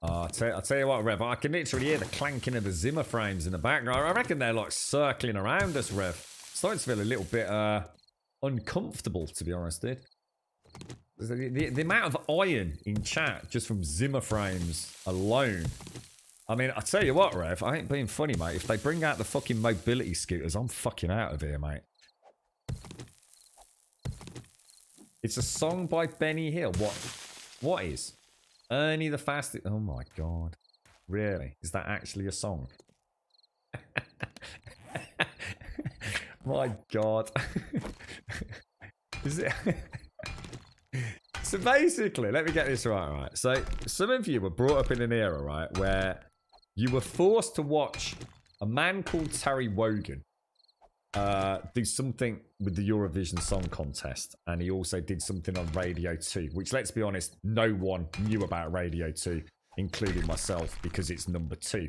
I'll tell you what, Rev. I can literally hear the clanking of the Zimmer frames in the background. I reckon they're like circling around us, Rev. Starting to feel a little bit uncomfortable, to be honest, dude. The amount of iron in chat just from Zimmer frames alone. I mean, I tell you what, Rev, I ain't being funny, mate. If they bring out the fucking mobility scooters, I'm fucking out of here, mate. It's a song by Benny Hill. What is? Ernie the fastest. Oh my god. Really? Is that actually a song? My god. Is it? So basically, let me get this right. So some of you were brought up in an era, right, where you were forced to watch a man called Terry Wogan do something with the Eurovision Song Contest, and he also did something on Radio 2, which, let's be honest, no one knew about Radio 2, including myself, because it's number 2.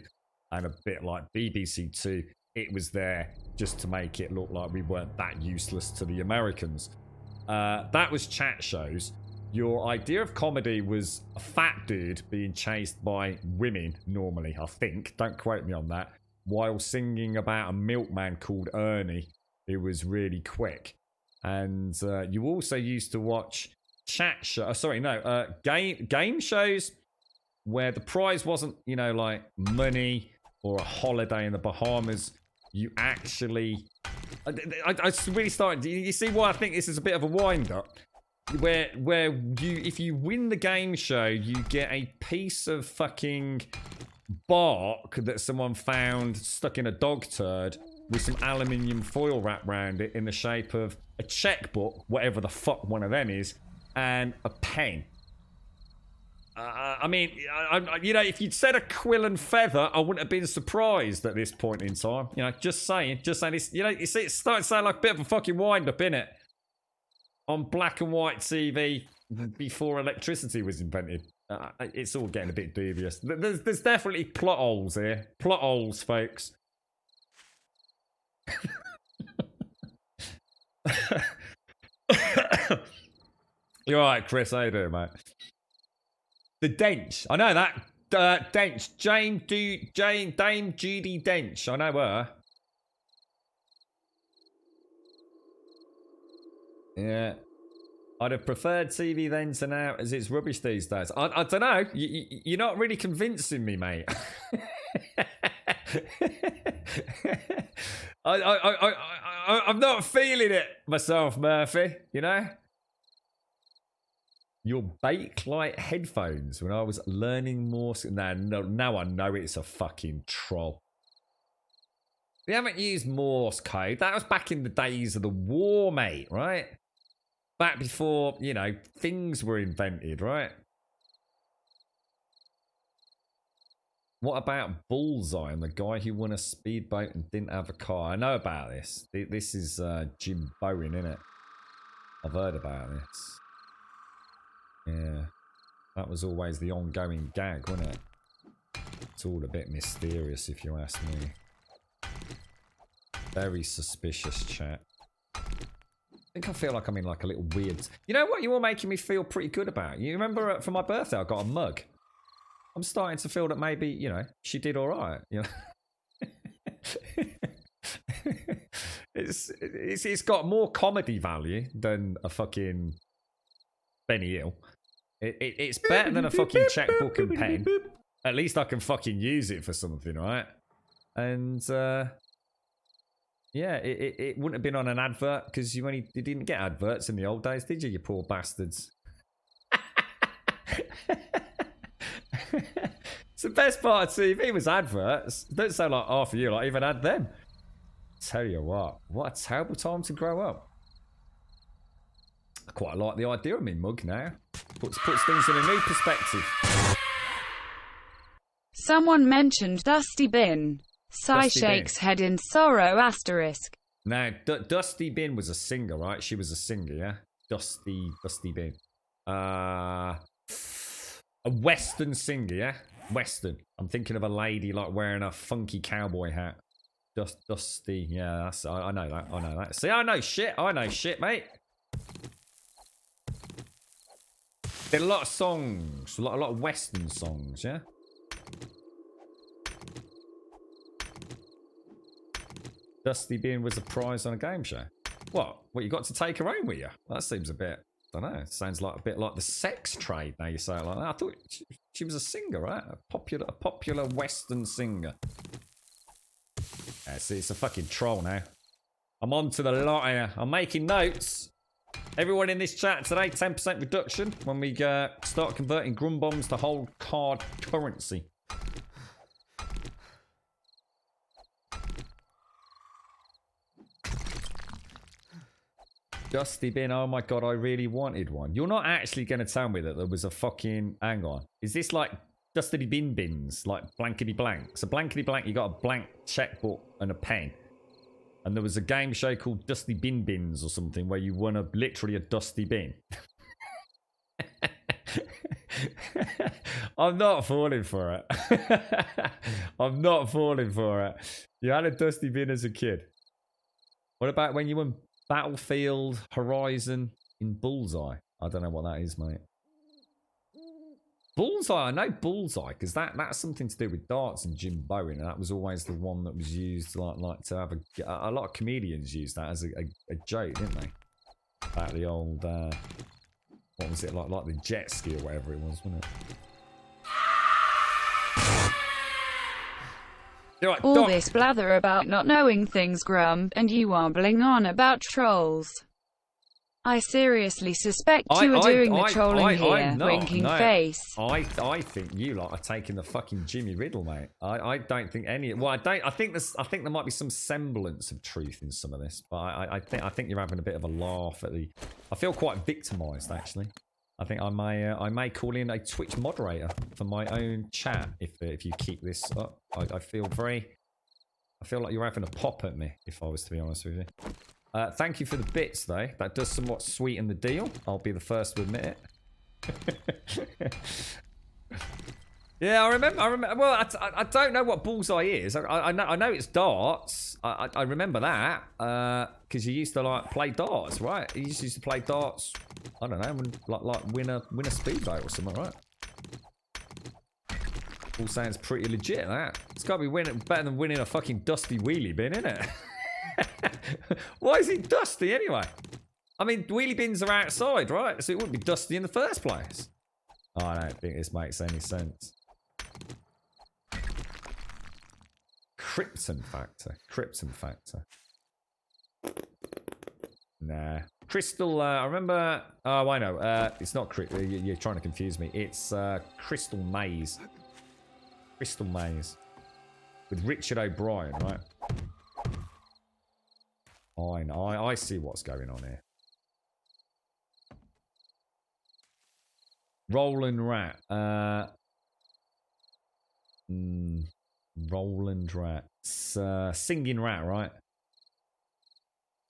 And a bit like BBC 2, it was there just to make it look like we weren't that useless to the Americans. That was chat shows. your idea of comedy was a fat dude being chased by women, normally, I think. Don't quote me on that. While singing about a milkman called Ernie, who was really quick. And you also used to watch game shows where the prize wasn't, you know, like money or a holiday in the Bahamas. You actually... I really started... You see why I think this is a bit of a wind-up? Where you, if you win the game show, you get a piece of fucking bark that someone found stuck in a dog turd with some aluminium foil wrapped around it in the shape of a checkbook, whatever the fuck one of them is, and a pen. I mean, you know, if you'd said a quill and feather, I wouldn't have been surprised at this point in time. You know, just saying. It's, you know, you see, it's starting to sound like a bit of a fucking wind-up, innit? On black and white TV before electricity was invented. It's all getting a bit dubious. There's definitely plot holes here. Plot holes, folks. You're alright, Chris. How you doing, mate? The Dench. I know that. Dench. Dame Judy Dench. I know her. Yeah. I'd have preferred TV then to now, as it's rubbish these days. I don't know. You're not really convincing me, mate. I'm not feeling it myself, Murphy. You know? Your Bakelite headphones when I was learning Morse. Now I know it's a fucking troll. We haven't used Morse code. That was back in the days of the war, mate, right? Back before, you know, things were invented, right? What about Bullseye and the guy who won a speedboat and didn't have a car? I know about this. This is Jim Bowen, innit? I've heard about this. Yeah. That was always the ongoing gag, wasn't it? It's all a bit mysterious, if you ask me. Very suspicious, chat. I think I feel like I'm in like a little weird... You know what you were making me feel pretty good about? You remember for my birthday I got a mug? I'm starting to feel that maybe, you know, she did alright, you know? It's got more comedy value than a fucking Benny Hill. It's better than a fucking checkbook and pen. At least I can fucking use it for something, right? And yeah, it wouldn't have been on an advert because you didn't get adverts in the old days, did you? You poor bastards. It's the best part of TV was adverts. Don't sound like half of you like even had them. Tell you what a terrible time to grow up. I quite like the idea of me mug now. Puts things in a new perspective. Someone mentioned Dusty Bin. Sigh shakes head in sorrow asterisk. Now, Dusty Bin was a singer, right? She was a singer, yeah? Dusty Bin. A Western singer, yeah? Western. I'm thinking of a lady like wearing a funky cowboy hat. Dusty, yeah, I know that. See, I know shit, mate. There are a lot of songs, a lot of Western songs, yeah? Dusty Bin was a prize on a game show. What you got to take her home with you? That seems a bit, I don't know, it sounds like a bit like the sex trade now you say it like that. I thought she was a singer, right? A popular Western singer. Yeah, see, it's a fucking troll now. I'm on to the lot here. I'm making notes. Everyone in this chat today, 10% reduction when we start converting grum bombs to whole card currency. Dusty Bin, oh my god, I really wanted one. You're not actually going to tell me that there was a fucking... Hang on. Is this like Dusty Bin bins? Like blankety blank? So blankety blank, you got a blank checkbook and a pen. And there was a game show called Dusty Bin Bins or something where you won literally a dusty bin. I'm not falling for it. I'm not falling for it. You had a dusty bin as a kid. What about when you won Battlefield Horizon in Bullseye? I don't know what that is, mate. Bullseye, I know Bullseye, because that's something to do with darts and Jim Bowen, and that was always the one that was used like to have a lot of comedians use that as a joke, didn't they? About the old what was it, like the jet ski or whatever it was, wasn't it? Right, all this blather about not knowing things, Grump, and you warbling on about trolls. I seriously suspect you are doing the trolling here, winking face. I think you lot are taking the fucking Jimmy Riddle, mate. I don't think any. Well, I think there might be some semblance of truth in some of this, but I think you're having a bit of a laugh at the. I feel quite victimised, actually. I think I may call in a Twitch moderator for my own chat if you keep this up. I feel like you're having a pop at me, if I was to be honest with you. Thank you for the bits, though. That does somewhat sweeten the deal. I'll be the first to admit it. Yeah, I remember. Well, I don't know what Bullseye is. I know it's darts. I remember that because you used to like play darts, right? You used to play darts. I don't know, like win a speedboat or something, right? All sounds pretty legit. That it's got to be better than winning a fucking dusty wheelie bin, isn't it? Why is it dusty anyway? I mean, wheelie bins are outside, right? So it wouldn't be dusty in the first place. Oh, I don't think this makes any sense. Krypton factor. Nah. Crystal, I remember... Oh, I know. It's not... You're trying to confuse me. It's Crystal Maze. Crystal Maze. With Richard O'Brien, right? I know. I see what's going on here. Roland Rat. Roland Rat. Singing Rat, right?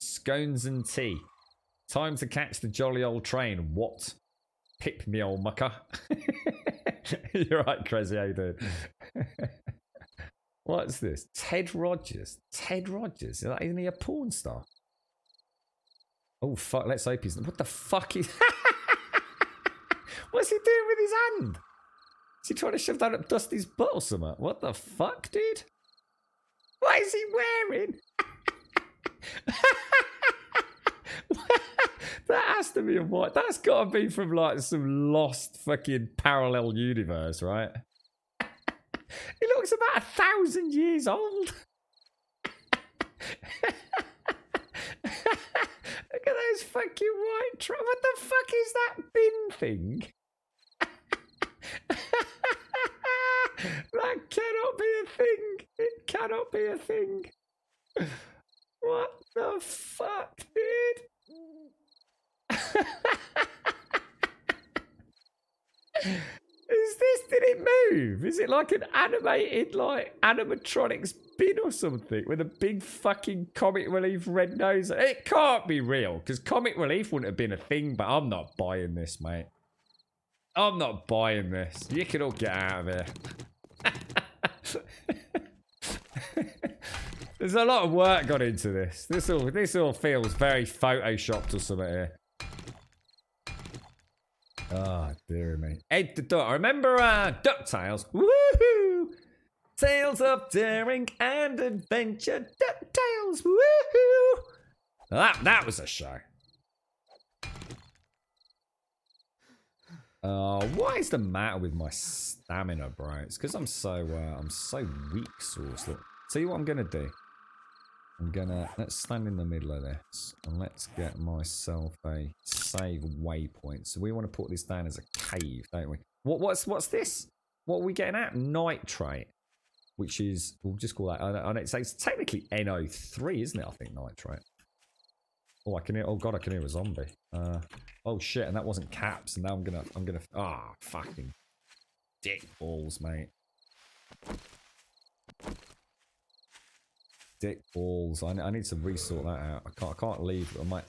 Scones and tea. Time to catch the jolly old train. What? Pip me old mucker. You're right, Crazy. How you doing? What's this? Ted Rogers. Ted Rogers? Isn't he a porn star? Oh, fuck. Let's hope he's... What the fuck is... What's he doing with his hand? Is he trying to shove that up Dusty's butt or something? What the fuck, dude? What is he wearing? That has to be a what? That's got to be from like some lost fucking parallel universe, right? He looks about 1,000 years old. Look at those fucking white what the fuck is that bin thing? That cannot be a thing. It cannot be a thing. What the fuck, dude? Did it move? Is it like an animated, like, animatronics bin or something with a big fucking Comic Relief red nose? It can't be real, because Comic Relief wouldn't have been a thing, but I'm not buying this, mate. I'm not buying this. You can all get out of here. There's a lot of work gone into this. This all feels very photoshopped or something here. Oh, dear me. Ed the Duck. I remember DuckTales. Woohoo! Tales of daring and adventure. DuckTales. Woohoo! That was a show. What is the matter with my stamina, bro? It's because I'm so weak source. Look, tell you what I'm gonna do. Let's stand in the middle of this and let's get myself a save waypoint. So we want to put this down as a cave, don't we? What's this? What are we getting at? Nitrate, which is, we'll just call that. It's technically NO3, isn't it? I think nitrate. Oh, I can hear. Oh god, I can hear a zombie. Oh shit, and that wasn't caps. And now I'm gonna. Ah, fucking dick balls, mate. Dick balls. I need to resort that out. I can't leave. My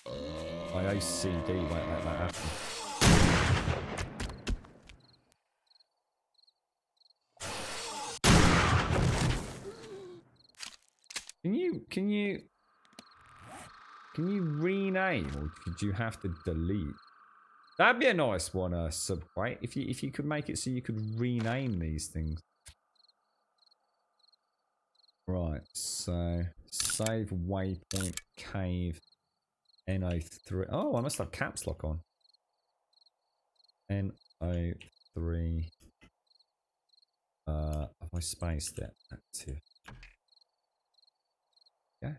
OCD won't let that happen. Can you rename, or did you have to delete? That'd be a nice one, Subway. If you could make it so you could rename these things. Right, so save waypoint cave NO3. Oh, I must have caps lock on. NO3. Have I spaced it? Active. Yeah.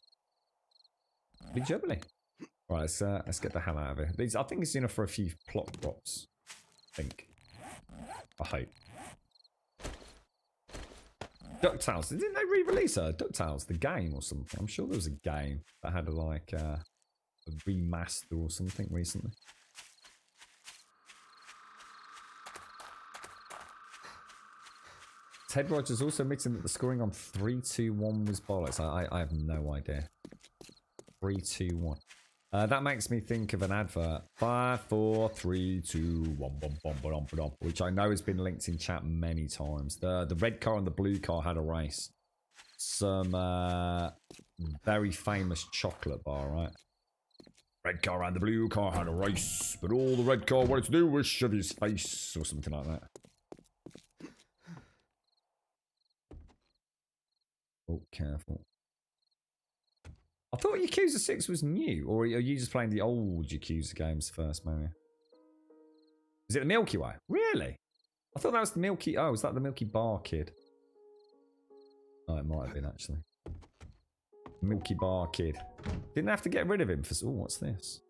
Big jubbly. Right, let's get the hell out of here. I think it's enough for a few plot drops. I think. I hope. DuckTales. Didn't they re-release DuckTales, the game or something? I'm sure there was a game that had like a remaster or something recently. Ted Rogers also admitting that the scoring on 3-2-1 was bollocks. I have no idea. 3-2-1. That makes me think of an advert. 5, 4, 3, 2, 1, bum, bum, bum, bum, which I know has been linked in chat many times. The red car and the blue car had a race. Some very famous chocolate bar, right? Red car and the blue car had a race, but all the red car wanted to do was shove his face or something like that. Oh, careful. I thought Yakuza 6 was new, or are you just playing the old Yakuza games first, maybe? Is it the Milky Way? Really? I thought that was the Milky... Oh, is that the Milky Bar Kid? Oh, it might have been, actually. Milky Bar Kid. Didn't have to get rid of him for... Oh, what's this?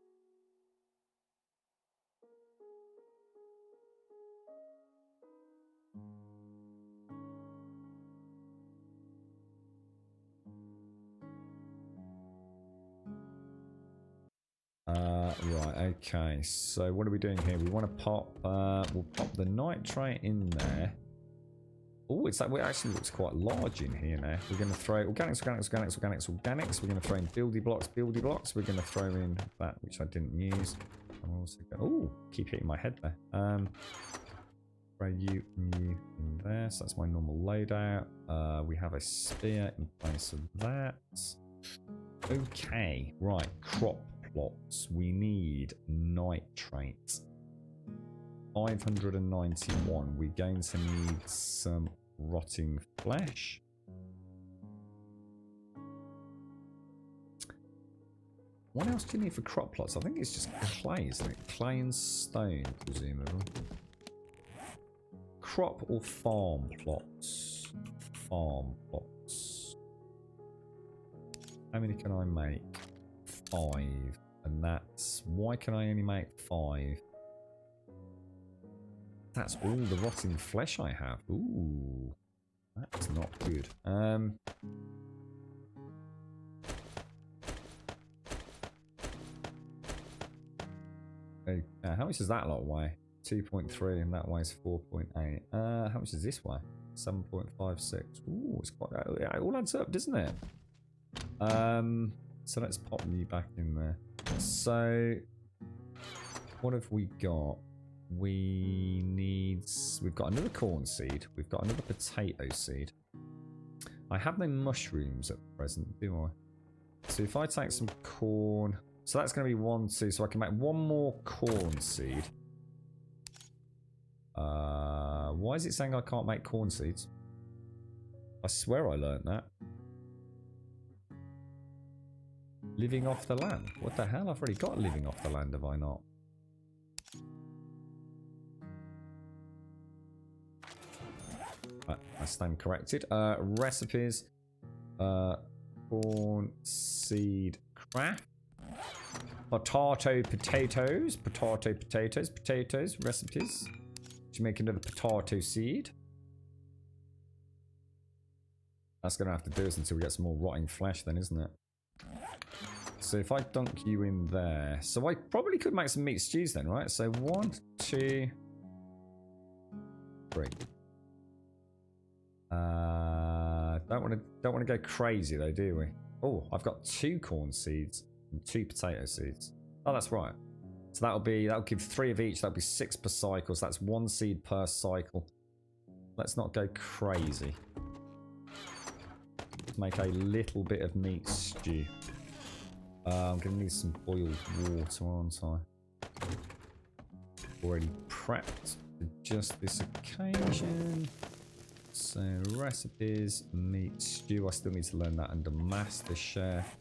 Right, okay. So what are we doing here? We want to pop, we'll pop the nitrate in there. Oh, it's like, well, it actually looks quite large in here now. We're going to throw organics. We're going to throw in buildy blocks. We're going to throw in that, which I didn't use. I'm also going, oh, keep hitting my head there. Throw you in there. So that's my normal loadout. We have a spear in place of that. Okay, right, crop plots. We need nitrate. 591. We're going to need some rotting flesh. What else do you need for crop plots? I think it's just clay, isn't it? Clay and stone, presumably. Crop or farm plots? Farm plots. How many can I make? 5. And that's... Why can I only make 5? That's all the rotting flesh I have. Ooh. That's not good. Okay, how much does that lot weigh? 2.3 and that weighs 4.8. How much does this weigh? 7.56. Ooh, it's quite... It all adds up, doesn't it? So let's pop you back in there. So, what have we got? We've got another corn seed. We've got another potato seed. I have no mushrooms at present, do I? So if I take some corn, so that's going to be 1, 2. So I can make 1 more corn seed. Why is it saying I can't make corn seeds? I swear I learned that. Living off the land. What the hell? I've already got living off the land, have I not? I stand corrected. Recipes. Corn seed craft. Potato potatoes. Potato potatoes. Potatoes. Recipes. To make another potato seed. That's going to have to do us until we get some more rotting flesh then, isn't it? So if I dunk you in there. So I probably could make some meat stews then, right? So 1, 2, 3. Don't want to go crazy though, do we? Oh, I've got 2 corn seeds and 2 potato seeds. Oh, that's right. So that'll give 3 of each. That'll be 6 per cycle. So that's 1 seed per cycle. Let's not go crazy. Let's make a little bit of meat stew. I'm gonna need some boiled water, aren't I? already prepped for just this occasion. So recipes, meat stew. I still need to learn that under Master Chef.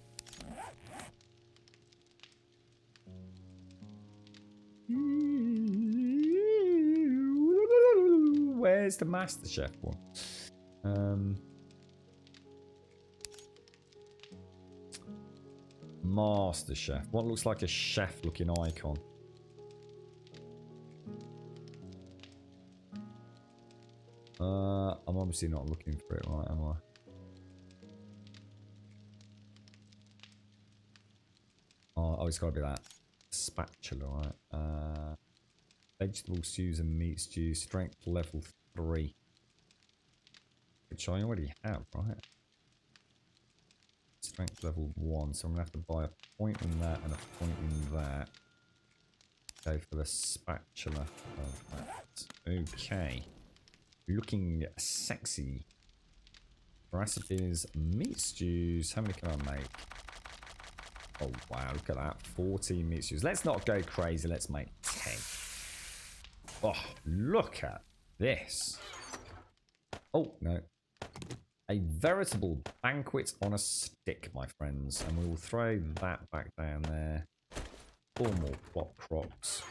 Where's the Master Chef one? Master Chef. What looks like a chef looking icon? I'm obviously not looking for it, right, am I? Oh, it's got to be that spatula, right? Vegetable stews and meat stews, strength level 3. Which I already have, right? Strength level 1, so I'm going to have to buy a point in that and a point in that. Go for the spatula of that. Okay. Looking sexy. Recipes, meat stews. How many can I make? Oh, wow, look at that. 14 meat stews. Let's not go crazy. Let's make 10. Oh, look at this. Oh, no. A veritable banquet on a stick, my friends. And we will throw that back down there. 4 more plot crops.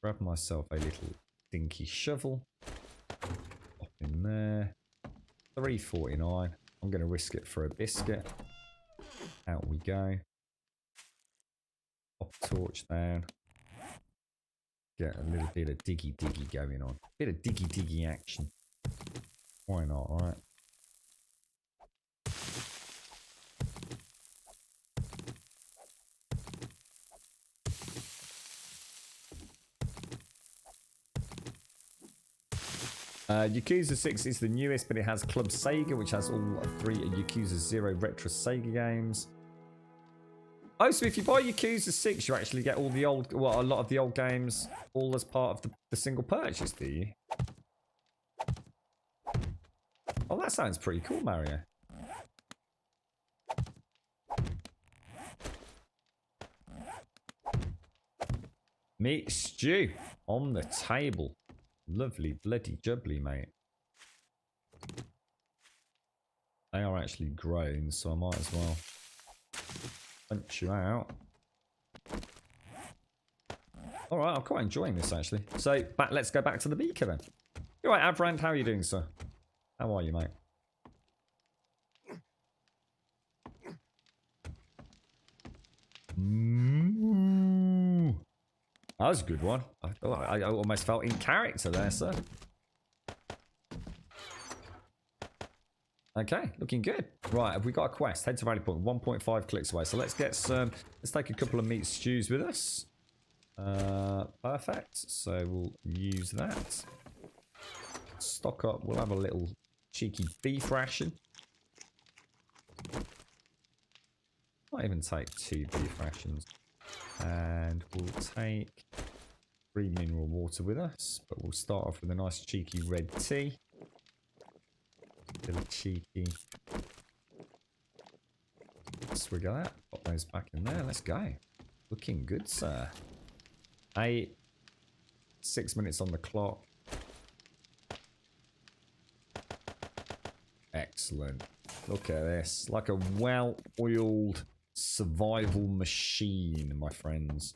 Grab myself a little dinky shovel. Pop in there. 3.49. I'm going to risk it for a biscuit. Out we go. Pop torch down. Get a little bit of diggy going on. Bit of diggy action. Why not, right? Yakuza 6 is the newest, but it has Club Sega, which has all 3 Yakuza 0 retro Sega games. Oh, so if you buy Yakuza 6, you actually get all the old, well, a lot of the old games, all as part of the single purchase, do you? Oh, that sounds pretty cool, Mario. Meat stew on the table. Lovely, bloody jubbly, mate. They are actually grown, so I might as well punch you out. Alright, I'm quite enjoying this, actually. So, let's go back to the beaker, then. You're right, Abrand, how are you doing, sir? How are you, mate? That was a good one. I almost felt in character there, sir. Okay, looking good. Right, have we got a quest? Head to Valley Point, 1.5 clicks away. So let's get some, let's take a couple of meat stews with us. Perfect. So we'll use that. Stock up. We'll have a little cheeky beef ration. Might even take 2 beef rations. And we'll take 3 mineral water with us. But we'll start off with a nice cheeky red tea. Little cheeky swig of that. Pop those back in there. Let's go. Looking good, sir. 6 minutes on the clock. Excellent. Look at this. Like a well-oiled survival machine, my friends.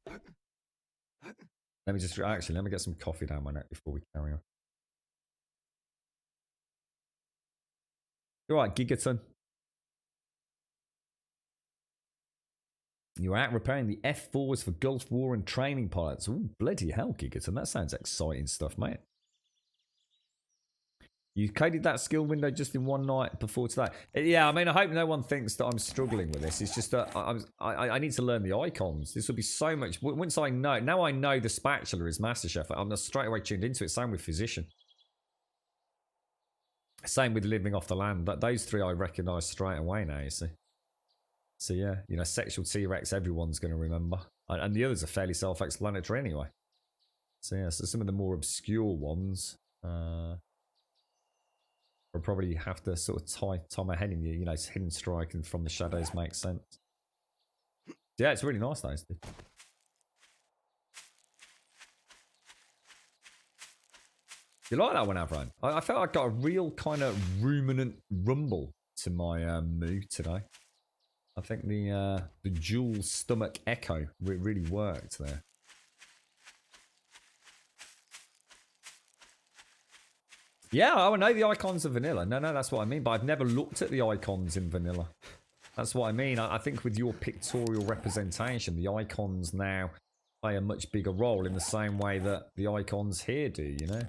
Let me just actually let me get some coffee down my neck before we carry on. You're right, Gigaton. You're out repairing the F4s for Gulf War and training pilots. Ooh, bloody hell, Gigaton. That sounds exciting stuff, mate. You coded that skill window just in one night before today. Yeah, I mean, I hope no one thinks that I'm struggling with this. It's just that I need to learn the icons. This will be so much. Once I know, now I know the spatula is Master Chef. I'm straight away tuned into it. Same with Physician. Same with Living Off the Land. Those 3 I recognise straight away now, you see. So yeah, you know, Sexual T-Rex, everyone's going to remember. And the others are fairly self-explanatory anyway. So yeah, so some of the more obscure ones, I'll probably have to sort of tie my head in, you know, Hidden Strike and From the Shadows makes sense. Yeah, it's really nice, those. You like that one, Avron? I felt I got a real kind of ruminant rumble to my moo today. I think the dual stomach echo really worked there. Yeah, I know the icons are vanilla. No, that's what I mean. But I've never looked at the icons in vanilla. That's what I mean. I think with your pictorial representation, the icons now play a much bigger role in the same way that the icons here do, you know?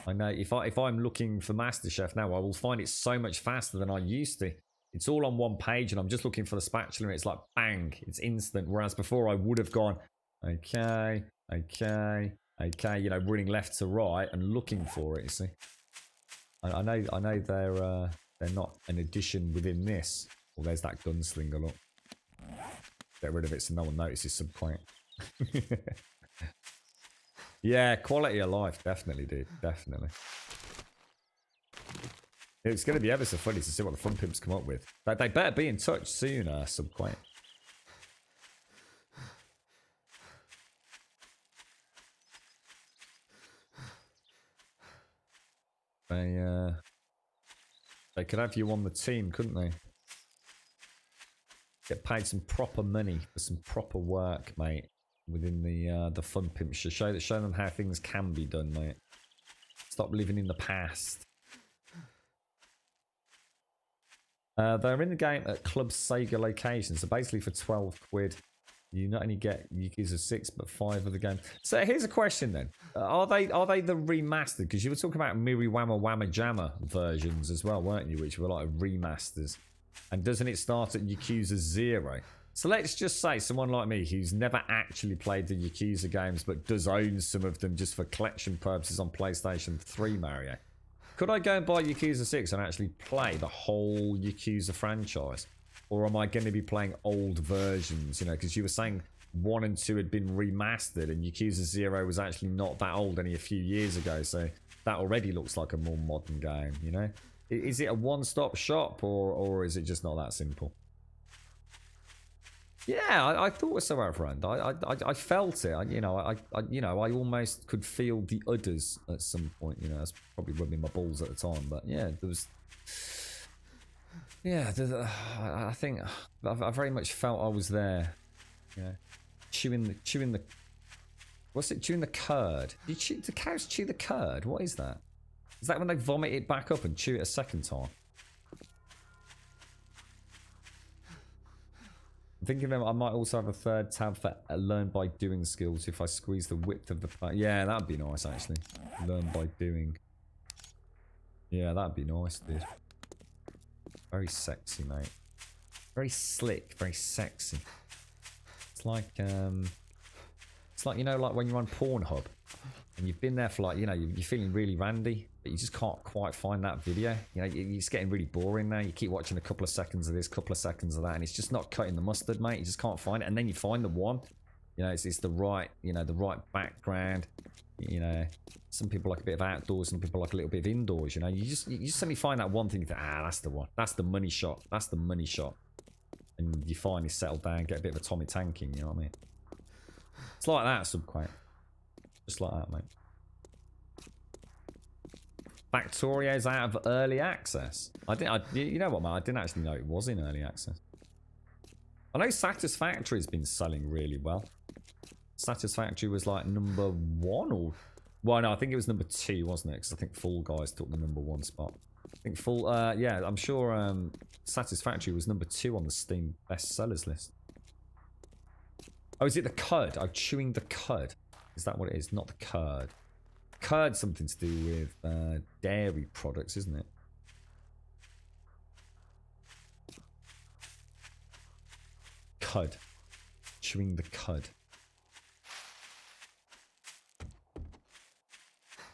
I know if I'm looking for MasterChef now, I will find it so much faster than I used to. It's all on one page and I'm just looking for the spatula and it's like bang, it's instant. Whereas before I would have gone, okay, you know, running left to right and looking for it, you see. I know they're not an addition within this. Well, there's that gunslinger, look. Get rid of it so no one notices some point. Yeah, quality of life, definitely, dude. Definitely. It's going to be ever so funny to see what the fun pimps come up with. They better be in touch soon, Subquaint. They could have you on the team, couldn't they? Get paid some proper money for some proper work, mate. Within the fun pimps, show them how things can be done, mate. Stop living in the past. They're in the game at Club Sega locations. So basically for 12 quid, you not only get Yakuza 6, but 5 of the game. So here's a question then. Are they the remastered? Because you were talking about Miri Wama Wama Jamma versions as well, weren't you? Which were like remasters. And doesn't it start at Yakuza 0? So let's just say someone like me who's never actually played the Yakuza games but does own some of them just for collection purposes on PlayStation 3, Mario. Could I go and buy Yakuza 6 and actually play the whole Yakuza franchise? Or am I going to be playing old versions? You know, because you were saying 1 and 2 had been remastered and Yakuza 0 was actually not that old, only a few years ago. So that already looks like a more modern game, you know? Is it a one-stop shop or is it just not that simple? Yeah, I thought so, our friend. I felt it. I almost could feel the udders at some point. You know, that's probably rubbing my balls at the time, but yeah, there was. Yeah, I think I very much felt I was there. You know, chewing the. What's it? Chewing the curd. Do cows chew the curd? What is that? Is that when they vomit it back up and chew it a second time? I'm thinking I might also have a third tab for learn by doing skills if I squeeze the width of the plate. Yeah, that'd be nice actually. Learn by doing. Yeah, that'd be nice, dude. Very sexy, mate. Very slick, very sexy. It's like you know, like when you're on Pornhub and you've been there for like, you know, you're feeling really randy, but you just can't quite find that video. You know, it's getting really boring now. You keep watching a couple of seconds of this, couple of seconds of that, and it's just not cutting the mustard, mate. You just can't find it. And then you find the one, you know, it's the right, you know, the right background. You know, some people like a bit of outdoors, some people like a little bit of indoors. You know, you just suddenly find that one thing. You think, that's the one. That's the money shot. That's the money shot. And you finally settle down, get a bit of a Tommy tanking. You know what I mean? It's like that, Subquaint. Just like that, mate. Factorio's out of early access. You know what, man? I didn't actually know it was in early access. I know Satisfactory's been selling really well. Satisfactory was like number 1 or... Well, no, I think it was number 2, wasn't it? Because I think Fall Guys took the number 1 spot. I think yeah, I'm sure Satisfactory was number 2 on the Steam bestsellers list. Oh, is it the cud? I'm chewing the cud. Is that what it is? Not the curd. Curd's something to do with dairy products, isn't it? Cud. Chewing the cud.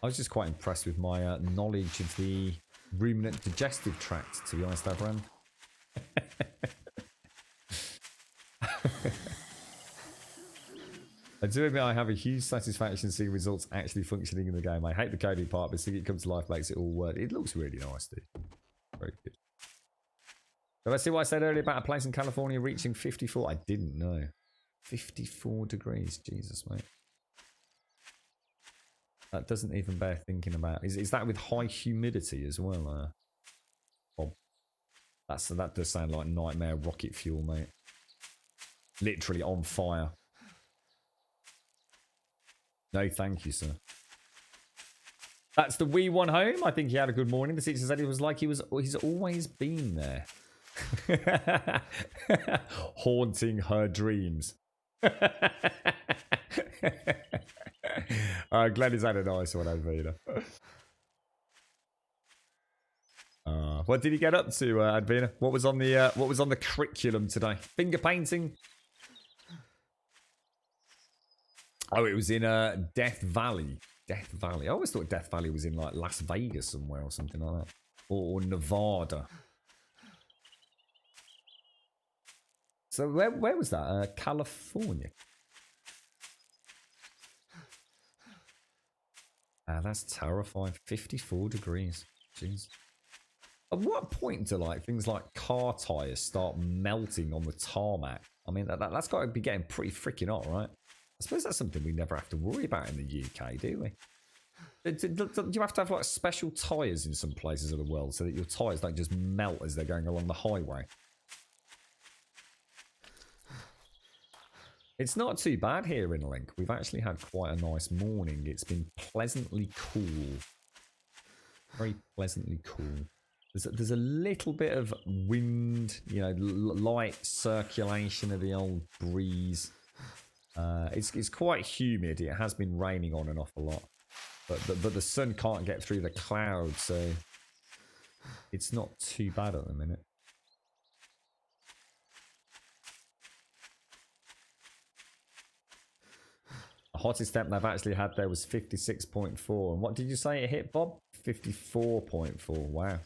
I was just quite impressed with my knowledge of the ruminant digestive tract, to be honest, Avram. I do admit I have a huge satisfaction seeing results actually functioning in the game. I hate the coding part, but seeing it come to life makes it all work. It looks really nice, dude. Very good. Did I see what I said earlier about a place in California reaching 54? I didn't know. 54 degrees. Jesus, mate. That doesn't even bear thinking about. Is that with high humidity as well? Bob? That does sound like nightmare rocket fuel, mate. Literally on fire. No, thank you, sir. That's the wee one home. I think he had a good morning. The teacher said it was like he's always been there. Haunting her dreams. Glad he's had a nice one, Advina. What did he get up to, Advina? What was on the curriculum today? Finger painting. Oh, it was in Death Valley. Death Valley. I always thought Death Valley was in like Las Vegas somewhere or something like that, or Nevada. So where was that? California. That's terrifying. 54 degrees. Jeez. At what point do like things like car tires start melting on the tarmac? I mean, that's got to be getting pretty freaking hot, right? I suppose that's something we never have to worry about in the UK, do we? Do you have to have like special tyres in some places of the world so that your tyres don't just melt as they're going along the highway? It's not too bad here in Link. We've actually had quite a nice morning. It's been pleasantly cool. Very pleasantly cool. There's a little bit of wind, you know, light circulation of the old breeze. It's quite humid. It has been raining on and off a lot. But the sun can't get through the clouds, so it's not too bad at the minute. The hottest temp they've actually had there was 56.4. And what did you say it hit, Bob? 54.4. Wow.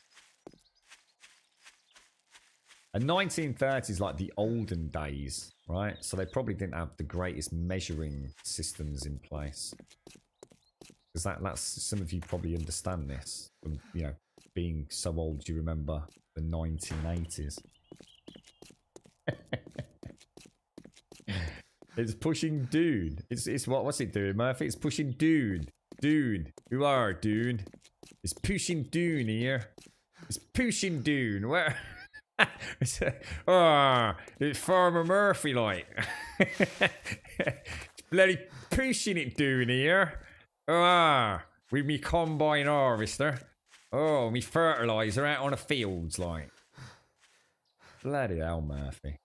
And 1930s like the olden days, right? So they probably didn't have the greatest measuring systems in place. Because that's some of you probably understand this. From, you know, being so old, you remember the 1980s. It's pushing dude. It's what's it doing, Murphy? It's pushing dude. Dude. You are dude. It's pushing Dune here. It's pushing Dune. Where? It's Farmer Murphy like. It's bloody pushing it Dune here. With me combine harvester. Oh, me fertilizer out on the fields like. Bloody hell, Murphy.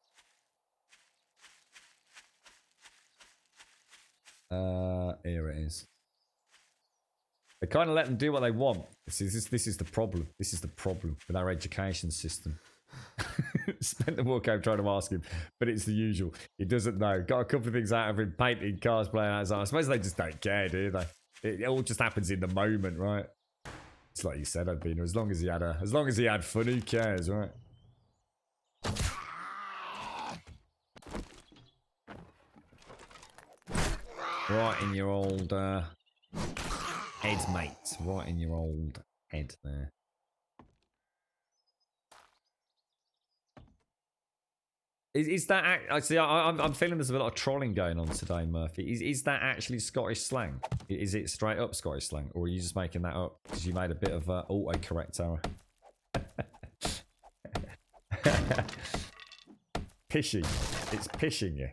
Here it is. They kind of let them do what they want. This is the problem. This is the problem with our education system. Spent the walk out trying to ask him, but it's the usual. He doesn't know. Got a couple of things out of him, painting cars, playing outside. I suppose they just don't care, do they? It all just happens in the moment, right? It's like you said, Advina. As long as he had fun, who cares, right? Right in your old head, mate. Right in your old head there. Is that... I see, I'm feeling there's a lot of trolling going on today, Murphy. Is that actually Scottish slang? Is it straight up Scottish slang? Or are you just making that up because you made a bit of auto-correct error? Pishing. It's pishing you.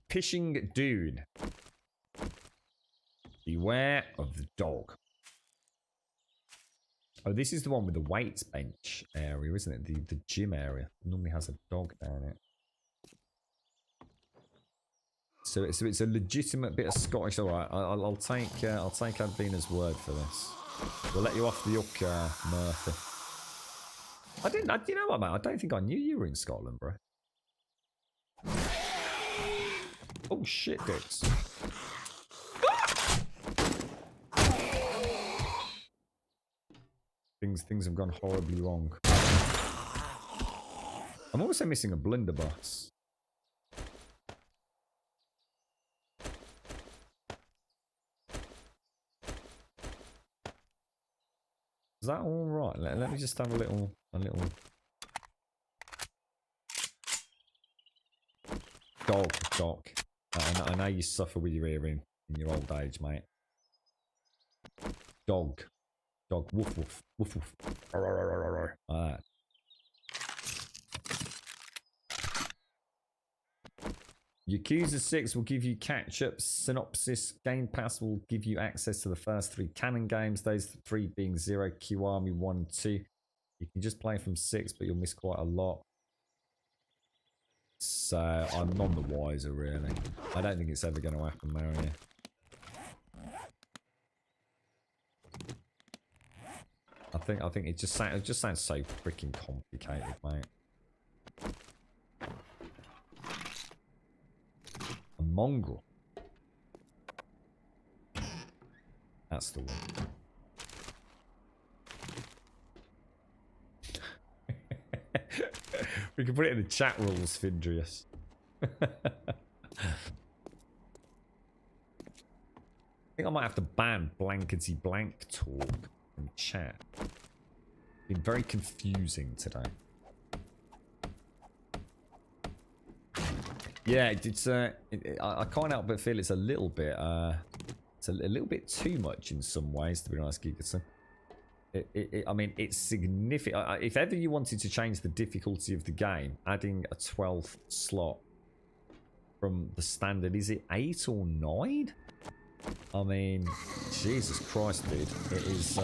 Pishing dude. Beware of the dog. Oh, this is the one with the weights bench area, isn't it? The gym area. It normally has a dog down it. So it's a legitimate bit of Scottish. All right, I'll take Advina's word for this. We'll let you off the hook, Murphy. You know what, mate? I don't think I knew you were in Scotland, bro. Oh shit, dicks. Things have gone horribly wrong. I'm also missing a blunderbuss. Is that all right? Let me just have a little. Dog. I know you suffer with your hearing in your old age, mate. Dog. Dog. Woof, woof. Woof, woof. Alright. Yakuza 6 will give you catch-up synopsis. Game Pass will give you access to the first 3 canon games. Those 3 being 0, Kiwami 1 and 2. You can just play from 6, but you'll miss quite a lot. So, I'm none the wiser, really. I don't think it's ever going to happen, Mario. I think it just sounds so freaking complicated, mate. A mongrel. That's the one. We can put it in the chat rules, Findrius. I think I might have to ban blankety blank talk from chat. Been very confusing today. Yeah, I can't help but feel it's a little bit too much in some ways, to be honest, Gigaton. I mean, it's significant. If ever you wanted to change the difficulty of the game, adding a 12th slot from the standard, is it 8 or 9? I mean, Jesus Christ, dude. It is...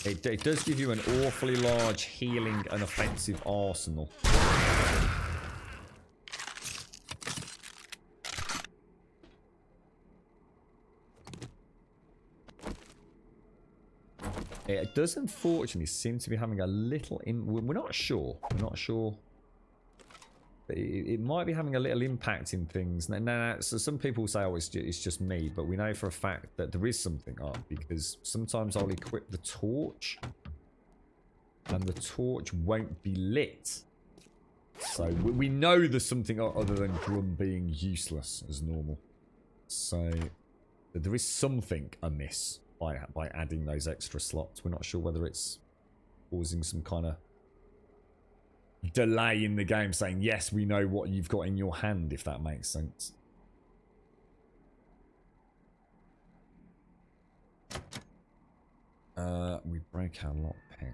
It does give you an awfully large healing and offensive arsenal. It does unfortunately seem to be having a little... We're not sure. We're not sure. But it might be having a little impact in things. Now, so some people say, oh, it's just me. But we know for a fact that there is something up. Because sometimes I'll equip the torch. And the torch won't be lit. So we know there's something other than Grum being useless as normal. So there is something amiss by adding those extra slots. We're not sure whether it's causing some kind of delay in the game, saying, yes, we know what you've got in your hand, if that makes sense. We break our lockpick.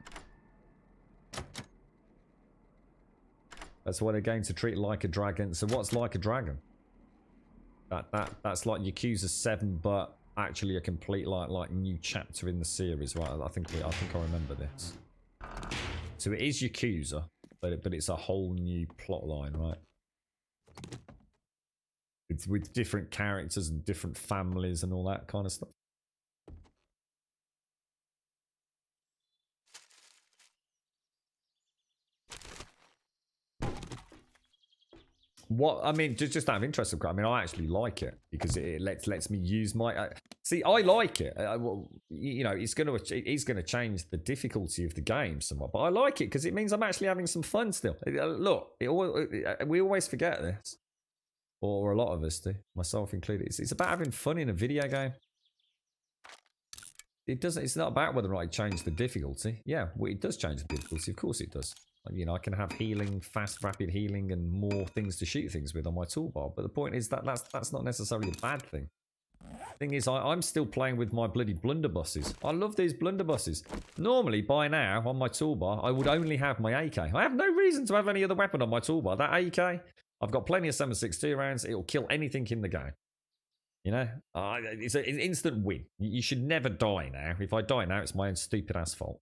That's why they're going to treat Like a Dragon. So what's Like a Dragon? That's like Yakuza 7, but actually a complete like new chapter in the series, right? I think I remember this. So it is Yakuza, but it's a whole new plot line, right? It's with different characters and different families and all that kind of stuff. What I mean, just out of interest, I mean, I actually like it because it lets me use my. See, I like it. Well, you know, it's gonna change the difficulty of the game somewhat, but I like it because it means I'm actually having some fun still. Look, we always forget this, or a lot of us do, myself included. It's about having fun in a video game. It doesn't. It's not about whether or not it changed the difficulty. Yeah, well, it does change the difficulty. Of course, it does. You know, I can have healing, fast, rapid healing, and more things to shoot things with on my toolbar. But the point is that that's not necessarily a bad thing. The thing is, I'm still playing with my bloody blunderbusses. I love these blunderbusses. Normally, by now, on my toolbar, I would only have my AK. I have no reason to have any other weapon on my toolbar. That AK, I've got plenty of 7.62 rounds. It'll kill anything in the game. You know, it's an instant win. You should never die now. If I die now, it's my own stupid ass fault.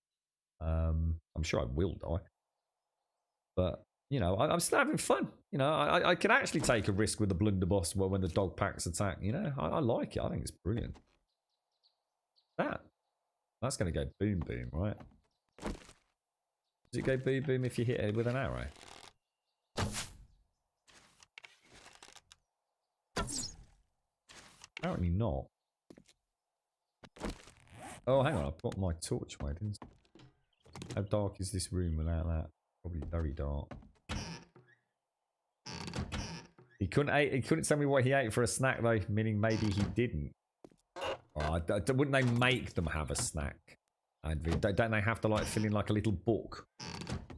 I'm sure I will die. But, you know, I'm still having fun. You know, I can actually take a risk with the blunderbuss when the dog packs attack. You know, I like it. I think it's brilliant. That's going to go boom boom, right? Does it go boom boom if you hit it with an arrow? Apparently not. Oh, hang on. I put my torch away, didn't I? How dark is this room without that? Probably very dark. He couldn't tell me what he ate for a snack though, meaning maybe he didn't. Oh, wouldn't they make them have a snack? Don't they have to like fill in like a little book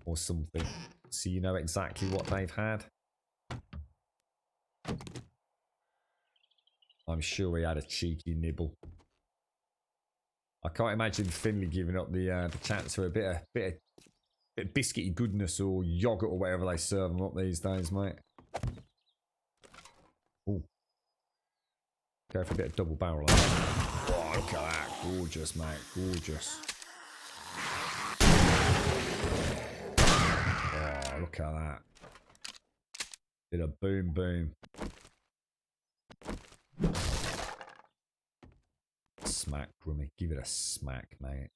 or something so you know exactly what they've had? I'm sure he had a cheeky nibble. I can't imagine Finley giving up the chance for a bit of biscuity goodness or yogurt or whatever they serve them up these days, mate. Ooh. Go for a bit of double barrel. Oh, look at that. Gorgeous, mate. Gorgeous. Oh, look at that. Bit of boom, boom. Smack, Grummy. Give it a smack, mate.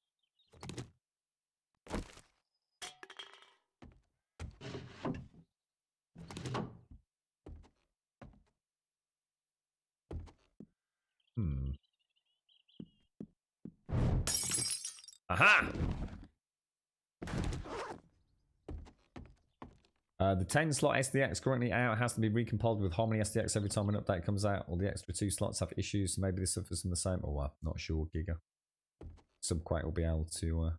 Aha! The 10 slot SDX currently out has to be recompiled with Harmony SDX every time an update comes out. All the extra 2 slots have issues, so maybe this suffers from the same. Oh, I'm not sure, Giga. Subquake will be able to. Are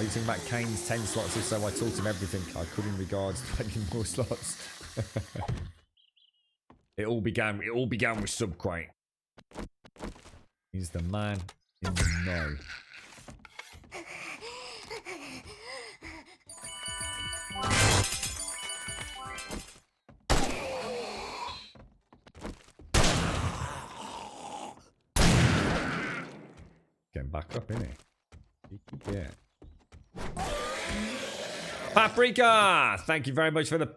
you thinking about Kane's 10 slots? If so, I taught him everything I could in regards to making more slots. It all began with Subquake. He's the man in the know. Getting back up, innit? Yeah. Paprika! Thank you very much for the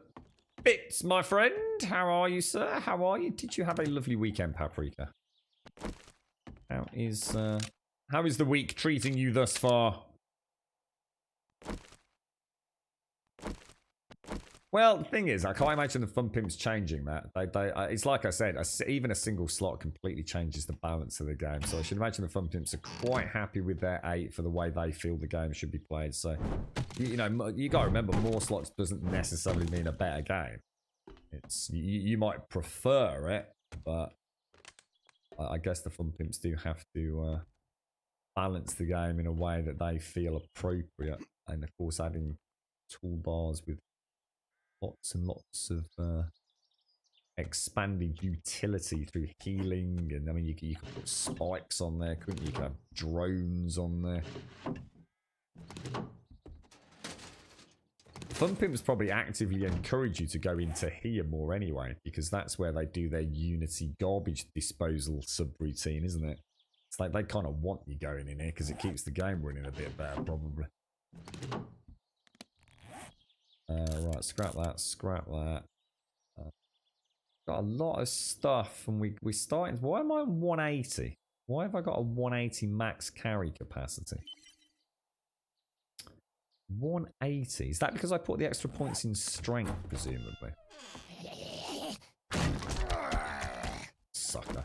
bits, my friend. How are you, sir? How are you? Did you have a lovely weekend, Paprika? How is the week treating you thus far? Well, the thing is, I can't imagine the Fun Pimps changing that. It's like I said, even a single slot completely changes the balance of the game. So I should imagine the Fun Pimps are quite happy with their 8 for the way they feel the game should be played. So, you know, you got to remember, more slots doesn't necessarily mean a better game. It's you might prefer it, but I guess the Fun Pimps do have to balance the game in a way that they feel appropriate. And of course, adding toolbars with lots and lots of expanded utility through healing, and I mean you could put spikes on there, couldn't you? You could have drones on there. Fun Pimps probably actively encourage you to go into here more anyway, because that's where they do their Unity garbage disposal subroutine, isn't it? It's like they kind of want you going in here because it keeps the game running a bit better, probably. Right, scrap that, scrap that. Got a lot of stuff, and we started. Why am I on 180? Why have I got a 180 max carry capacity? 180. Is that because I put the extra points in strength, presumably? Sucker.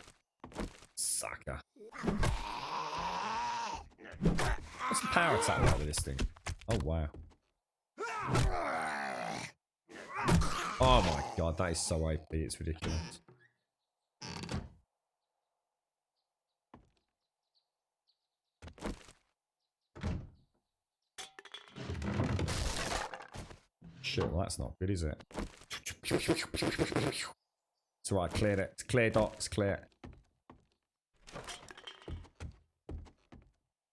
Sucker. What's the power attack like with this thing? Oh, wow. Oh my god, that is so OP, it's ridiculous. Shit, well that's not good, is it? It's alright, cleared it. It's clear, dots, clear.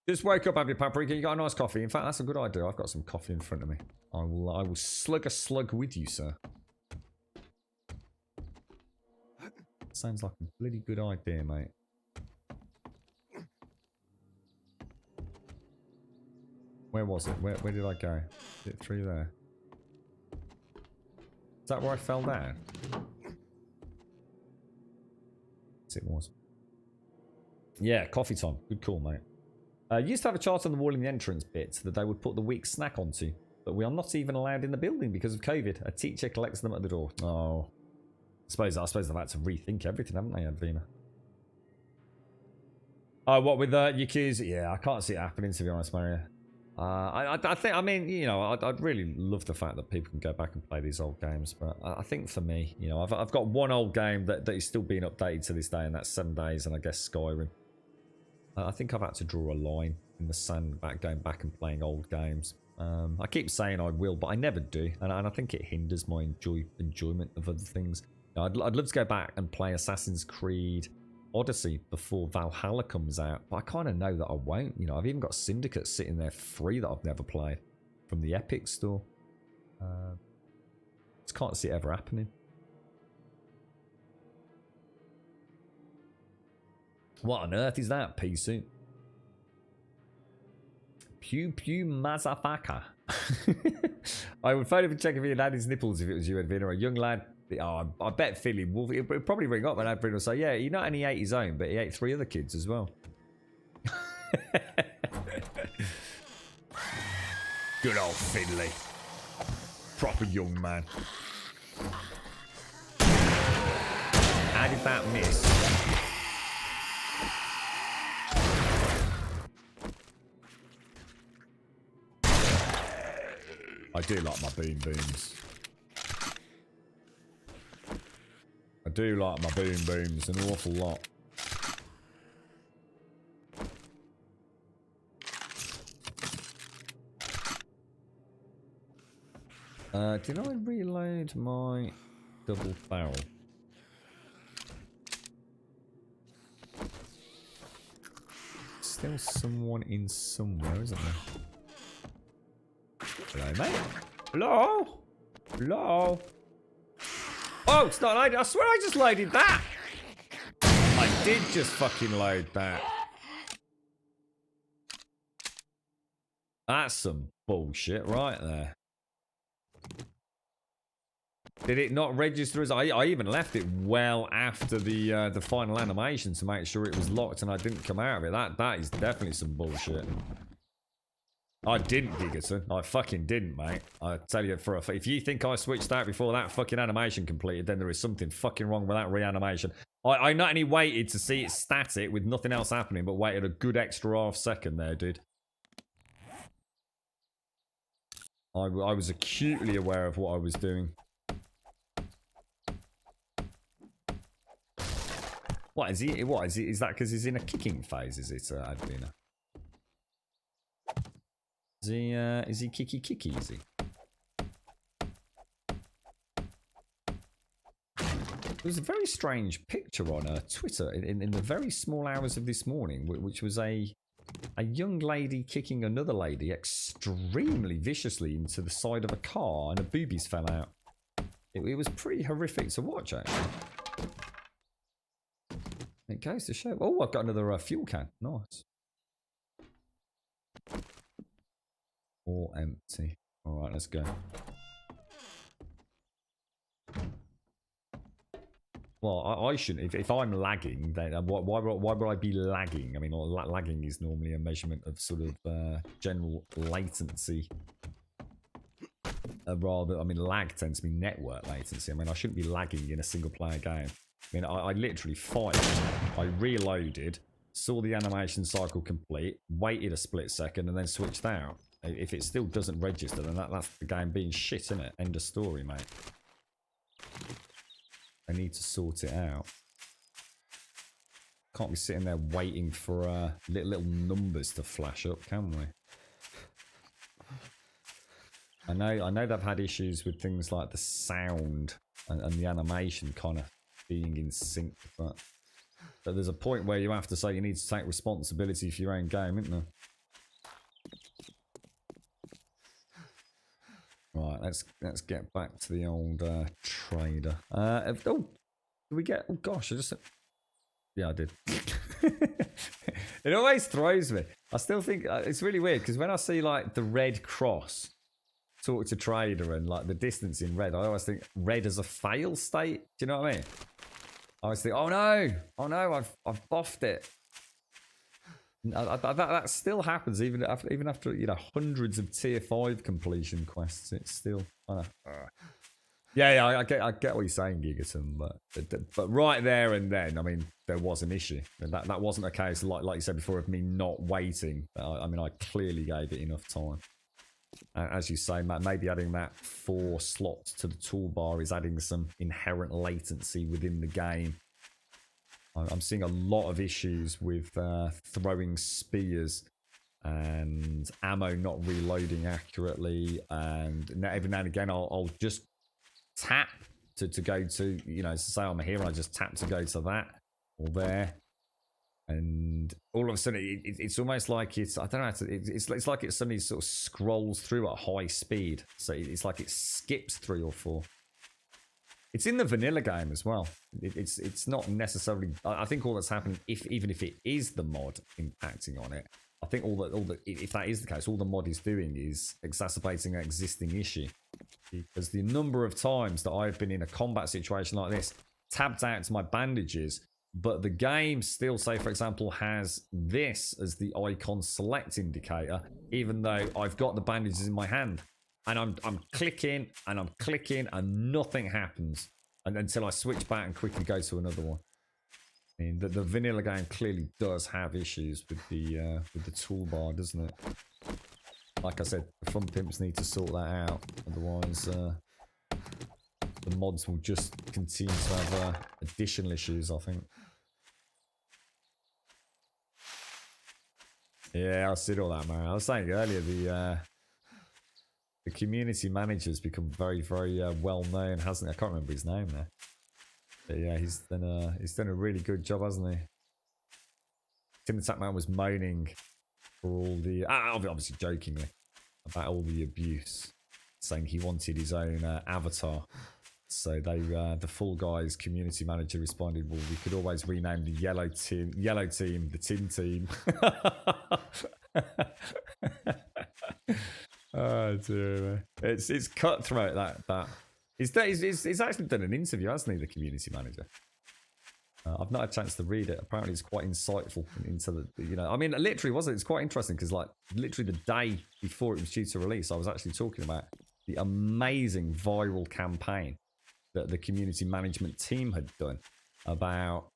Just woke up, have your Paprika. You got a nice coffee. In fact, that's a good idea. I've got some coffee in front of me. I will slug a slug with you, sir. Sounds like a bloody good idea, mate. Where was it? Where did I go? Is it through there? Is that where I fell down? Yes, it was. Yeah, coffee time. Good call, mate. Used to have a chart on the wall in the entrance bit that they would put the week's snack onto, but we are not even allowed in the building because of COVID. A teacher collects them at the door. Oh. I suppose they've had to rethink everything, haven't they, Advina? Oh, what with Yakuza? Yeah, I can't see it happening, to be honest, Mario. I think, I mean, you know, I'd really love the fact that people can go back and play these old games, but I think for me, you know, I've got one old game that is still being updated to this day, and that's 7 days, and I guess Skyrim. I think I've had to draw a line in the sand, going back and playing old games. I keep saying I will, but I never do, and I think it hinders my enjoyment of other things. I'd love to go back and play Assassin's Creed Odyssey before Valhalla comes out, but I kind of know that I won't. You know, I've even got Syndicate sitting there free that I've never played from the Epic Store. Just can't see it ever happening. What on earth is that, pea suit? Pew pew mazafaka. I would phone him and check if he had his nipples if it was you, Edwin, or a young lad. Oh, I bet Philly will. He'll probably ring up when Edwin will say, yeah, he not only ate his own, but he ate 3 other kids as well. Good old Finley. Proper young man. How did that miss? I do like my boom booms. I do like my boom booms an awful lot. Did I reload my double barrel? Still someone in somewhere, isn't there? Hello, mate. Hello? Hello? Oh, it's not loaded. I swear I just loaded that. I did just fucking load that. That's some bullshit right there. Did it not register as... I even left it well after the final animation to make sure it was locked and I didn't come out of it. That is definitely some bullshit. I didn't, Gigaton. I fucking didn't, mate. I tell you for a fact. If you think I switched out before that fucking animation completed, then there is something fucking wrong with that reanimation. I not only waited to see it static with nothing else happening, but waited a good extra half second there, dude. I was acutely aware of what I was doing. What is he? What is he? Is that because he's in a kicking phase? Is it, Advina? Is he kicky? Is he? There was a very strange picture on Twitter in the very small hours of this morning, which was a young lady kicking another lady extremely viciously into the side of a car, and her boobies fell out. It was pretty horrific to watch, actually. It goes to show. Oh, I've got another fuel can. Nice. All empty. All right, let's go. Well, I shouldn't. If I'm lagging, then why would I be lagging? I mean, lagging is normally a measurement of sort of general latency. Rather, I mean, lag tends to be network latency. I mean, I shouldn't be lagging in a single-player game. I mean, I literally fired. I reloaded, saw the animation cycle complete, waited a split second, and then switched out. If it still doesn't register, then that's the game being shit, isn't it? End of story, mate. I need to sort it out. Can't be sitting there waiting for little numbers to flash up, can we? I know they've had issues with things like the sound and the animation kind of being in sync, but there's a point where you have to say you need to take responsibility for your own game, isn't there? Right, let's get back to the old trader. Oh, did we get? Oh gosh, I just. Yeah, I did. It always throws me. I still think it's really weird because when I see like the red cross, talk to trader and like the distance in red, I always think red as a fail state. Do you know what I mean? I always think, oh no, I've boffed it. That still happens even after you know hundreds of tier 5 completion quests. It's still yeah, I get what you're saying, Gigaton, but right there and then, I mean, there was an issue, and that wasn't a case like you said before of me not waiting. I mean, I clearly gave it enough time. As you say, Matt, maybe adding that 4 slots to the toolbar is adding some inherent latency within the game. I'm seeing a lot of issues with throwing spears and ammo not reloading accurately, and every now and again I'll just tap to go to, you know, say I'm here and I just tap to go to that or there, and all of a sudden it's almost like it's, I don't know how to, it's like it suddenly sort of scrolls through at high speed, so it's like it skips 3 or 4. It's in the vanilla game as well. It's not necessarily, I think all that's happening, even if it is the mod impacting on it, I think all that if that is the case, all the mod is doing is exacerbating an existing issue. Because the number of times that I've been in a combat situation like this, tabbed out to my bandages, but the game still, say for example, has this as the icon select indicator, even though I've got the bandages in my hand, and I'm clicking and nothing happens, and until I switch back and quickly go to another one. I mean, the vanilla game clearly does have issues with the toolbar, doesn't it? Like I said, the fun pimps need to sort that out, otherwise the mods will just continue to have additional issues, I think. Yeah, I see all that, man. I was saying earlier, the community manager's become very, very well known, hasn't he? I can't remember his name now. But yeah, he's done a really good job, hasn't he? Tim the Tapman was moaning for all the, obviously jokingly, about all the abuse, saying he wanted his own avatar. So they, the Fall Guys community manager responded, "Well, we could always rename the yellow team, the tin team." Oh dear, man. It's cutthroat, that. He's actually done an interview, hasn't he, the community manager? I've not had a chance to read it. Apparently it's quite insightful into the, you know, I mean, literally, wasn't it? It's quite interesting because, like, literally the day before it was due to release, I was actually talking about the amazing viral campaign that the community management team had done about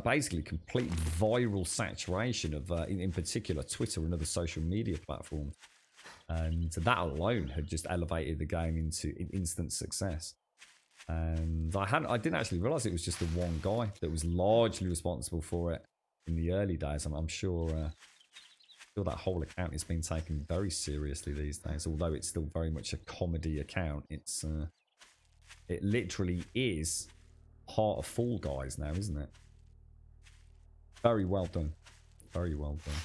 basically complete viral saturation of, in particular, Twitter and other social media platforms. And that alone had just elevated the game into instant success. And I didn't actually realize it was just the one guy that was largely responsible for it in the early days. I'm sure that whole account is being taken very seriously these days, although it's still very much a comedy account. It literally is part of Fall Guys now, isn't it? Very well done. Very well done.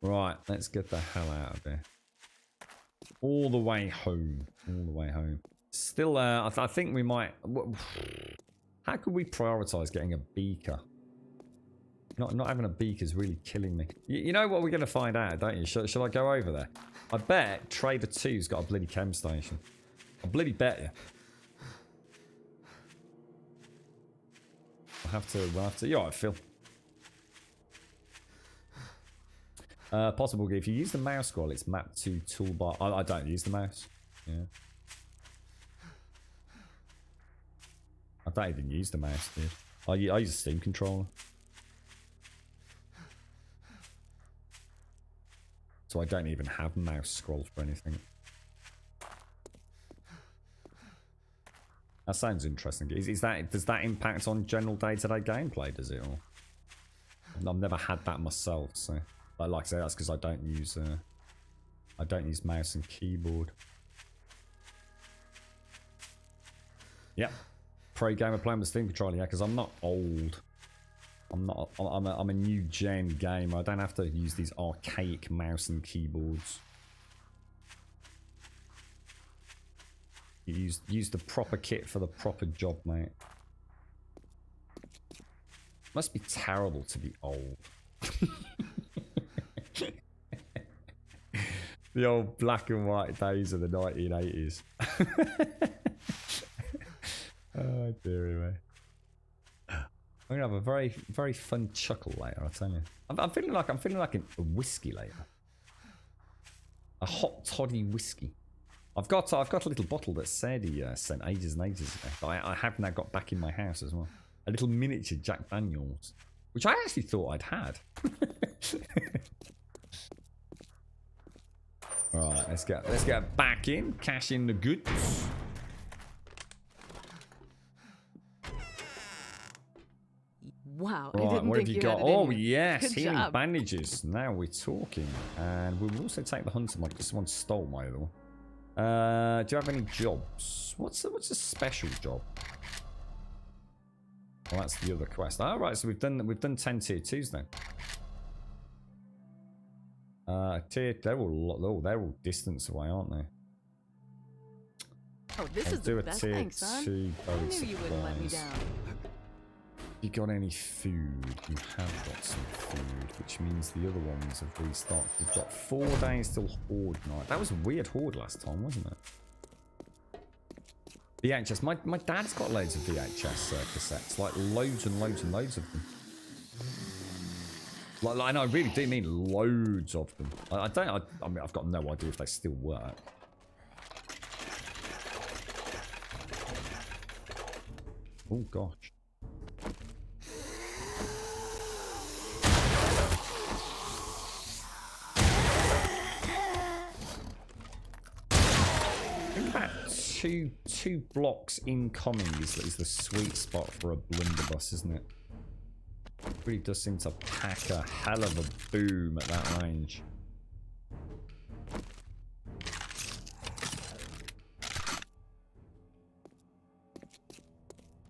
Right, let's get the hell out of here. All the way home. All the way home. Still, I think we might... How could we prioritize getting a beaker? Not having a beaker is really killing me. You know what we're going to find out, don't you? Shall I go over there? I bet Trader 2's got a bloody chem station. I bloody bet you. We'll have to... You're alright, Phil. Possible, if you use the mouse scroll, it's mapped to toolbar. I don't use the mouse. Yeah. I don't even use the mouse, dude. I use a Steam controller. So I don't even have mouse scroll for anything. That sounds interesting. Does that impact on general day-to-day gameplay, does it? Or I've never had that myself, so... But like I say, that's because I don't use mouse and keyboard. Yeah, pro gamer playing with Steam controller. Yeah, because I'm not old. I'm a new gen gamer. I don't have to use these archaic mouse and keyboards. You use the proper kit for the proper job, mate. Must be terrible to be old. The old black and white days of the 1980s. Oh dearie me. I'm gonna have a very, very fun chuckle later, I'll tell you. I'm feeling like a whiskey later. A hot toddy whiskey. I've got a little bottle that Sadie sent ages and ages ago that I have now got back in my house as well. A little miniature Jack Daniels, which I actually thought I'd had. Right, let's get back in, cash in the goods. Wow, Right, I didn't What have think you you got? had it in Oh, you. yes. Good Healing job. bandages. Now we're talking. And we will also take the hunter mod because someone stole my other one. Do you have any jobs? What's a special job? Well, that's the other quest. All right, so we've done 10 tier 2s then. They're all distance away, aren't they? Oh, this I'll is do the a best tier thing, son. 2 I buried knew you wouldn't let me supplies. down. You got any food? You have got some food, which means the other ones have restocked. We've got 4 days till Horde night. That was a weird Horde last time, wasn't it? VHS. My dad's got loads of VHS cassettes, like loads and loads and loads of them. Like, and I really do mean loads of them. I mean, I've got no idea if they still work. Oh gosh. I think about two blocks incoming is the sweet spot for a blunderbuss, isn't it? It really does seem to pack a hell of a boom at that range.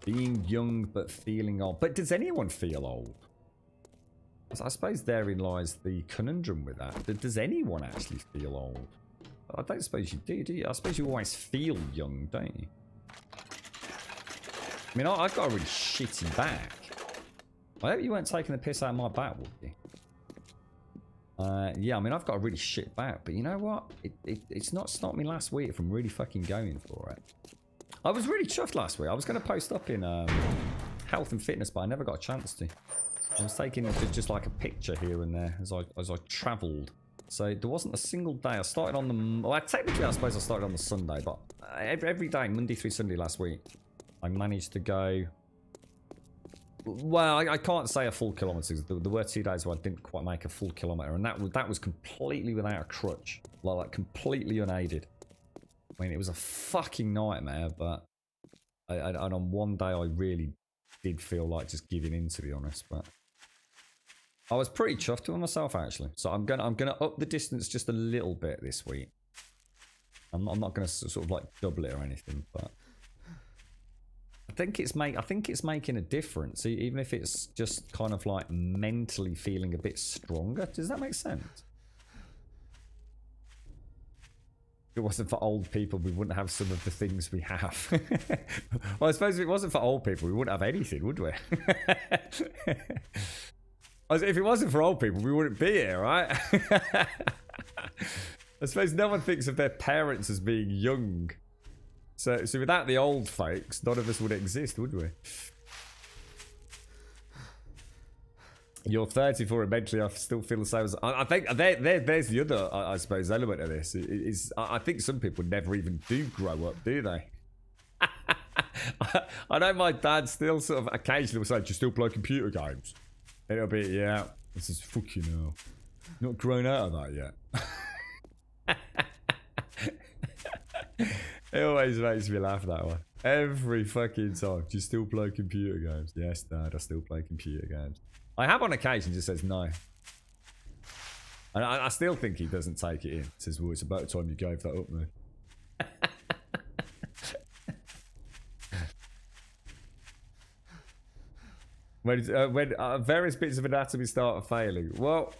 Being young but feeling old. But does anyone feel old? I suppose therein lies the conundrum with that. Does anyone actually feel old? I don't suppose you do you? I suppose you always feel young, don't you? I mean, I've got a really shitty back. I hope you weren't taking the piss out of my back, would you? Yeah, I mean, I've got a really shit back, but you know what? It's not stopped me last week from really fucking going for it. I was really chuffed last week. I was going to post up in health and fitness, but I never got a chance to. I was taking just like a picture here and there as I travelled. So there wasn't a single day. I started on the... Well, technically, I suppose I started on the Sunday, but every day, Monday through Sunday last week, I managed to go... Well, I can't say a full kilometre. There were 2 days where I didn't quite make a full kilometre, and that was completely without a crutch. Like completely unaided. I mean, it was a fucking nightmare, but... And on one day, I really did feel like just giving in, to be honest, but... I was pretty chuffed with myself, actually. So I'm gonna up the distance just a little bit this week. I'm not gonna sort of like double it or anything, but I think it's making a difference, even if it's just kind of like mentally feeling a bit stronger. Does that make sense? If it wasn't for old people, we wouldn't have some of the things we have. Well, I suppose if it wasn't for old people, we wouldn't have anything, would we? If it wasn't for old people, we wouldn't be here, right? I suppose no one thinks of their parents as being young. So without the old folks, none of us would exist, would we? You're 34 and mentally I still feel the same as... I think there's the other, I suppose, element of this. I think some people never even do grow up, do they? I know my dad still sort of occasionally will say, do you still play computer games? It'll be, yeah, this is fucking hell. Not grown out of that yet. It always makes me laugh, that one. Every fucking time. Do you still play computer games? Yes, Dad, I still play computer games. I have on occasion just says no. And I still think he doesn't take it in. He says, well, it's about time you gave that up, man. When various bits of anatomy start failing. Well,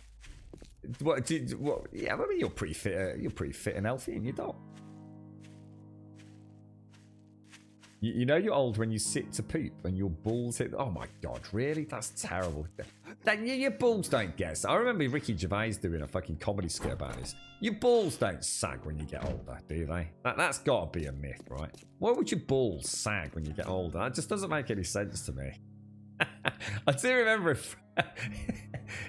yeah, I mean, you're pretty fit and healthy, and you don't. You know you're old when you sit to poop and your balls hit... Oh my God, really? That's terrible. Your balls don't guess. I remember Ricky Gervais doing a fucking comedy skit about this. Your balls don't sag when you get older, do they? That's got to be a myth, right? Why would your balls sag when you get older? That just doesn't make any sense to me. I do remember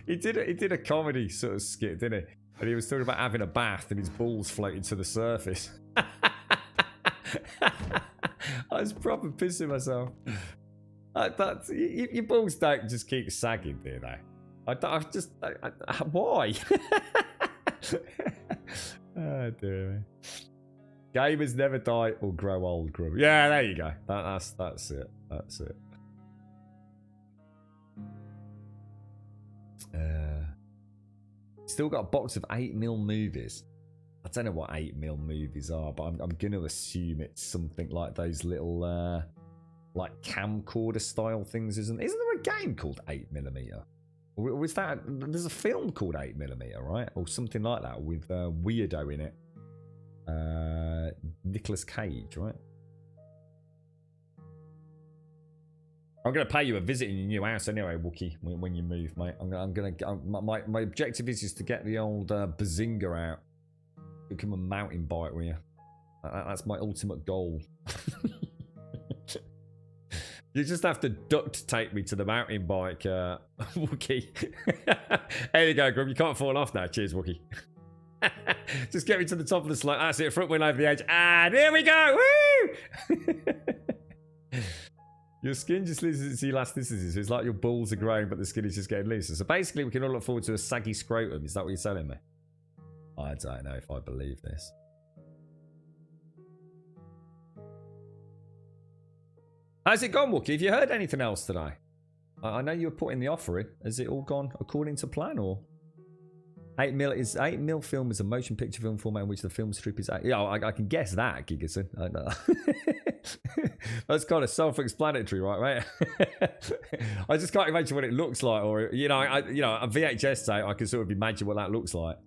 he did a comedy sort of skit, didn't he? And he was talking about having a bath and his balls floating to the surface. I was proper pissing myself. Your balls don't just keep sagging, do they? Why? Oh dear me. Gamers never die or grow old. Yeah, there you go. That's it. That's it. Still got a box of 8mm movies. I don't know what 8mm movies are, but I'm going to assume it's something like those little like camcorder style things, isn't there a game called 8mm? Or is that, there's a film called 8mm, right? Or something like that with Weirdo in it. Nicolas Cage, right? I'm going to pay you a visit in your new house anyway, Wookie, when you move, mate. My objective is to get the old Bazinga out. Become a mountain bike with you. That's my ultimate goal. You just have to duct tape me to the mountain bike, Wookie. There you go, Grum. You can't fall off now. Cheers, Wookie. Just get me to the top of the slope. That's it. Front wheel over the edge. And here we go. Woo! Your skin just loses its elasticity. So it's like your balls are growing, but the skin is just getting looser. So basically, we can all look forward to a saggy scrotum. Is that what you're telling me? I don't know if I believe this. How's it gone, Wookie? Have you heard anything else today? I know you were putting the offer in. Has it all gone according to plan, or 8mm film is a motion picture film format in which the film strip is? Yeah, I can guess that, Gigason. That's kind of self-explanatory, right? I just can't imagine what it looks like, or a VHS tape. I can sort of imagine what that looks like.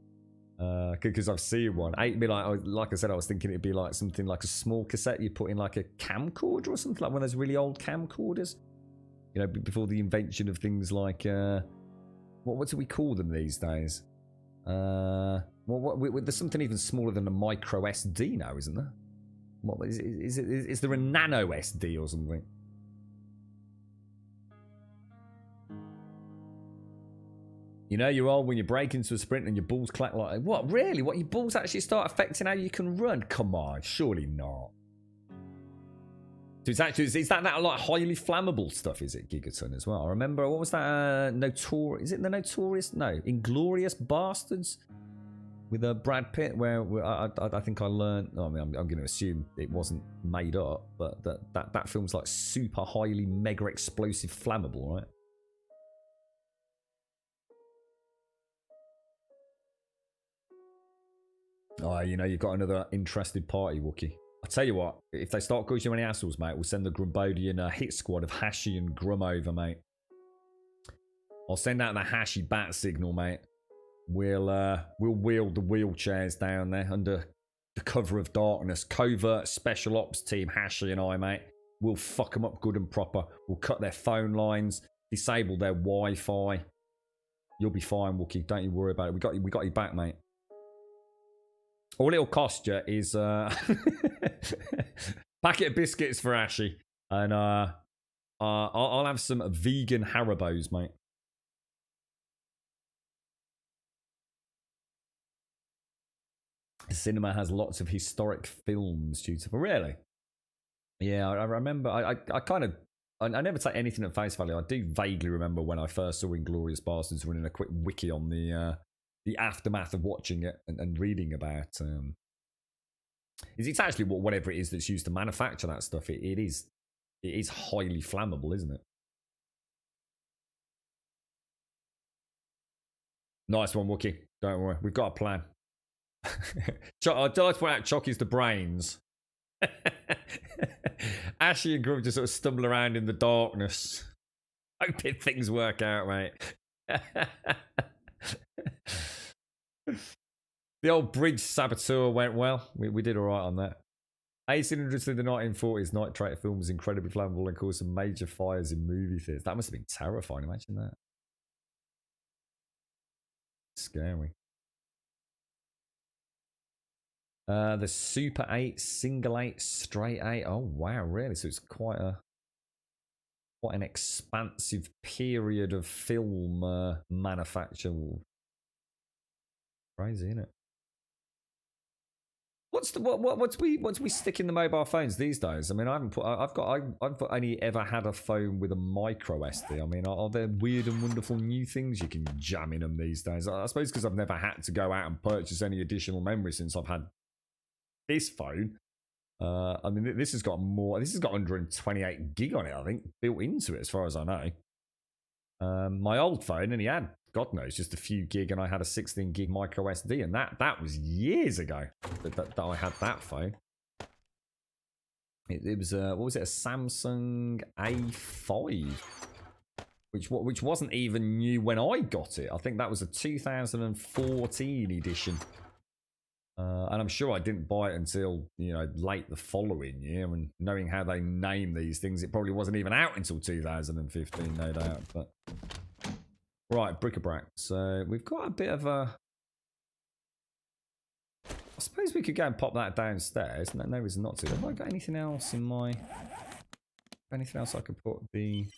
Because I've seen one. 8mm, like I said, I was thinking it'd be like something like a small cassette you put in like a camcorder or something, like one of those really old camcorders. You know, before the invention of things like, what do we call them these days? There's something even smaller than a micro SD now, isn't there? What is there a nano SD or something? You know, you're old when you break into a sprint and your balls clack like... What, really? What, your balls actually start affecting how you can run? Come on, surely not. So it's actually... Is that like highly flammable stuff, is it, Gigaton, as well? I remember, what was that? Is it the Notorious? No, Inglorious Bastards? With Brad Pitt, where I think I learned... I mean, I'm going to assume it wasn't made up, but that film's like super highly mega explosive flammable, right? Oh, you know, you've got another interested party, Wookie. I'll tell you what, if they start causing you any assholes, mate, we'll send the Grumbodian hit squad of Hashi and Grum over, mate. I'll send out the Hashi bat signal, mate. We'll wheel the wheelchairs down there under the cover of darkness. Covert special ops team, Hashi and I, mate. We'll fuck them up good and proper. We'll cut their phone lines, disable their Wi-Fi. You'll be fine, Wookie. Don't you worry about it. We got you back, mate. All it'll cost you is packet of biscuits for Ashy, and I'll have some vegan Haribos, mate. The cinema has lots of historic films due to... Really? Yeah, I remember. I never take anything at face value. I do vaguely remember when I first saw Inglourious Basterds, running a quick wiki on the aftermath of watching it and reading about. It's actually whatever it is that's used to manufacture that stuff. It is highly flammable, isn't it? Nice one, Wookie. Don't worry, we've got a plan. I'd like to point out Chocky's the brains. Ashy and Grum just sort of stumble around in the darkness, hoping things work out, mate. The old bridge saboteur went well. We did all right on that. 1800s through the 1940s, nitrate film was incredibly flammable and caused some major fires in movie theaters. That must have been terrifying. Imagine that. Scary. The Super 8, Single 8, Straight 8. Oh wow, really? So it's quite an expansive period of film manufacture. Crazy, isn't it? What's we stick in the mobile phones these days? I mean, I've only ever had a phone with a micro SD. I mean, are there weird and wonderful new things you can jam in them these days? I suppose because I've never had to go out and purchase any additional memory since I've had this phone. I mean, this has got 128 gig on it, I think, built into it, as far as I know. My old phone only had God knows, just a few gig, and I had a 16 gig micro SD, and that was years ago that I had that phone. It was what was it, a Samsung A5, which wasn't even new when I got it. I think that was a 2014 edition. And I'm sure I didn't buy it until, you know, late the following year. And knowing how they name these things, it probably wasn't even out until 2015, no doubt. But right, bric-a-brac. So we've got a bit of a... I suppose we could go and pop that downstairs. No reason not to. Have I got anything else in my... Anything else I could put the...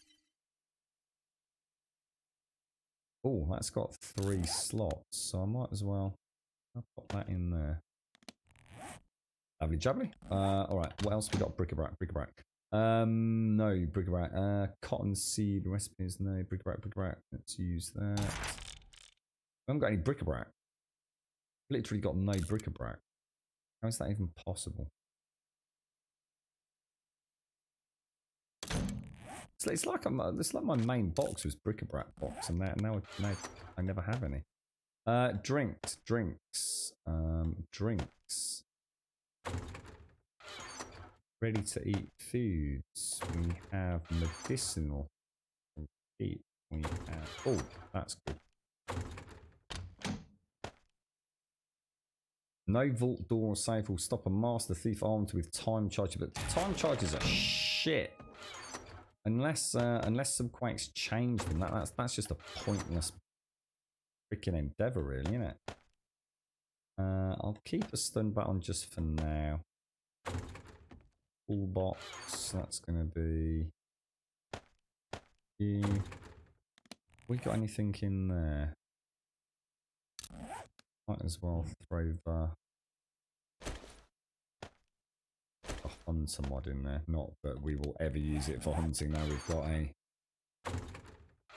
Oh, that's got 3 slots. So I might as well... I'll pop that in there. Lovely jubbly. Alright, what else we got? Bric-a-brac, bric-a-brac. No, bric-a-brac. Cottonseed recipes, no. Bric-a-brac, bric-a-brac. Let's use that. We haven't got any bric-a-brac. Literally got no bric-a-brac. How is that even possible? It's like my main box was bric-a-brac box, and now I never have any. Drinks. Ready to eat foods. We have medicinal. We have... Oh, that's good. No vault door or safe will stop a master thief armed with time charger, but time chargers are shit. Unless some quakes change them, that's just a pointless freaking endeavor, really, isn't it? I'll keep a stun baton just for now. Full box, that's gonna be... We got anything in there? Might as well throw the hunter mod in there. Not that we will ever use it for hunting now. We've got a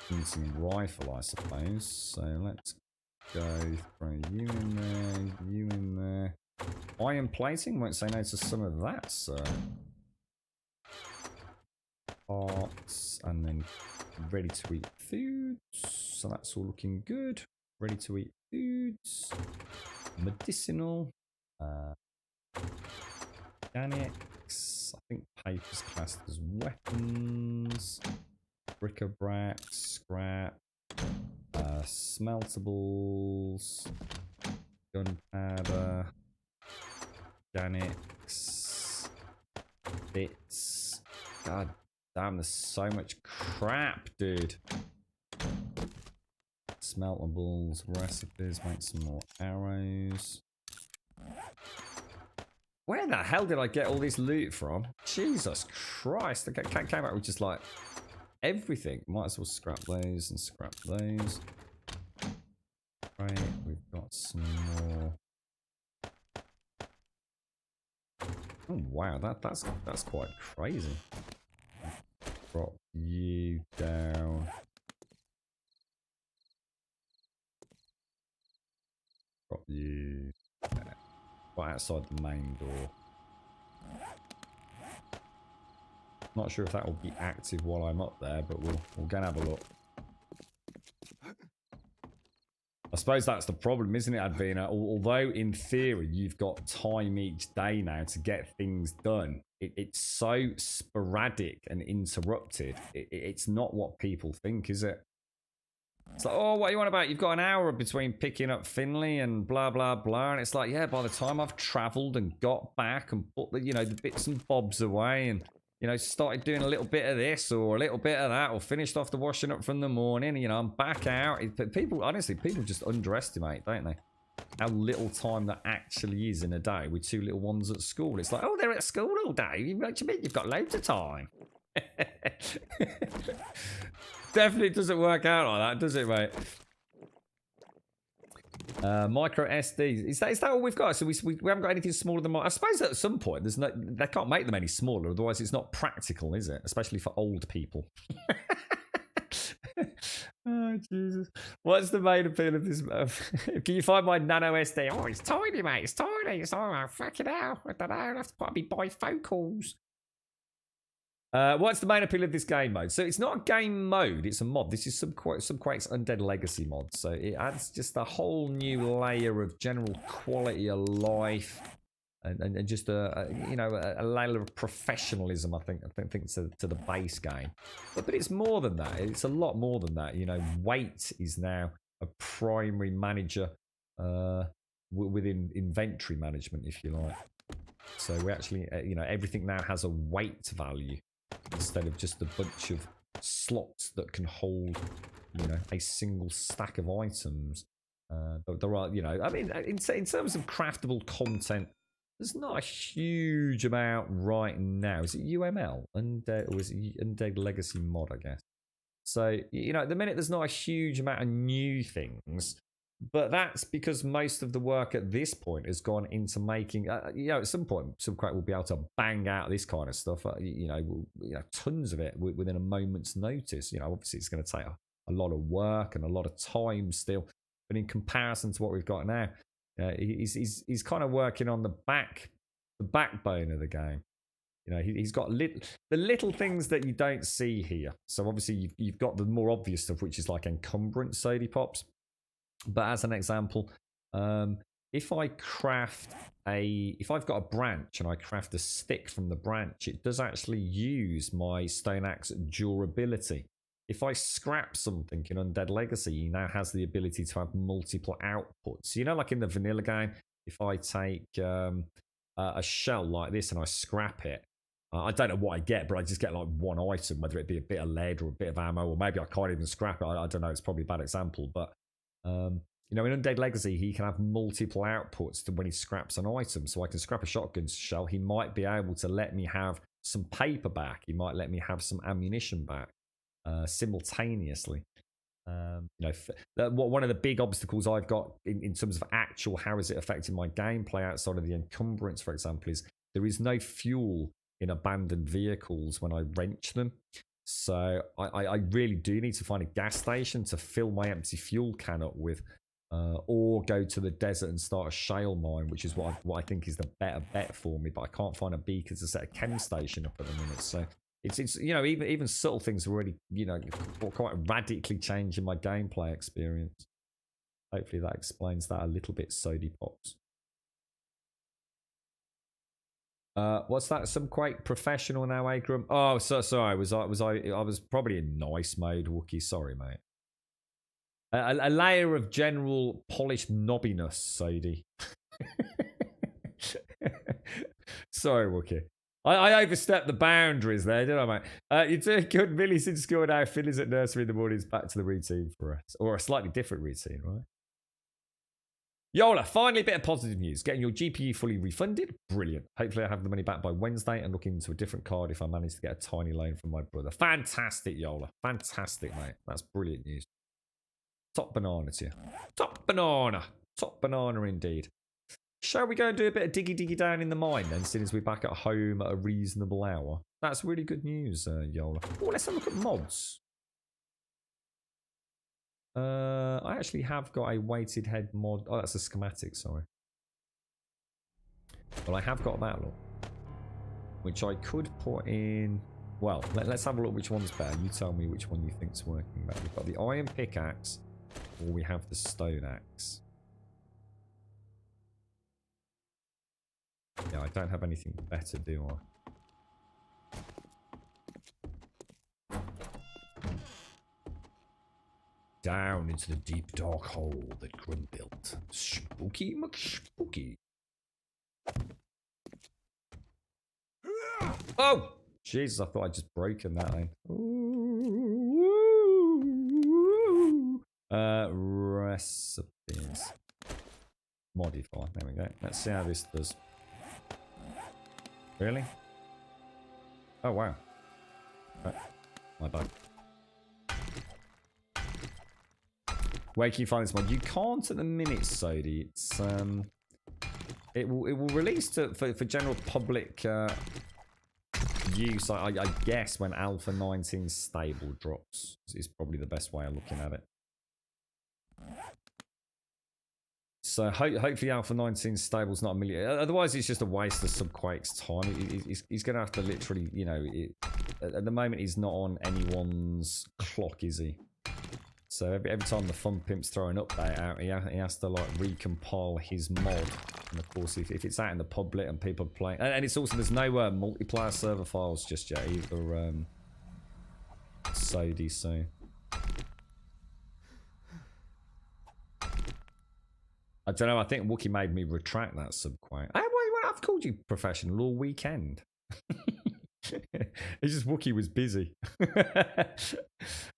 hunting rifle, I suppose. So let's go throw you in there, you in there. Iron plating, won't say no to some of that, sir. Parts, and then ready to eat foods. So that's all looking good. Ready to eat foods. Medicinal. Organics. I think paper's classed as weapons. Bric-a-brac, scrap. Smeltables. Gunpowder. Organics. Bits. God damn, there's so much crap, dude. Smeltables, recipes, make some more arrows. Where the hell did I get all this loot from? Jesus Christ, I came out with just like everything. Might as well scrap those and scrap those. Right, we've got some more. Oh wow, that's quite crazy. Drop you down. Drop you right outside the main door. Not sure if that will be active while I'm up there, but we'll go and have a look. I suppose that's the problem, isn't it, Advina? Although in theory you've got time each day now to get things done, it's so sporadic and interrupted. It's not what people think, is it? It's like, oh, what are you on about? You've got an hour between picking up Finley and blah, blah, blah. And it's like, yeah, by the time I've travelled and got back and put the, you know, the bits and bobs away and, you know, started doing a little bit of this or a little bit of that or finished off the washing up from the morning, you know, I'm back out. People, honestly, people just underestimate, don't they? How little time that actually is in a day with 2 little ones at school. It's like, oh, they're at school all day. What do you mean? You've got loads of time. Definitely doesn't work out like that, does it, mate? Micro SD. Is that all we've got? So we haven't got anything smaller than... I suppose at some point there's no... They can't make them any smaller, otherwise it's not practical, is it? Especially for old people. Oh, Jesus. What's the main appeal of this? Can you find my nano SD? Oh, it's tiny, mate. It's tiny. It's all right. Fucking hell. I don't know. I'll have to probably buy bifocals. What's the main appeal of this game mode? So it's not a game mode, it's a mod. This is Subquake's Undead Legacy mod. So it adds just a whole new layer of general quality of life and just a layer of professionalism, I think to the base game. But it's more than that. It's a lot more than that. You know, weight is now a primary manager within inventory management, if you like. So we actually, everything now has a weight value instead of just a bunch of slots that can hold, a single stack of items. There are, I mean, in terms of craftable content, there's not a huge amount right now. Is it UML? Or is it Undead Legacy mod, I guess? So, at the minute, there's not a huge amount of new things. But that's because most of the work at this point has gone into making, at some point, Subquake will be able to bang out this kind of stuff, tons of it within a moment's notice. Obviously it's going to take a lot of work and a lot of time still. But in comparison to what we've got now, he's kind of working on the backbone of the game. He's got the little things that you don't see here. So obviously you've got the more obvious stuff, which is like encumbrance sody pops. But as an example, if I've got a branch and I craft a stick from the branch, it does actually use my stone axe durability. If I scrap something in Undead Legacy, he now has the ability to have multiple outputs. Like in the vanilla game, if I take a shell like this and I scrap it, I don't know what I get, but I just get like one item, whether it be a bit of lead or a bit of ammo, or maybe I can't even scrap it. I don't know. It's probably a bad example, but in Undead Legacy, he can have multiple outputs to when he scraps an item. So I can scrap a shotgun shell. He might be able to let me have some paper back. He might let me have some ammunition back simultaneously. One of the big obstacles I've got in terms of actual how is it affecting my gameplay outside of the encumbrance, for example, is there is no fuel in abandoned vehicles when I wrench them. So I really do need to find a gas station to fill my empty fuel can up with, or go to the desert and start a shale mine, which is what I think is the better bet for me. But I can't find a beacon to set a chem station up at the minute. So it's even subtle things are already quite radically changing my gameplay experience. Hopefully that explains that a little bit. Sody pops. What's that? Subquake professional now, Agrum? Oh, so sorry. I was probably in nice mode, Wookie. Sorry, mate. A layer of general polished knobbiness, Sadie. Sorry, Wookie. I overstepped the boundaries there, didn't I, mate? You're doing good. Millie's in school now. Philly's at nursery in the mornings. Back to the routine for us. Or a slightly different routine, right? Yola, finally a bit of positive news. Getting your GPU fully refunded. Brilliant. Hopefully I have the money back by Wednesday and looking into a different card if I manage to get a tiny loan from my brother. Fantastic, Yola. Fantastic, mate. That's brilliant news. Top banana to you. Top banana. Top banana indeed. Shall we go and do a bit of diggy down in the mine then, since we're back at home at a reasonable hour? That's really good news, Yola. Oh, let's have a look at mods. I actually have got a weighted head mod. Oh, that's a schematic, sorry. Well, I have got that, look. Which I could put in... Well, let's have a look which one's better. You tell me which one you think's working better. We've got the iron pickaxe, or we have the stone axe. Yeah, I don't have anything better, do I? Down into the deep dark hole that Grum built. Spooky McSpooky. Oh! Jesus, I thought I'd just broken that then. Recipes. Modify. There we go. Let's see how this does. Really? Oh, wow. Right. My bad. Where can you find this mod? You can't at the minute, Sody. It's it will release for general public use. I guess when Alpha 19 stable drops is probably the best way of looking at it. So hopefully Alpha 19 stable's not a million. Otherwise, it's just a waste of Subquake's time. He's going to have to literally, you know, at the moment he's not on anyone's clock, is he? So every time the Fun Pimp's throw an update out, he has to like recompile his mod. And of course, if it's out in the public and people are playing, and it's also there's no multiplayer server files just yet either. Sodi, so. I don't know. I think Wookie made me retract that Subquake. I've called you professional all weekend. It's just Wookie was busy.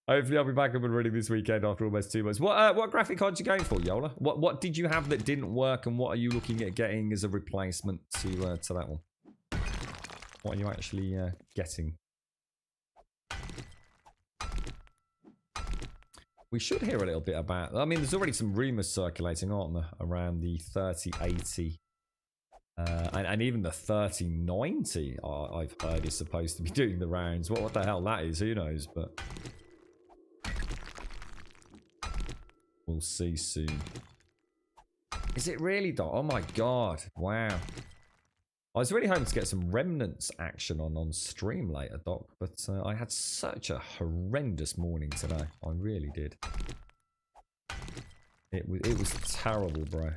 Hopefully I'll be back up and running this weekend after almost 2 months. What graphic card are you going for, Yola? What did you have that didn't work, and what are you looking at getting as a replacement to that one? What are you actually getting? We should hear a little bit about... I mean, there's already some rumours circulating, aren't there? Around the 3080 and even the 3090 I've heard is supposed to be doing the rounds. What the hell that is, who knows, but we'll see soon. Is it really, Doc? Oh my god, wow. I was really hoping to get some Remnants action on stream later, Doc, but I had such a horrendous morning today. I really did. It was terrible, bro.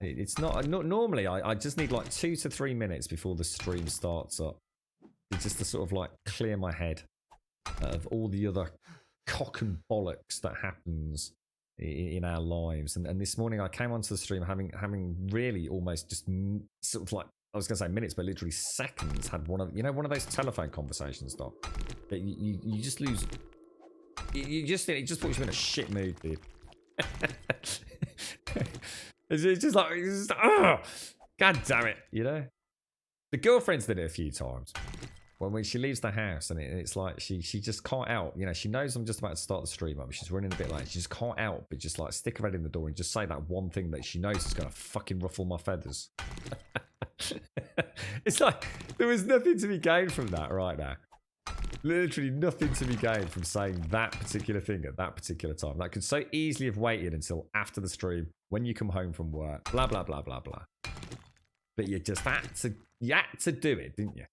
It's not normally I just need like 2 to 3 minutes before the stream starts up. It's just to sort of like clear my head of all the other cock and bollocks that happens in our lives. And this morning I came onto the stream having really almost just sort of like, I was gonna say minutes, but literally seconds, had one of those telephone conversations, Doc, that you just lose. It just puts you in a shit mood, dude. It's just like, god damn it, you know. The girlfriend's did it a few times. When she leaves the house, and it's like she just can't help. You know, she knows I'm just about to start the stream up. She's running a bit late. She just can't help but just like stick her head in the door and just say that one thing that she knows is gonna fucking ruffle my feathers. It's like there was nothing to be gained from that right now. Literally nothing to be gained from saying that particular thing at that particular time. That could so easily have waited until after the stream, when you come home from work, blah blah blah blah blah. But you just had to do it, didn't you?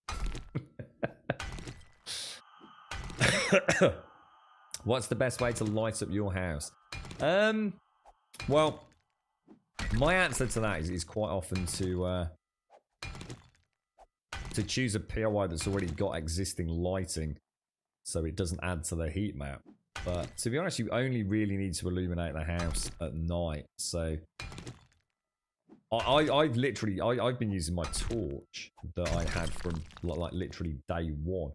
What's the best way to light up your house? Well, my answer to that is quite often to choose a POI that's already got existing lighting, so it doesn't add to the heat map. But to be honest, you only really need to illuminate the house at night. So I've been using my torch that I had from like literally day one,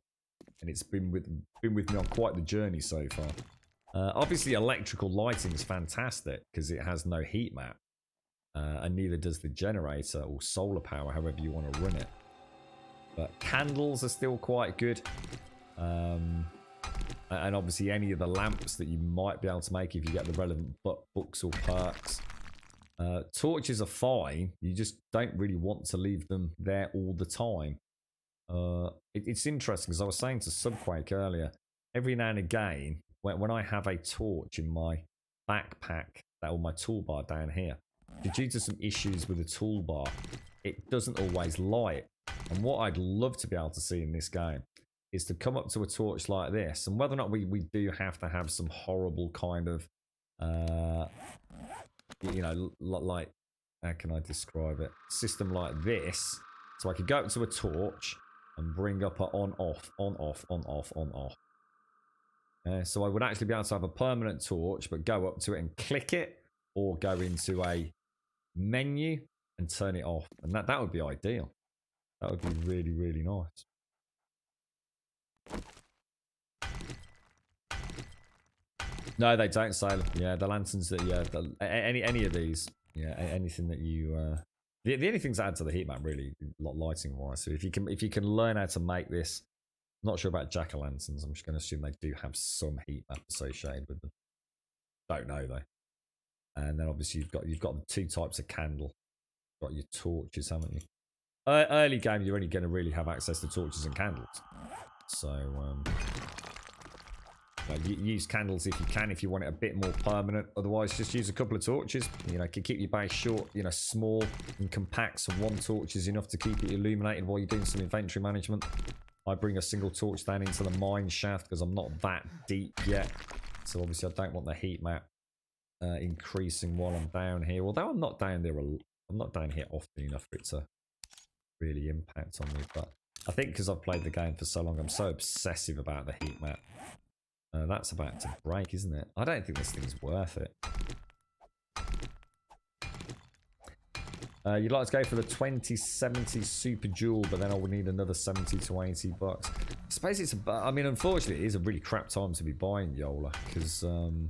and it's been with me on quite the journey so far. Obviously, electrical lighting is fantastic because it has no heat map, and neither does the generator or solar power, however you want to run it. But candles are still quite good. And obviously any of the lamps that you might be able to make if you get the relevant books or perks. Torches are fine. You just don't really want to leave them there all the time. It's interesting because I was saying to Subquake earlier, every now and again, when I have a torch in my backpack, or my toolbar down here, due to some issues with the toolbar, it doesn't always light. And what I'd love to be able to see in this game is to come up to a torch like this, and whether or not we do have to have some horrible kind of, you know, like, how can I describe it? System like this. So I could go up to a torch and bring up a on, off, on, off, on, off, on, off. So I would actually be able to have a permanent torch, but go up to it and click it, or go into a menu and turn it off. And that would be ideal. That would be really, really nice. No, they don't sail. Yeah, the lanterns that, yeah, any of these, yeah, anything that you, the only things that add to the heat map really, lighting wise. So if you can learn how to make this, I'm not sure about jack-o'-lanterns. I'm just going to assume they do have some heat map associated with them. Don't know though. And then obviously you've got the 2 types of candle. You've got your torches, haven't you? Early game, you're only going to really have access to torches and candles. So, use candles if you can, if you want it a bit more permanent. Otherwise, just use a couple of torches. You know, keep your base short, you know, small and compact. So one torch is enough to keep it illuminated while you're doing some inventory management. I bring a single torch down into the mine shaft because I'm not that deep yet. So obviously I don't want the heat map increasing while I'm down here. Although I'm not down there, I'm not down here often enough for it to really impact on me. But I think because I've played the game for so long, I'm so obsessive about the heat map. That's about to break, isn't it? I don't think this thing's worth it. You'd like to go for the 2070 Super Jewel, but then I would need another 70 to 80 bucks. I suppose it's a... I mean, unfortunately, it is a really crap time to be buying Yola, because the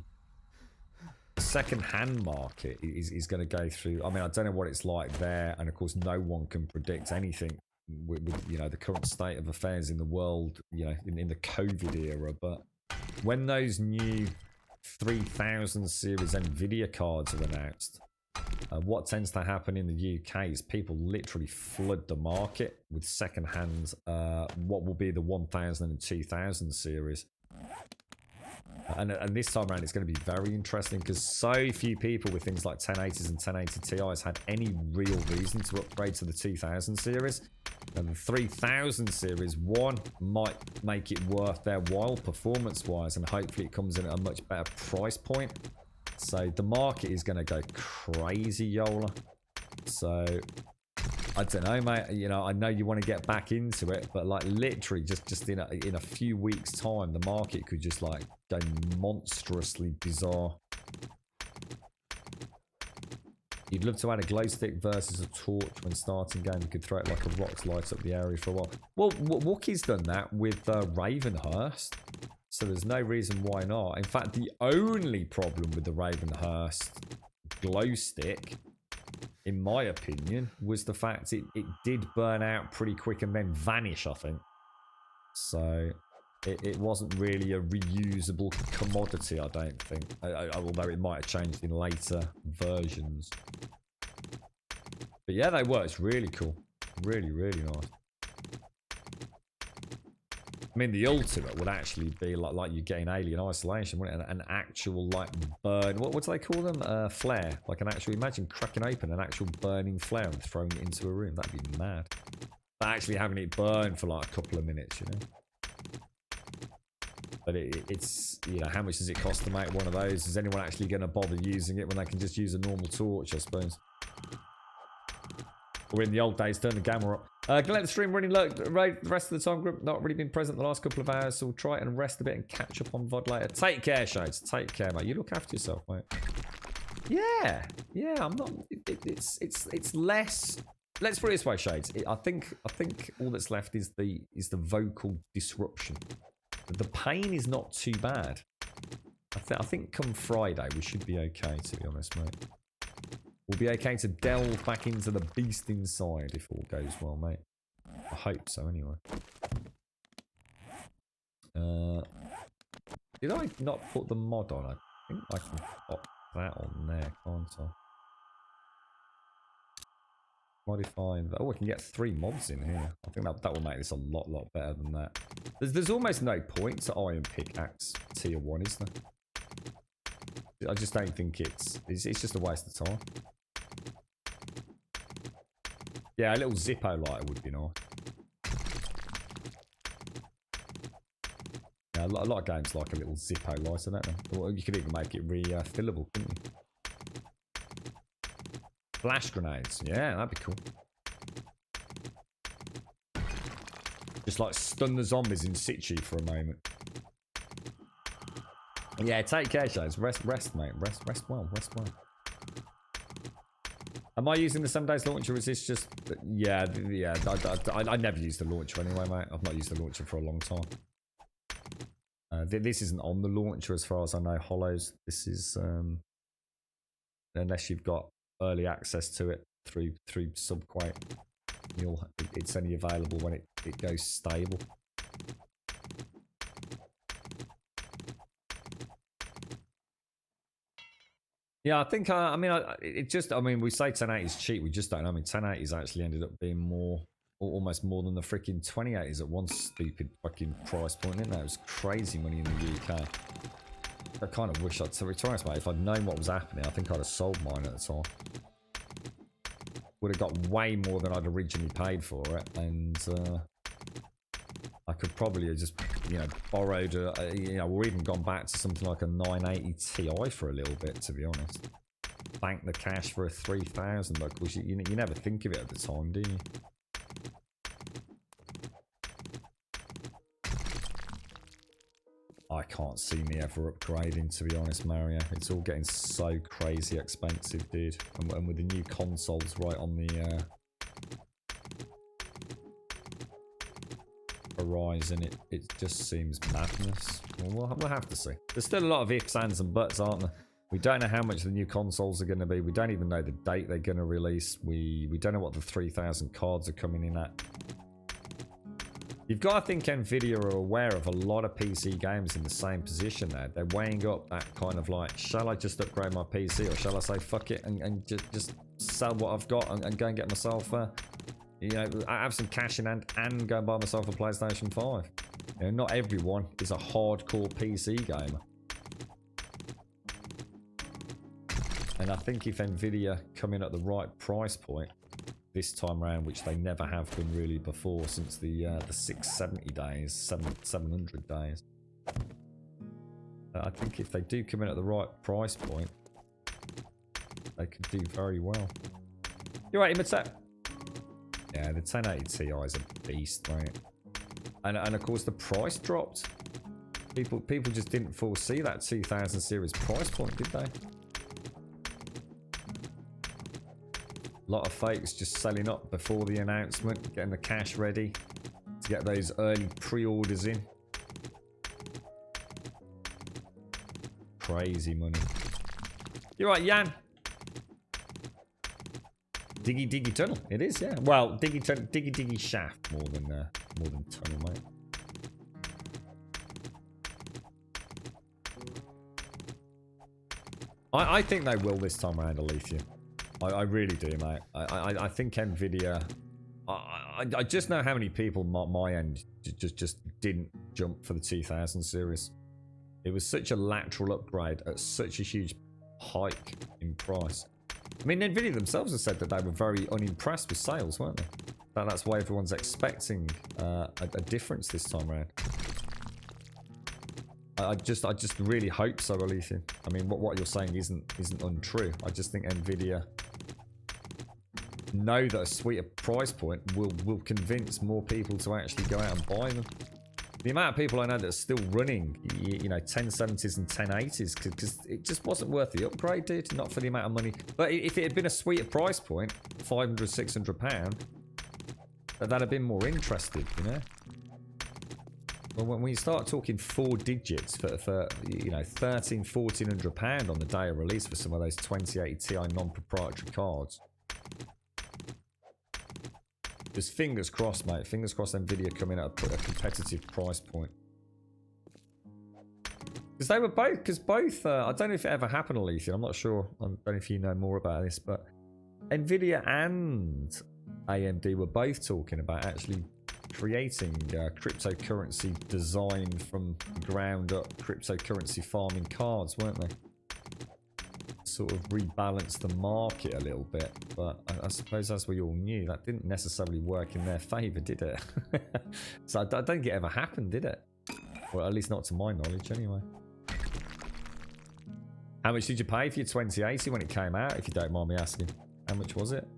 second-hand market is going to go through... I mean, I don't know what it's like there, and of course, no one can predict anything with you know, the current state of affairs in the world, you know, in the COVID era, but when those new 3000 series Nvidia cards are announced, what tends to happen in the UK is people literally flood the market with second-hand, what will be the 1000 and 2000 series. And this time around, it's going to be very interesting because so few people with things like 1080s and 1080 Ti's had any real reason to upgrade to the 2000 series. And the 3000 series, one, might make it worth their while performance-wise, and hopefully it comes in at a much better price point. So the market is going to go crazy, Yola. So I don't know, mate. You know, I know you want to get back into it, but like literally just in a few weeks' time, the market could just like go monstrously bizarre. You'd love to add a glow stick versus a torch when starting game. You could throw it like a rock to light up the area for a while. Well, Wookie's done that with Ravenhurst. So there's no reason why not. In fact, the only problem with the Ravenhurst glow stick, in my opinion, was the fact it did burn out pretty quick and then vanish, I think. So it wasn't really a reusable commodity, I don't think. Although it might have changed in later versions. But yeah, they were. It's really cool. Really, really nice. I mean, the ultimate would actually be like you get in Alien Isolation, wouldn't it? An actual, like, burn... What do they call them? Flare. Like an actual... Imagine cracking open an actual burning flare and throwing it into a room. That'd be mad. But actually having it burn for, like, a couple of minutes, you know? But it's... You know, how much does it cost to make one of those? Is anyone actually going to bother using it when they can just use a normal torch, I suppose? Or in the old days, turn the camera up. Gonna let the stream running low. The rest of the time, group not really been present the last couple of hours, so we'll try and rest a bit and catch up on VOD later. Take care, Shades. Take care, mate. You look after yourself, mate. Yeah, I'm not. It's less. Let's put it this way, Shades. I think all that's left is the vocal disruption. The pain is not too bad. I think come Friday we should be okay. To be honest, mate. We'll be okay to delve back into the beast inside if all goes well, mate. I hope so, anyway. Did I not put the mod on? I think I can pop that on there, can't I? Modify. Oh, I can get 3 mods in here. I think that will make this a lot better than that. There's almost no point to Iron Pickaxe tier 1, is there? I just don't think it's just a waste of time. Yeah, a little Zippo lighter would be nice. Yeah, a lot of games like a little Zippo lighter, don't they? Or you could even make it refillable, couldn't you? Flash grenades. Yeah, that'd be cool. Just like stun the zombies in situ for a moment. Yeah, take care, Shades. Rest, mate. Rest well. Am I using the 7 days launcher? Or is this just... Yeah. I never used the launcher anyway, mate. I've not used the launcher for a long time. This isn't on the launcher as far as I know, Hollows. This is... unless you've got early access to it through Subquake. It's only available when it goes stable. Yeah, I think, I mean, we say 1080 is cheap, we just don't know. I mean, 1080's actually ended up being more almost more than the freaking 2080s at one stupid fucking price point, isn't it? It was crazy money in the UK. I kind of wish I'd, to be honest, mate, if I'd known what was happening, I think I'd have sold mine at the time. Would have got way more than I'd originally paid for it, and I could probably have just, you know, borrowed, you know, or even gone back to something like a 980 Ti for a little bit, to be honest. Bank the cash for a 3000, but of course you never think of it at the time, do you? I can't see me ever upgrading, to be honest, Mario. It's all getting so crazy expensive, dude. And with the new consoles right on the horizon, it just seems madness. Well, we'll have to see. There's still a lot of ifs, ands, and buts, aren't there? We don't know how much the new consoles are going to be. We don't even know the date they're going to release. We don't know what the 3000 cards are coming in at. You've got to think Nvidia are aware of a lot of PC games in the same position there. They're weighing up that kind of like, shall I just upgrade my PC, or shall I say fuck it and just sell what I've got and go and get myself you know, I have some cash in hand and go and buy myself a PlayStation 5. You know, not everyone is a hardcore PC gamer. And I think if Nvidia come in at the right price point this time around, which they never have been really before since the 670 days, 700 days. I think if they do come in at the right price point, they could do very well. You're right, Imita. Yeah, the 1080 Ti is a beast, mate. And of course the price dropped. People just didn't foresee that 2000 series price point, did they? A lot of folks just selling up before the announcement, getting the cash ready to get those early pre-orders in. Crazy money. You're right, Jan. Diggy tunnel. It is, yeah. Well, diggy shaft more than tunnel, mate. I think they will this time around, Alethea. I really do, mate. I think Nvidia. I just know how many people my end just didn't jump for the 2000 series. It was such a lateral upgrade at such a huge hike in price. I mean, Nvidia themselves have said that they were very unimpressed with sales, weren't they? That's why everyone's expecting a difference this time around. I just really hope so, Alethea. I mean, what you're saying isn't untrue. I just think Nvidia know that a sweeter price point will convince more people to actually go out and buy them. The amount of people I know that are still running, you know, 1070s and 1080s, because it just wasn't worth the upgrade, dude. Not for the amount of money. But if it had been a sweeter price point, £500, £600, that'd have been more interested, you know. Well, when you start talking 4 digits for you know, £1,300, £1,400 on the day of release for some of those 2080 Ti non-proprietary cards. Just fingers crossed, mate. Fingers crossed Nvidia come in at a competitive price point. Because they were both, I don't know if it ever happened, Alethea. I'm not sure. I don't know if you know more about this, but Nvidia and AMD were both talking about actually creating cryptocurrency design from ground up cryptocurrency farming cards, weren't they? Sort of rebalance the market a little bit, but I suppose as we all knew, that didn't necessarily work in their favour, did it? So I don't think it ever happened, did it? Or at least not to my knowledge, anyway. How much did you pay for your 2080 when it came out, if you don't mind me asking? How much was it?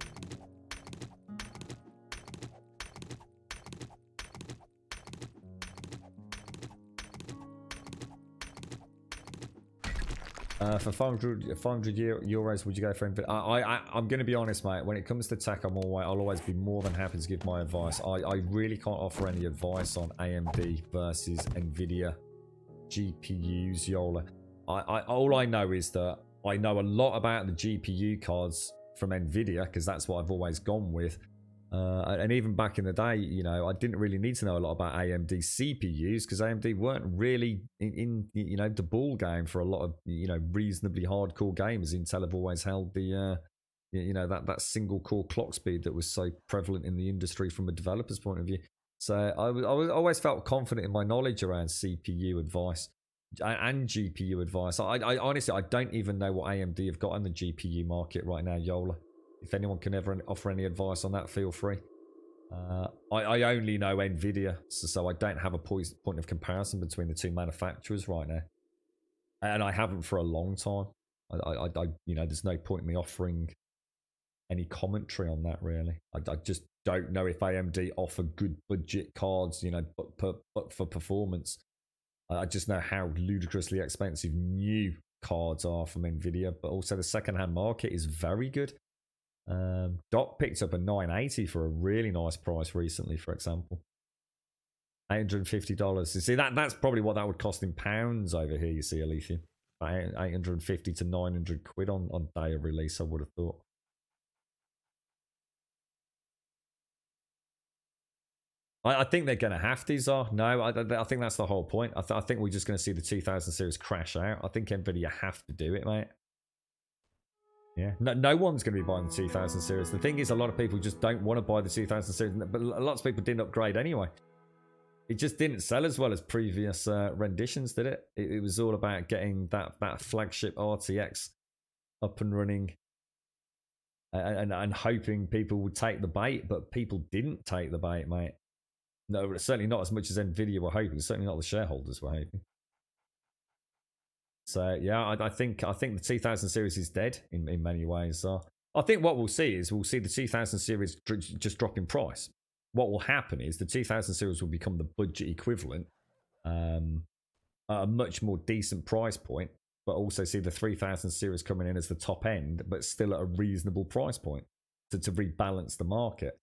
For 500 euros, would you go for Nvidia? I'm going to be honest, mate. When it comes to tech, I'll always be more than happy to give my advice. I really can't offer any advice on AMD versus Nvidia GPUs, Yola. All I know is that I know a lot about the GPU cards from Nvidia, because that's what I've always gone with. And even back in the day, you know, I didn't really need to know a lot about AMD CPUs, because AMD weren't really in you know, the ball game for a lot of, you know, reasonably hardcore gamers. Intel have always held the You know, that single core clock speed that was so prevalent in the industry from a developer's point of view. So I always felt confident in my knowledge around CPU advice and GPU advice. I honestly, I don't even know what AMD have got in the GPU market right now, Yola. If anyone can ever offer any advice on that, feel free. I only know NVIDIA, so I don't have a point of comparison between the two manufacturers right now. And I haven't for a long time. I you know, there's no point in me offering any commentary on that, really. I just don't know if AMD offer good budget cards, you know, but for performance. I just know how ludicrously expensive new cards are from NVIDIA, but also the second-hand market is very good. Doc picked up a 980 for a really nice price recently, for example. $850. You see, that's probably what that would cost in pounds over here, you see, Alethea. 850 to 900 quid on day of release, I would have thought. I think they're going to have to, Zar. No, I think that's the whole point. I think we're just going to see the 2000 series crash out. I think NVIDIA have to do it, mate. Yeah, no one's going to be buying the 2000 series. The thing is, a lot of people just don't want to buy the 2000 series, but lots of people didn't upgrade anyway. It just didn't sell as well as previous renditions, did it? It was all about getting that flagship RTX up and running and hoping people would take the bait, but people didn't take the bait, mate. No, certainly not as much as NVIDIA were hoping. Certainly not the shareholders were hoping. So yeah, I think the 2000 series is dead in many ways. I think what we'll see is the 2000 series just drop in price. What will happen is the 2000 series will become the budget equivalent, at a much more decent price point, but also see the 3000 series coming in as the top end, but still at a reasonable price point to rebalance the market.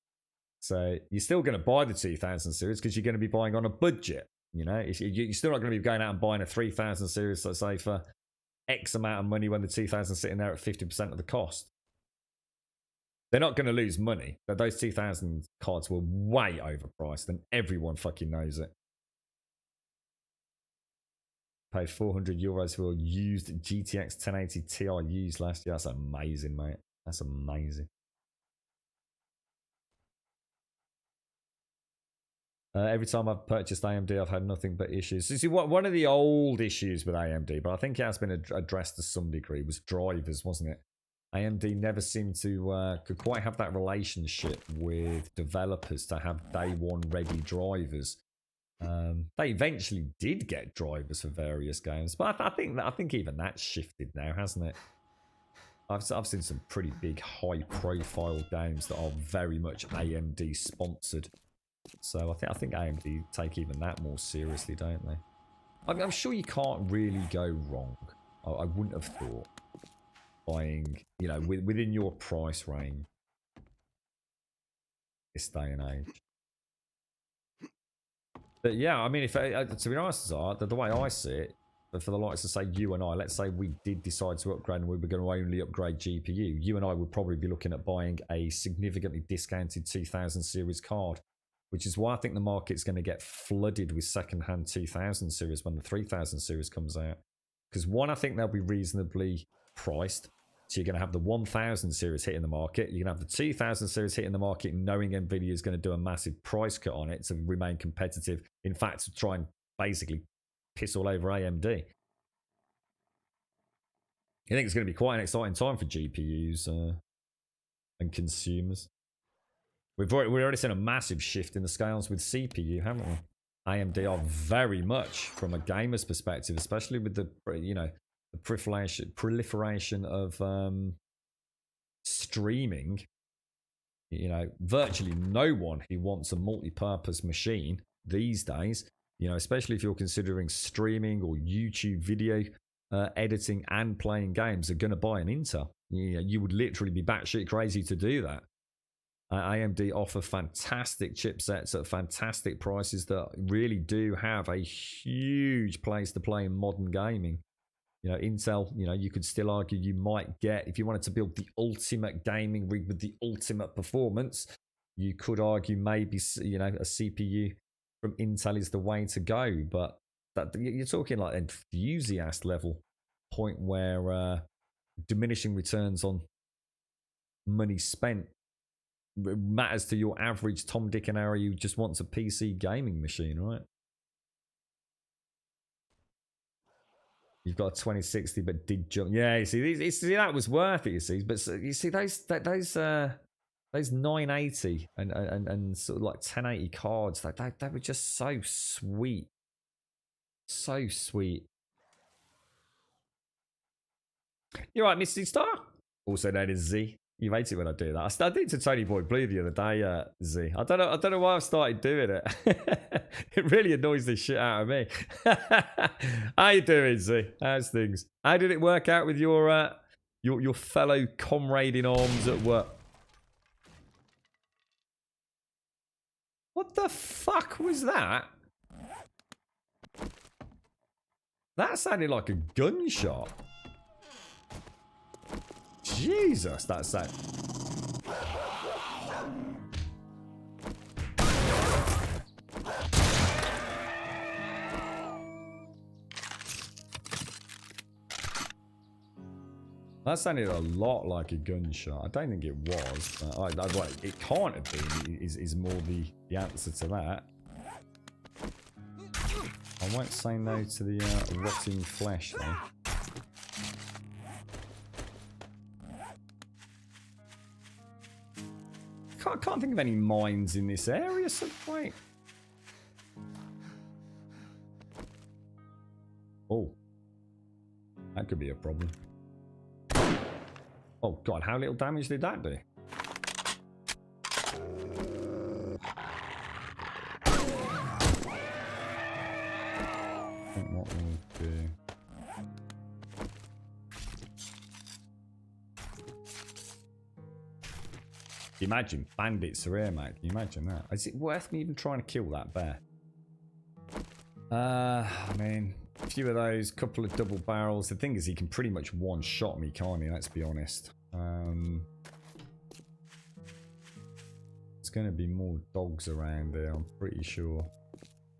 So you're still going to buy the 2000 series because you're going to be buying on a budget. You know, you're still not going to be going out and buying a 3000 series, let's say, for X amount of money when the 2000 is sitting there at 50% of the cost. They're not going to lose money. But those 2000 cards were way overpriced, and everyone fucking knows it. Paid €400 for a used GTX 1080 Ti used last year. That's amazing, mate. That's amazing. Every time I've purchased AMD, I've had nothing but issues. So, see, one of the old issues with AMD, but I think it has been addressed to some degree, was drivers, wasn't it? AMD never seemed to could quite have that relationship with developers to have day one ready drivers. They eventually did get drivers for various games, but I think even that's shifted now, hasn't it? I've seen some pretty big, high-profile games that are very much AMD sponsored. So I think AMD take even that more seriously, don't they? I'm sure you can't really go wrong. I wouldn't have thought buying, you know, within your price range this day and age. But yeah, I mean, if to be honest, the way I see it, but for the likes of, say, you and I, let's say we did decide to upgrade and we were going to only upgrade GPU, you and I would probably be looking at buying a significantly discounted 2000 series card, which is why I think the market's going to get flooded with second-hand 2000 series when the 3000 series comes out. Because one, I think they'll be reasonably priced. So you're going to have the 1000 series hitting the market. You're going to have the 2000 series hitting the market, knowing NVIDIA is going to do a massive price cut on it to remain competitive. In fact, to try and basically piss all over AMD. I think it's going to be quite an exciting time for GPUs and consumers. We've already seen a massive shift in the scales with CPU, haven't we? AMD are very much, from a gamer's perspective, especially with the, you know, the proliferation of streaming. You know, virtually no one who wants a multi-purpose machine these days, you know, especially if you're considering streaming or YouTube video editing and playing games, are going to buy an Intel. You know, you would literally be batshit crazy to do that. AMD offer fantastic chipsets at fantastic prices that really do have a huge place to play in modern gaming. You know, Intel, you know, you could still argue you might get, if you wanted to build the ultimate gaming rig with the ultimate performance, you could argue maybe, you know, a CPU from Intel is the way to go. But that, you're talking like enthusiast level point where diminishing returns on money spent matters to your average Tom, Dick and Harry who just wants a PC gaming machine, right? You've got a 2060 but did jump. Yeah, you see, that was worth it, you see. But you see, those 980 and sort of like 1080 cards, they were just so sweet. So sweet. You're right, Misty Star. Also known as Z. You hate it when I do that. I did it to Tony Boy Blue the other day, Z. I don't know why I've started doing it. It really annoys the shit out of me. How you doing, Z? How's things? How did it work out with your fellow comrade in arms at work? What the fuck was that? That sounded like a gunshot. Jesus, that's that. That sounded a lot like a gunshot. I don't think it was. But it can't have been. Is more the answer to that. I won't say no to the rotting flesh though. I can't think of any mines in this area, so wait. Oh. That could be a problem. Oh god, how little damage did that do? I think what we'll do... Imagine bandits are here, mate. Can you imagine that? Is it worth me even trying to kill that bear? I mean, a few of those, couple of double barrels. The thing is, he can pretty much one-shot me, can't he? Let's be honest. There's going to be more dogs around there, I'm pretty sure.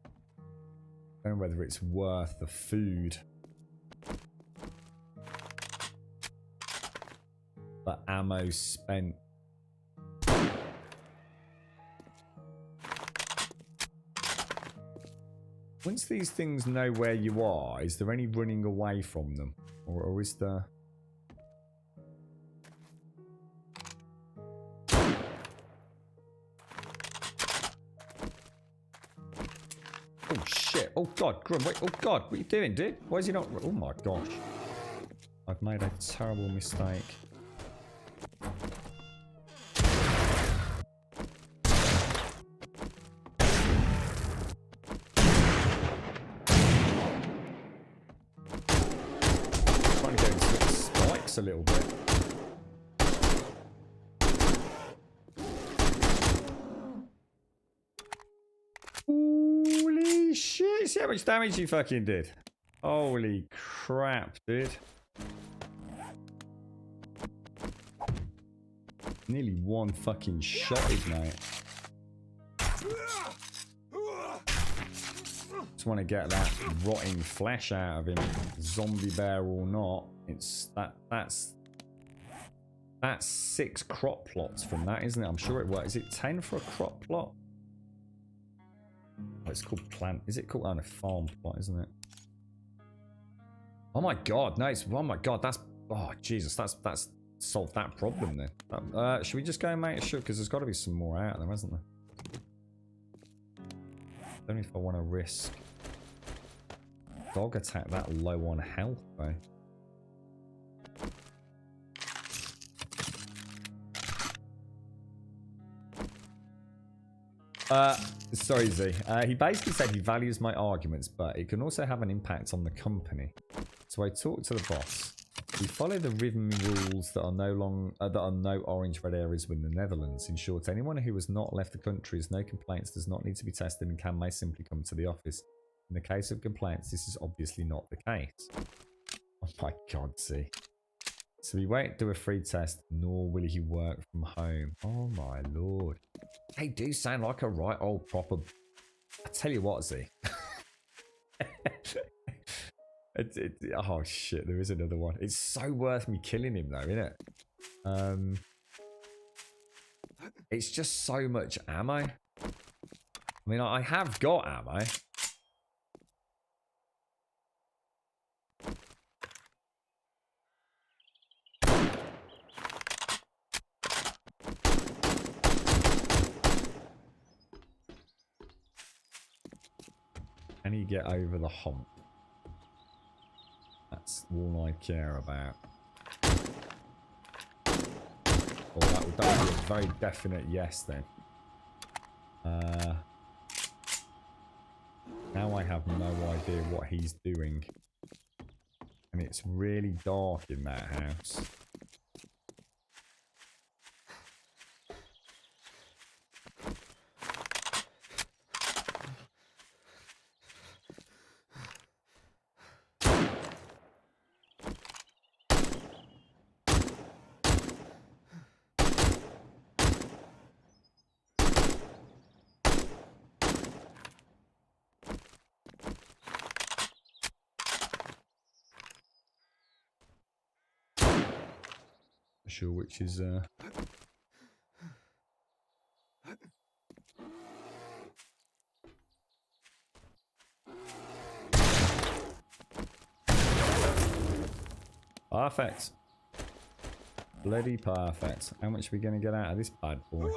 I don't know whether it's worth the food. But ammo spent. Once these things know where you are, is there any running away from them? Or is there... Oh shit, oh god, Grum, wait, oh god, what are you doing, dude? Why is he not... Oh my gosh. I've made a terrible mistake. A little bit. Holy shit, see how much damage you fucking did. Holy crap, dude. Nearly one fucking shot, mate. Just want to get that rotting flesh out of him, zombie bear or not. It's that's 6 crop plots from that, isn't it? I'm sure it works. Is it 10 for a crop plot? Oh, it's called plant. Is it called a farm plot, isn't it? Oh my god, no, it's oh my god, that's oh Jesus, that's solved that problem then. Should we just go and make sure, because there's got to be some more out there, hasn't there? I don't know if I want to risk dog attack that low on health though. Sorry Z. He basically said he values my arguments, but it can also have an impact on the company. So I talked to the boss. We follow the rhythm rules that are no orange red areas within the Netherlands. In short, anyone who has not left the country has no complaints, does not need to be tested, and may simply come to the office. In the case of complaints, this is obviously not the case. Oh my god, Z. So he won't do a free test, nor will he work from home. Oh my lord. They do sound like a right old proper... I tell you what, Z. Oh shit, there is another one. It's so worth me killing him though, isn't it? It's just so much ammo. I mean, I have got ammo. Can you get over the hump? That's all I care about. Oh, that would be a very definite yes then. Now I have no idea what he's doing. And it's really dark in that house. Sure which is perfect. Bloody perfect. How much are we going to get out of this bad boy?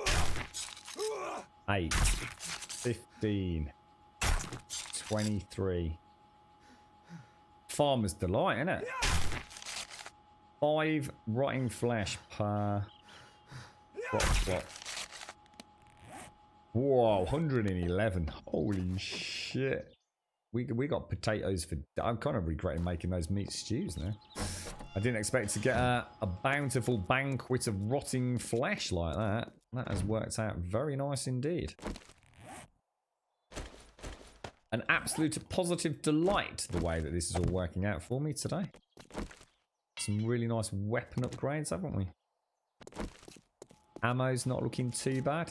8 15 23 Farmer's delight, isn't it? 5 rotting flesh per what? Whoa, 111. Holy shit. We got potatoes for... I'm kind of regretting making those meat stews now. I didn't expect to get a bountiful banquet of rotting flesh like that. That has worked out very nice indeed. An absolute positive delight the way that this is all working out for me today. Some really nice weapon upgrades, haven't we? Ammo's not looking too bad.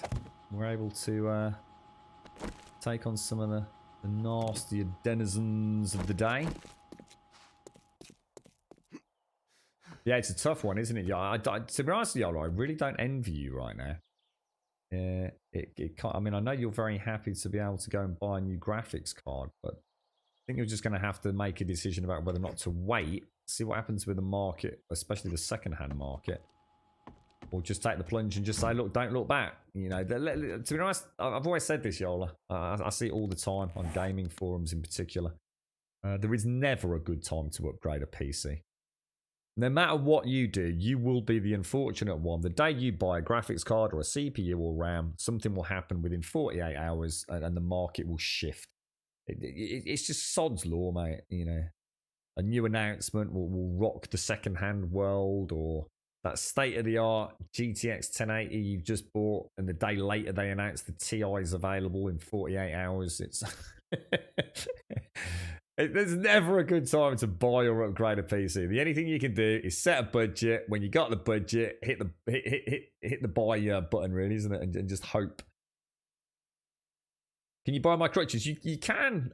We're able to take on some of the nastier denizens of the day. Yeah, it's a tough one, isn't it? Yeah, to be honest with you, I really don't envy you right now. It can't, I mean, I know you're very happy to be able to go and buy a new graphics card, but I think you're just going to have to make a decision about whether or not to wait, see what happens with the market, especially the second-hand market, or just take the plunge and just say, look, don't look back. You know, to be honest, I've always said this, Yola. I see it all the time on gaming forums in particular. There is never a good time to upgrade a PC. No matter what you do, you will be the unfortunate one. The day you buy a graphics card or a CPU or RAM, something will happen within 48 hours and the market will shift. It's just sod's law, mate. You know, a new announcement will rock the second-hand world, or that state-of-the-art GTX 1080 you've just bought, and the day later they announce the TI is available in 48 hours. It's there's never a good time to buy or upgrade a PC. The only thing you can do is set a budget. When you got the budget, hit the buy button, really, isn't it? And just hope. Can you buy my crutches? You can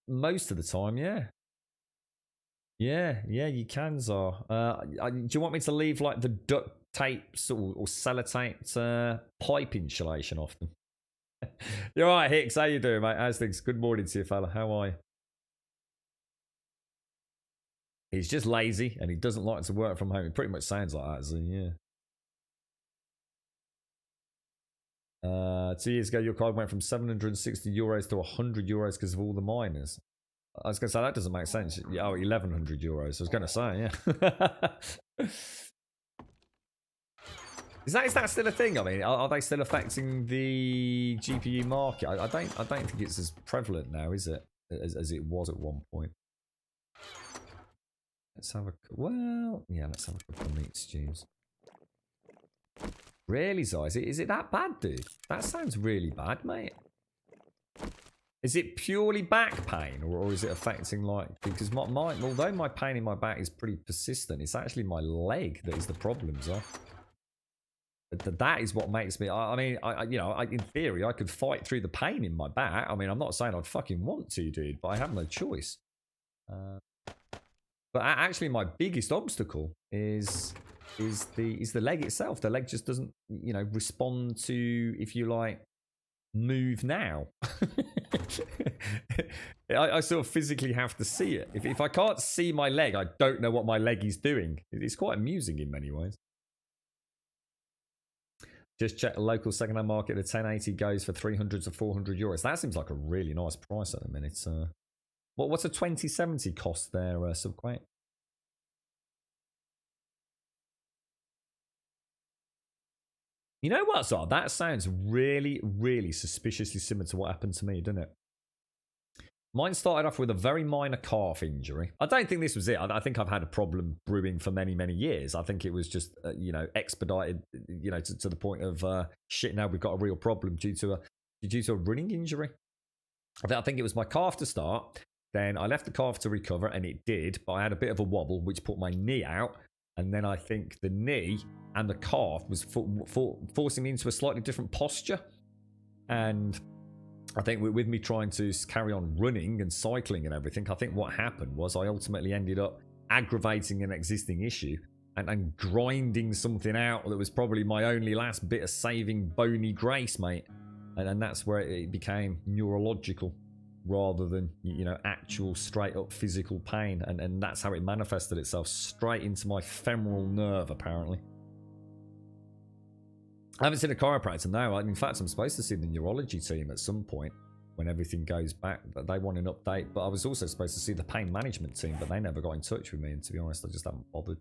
most of the time, yeah. Yeah, you can, Zar. Do you want me to leave like the duct tapes or sellotaped pipe insulation off them? You're right, Hicks. How you doing, mate? How's things? Good morning to you, fella. How are you? He's just lazy and he doesn't like to work from home. It pretty much sounds like that, so yeah. 2 years ago, your card went from 760 euros to 100 euros because of all the miners. I was going to say, that doesn't make sense. Oh, 1,100 euros. I was going to say, yeah. Is that still a thing? I mean, are they still affecting the GPU market? I don't think it's as prevalent now, is it? As it was at one point. Let's have let's have a couple of meat stews. Really, Zai? Is it that bad, dude? That sounds really bad, mate. Is it purely back pain, or is it affecting, like, because although my pain in my back is pretty persistent, it's actually my leg that is the problem, Zai. That is what makes me. I mean, in theory, I could fight through the pain in my back. I mean, I'm not saying I'd fucking want to, dude, but I have no choice. But actually, my biggest obstacle is is the leg itself. The leg just doesn't, you know, respond to, if you like, move now. I sort of physically have to see it. If I can't see my leg, I don't know what my leg is doing. It's quite amusing in many ways. Just check the local second-hand market. The 1080 goes for 300 to 400 euros. That seems like a really nice price at the minute. What's a 2070 cost there, Subquake? You know what, Zara? That sounds really, really suspiciously similar to what happened to me, doesn't it? Mine started off with a very minor calf injury. I don't think this was it. I think I've had a problem brewing for many, many years. I think it was just, you know, expedited, you know, to the point of, shit, now we've got a real problem due to a running injury. I think it was my calf to start. Then I left the calf to recover, and it did, but I had a bit of a wobble, which put my knee out. And then I think the knee and the calf was forcing me into a slightly different posture. And I think with me trying to carry on running and cycling and everything, I think what happened was I ultimately ended up aggravating an existing issue and grinding something out that was probably my only last bit of saving bony grace, mate. And that's where it became neurological rather than, you know, actual straight up physical pain. And that's how it manifested itself, straight into my femoral nerve, apparently. I haven't seen a chiropractor now. In fact, I'm supposed to see the neurology team at some point when everything goes back. But they want an update. But I was also supposed to see the pain management team, but they never got in touch with me. And to be honest, I just haven't bothered.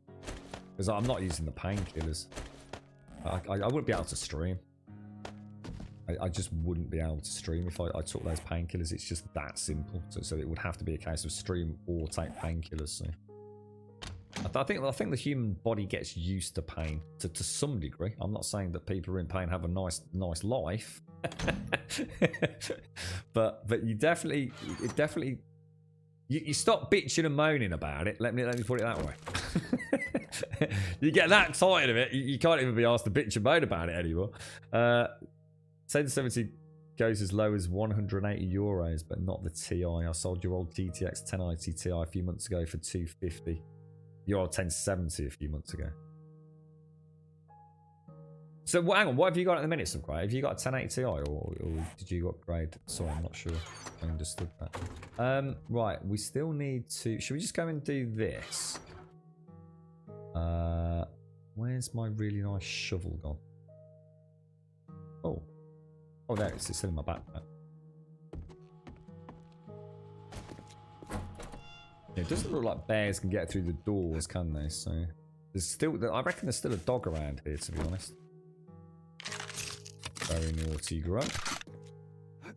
Because I'm not using the painkillers. I wouldn't be able to stream. I just wouldn't be able to stream if I took those painkillers. It's just that simple. So it would have to be a case of stream or take painkillers. So I think the human body gets used to pain to some degree. I'm not saying that people who are in pain have a nice life, but you definitely you stop bitching and moaning about it. Let me put it that way. You get that tired of it, you can't even be asked to bitch and moan about it anymore. 1070 goes as low as 180 euros, but not the Ti. I sold your old GTX 1090 Ti a few months ago for 250. Your old 1070 a few months ago. So hang on, what have you got at the minute, Subquake? Have you got a 1080 Ti or did you upgrade? Sorry, I'm not sure I understood that. Right, we still need to... Should we just go and do this? Where's my really nice shovel gone? Oh, there it is. It's still in my backpack. It doesn't look like bears can get through the doors, can they? So there's still... I reckon there's still a dog around here, to be honest. Very naughty grunt.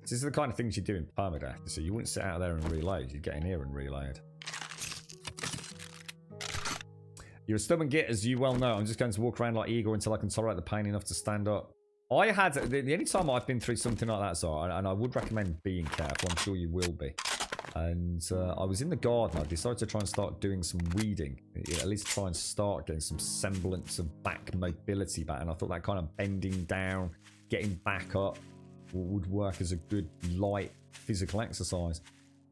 This is the kind of things you do in permadeath. So you wouldn't sit out there and reload. You'd get in here and reload. You're a stubborn git, as you well know. I'm just going to walk around like Igor until I can tolerate the pain enough to stand up. I had... The only time I've been through something like that, so, and I would recommend being careful. I'm sure you will be. And I was in the garden. I decided to try and start doing some weeding. At least try and start getting some semblance of back mobility back. And I thought that kind of bending down, getting back up would work as a good light physical exercise.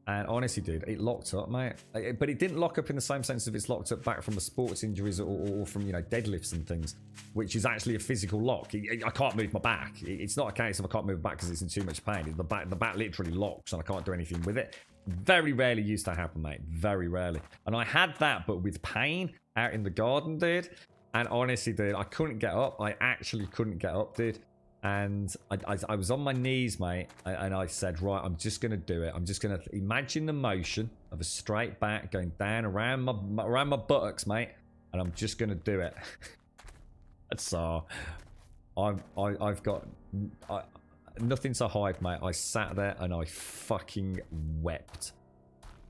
And honestly did. It locked up, mate. But it didn't lock up in the same sense of it's locked up back from the sports injuries or from, you know, deadlifts and things, which is actually a physical lock. I can't move my back. It's not a case of I can't move my back because it's in too much pain. The back literally locks and I can't do anything with it. Very rarely used to happen, mate. Very rarely. And I had that, but with pain out in the garden, dude. And honestly, dude, I couldn't get up. I actually couldn't get up, dude. And I was on my knees, mate, and I said, right, I'm just going to do it. I'm just going to imagine the motion of a straight back going down around my buttocks, mate, and I'm just going to do it. So I've got nothing to hide, mate. I sat there and I fucking wept.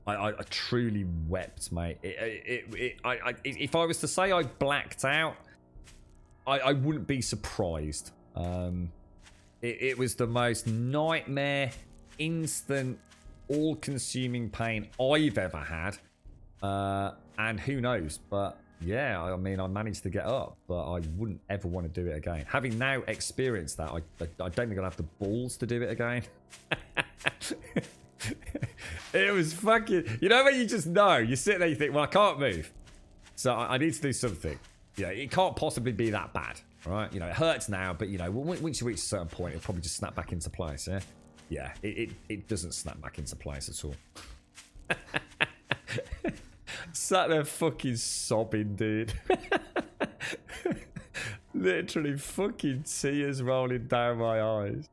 I truly wept, mate. If I was to say I blacked out, I wouldn't be surprised. It was the most nightmare, instant, all-consuming pain I've ever had. And who knows, but yeah, I mean, I managed to get up, but I wouldn't ever want to do it again. Having now experienced that, I don't think I'll have the balls to do it again. It was fucking... You know when you just know, you sit there, you think, well, I can't move, so I need to do something. Yeah, it can't possibly be that bad, right? You know, it hurts now, but you know, once you reach a certain point, it'll probably just snap back into place. Yeah, yeah, it doesn't snap back into place at all. Sat there fucking sobbing, dude. Literally fucking tears rolling down my eyes.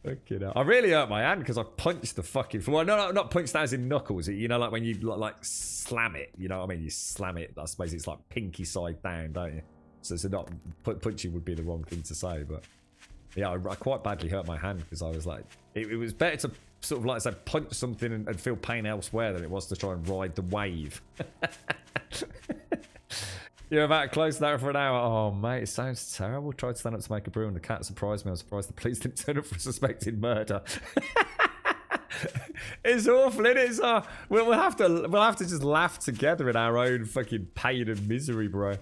Fucking hell. I really hurt my hand because I punched the fucking... Well, no, not punched as in knuckles. You know, like when you like slam it. You know what I mean? You slam it. I suppose it's like pinky side down, don't you? So not... Punching would be the wrong thing to say, but... Yeah, I quite badly hurt my hand because I was like... It was better to sort of like I said, punch something and feel pain elsewhere than it was to try and ride the wave. You're about close there for an hour. Oh, mate, it sounds terrible. Tried to stand up to make a brew and the cat surprised me. I was surprised the police didn't turn up for suspected murder. It's awful, isn't it? So we'll have to just laugh together in our own fucking pain and misery, bro.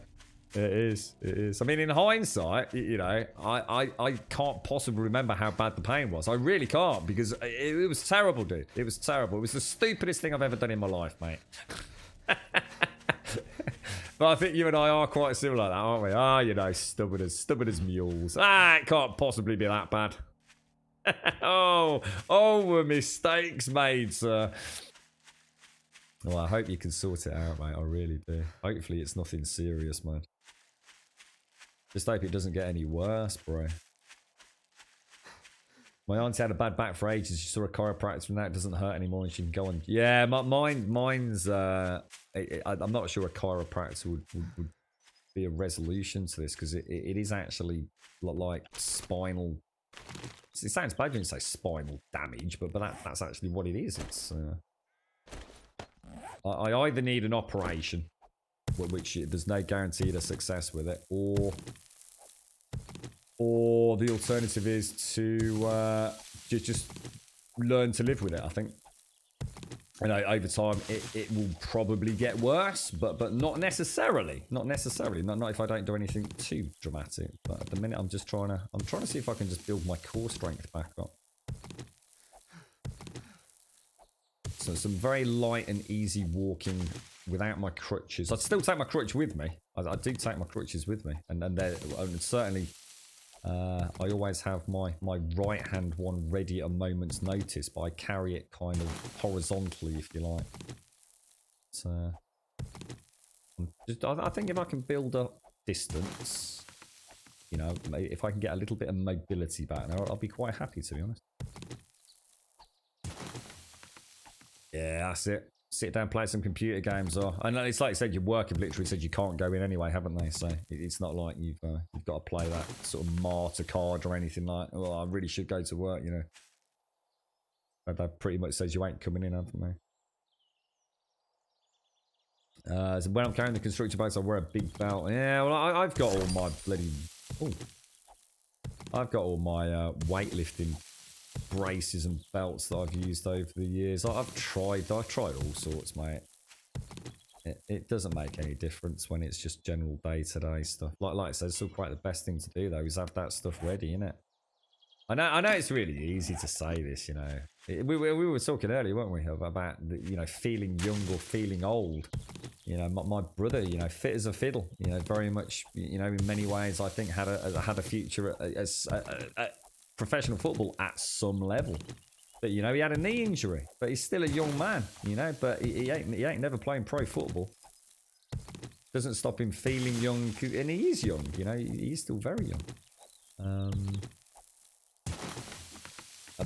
It is. I mean, in hindsight, you know, I can't possibly remember how bad the pain was. I really can't because it was terrible, dude. It was terrible. It was the stupidest thing I've ever done in my life, mate. But I think you and I are quite similar like that, aren't we? Ah, you know, stubborn as mules. It can't possibly be that bad. were mistakes made, sir. Well, I hope you can sort it out, mate. I really do. Hopefully it's nothing serious, man. Just hope it doesn't get any worse, bro. My auntie had a bad back for ages. She saw a chiropractor and now it doesn't hurt anymore and she can go on. Yeah, mine's... I'm not sure a chiropractor would be a resolution to this because it is actually like spinal... It sounds bad when you say spinal damage, but that's actually what it is. It's... I either need an operation, which there's no guarantee of success with it, or the alternative is to just learn to live with it. I think, you know, over time it will probably get worse, but not necessarily. Not if I don't do anything too dramatic. But at the minute, I'm trying to see if I can just build my core strength back up. So some very light and easy walking without my crutches. I'd still take my crutch with me. I do take my crutches with me, and certainly. I always have my right hand one ready at a moment's notice, but I carry it kind of horizontally, if you like. So, I think if I can build up distance, you know, if I can get a little bit of mobility back now, I'll be quite happy, to be honest. Yeah, that's it. Sit down, play some computer games. I know it's like you said, your work have literally said you can't go in anyway, haven't they? So it's not like you've got to play that sort of martyr card or anything like, oh, I really should go to work, you know. That pretty much says you ain't coming in, haven't they? So when I'm carrying the constructor bags, I wear a big belt. Yeah, well, I've got all my bloody... Ooh. I've got all my weightlifting braces and belts that I've used over the years. I've tried all sorts, mate. It doesn't make any difference when it's just general day-to-day stuff. Like I said, it's still quite the best thing to do though, is have that stuff ready, innit? I know it's really easy to say this, you know. We were talking earlier, weren't we, about you know, feeling young or feeling old. You know, my brother, you know, fit as a fiddle. You know, very much, you know, in many ways, I think had a future as professional football at some level, but you know, he had a knee injury, but he's still a young man, you know. But he ain't never playing pro football. Doesn't stop him feeling young, and he is young, you know. He's still very young.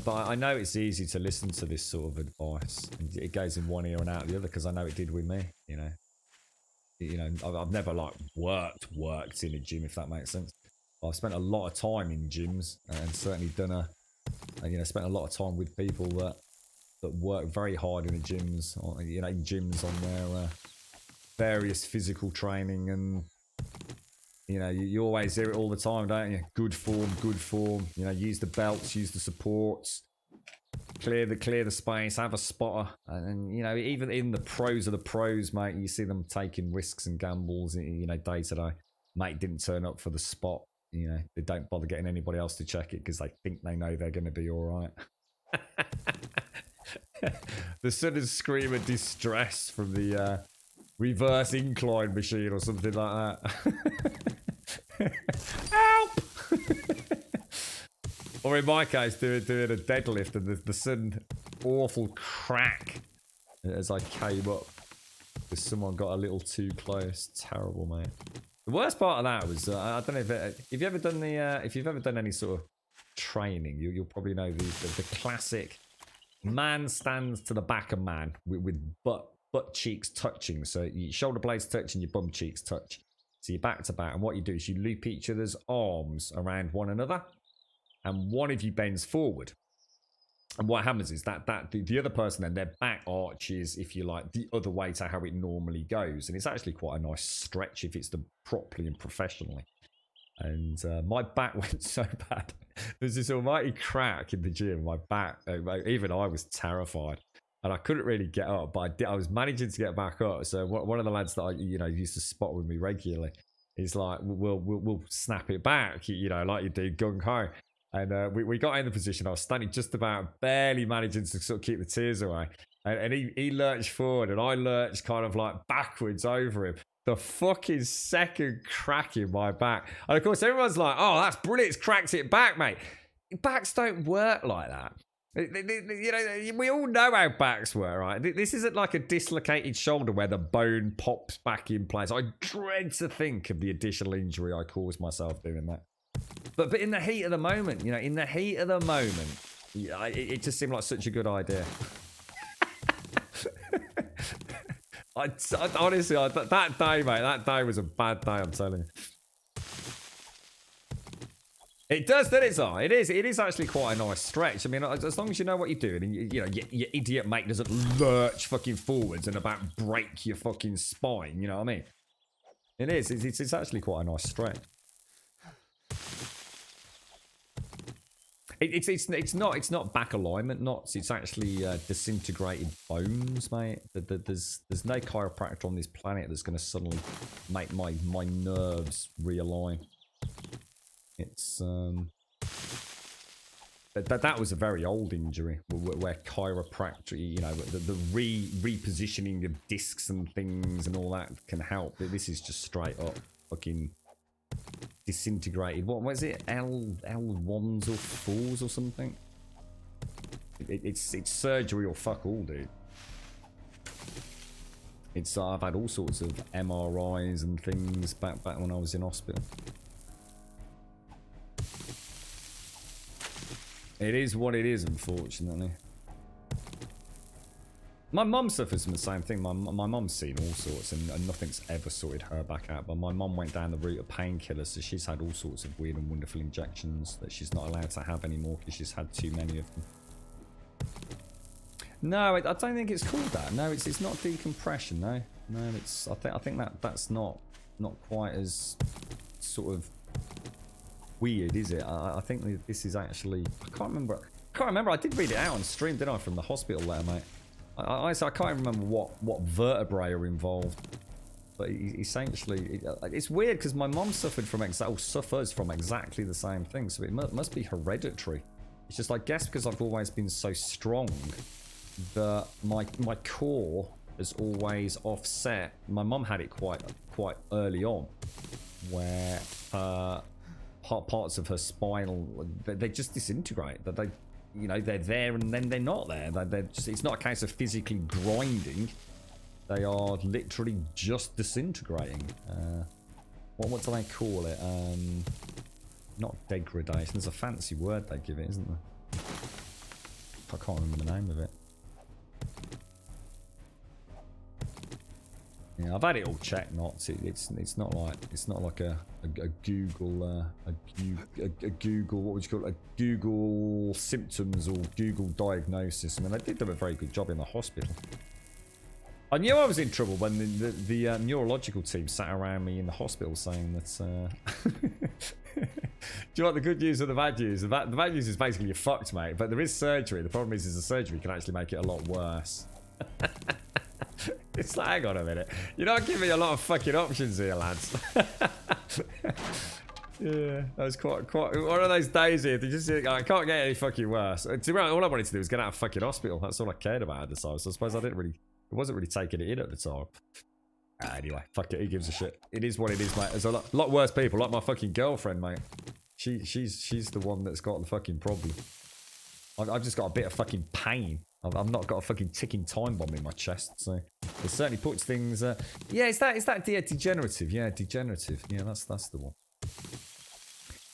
But I know it's easy to listen to this sort of advice, and it goes in one ear and out the other, because I know it did with me, you know. I've never like worked in a gym, if that makes sense. I've spent a lot of time in gyms, and certainly done spent a lot of time with people that work very hard in the gyms, or, you know, in gyms on their various physical training, and you know, you always hear it all the time, don't you? Good form. You know, use the belts, use the supports, clear the space, have a spotter, and you know, even in the pros of the pros, mate, you see them taking risks and gambles, you know, day to day. Mate didn't turn up for the spot. You know, they don't bother getting anybody else to check it because they think they know they're going to be all right. The sudden scream of distress from the reverse incline machine or something like that. Help! Or in my case, doing a deadlift and the sudden awful crack as I came up because someone got a little too close. Terrible, mate. The worst part of that was I don't know if you've ever done if you've ever done any sort of training, you'll probably know the classic man stands to the back of man with butt cheeks touching, so your shoulder blades touch and your bum cheeks touch, so you're back to back, and what you do is you loop each other's arms around one another, and one of you bends forward, and what happens is that the other person then their back arches, if you like, the other way to how it normally goes, and it's actually quite a nice stretch if it's done properly and professionally. And my back went so bad. There's this almighty crack in the gym. My back, even I was terrified, and I couldn't really get up. But I was managing to get back up. So one of the lads that I used to spot with me regularly, he's like, "We'll snap it back, like you do gung ho." And we got in the position. I was standing just about barely managing to sort of keep the tears away. And he lurched forward, and I lurched kind of like backwards over him. The fucking second crack in my back. And of course, everyone's like, oh, that's brilliant. It's cracked it back, mate. Backs don't work like that. We all know how backs work, right? This isn't like a dislocated shoulder where the bone pops back in place. I dread to think of the additional injury I caused myself doing that. But in the heat of the moment, it just seemed like such a good idea. Honestly, that day, mate, that day was a bad day, I'm telling you. It does, doesn't it, Zara? It is actually quite a nice stretch. I mean, as long as you know what you're doing, and your idiot mate doesn't lurch fucking forwards and about break your fucking spine, you know what I mean? It is. It's actually quite a nice stretch. It's not back alignment knots. It's actually disintegrated bones, mate. There's no chiropractor on this planet that's going to suddenly make my nerves realign. It's that was a very old injury where chiropractor, the repositioning of discs and things and all that can help. This is just straight up fucking disintegrated. What was it? L1s or 4s or something? It's surgery or fuck all, dude. I've had all sorts of MRIs and things back when I was in hospital. It is what it is, unfortunately. My mum suffers from the same thing. My mum's seen all sorts, and nothing's ever sorted her back out. But my mum went down the route of painkillers, so she's had all sorts of weird and wonderful injections that she's not allowed to have anymore because she's had too many of them. No, I don't think it's called that. No, it's not decompression. No, it's. I think that's not quite as sort of weird, is it? I think this is actually. I can't remember. I did read it out on stream, didn't I, from the hospital letter, mate. I can't remember what vertebrae are involved, but essentially it's weird because my mom suffers from exactly the same thing, so it must be hereditary. It's just, I guess, because I've always been so strong that my core has always offset. My mum had it quite early on, where parts of her spinal they just disintegrate. That they're there and then they're not there. It's not a case of physically grinding. They are literally just disintegrating. What do they call it? Not degradation. There's a fancy word they give it, isn't there? I can't remember the name of it. Yeah, I've had it all checked. It's not like a Google a Google, what would you call it? A Google symptoms or Google diagnosis. I mean, they did do a very good job in the hospital. I knew I was in trouble when the neurological team sat around me in the hospital saying that. Do you want the good news or the bad news? The bad news is basically you're fucked, mate. But there is surgery. The problem is the surgery can actually make it a lot worse. It's like, hang on a minute. You're not giving me a lot of fucking options here, lads. Yeah, that was quite one of those days here. Just I can't get any fucking worse. All I wanted to do was get out of fucking hospital. That's all I cared about at the time. So I suppose it wasn't really taking it in at the time. Anyway, fuck it. Who gives a shit? It is what it is, mate. There's a lot worse people, like my fucking girlfriend, mate. She's the one that's got the fucking problem. I've just got a bit of fucking pain. I've not got a fucking ticking time bomb in my chest, so it certainly puts things. Yeah, it's that degenerative. Yeah, degenerative. Yeah, that's the one.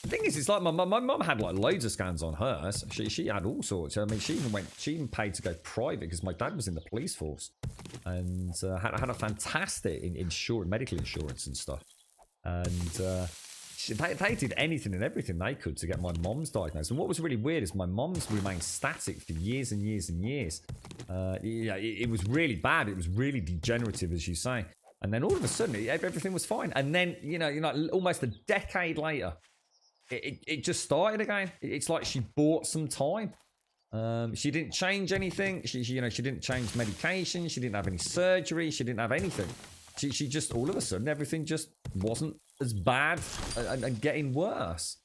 The thing is, it's like my mum had like loads of scans on hers. She had all sorts. I mean, she even paid to go private because my dad was in the police force and had a fantastic medical insurance and stuff. And they did anything and everything they could to get my mom's diagnosed. And what was really weird is my mom's remained static for years and years and years. Yeah, it was really bad. It was really degenerative, as you say. And then all of a sudden, everything was fine. And then, you know, almost a decade later, it just started again. It's like she bought some time. She didn't change anything. She didn't change medication. She didn't have any surgery. She didn't have anything. She just, all of a sudden, everything just wasn't as bad and getting worse.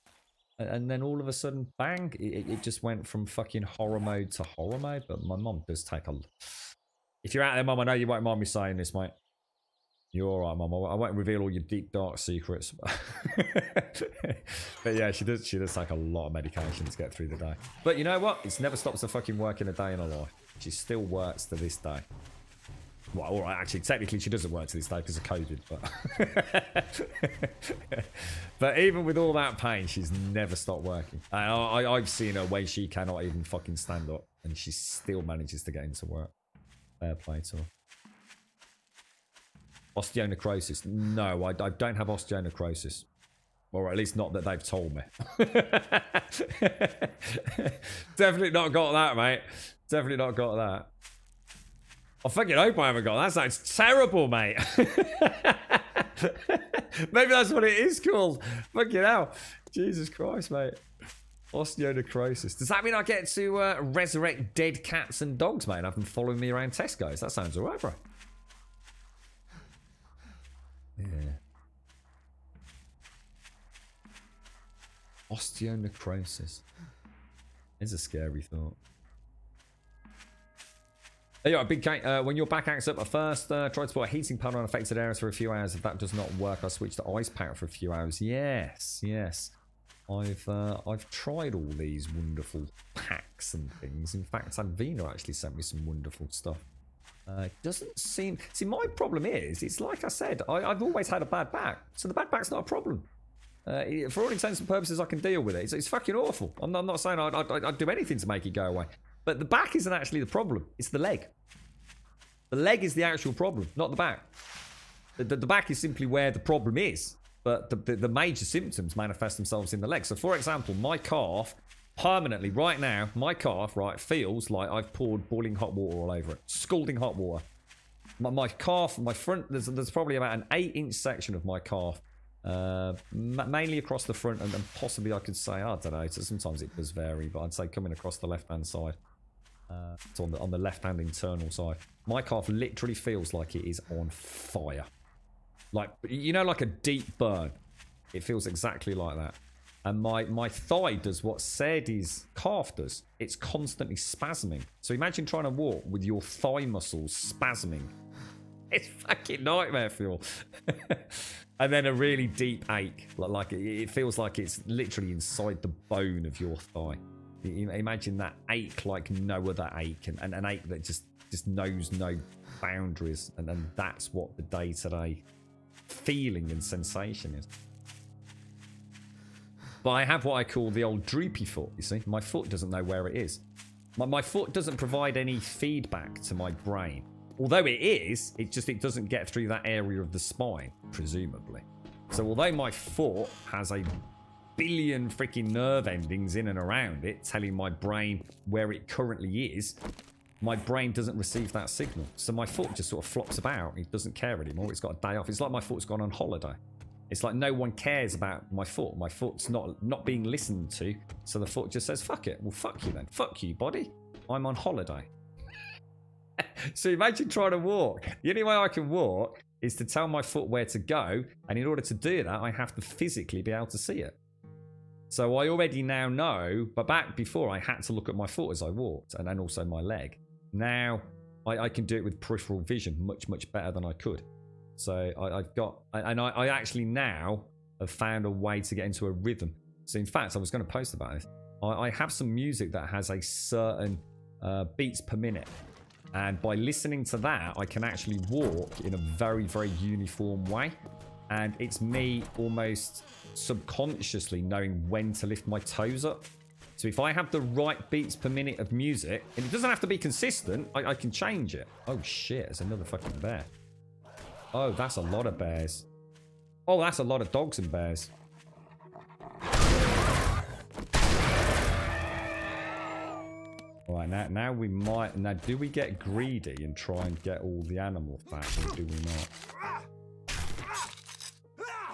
And then all of a sudden, bang, it just went from fucking horror mode to horror mode. But my mum does take a... If you're out there, mum, I know you won't mind me saying this, mate. You're all right, mum. I won't reveal all your deep, dark secrets. But yeah, she does take a lot of medication to get through the day. But you know what? It's never stops her fucking working a day in her life. She still works to this day. Well, all right, actually, technically she doesn't work to this day because of COVID, but... But even with all that pain, she's never stopped working. I've seen her way she cannot even fucking stand up, and she still manages to get into work. Fair play to her. Osteonecrosis. No, I don't have osteonecrosis. Or at least not that they've told me. Definitely not got that, mate. Definitely not got that. I fucking hope I haven't got that. That sounds terrible, mate. Maybe that's what it is called. Fucking hell. Jesus Christ, mate. Osteonecrosis. Does that mean I get to resurrect dead cats and dogs, mate, and have them following me around Tesco's? That sounds alright, bro. Yeah. Osteonecrosis. It's a scary thought. Hey, yo, Big Kate, when your back acts up at first, try to put a heating pad on affected areas for a few hours. If that does not work, I switch to ice pack for a few hours. Yes, yes. I've tried all these wonderful packs and things. In fact, Advina actually sent me some wonderful stuff. It doesn't seem... See, my problem is, it's like I said, I've always had a bad back. So the bad back's not a problem. For all intents and purposes, I can deal with it. It's fucking awful. I'm not saying I'd do anything to make it go away. But the back isn't actually the problem. It's the leg. The leg is the actual problem, not the back. The back is simply where the problem is. But the major symptoms manifest themselves in the leg. So, for example, my calf... Permanently, right now, my calf, right, feels like I've poured boiling hot water all over it. Scalding hot water. My calf, my front, there's probably about an 8-inch section of my calf. Mainly across the front, and then possibly I could say, I don't know, so sometimes it does vary, but I'd say coming across the left-hand side. It's on the left-hand internal side. My calf literally feels like it is on fire. Like, you know, like a deep burn. It feels exactly like that. And my thigh does what Sadie's calf does. It's constantly spasming. So imagine trying to walk with your thigh muscles spasming. It's fucking nightmare fuel. And then a really deep ache. Like it feels like it's literally inside the bone of your thigh. Imagine that ache like no other ache. And an ache that just knows no boundaries. And then that's what the day-to-day feeling and sensation is. But I have what I call the old droopy foot, you see. My foot doesn't know where it is. My foot doesn't provide any feedback to my brain. Although it is, it doesn't get through that area of the spine, presumably. So although my foot has a billion freaking nerve endings in and around it, telling my brain where it currently is, my brain doesn't receive that signal. So my foot just sort of flops about. It doesn't care anymore. It's got a day off. It's like my foot's gone on holiday. It's like no one cares about my foot. My foot's not being listened to. So the foot just says, fuck it. Well, fuck you then. Fuck you, body. I'm on holiday. So imagine trying to walk. The only way I can walk is to tell my foot where to go. And in order to do that, I have to physically be able to see it. So I already now know, but back before I had to look at my foot as I walked and then also my leg. Now I can do it with peripheral vision much, much better than I could. So I've got, and I actually now have found a way to get into a rhythm. So in fact, I was going to post about this. I have some music that has a certain beats per minute. And by listening to that, I can actually walk in a very, very uniform way. And it's me almost subconsciously knowing when to lift my toes up. So if I have the right beats per minute of music, and it doesn't have to be consistent, I can change it. Oh shit, there's another fucking bear. Oh, that's a lot of bears. Oh, that's a lot of dogs and bears. All right, now we might... Now, do we get greedy and try and get all the animal fat, or do we not?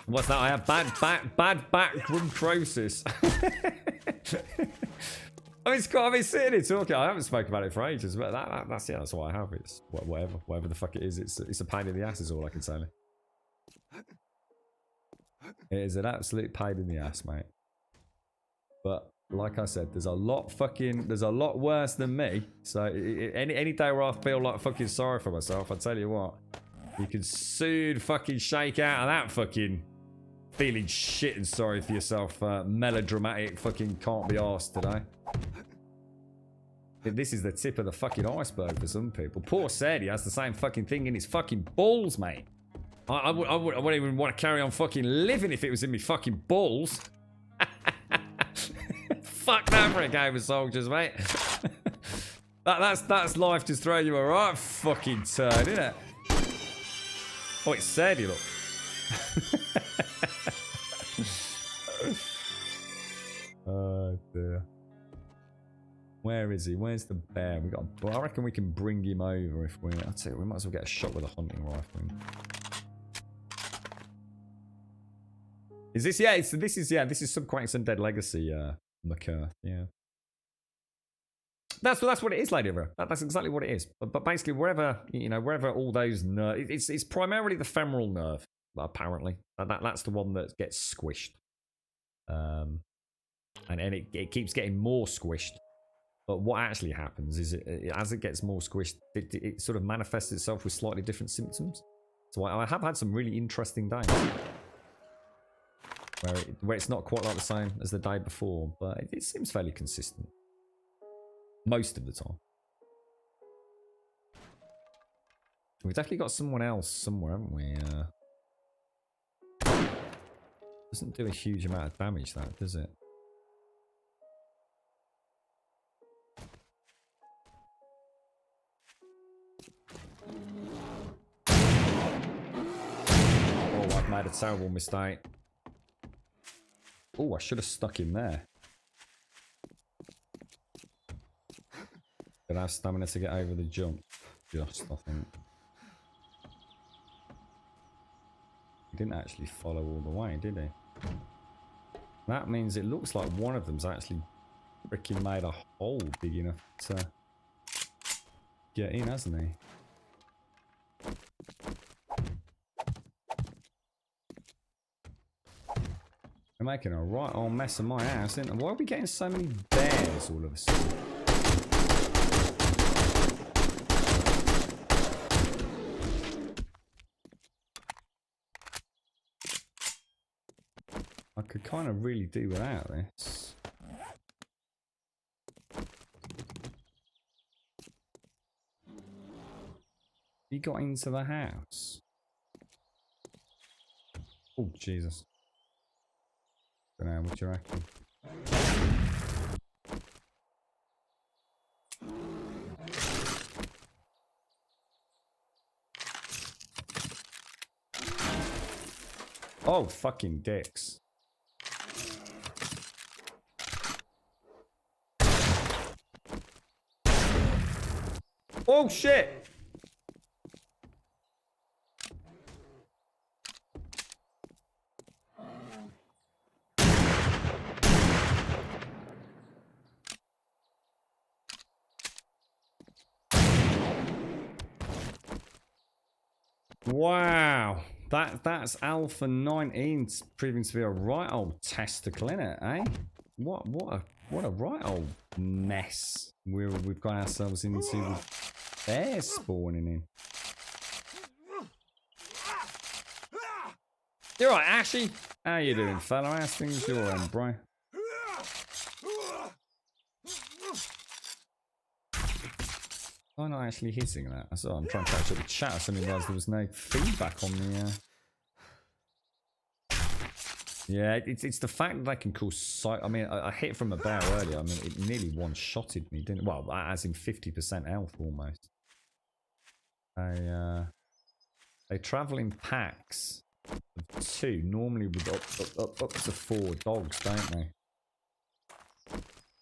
What's that? I have bad back necrosis. I mean, sitting here talking. I haven't spoken about it for ages, but that's it. That's what I have. It's whatever the fuck it is. It's a pain in the ass. Is all I can say. It is an absolute pain in the ass, mate. But like I said, there's a lot worse than me. So any day where I feel like fucking sorry for myself, I tell you what, you can soon fucking shake out of that fucking feeling shit and sorry for yourself, melodramatic fucking can't be arsed today. This is the tip of the fucking iceberg for some people. Poor Sadie has the same fucking thing in his fucking balls, mate. I wouldn't even want to carry on fucking living if it was in me fucking balls. Fuck that for a game of soldiers, mate. that's life just throwing you a right fucking turn, isn't it? Oh, it's Sadie, look. Oh dear. Where is he? Where's the bear? We got. I reckon we can bring him over if we. I'd say we might as well get a shot with a hunting rifle. Is this? Yeah. This is Subquakes Undead Legacy. McCurth. Yeah. That's what it is, Lady River. That's exactly what it is. But basically, wherever all those nerves, it's primarily the femoral nerve. Apparently, that's the one that gets squished. And it keeps getting more squished. But what actually happens is, as it gets more squished, it sort of manifests itself with slightly different symptoms. So I have had some really interesting days where it's not quite like the same as the day before, but it seems fairly consistent most of the time. We've definitely got someone else somewhere, haven't we? Doesn't do a huge amount of damage, that, does it? Oh, I've made a terrible mistake. Oh, I should have stuck him there. But I have stamina to get over the jump. Just, I think. He didn't actually follow all the way, did he? That means it looks like one of them's actually freaking made a hole big enough to get in, hasn't he? They're making a right old mess of my house, isn't they? Why are we getting so many bears all of a sudden? I could kind of really do without this. He got into the house. Oh, Jesus. Don't know, what do you reckon? Oh, fucking dicks. Oh, shit! Wow, that's Alpha 19 proving to be a right old testicle, innit, eh? What a right old mess we've got ourselves into with bears spawning in. You're right, Ashy. How you doing, fella? How's things your end, bro? Why not actually hitting that? I saw I'm trying to catch up the chat. I suddenly realised there was no feedback on the. Yeah, it's the fact that I can cause sight. I mean, I hit from a bow earlier. I mean, it nearly one-shotted me, didn't it? Well, as in 50% health almost. They travel in packs of 2, normally with up to 4 dogs, don't they?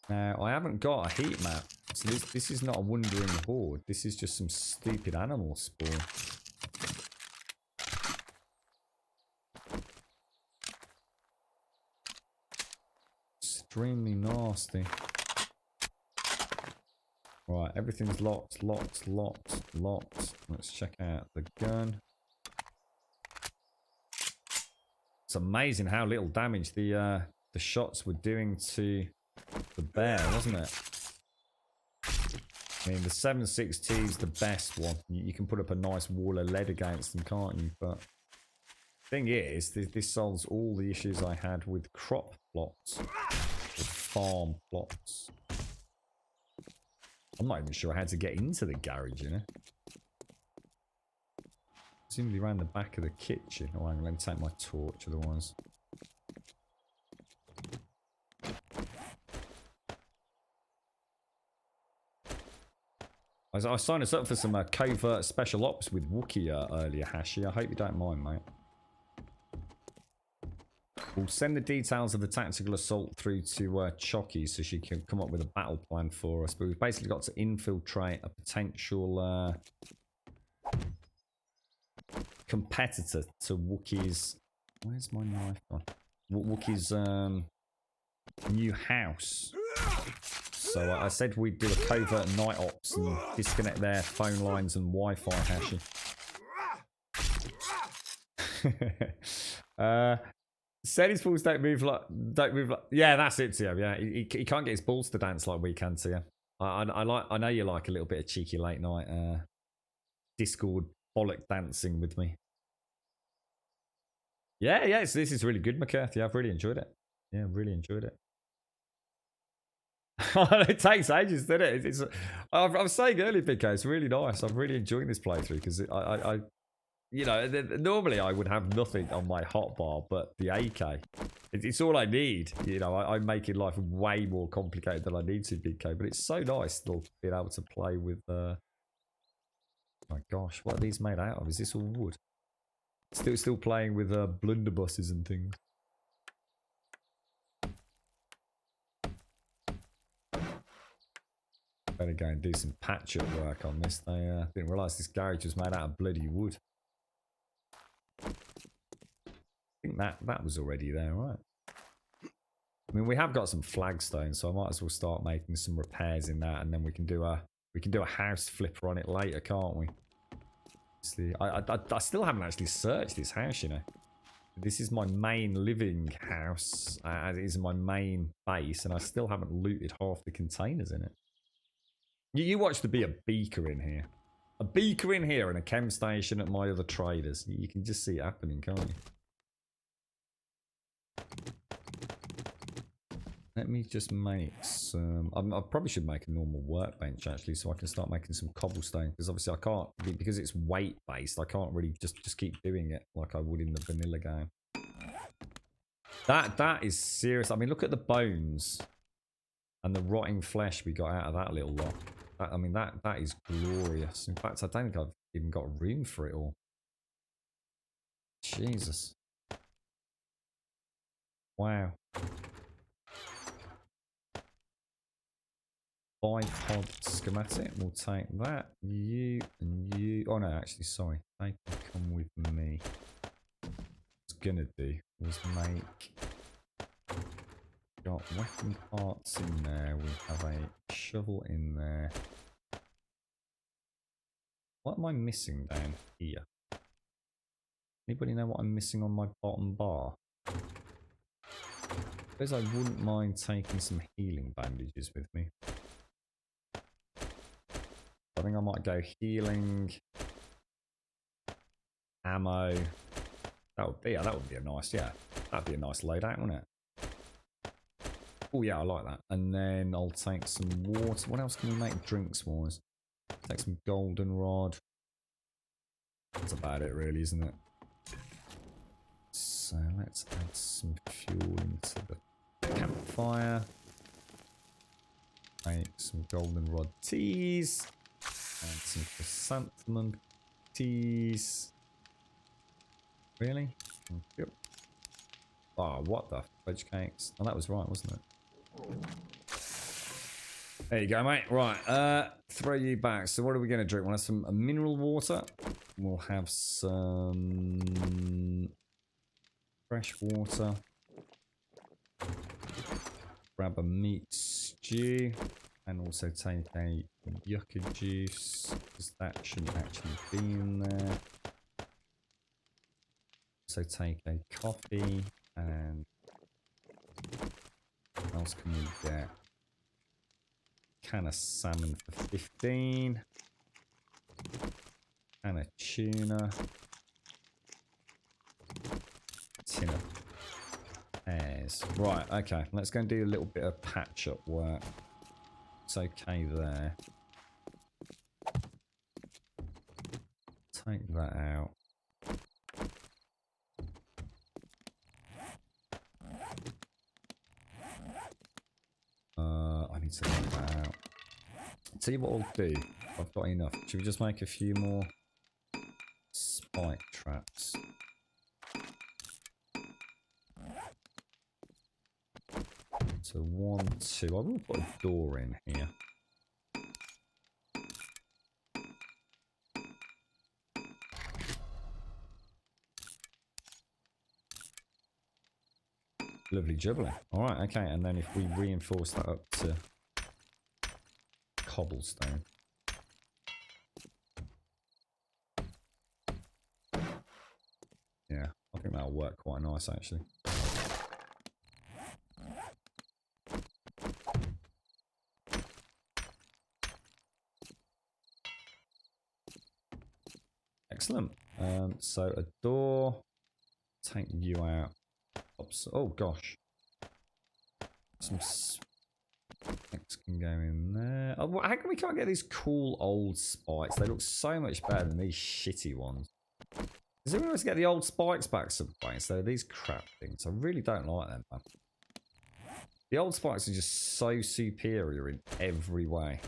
Now, I haven't got a heat map, so this is not a wandering horde. This is just some stupid animal spawn. Extremely nasty. Right, everything's locked. Let's check out the gun. It's amazing how little damage the shots were doing to the bear, wasn't it? I mean, the 7.62 is the best one. You can put up a nice wall of lead against them, can't you? But the thing is, this solves all the issues I had with crop plots, or farm plots. I'm not even sure how to get into the garage, you know. Presumably around the back of the kitchen. Oh, I'm going to take my torch otherwise. I signed us up for some covert special ops with Wookiee earlier, Hashi. I hope you don't mind, mate. We'll send the details of the tactical assault through to Chocky so she can come up with a battle plan for us. But we've basically got to infiltrate a potential competitor to Wookiee's... Where's my knife gone? Wookiee's new house. So I said we'd do a covert night ops and disconnect their phone lines and Wi-Fi, Hashi. Said his balls don't move like... Yeah, that's it, Tio. Yeah, he can't get his balls to dance like we can, Tio. I know you like a little bit of cheeky late night Discord bollock dancing with me. Yeah, so this is really good, McCarthy. I've really enjoyed it. Yeah, really enjoyed it. It takes ages, doesn't it? I was saying earlier, Big K, it's really nice. I'm really enjoying this playthrough because I you know, normally I would have nothing on my hotbar but the AK. It's all I need. You know, I'm making life way more complicated than I need to, Big K. But it's so nice still being able to play with. My gosh, what are these made out of? Is this all wood? Still playing with blunderbusses and things. Better go and do some patch-up work on this. They didn't realise this garage was made out of bloody wood. I think that was already there, right? I mean, we have got some flagstone, so I might as well start making some repairs in that, and then we can do a house flipper on it later, can't we? See, I still haven't actually searched this house, you know. This is my main living house, as it is my main base, and I still haven't looted half the containers in it. You watch there be a beaker in here. A beaker in here and a chem station at my other traders. You can just see it happening, can't you? Let me just make some... I probably should make a normal workbench, actually, so I can start making some cobblestone. Because obviously I can't... Because it's weight-based, I can't really just keep doing it like I would in the vanilla game. That is serious. I mean, look at the bones and the rotting flesh we got out of that little lot. I mean, that is glorious. In fact, I don't think I've even got room for it all. Jesus. Wow. Bipod schematic. We'll take that. You and you. Oh, no, actually, sorry. They can come with me. What I was going to do was make... Got weapon parts in there. We have a shovel in there. What am I missing down here? Anybody know what I'm missing on my bottom bar? I suppose I wouldn't mind taking some healing bandages with me. I think I might go healing, ammo, that would be a nice, yeah. That'd be a nice loadout, wouldn't it? Oh yeah, I like that. And then I'll take some water. What else can we make drinks wise? Take some goldenrod. That's about it really, isn't it? So let's add some fuel into the campfire. Make some goldenrod teas. And some chrysanthemum teas. Really? Yep. Oh, what the fudge cakes? Oh, that was right, wasn't it? There you go, mate. Right, throw you back. So what are we going to drink? We'll have some mineral water. We'll have some fresh water. Grab a meat stew. And also take a yucca juice, because that shouldn't actually be in there. So take a coffee, and what else can we get? Can of salmon for 15. Can of tuna. Tin of pears. Right, okay. Let's go and do a little bit of patch-up work. It's okay there. Take that out. I need to take that out. Tell you what I'll do. I've got enough. Should we just make a few more spike traps? So 1, 2. I will put a door in here. Lovely jubbly. Alright, okay, and then if we reinforce that up to cobblestone. Yeah, I think that'll work quite nice actually. Excellent. So a door. Take you out. Oops. Oh gosh. Some spikes can go in there. Oh, how come we can't get these cool old spikes? They look so much better than these shitty ones. Does anyone else get the old spikes back some point instead of these crap things? I really don't like them, man. The old spikes are just so superior in every way.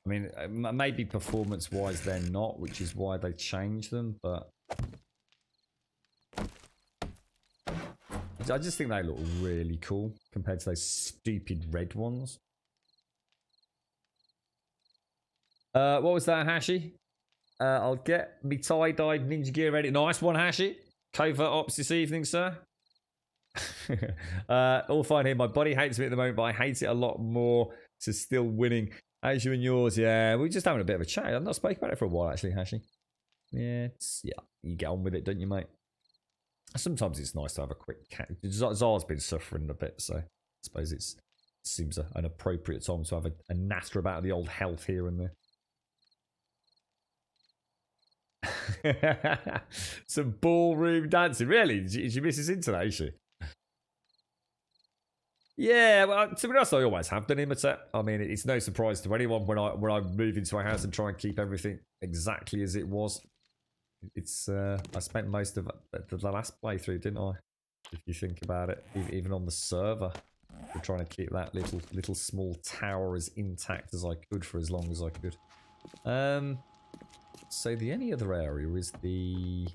I mean, maybe performance-wise they're not, which is why they changed them, but I just think they look really cool compared to those stupid red ones. What was that, Hashi? I'll get me tie-dyed ninja gear ready. Nice one, Hashi. Covert ops this evening, sir. All fine here. My body hates me at the moment, but I hate it a lot more. So still winning. As you and yours, yeah. We're just having a bit of a chat. I've not spoken about it for a while, actually, Hashi. Yeah, you get on with it, don't you, mate? Sometimes it's nice to have a quick cat. Zar's been suffering a bit, so I suppose it seems an appropriate time to have a natter about the old health here and there. Some ballroom dancing. Really? Did you miss us into that, is she? Yeah, well, to be honest, I always have done Imitate. I mean, it's no surprise to anyone when I move into a house and try and keep everything exactly as it was. It's I spent most of the last playthrough, didn't I? If you think about it, even on the server, we're trying to keep that little small tower as intact as I could for as long as I could. So the only other area is the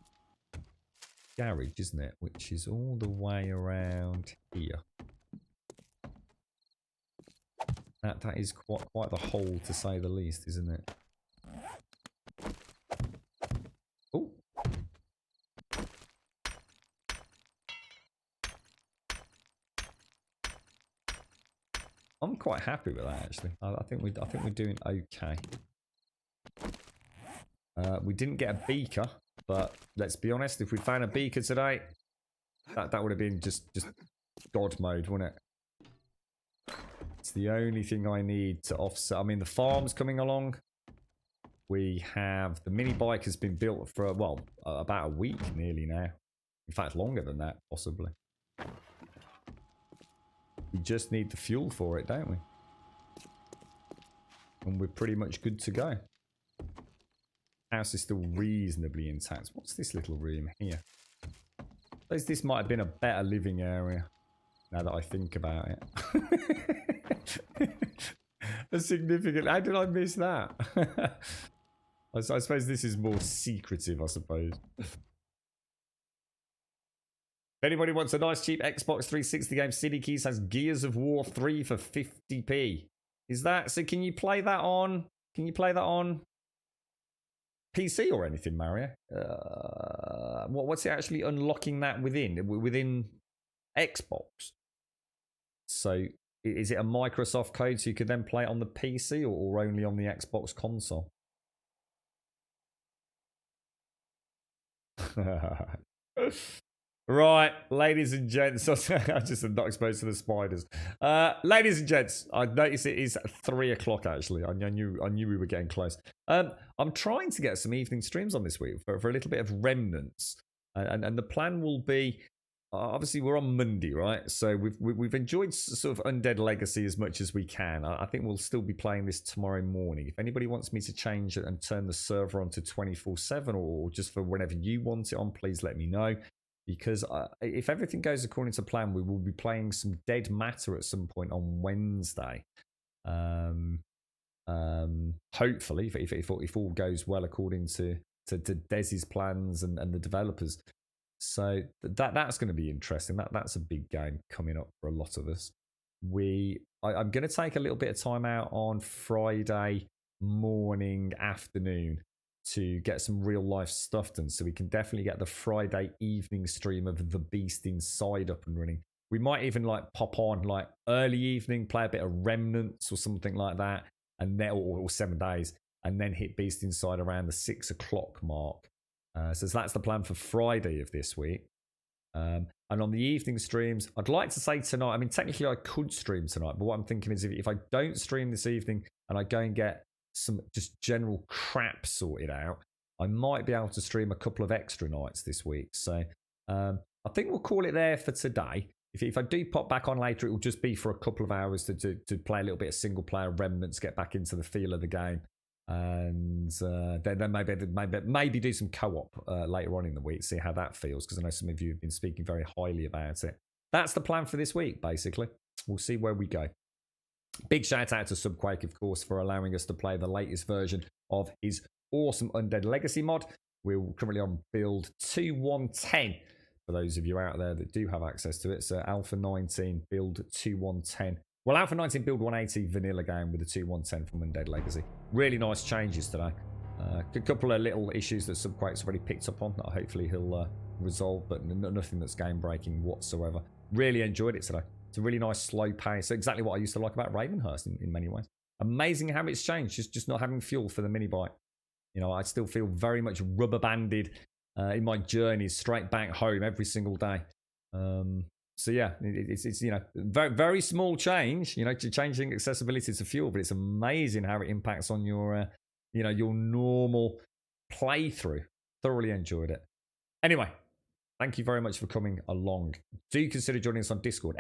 garage, isn't it? Which is all the way around here. That is quite the hole, to say the least, isn't it? Oh. I'm quite happy with that, actually. I think we're doing okay. We didn't get a beaker, but let's be honest, if we'd found a beaker today, that would have been just God mode, wouldn't it? It's the only thing I need to offset. I mean, the farm's coming along. We have the mini bike has been built for, well, about a week nearly now. In fact, longer than that, possibly. We just need the fuel for it, don't we? And we're pretty much good to go. House is still reasonably intact. What's this little room here? This might have been a better living area, now that I think about it. A significant... How did I miss that? I suppose this is more secretive, I suppose. If anybody wants a nice cheap Xbox 360 game, City Keys has Gears of War 3 for 50p. Is that... So can you play that on... Can you play that on... PC or anything, Mario? What's it actually unlocking that within Xbox? So is it a Microsoft code so you could then play it on the PC or only on the Xbox console? Right, ladies and gents. I'm just not exposed to the spiders. Ladies and gents, I noticed it is 3 o'clock actually. I knew we were getting close. I'm trying to get some evening streams on this week for a little bit of remnants. And the plan will be, obviously we're on Monday, right? So we've enjoyed sort of Undead Legacy as much as we can. I think we'll still be playing this tomorrow morning. If anybody wants me to change it and turn the server on to 24/7 or just for whenever you want it on, please let me know. Because if everything goes according to plan, we will be playing some Dead Matter at some point on Wednesday. Hopefully, if all goes well according to Desi's plans and the developers. So that's going to be interesting. That's a big game coming up for a lot of us. I'm going to take a little bit of time out on Friday morning, afternoon to get some real life stuff done, so we can definitely get the Friday evening stream of The Beast Inside up and running. We might even like pop on like early evening, play a bit of Remnants or something like that, and then or 7 days, and then hit Beast Inside around the 6 o'clock mark. So that's the plan for Friday of this week. And on the evening streams, I'd like to say tonight, I mean technically I could stream tonight, but what I'm thinking is if I don't stream this evening and I go and get some just general crap sorted out, I might be able to stream a couple of extra nights this week. So I think we'll call it there for today. If I do pop back on later, it will just be for a couple of hours to play a little bit of single player Remnants, get back into the feel of the game, and then maybe do some co-op later on in the week, see how that feels, because I know some of you have been speaking very highly about it. That's the plan for this week, basically. We'll see where we go. Big shout out to Subquake, of course, for allowing us to play the latest version of his awesome Undead Legacy mod. We're currently on build 2110 for those of you out there that do have access to it. So Alpha 19 build 2110. Well, Alpha 19 build 180 vanilla game with the 2110 from Undead Legacy. Really nice changes today. A couple of little issues that Subquake's already picked up on that hopefully he'll resolve, but nothing that's game breaking whatsoever. Really enjoyed it today. It's a really nice slow pace. Exactly what I used to like about Ravenhurst in many ways. Amazing how it's changed. Just not having fuel for the mini bike. You know, I still feel very much rubber banded in my journeys straight back home every single day. So yeah, it's you know, very very small change. You know, to changing accessibility to fuel, but it's amazing how it impacts on your you know, your normal playthrough. Thoroughly enjoyed it. Anyway. Thank you very much for coming along. Do consider joining us on Discord.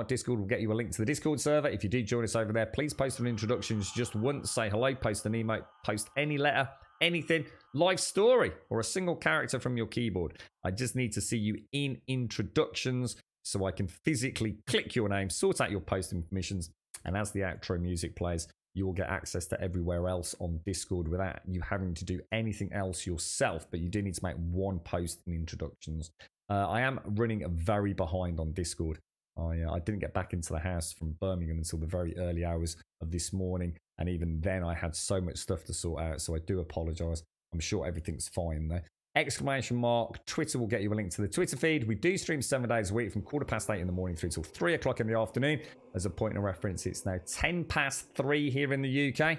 !Discord will get you a link to the Discord server. If you do join us over there, please post an introduction just once. Say hello, post an emote, post any letter, anything, life story, or a single character from your keyboard. I just need to see you in introductions so I can physically click your name, sort out your posting permissions, and as the outro music plays, you will get access to everywhere else on Discord without you having to do anything else yourself, but you do need to make one post in introductions. I am running very behind on Discord. I didn't get back into the house from Birmingham until the very early hours of this morning, and even then I had so much stuff to sort out, so I do apologise. I'm sure everything's fine though. ! Twitter will get you a link to the Twitter feed. We do stream 7 days a week from 8:15 in the morning through till 3 o'clock in the afternoon. As a point of reference, it's now 3:10 here in the UK.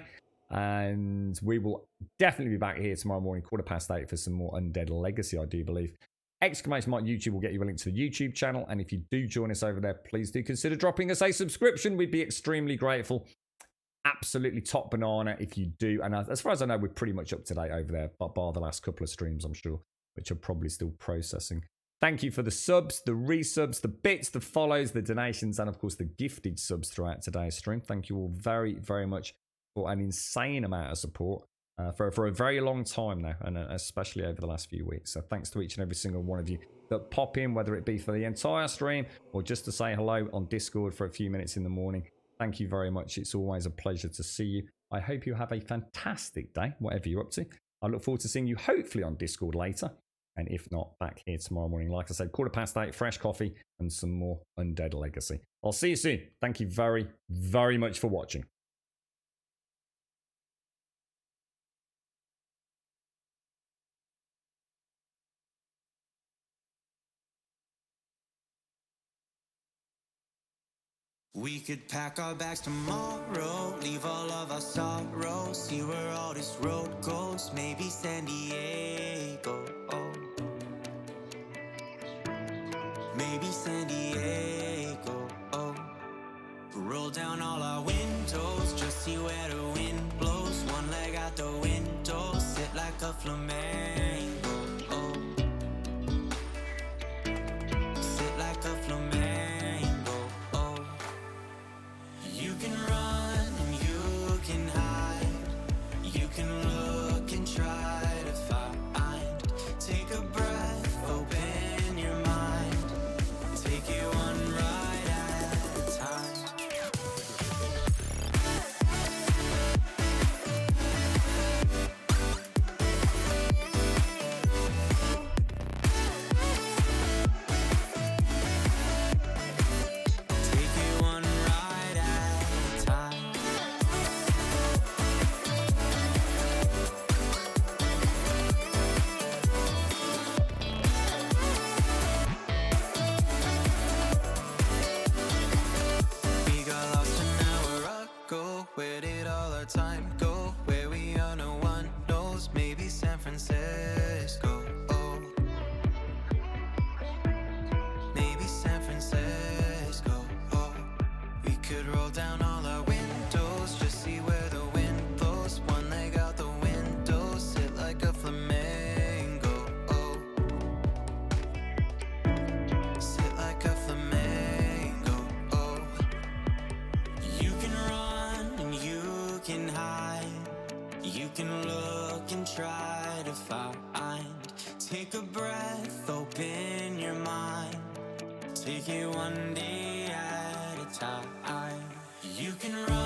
And we will definitely be back here tomorrow morning, 8:15 for some more Undead Legacy, I do believe. ! YouTube will get you a link to the YouTube channel. And if you do join us over there, please do consider dropping us a subscription. We'd be extremely grateful. absolutely top banana if you do. And as far as I know, we're pretty much up to date over there, but bar the last couple of streams, I'm sure, which are probably still processing. Thank you for the subs, the resubs, the bits, the follows, the donations, and of course the gifted subs throughout today's stream. Thank you all very, very much for an insane amount of support for a very long time now, and especially over the last few weeks. So thanks to each and every single one of you that pop in, whether it be for the entire stream or just to say hello on Discord for a few minutes in the morning. Thank you very much. It's always a pleasure to see you. I hope you have a fantastic day, whatever you're up to. I look forward to seeing you hopefully on Discord later. And if not, back here tomorrow morning. Like I said, 8:15, fresh coffee, and some more Undead Legacy. I'll see you soon. Thank you very, very much for watching. We could pack our bags tomorrow, leave all of our sorrows, see where all this road goes, maybe San Diego. Maybe San Diego. Roll down all our windows, just see where the wind blows. One leg out the window, sit like a flamingo. Sit like a flamingo. You can run and you can hide. You can look and try to find. Take a breath, open your mind. Take it one ride at a time. Take it one ride at a time. We got lost an hour ago. Where did all our time go? Where we are, no one knows. Maybe San Francisco. Maybe San Francisco. We could roll down all our windows, just see where the wind blows. One leg out the window, sit like a flamingo. Sit like a flamingo. You can run and you can hide. You can look and try to find. Take a breath, open your mind. Take it one day at a time. You can run.